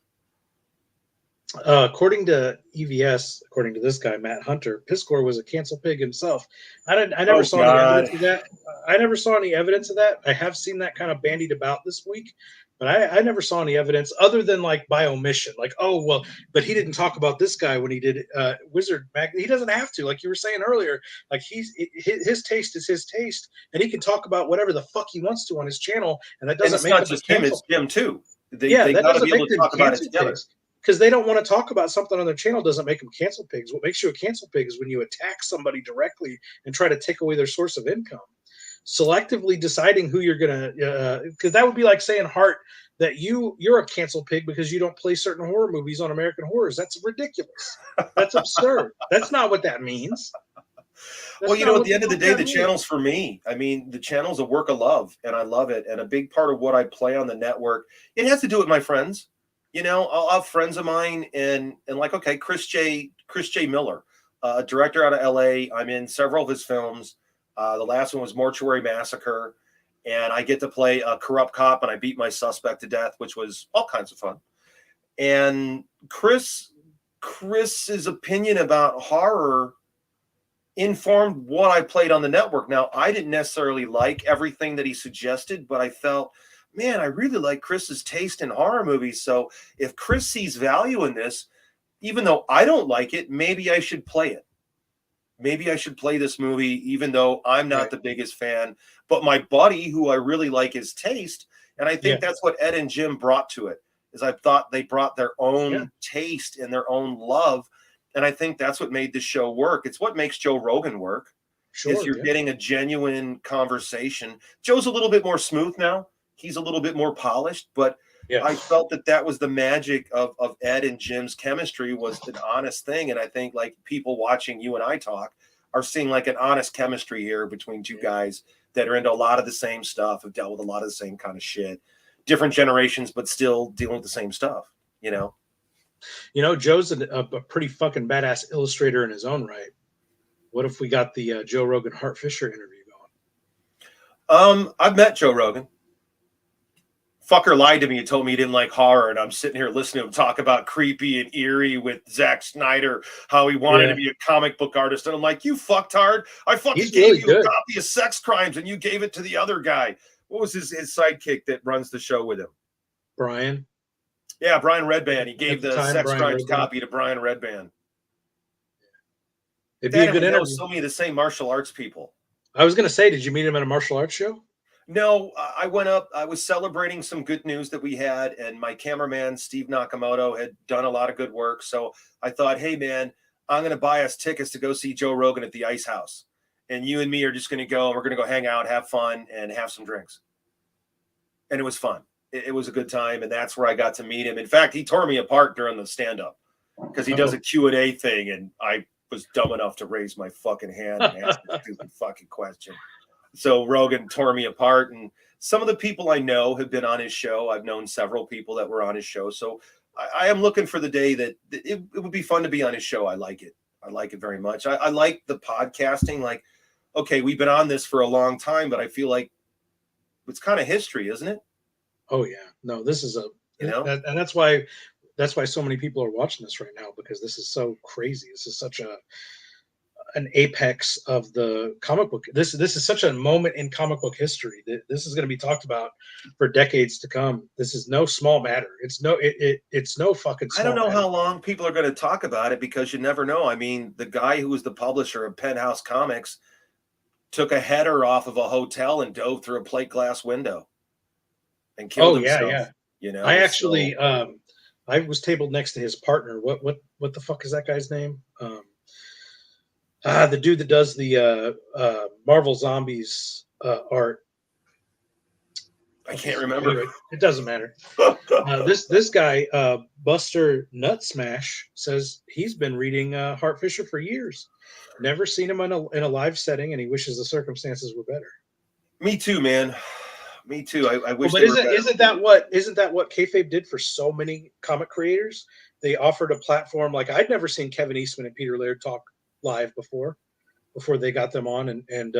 According to EVS, according to this guy Matt Hunter, Piskor was a cancel pig himself. I never saw any evidence of that. I never saw any evidence of that. I have seen that kind of bandied about this week, but I never saw any evidence other than like by omission. Like, oh well, but he didn't talk about this guy when he did Wizard Mag. He doesn't have to, like you were saying earlier. Like his taste is his taste, and he can talk about whatever the fuck he wants to on his channel, and that doesn't make not just him; it's Jim too. They got to be able to talk about it together. Because they don't want to talk about something on their channel doesn't make them cancel pigs. What makes you a cancel pig is when you attack somebody directly and try to take away their source of income. Selectively deciding who you're gonna, because that would be like saying, Hart, that you're a cancel pig because you don't play certain horror movies on American Horrors. That's ridiculous. That's absurd. That's not what that means. Well, at the end of the day, the channel's for me. I mean, the channel's a work of love, and I love it. And a big part of what I play on the network, it has to do with my friends. I'll have friends of mine and like, okay, Chris J. Miller, a director out of LA. I'm in several of his films. The last one was Mortuary Massacre, and I get to play a corrupt cop, and I beat my suspect to death, which was all kinds of fun. And Chris's opinion about horror informed what I played on the network. Now, I didn't necessarily like everything that he suggested, but I felt, man, I really like Chris's taste in horror movies. So if Chris sees value in this, even though I don't like it, maybe I should play it. Maybe I should play this movie, even though I'm not the biggest fan. But my buddy, who I really like his taste, and I think that's what Ed and Jim brought to it, is I thought they brought their own taste and their own love. And I think that's what made the show work. It's what makes Joe Rogan work. Is you're getting a genuine conversation. Joe's a little bit more smooth now. He's a little bit more polished, but I felt that was the magic of Ed and Jim's chemistry, was an honest thing. And I think like people watching you and I talk are seeing like an honest chemistry here between two guys that are into a lot of the same stuff, have dealt with a lot of the same kind of shit, different generations, but still dealing with the same stuff, Joe's a pretty fucking badass illustrator in his own right. What if we got the Joe Rogan Hart Fisher interview going? I've met Joe Rogan. Fucker lied to me and told me he didn't like horror, and I'm sitting here listening to him talk about creepy and eerie with Zack Snyder, how he wanted to be a comic book artist, and I'm like, you fucktard! I fucking gave you a copy of Sex Crimes, and you gave it to the other guy. What was his sidekick that runs the show with him? Brian. Yeah, Brian Redband. He gave the Sex Crimes copy to Brian Redband. It'd be a good interview. So many of the same martial arts people. I was gonna say, did you meet him at a martial arts show? No, I went up. I was celebrating some good news that we had, and my cameraman, Steve Nakamoto, had done a lot of good work. So I thought, hey, man, I'm going to buy us tickets to go see Joe Rogan at the Ice House. And you and me are just going to go, and we're going to go hang out, have fun, and have some drinks. And it was fun. It was a good time, and that's where I got to meet him. In fact, he tore me apart during the stand-up because he does a Q&A thing, and I was dumb enough to raise my fucking hand and ask a stupid fucking question. So Rogan tore me apart, and some of the people I know have been on his show. I've known several people that were on his show. So I am looking for the day that it would be fun to be on his show. I like it. I like it very much. I like the podcasting. Like, okay, we've been on this for a long time, but I feel like it's kind of history, isn't it? Oh yeah. No, this is You know? and that's why so many people are watching this right now, because this is so crazy. This is such an apex of the comic book. This is such a moment in comic book history that this is going to be talked about for decades to come. This is no small matter. It's no fucking small I don't know matter. how long people are going to talk about it, because you never know. I mean, the guy who was the publisher of Penthouse Comics took a header off of a hotel and dove through a plate glass window and killed himself. Yeah. You know, I actually I was tabled next to his partner. What the fuck is that guy's name? The dude that does the Marvel Zombies art. I can't remember. Anyway, it doesn't matter. This guy, Buster Nutsmash, says he's been reading Hart Fisher for years. Never seen him in a live setting, and he wishes the circumstances were better. Me too, man. Me too. I wish. But isn't that what Kayfabe did for so many comic creators? They offered a platform. Like, I'd never seen Kevin Eastman and Peter Laird talk live before they got them on and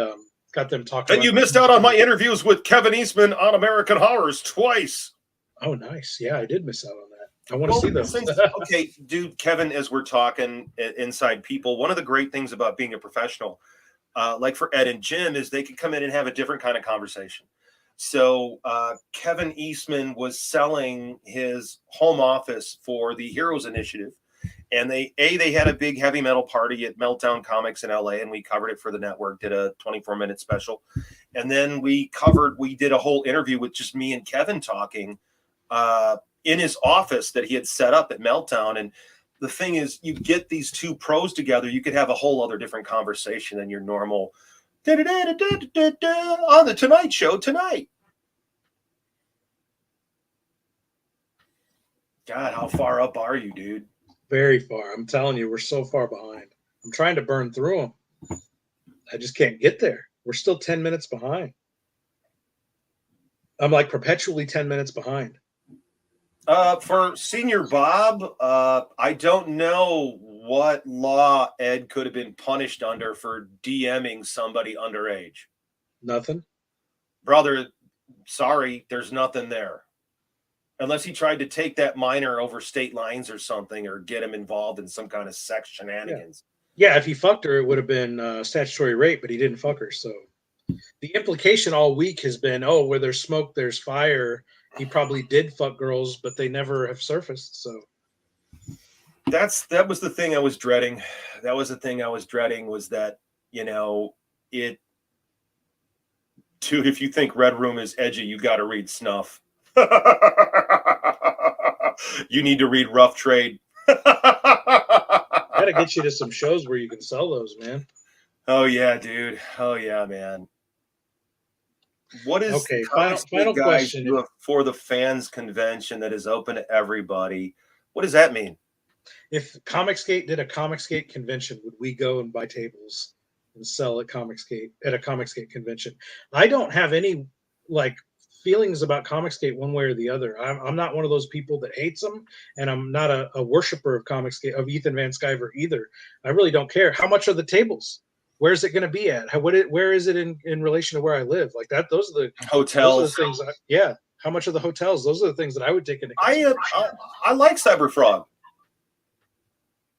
got them talking. And you missed out on my interviews with Kevin Eastman on American Horrors twice. Oh, nice. Yeah, I did miss out on that. I want to see those. Okay, dude, Kevin, as we're talking inside people, one of the great things about being a professional, like for Ed and Jim, is they could come in and have a different kind of conversation. So Kevin Eastman was selling his home office for the Heroes Initiative. And they had a big heavy metal party at Meltdown Comics in LA, and we covered it for the network, did a 24-minute special. And then we did a whole interview with just me and Kevin talking in his office that he had set up at Meltdown. And the thing is, you get these two pros together, you could have a whole other different conversation than your normal on the Tonight Show tonight. God, how far up are you, dude? Very far. I'm telling you, we're so far behind. I'm trying to burn through them. I just can't get there. We're still 10 minutes behind. I'm like perpetually 10 minutes behind. For Senior Bob, I don't know what law Ed could have been punished under for DMing somebody underage. Nothing. Brother, sorry, there's nothing there. Unless he tried to take that minor over state lines or something, or get him involved in some kind of sex shenanigans. Yeah, if he fucked her, it would have been statutory rape, but he didn't fuck her. So the implication all week has been, oh, where there's smoke, there's fire. He probably did fuck girls, but they never have surfaced. So that was the thing I was dreading. That was the thing I was dreading, was that, you know, dude, if you think Red Room is edgy, you got to read Snuff. You need to read Rough Trade. Gotta get you to some shows where you can sell those, man. Oh yeah, dude. Oh yeah, man. What is final question for the fans convention that is open to everybody? What does that mean? If Comicsgate did a Comicsgate convention, would we go and buy tables and sell at a Comicsgate convention? I don't have any feelings about Comicsgate one way or the other. I'm not one of those people that hates them, and I'm not a worshiper of Comicsgate, of Ethan Van Sciver either. I really don't care. How much are the tables? Where's it going to be at? Where is it in relation to where I live? Like that. Those are the hotels. Those are the things. How much are the hotels? Those are the things that I would take into consideration. I like Cyberfrog.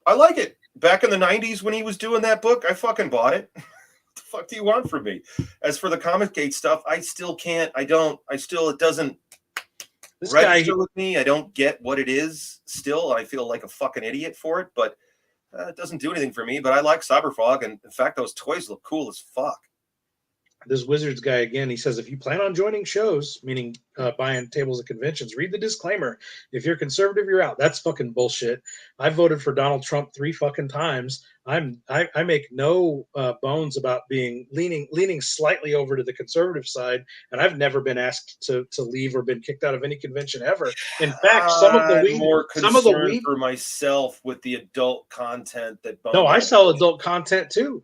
I like it. Back in the 90s when he was doing that book, I fucking bought it. What the fuck do you want from me? As for the Comicsgate stuff, I still can't. It doesn't register with me. I don't get what it is still. I feel like a fucking idiot for it, but it doesn't do anything for me. But I like Cyberfrog, and in fact, those toys look cool as fuck. This Wizards guy again, he says, if you plan on joining shows, meaning buying tables at conventions, read the disclaimer. If you're conservative, you're out. That's fucking bullshit. I voted for Donald Trump 3 fucking times. I make no bones about being leaning slightly over to the conservative side, and I've never been asked to leave or been kicked out of any convention ever. In fact, some of the more concerned weed for myself with the adult content that. No, I sell adult content too.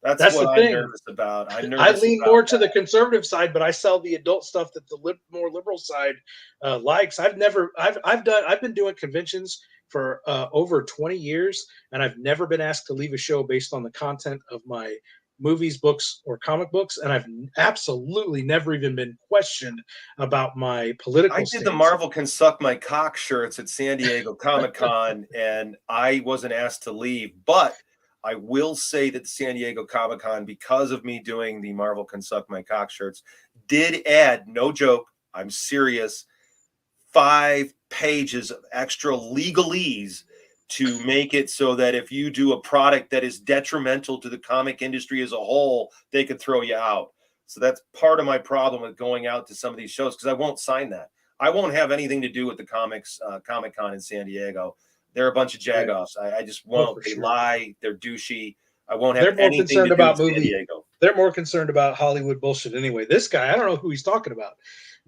That's what the I'm thing. nervous about. I lean more to the conservative side, but I sell the adult stuff that the more liberal side likes. I've been doing conventions for over 20 years, and I've never been asked to leave a show based on the content of my movies, books, or comic books, and I've absolutely never even been questioned about my political stance. I did the Marvel Can Suck My Cock shirts at San Diego Comic-Con, and I wasn't asked to leave, but I will say that the San Diego Comic-Con, because of me doing the Marvel Can Suck My Cock shirts, did add, no joke, I'm serious, 5 pages of extra legalese to make it so that if you do a product that is detrimental to the comic industry as a whole, they could throw you out. So that's part of my problem with going out to some of these shows, because I won't sign that. I won't have anything to do with the Comic-Con in San Diego. They're a bunch of jagoffs. I just won't. They lie. They're douchey. I won't have anything to do with San Diego. They're more concerned about Hollywood bullshit anyway. This guy, I don't know who he's talking about.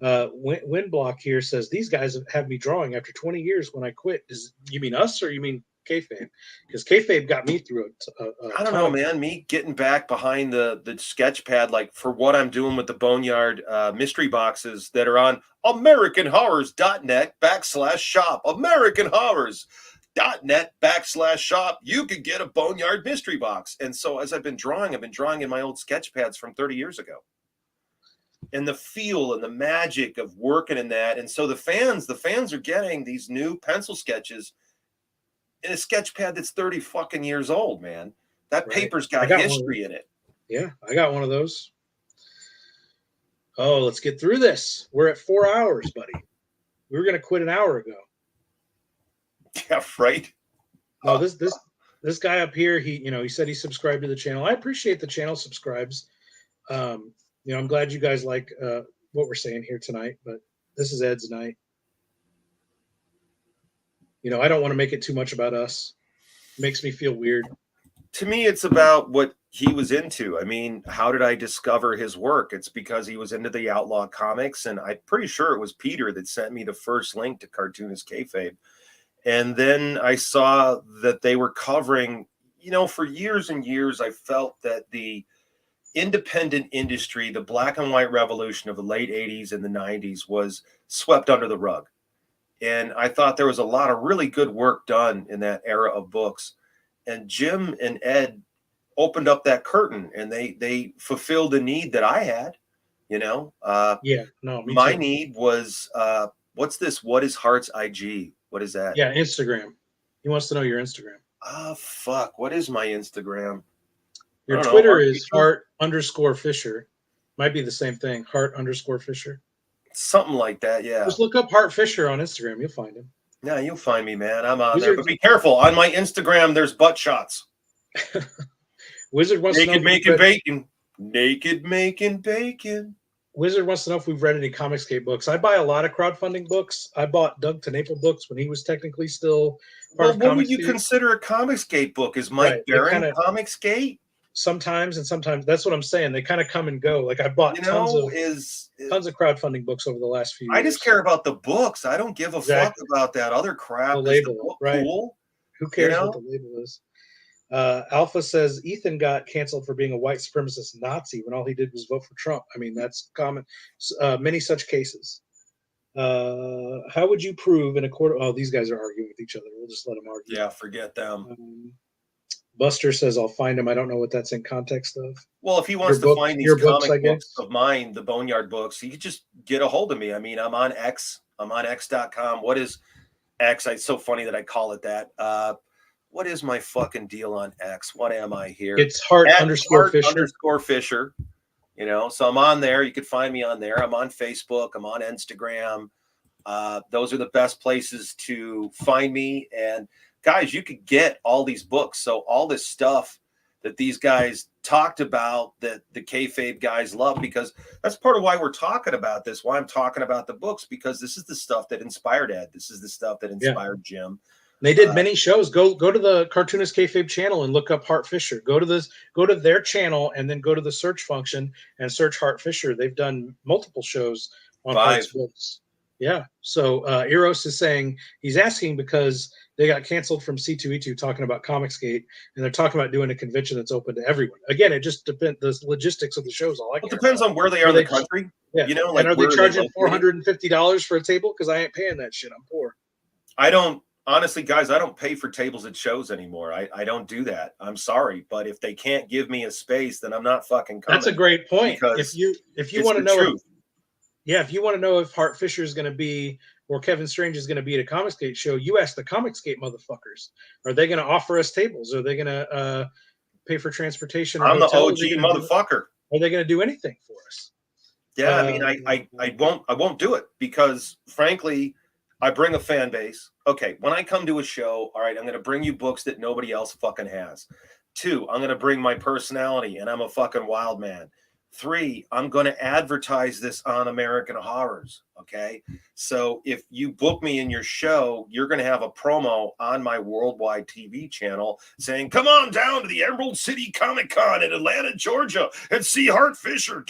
Windblock here says, these guys have me drawing after 20 years when I quit. You mean us or you mean Kayfabe? Because Kayfabe got me through I don't know, man. Me getting back behind the sketch pad, like for what I'm doing with the Boneyard mystery boxes that are on AmericanHorrors.net/shop. AmericanHorrors.net/shop. You could get a Boneyard mystery box. And so as I've been drawing in my old sketch pads from 30 years ago. And the feel and the magic of working in that. And so the fans are getting these new pencil sketches in a sketch pad that's 30 fucking years old, man. That paper's got history in it. Yeah, I got one of those. Oh, let's get through this. We're at 4 hours, buddy. We were going to quit an hour ago. Yeah, right. No, this guy up here, he said he subscribed to the channel. I appreciate the channel subscribes. I'm glad you guys like what we're saying here tonight, but this is Ed's night. I don't want to make it too much about us. It makes me feel weird. To me, it's about what he was into. I mean, how did I discover his work? It's because he was into the outlaw comics, and I'm pretty sure it was Peter that sent me the first link to Cartoonist Kayfabe. And then I saw that they were covering, for years and years, I felt that the independent industry, the black and white revolution of the late 80s and the 90s was swept under the rug. And I thought there was a lot of really good work done in that era of books. And Jim and Ed opened up that curtain, and they fulfilled a need that I had, my need was, what's this? What is Hart's IG? What is that? Yeah, Instagram. He wants to know your Instagram. Oh, fuck. What is my Instagram? Your Twitter is Hart_Fisher. Might be the same thing. Hart_Fisher. Something like that, yeah. Just look up Hart Fisher on Instagram. You'll find him. Yeah, you'll find me, man. I'm on there. But be careful. On my Instagram, there's butt shots. Wizard wants to know. Making bacon. Naked making bacon. Wizard wants to know if we've read any Comicscape books. I buy a lot of crowdfunding books. I bought Doug TeNapel books when he was technically still part of Comicscape. What would you consider a Comicscape book? Is Mike Barron Comicscape? Sometimes, and sometimes. That's what I'm saying. They kind of come and go. Like I bought tons of crowdfunding books over the last few years. I just care about the books. I don't give a fuck about that other crap. The label, right? Cool? Who cares what the label is? Alpha says Ethan got canceled for being a white supremacist Nazi when all he did was vote for Trump. I mean, that's common. Many such cases. How would you prove in a court? Oh, these guys are arguing with each other. We'll just let them argue. Yeah, forget them. Buster says, I'll find him. I don't know what that's in context of. Well, if he wants to find these comic books of mine, the Boneyard books, he could just get a hold of me. I mean, I'm on X. I'm on X.com. What is X? It's so funny that I call it that. What is my fucking deal on X? What am I here? It's Hart_Fisher. So I'm on there. You could find me on there. I'm on Facebook. I'm on Instagram. Those are the best places to find me. And guys, you could get all these books. So all this stuff that these guys talked about that the kayfabe guys love, because that's part of why we're talking about this, why I'm talking about the books, because this is the stuff that inspired Ed. This is the stuff that inspired Jim. They did many shows. Go to the Cartoonist Kayfabe channel and look up Hart Fisher. Go to their channel and then go to the search function and search Hart Fisher. They've done multiple shows on Hart's books. Yeah. So Eros is saying he's asking because they got canceled from C2E2 talking about Comicsgate, and they're talking about doing a convention that's open to everyone. Again, it just depends. The logistics of the shows. It depends on where they are in the country. Yeah. You know, like, and are they charging $450 for a table? Because I ain't paying that shit. I'm poor. I don't. Honestly, guys, I don't pay for tables at shows anymore. I don't do that. I'm sorry, but if they can't give me a space, then I'm not fucking coming. That's a great point. If you want to know, if you want to know if Hart Fisher is going to be or Kevin Strange is going to be at a Comicsgate show, you ask the Comicsgate motherfuckers. Are they going to offer us tables? Are they going to pay for transportation? Or I'm the OG motherfucker. Are they going to do anything for us? Yeah, I mean, I won't do it because, frankly, I bring a fan base. Okay, when I come to a show, all right, I'm going to bring you books that nobody else fucking has. 2, I'm going to bring my personality, and I'm a fucking wild man. 3, I'm going to advertise this on American Horrors, okay? So if you book me in your show, you're going to have a promo on my worldwide TV channel saying, come on down to the Emerald City Comic Con in Atlanta, Georgia, and see Hart Fisher.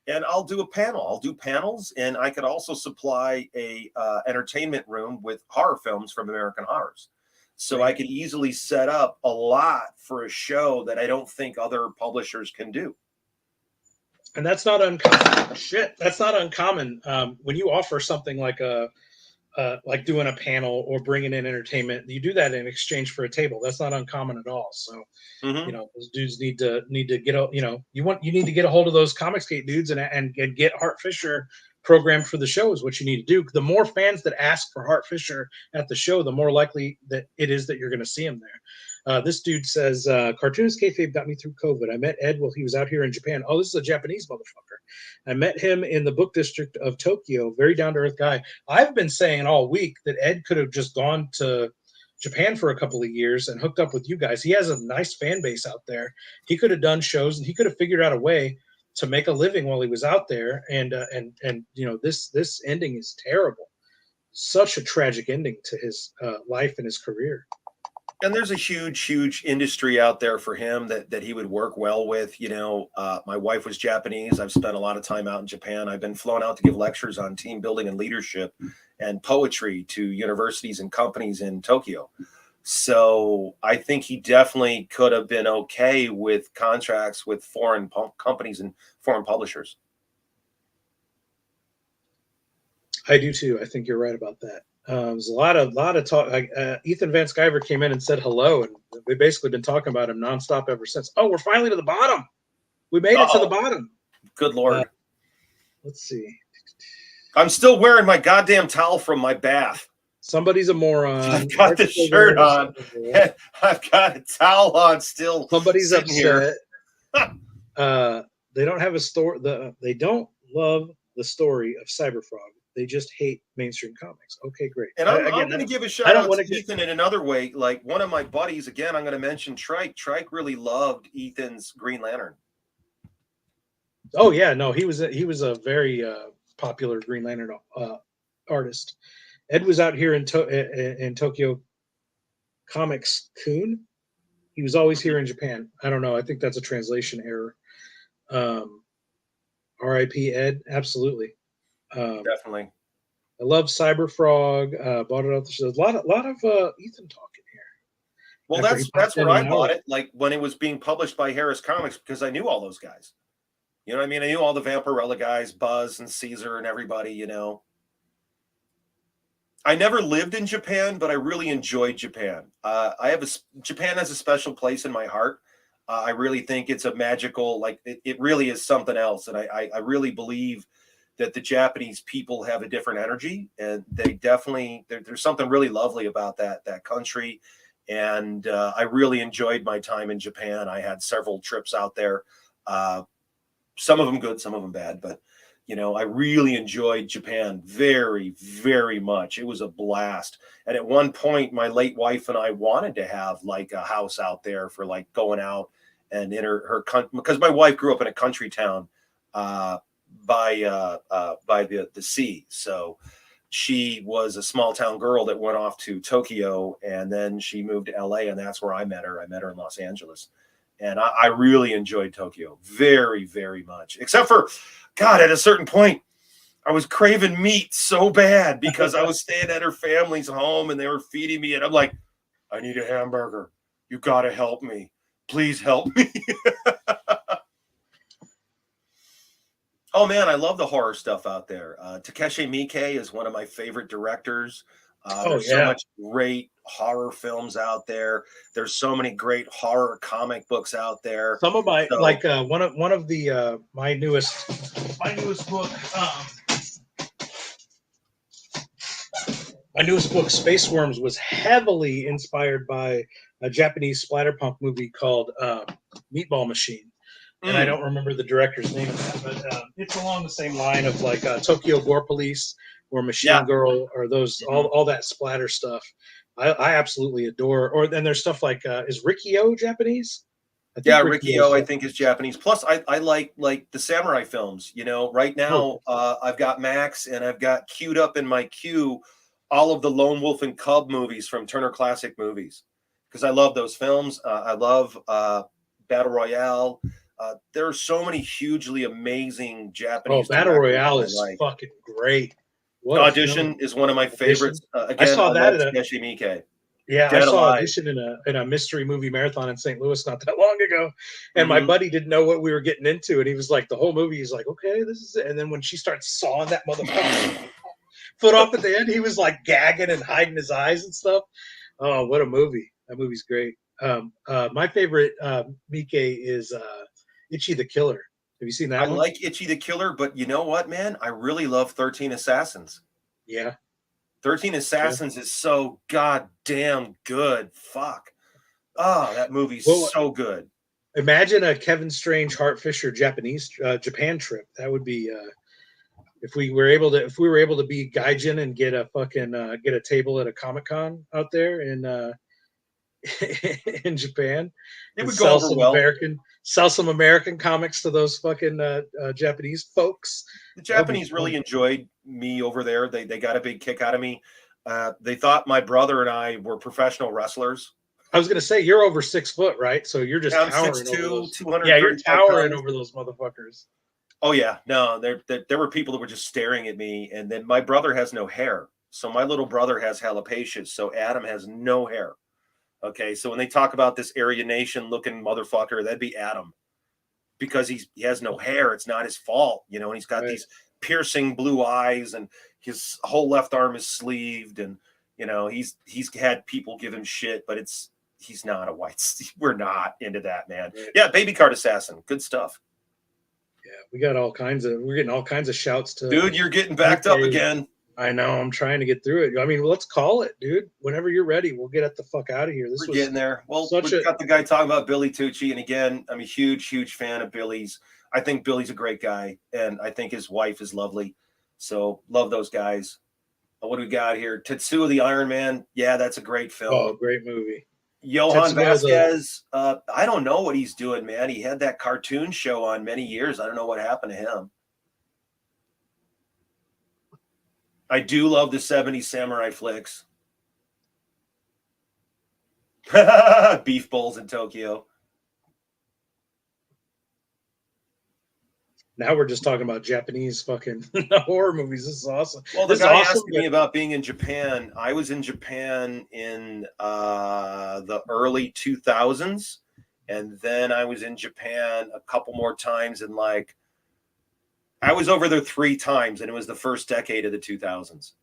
And I'll do a panel. I'll do panels, and I could also supply a entertainment room with horror films from American Horrors. So I could easily set up a lot for a show that I don't think other publishers can do. And that's not uncommon. Shit, that's not uncommon. When you offer something like like doing a panel or bringing in entertainment, you do that in exchange for a table. That's not uncommon at all. So, you know, those dudes need to get a, you know, you need to get a hold of those Comicsgate dudes and get Hart Fisher programmed for the show is what you need to do. The more fans that ask for Hart Fisher at the show, the more likely that it is that you're going to see him there. This dude says, Cartoonist Kayfabe got me through COVID. I met Ed while he was out here in Japan. Oh, this is a Japanese motherfucker. I met him in the book district of Tokyo. Very down-to-earth guy. I've been saying all week that Ed could have just gone to Japan for a couple of years and hooked up with you guys. He has a nice fan base out there. He could have done shows, and he could have figured out a way to make a living while he was out there. And you know, this ending is terrible. Such a tragic ending to his life and his career. And there's a huge industry out there for him that he would work well with. You know, my wife was Japanese. I've spent a lot of time out in Japan. I've been flown out to give lectures on team building and leadership and poetry to universities and companies in Tokyo. So I think he definitely could have been okay with contracts with foreign companies and foreign publishers. I do too. I think you're right about that. There's a lot of talk. Ethan Van Sciver came in and said hello, and we've basically been talking about him nonstop ever since. Oh, we're finally to the bottom. We made it to the bottom. Good Lord. Let's see. I'm still wearing my goddamn towel from my bath. Somebody's a moron. I've got the shirt on. I've got a towel on still. Somebody's upset. They don't have a story. They don't love the story of Cyberfrog. They just hate mainstream comics. Okay, great. And I'm going to give a shout out to Ethan in another way. Like one of my buddies, again, I'm going to mention Trike. Trike really loved Ethan's Green Lantern. Oh yeah, no, he was a very popular Green Lantern artist. Ed was out here in Tokyo Comics Kun. He was always here in Japan. I don't know. I think that's a translation error. R.I.P. Ed. Absolutely. Definitely. I love Cyberfrog. Bought it out. There's a lot of Ethan talking here. Well, that's where I bought it. Like when it was being published by Harris Comics, because I knew all those guys. You know what I mean? I knew all the Vampirella guys, Buzz and Caesar and everybody. You know. I never lived in Japan, but I really enjoyed Japan. Japan has a special place in my heart. I really think it's a magical, like it really is something else, and I really believe that the Japanese people have a different energy, and they definitely there's something really lovely about that country, and I really enjoyed my time in Japan. I had several trips out there, some of them good, some of them bad, but you know, I really enjoyed Japan very, very much. It was a blast. And at one point, my late wife and I wanted to have like a house out there for like going out and in her because my wife grew up in a country town by the sea, so she was a small town girl that went off to Tokyo, and then she moved to LA, and that's where I met her. I met her in Los Angeles, and I really enjoyed Tokyo very, very much, except for, God, at a certain point, I was craving meat so bad because I was staying at her family's home and they were feeding me, and I'm like, I need a hamburger. You got to help me. Please help me. Oh man, I love the horror stuff out there. Takeshi Miike is one of my favorite directors. There's so much great horror films out there. There's so many great horror comic books out there. Some of my one of the my newest book. My newest book, Space Worms, was heavily inspired by a Japanese splatterpunk movie called Meatball Machine. And I don't remember the director's name of that, but it's along the same line of like Tokyo Gore Police or Machine Girl or those all that splatter stuff. I absolutely adore. Or then there's stuff like is Rikyo Japanese? Rikyo I think is Japanese. Plus, I like the samurai films. You know, right now I've got Max and I've got queued up in my queue all of the Lone Wolf and Cub movies from Turner Classic Movies because I love those films. I love Battle Royale. There are so many hugely amazing Japanese. Oh, Battle Royale is fucking great. What Audition is one of my favorites. Again, I saw that at Takeshi Miike. Yeah, I saw Audition in a mystery movie marathon in St. Louis not that long ago, and my buddy didn't know what we were getting into, and he was like, the whole movie, he's like, okay, this is it. And then when she starts sawing that motherfucker foot off at the end, he was like gagging and hiding his eyes and stuff. Oh, what a movie! That movie's great. My favorite Miike is Itchy the Killer. Have you seen that one? I like Itchy the Killer, but you know what, man? I really love 13 Assassins. Yeah. 13 Assassins is so goddamn good. Fuck. Oh, that movie's so good. Imagine a Kevin Strange, Hart Fisher Japan trip. That would be if we were able to be gaijin and get a fucking get a table at a Comic-Con out there in in Japan. It would go over well. Sell some American comics to those fucking Japanese folks. The Japanese really enjoyed me over there. They got a big kick out of me. They thought my brother and I were professional wrestlers. I was gonna say you're over 6 foot, right? So you're just towering 6'2", over those. 200. Yeah, you're towering over those motherfuckers. Oh yeah, no, there were people that were just staring at me, and then my brother has no hair, so my little brother has alopecia, so Adam has no hair. Okay, so when they talk about this Aryan Nation looking motherfucker, that'd be Adam, because he has no hair. It's not his fault, you know. And he's got these piercing blue eyes, and his whole left arm is sleeved, and you know he's had people give him shit, but he's not a white. We're not into that, man. Right. Yeah, Baby Card Assassin, good stuff. Yeah, we're getting all kinds of shouts to. Dude, you're getting backed up again. I know. I'm trying to get through it. I mean, let's call it, dude. Whenever you're ready, we'll get the fuck out of here. We're getting there. Well, we got the guy talking about Billy Tucci, and again, I'm a huge fan of Billy's. I think Billy's a great guy, and I think his wife is lovely. So love those guys. What do we got here? Tetsuo the Iron Man. Yeah, that's a great film. Oh, great movie. Johan Vasquez. I don't know what he's doing, man. He had that cartoon show on many years. I don't know what happened to him. I do love the 70s samurai flicks. Beef bowls in Tokyo. Now we're just talking about Japanese fucking horror movies. This is awesome. Well, the guy asked me about being in Japan. I was in Japan in the early 2000s. And then I was in Japan a couple more times in I was over there 3 times, and it was the first decade of the 2000s.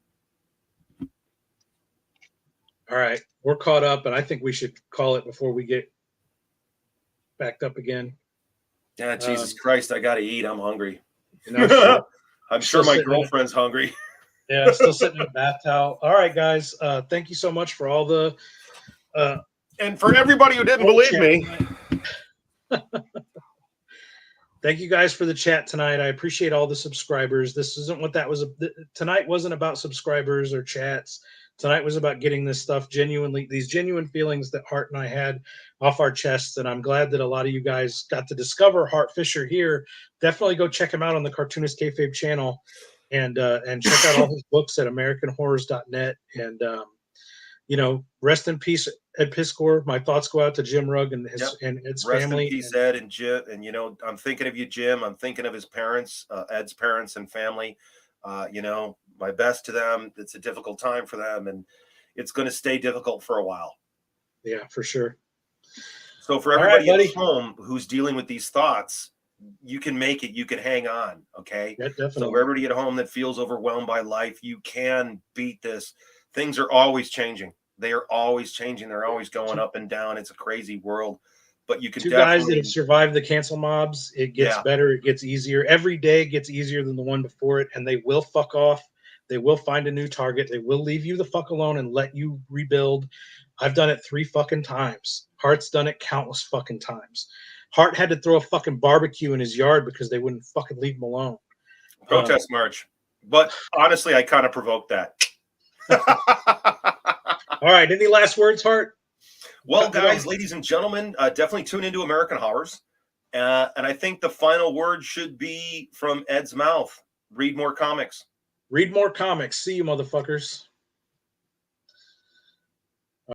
All right. We're caught up, and I think we should call it before we get backed up again. Yeah, Jesus Christ, I got to eat. I'm hungry. You know, I'm sure my girlfriend's hungry. Yeah, still sitting in a bath towel. All right, guys. Thank you so much for all the... and for everybody who didn't believe me... Thank you guys for the chat tonight. I appreciate all the subscribers. This isn't what that was. Tonight wasn't about subscribers or chats. Tonight was about getting this stuff these genuine feelings that Hart and I had off our chests. And I'm glad that a lot of you guys got to discover Hart Fisher here. Definitely go check him out on the Cartoonist Kayfabe channel and check out all his books at AmericanHorrors.net. And, rest in peace, Ed Piskor. My thoughts go out to Jim Rugg and Ed's rest family. In peace, Ed and Jim. And, I'm thinking of you, Jim. I'm thinking of his parents, Ed's parents and family. My best to them. It's a difficult time for them, and it's going to stay difficult for a while. Yeah, for sure. So for everybody at home who's dealing with these thoughts, you can make it. You can hang on, okay? Yeah, definitely. So for everybody at home that feels overwhelmed by life, you can beat this. Things are always changing. They are always changing. They're always going up and down. It's a crazy world. But you can Two guys that have survived the cancel mobs. It gets better. It gets easier. Every day gets easier than the one before it, and they will fuck off. They will find a new target. They will leave you the fuck alone and let you rebuild. I've done it 3 fucking times. Hart's done it countless fucking times. Hart had to throw a fucking barbecue in his yard because they wouldn't fucking leave him alone. Protest march. But honestly, I kind of provoked that. All right. Any last words, Hart? Well, guys, ladies and gentlemen, definitely tune into American Horrors. And I think the final word should be from Ed's mouth. Read more comics. Read more comics. See you, motherfuckers.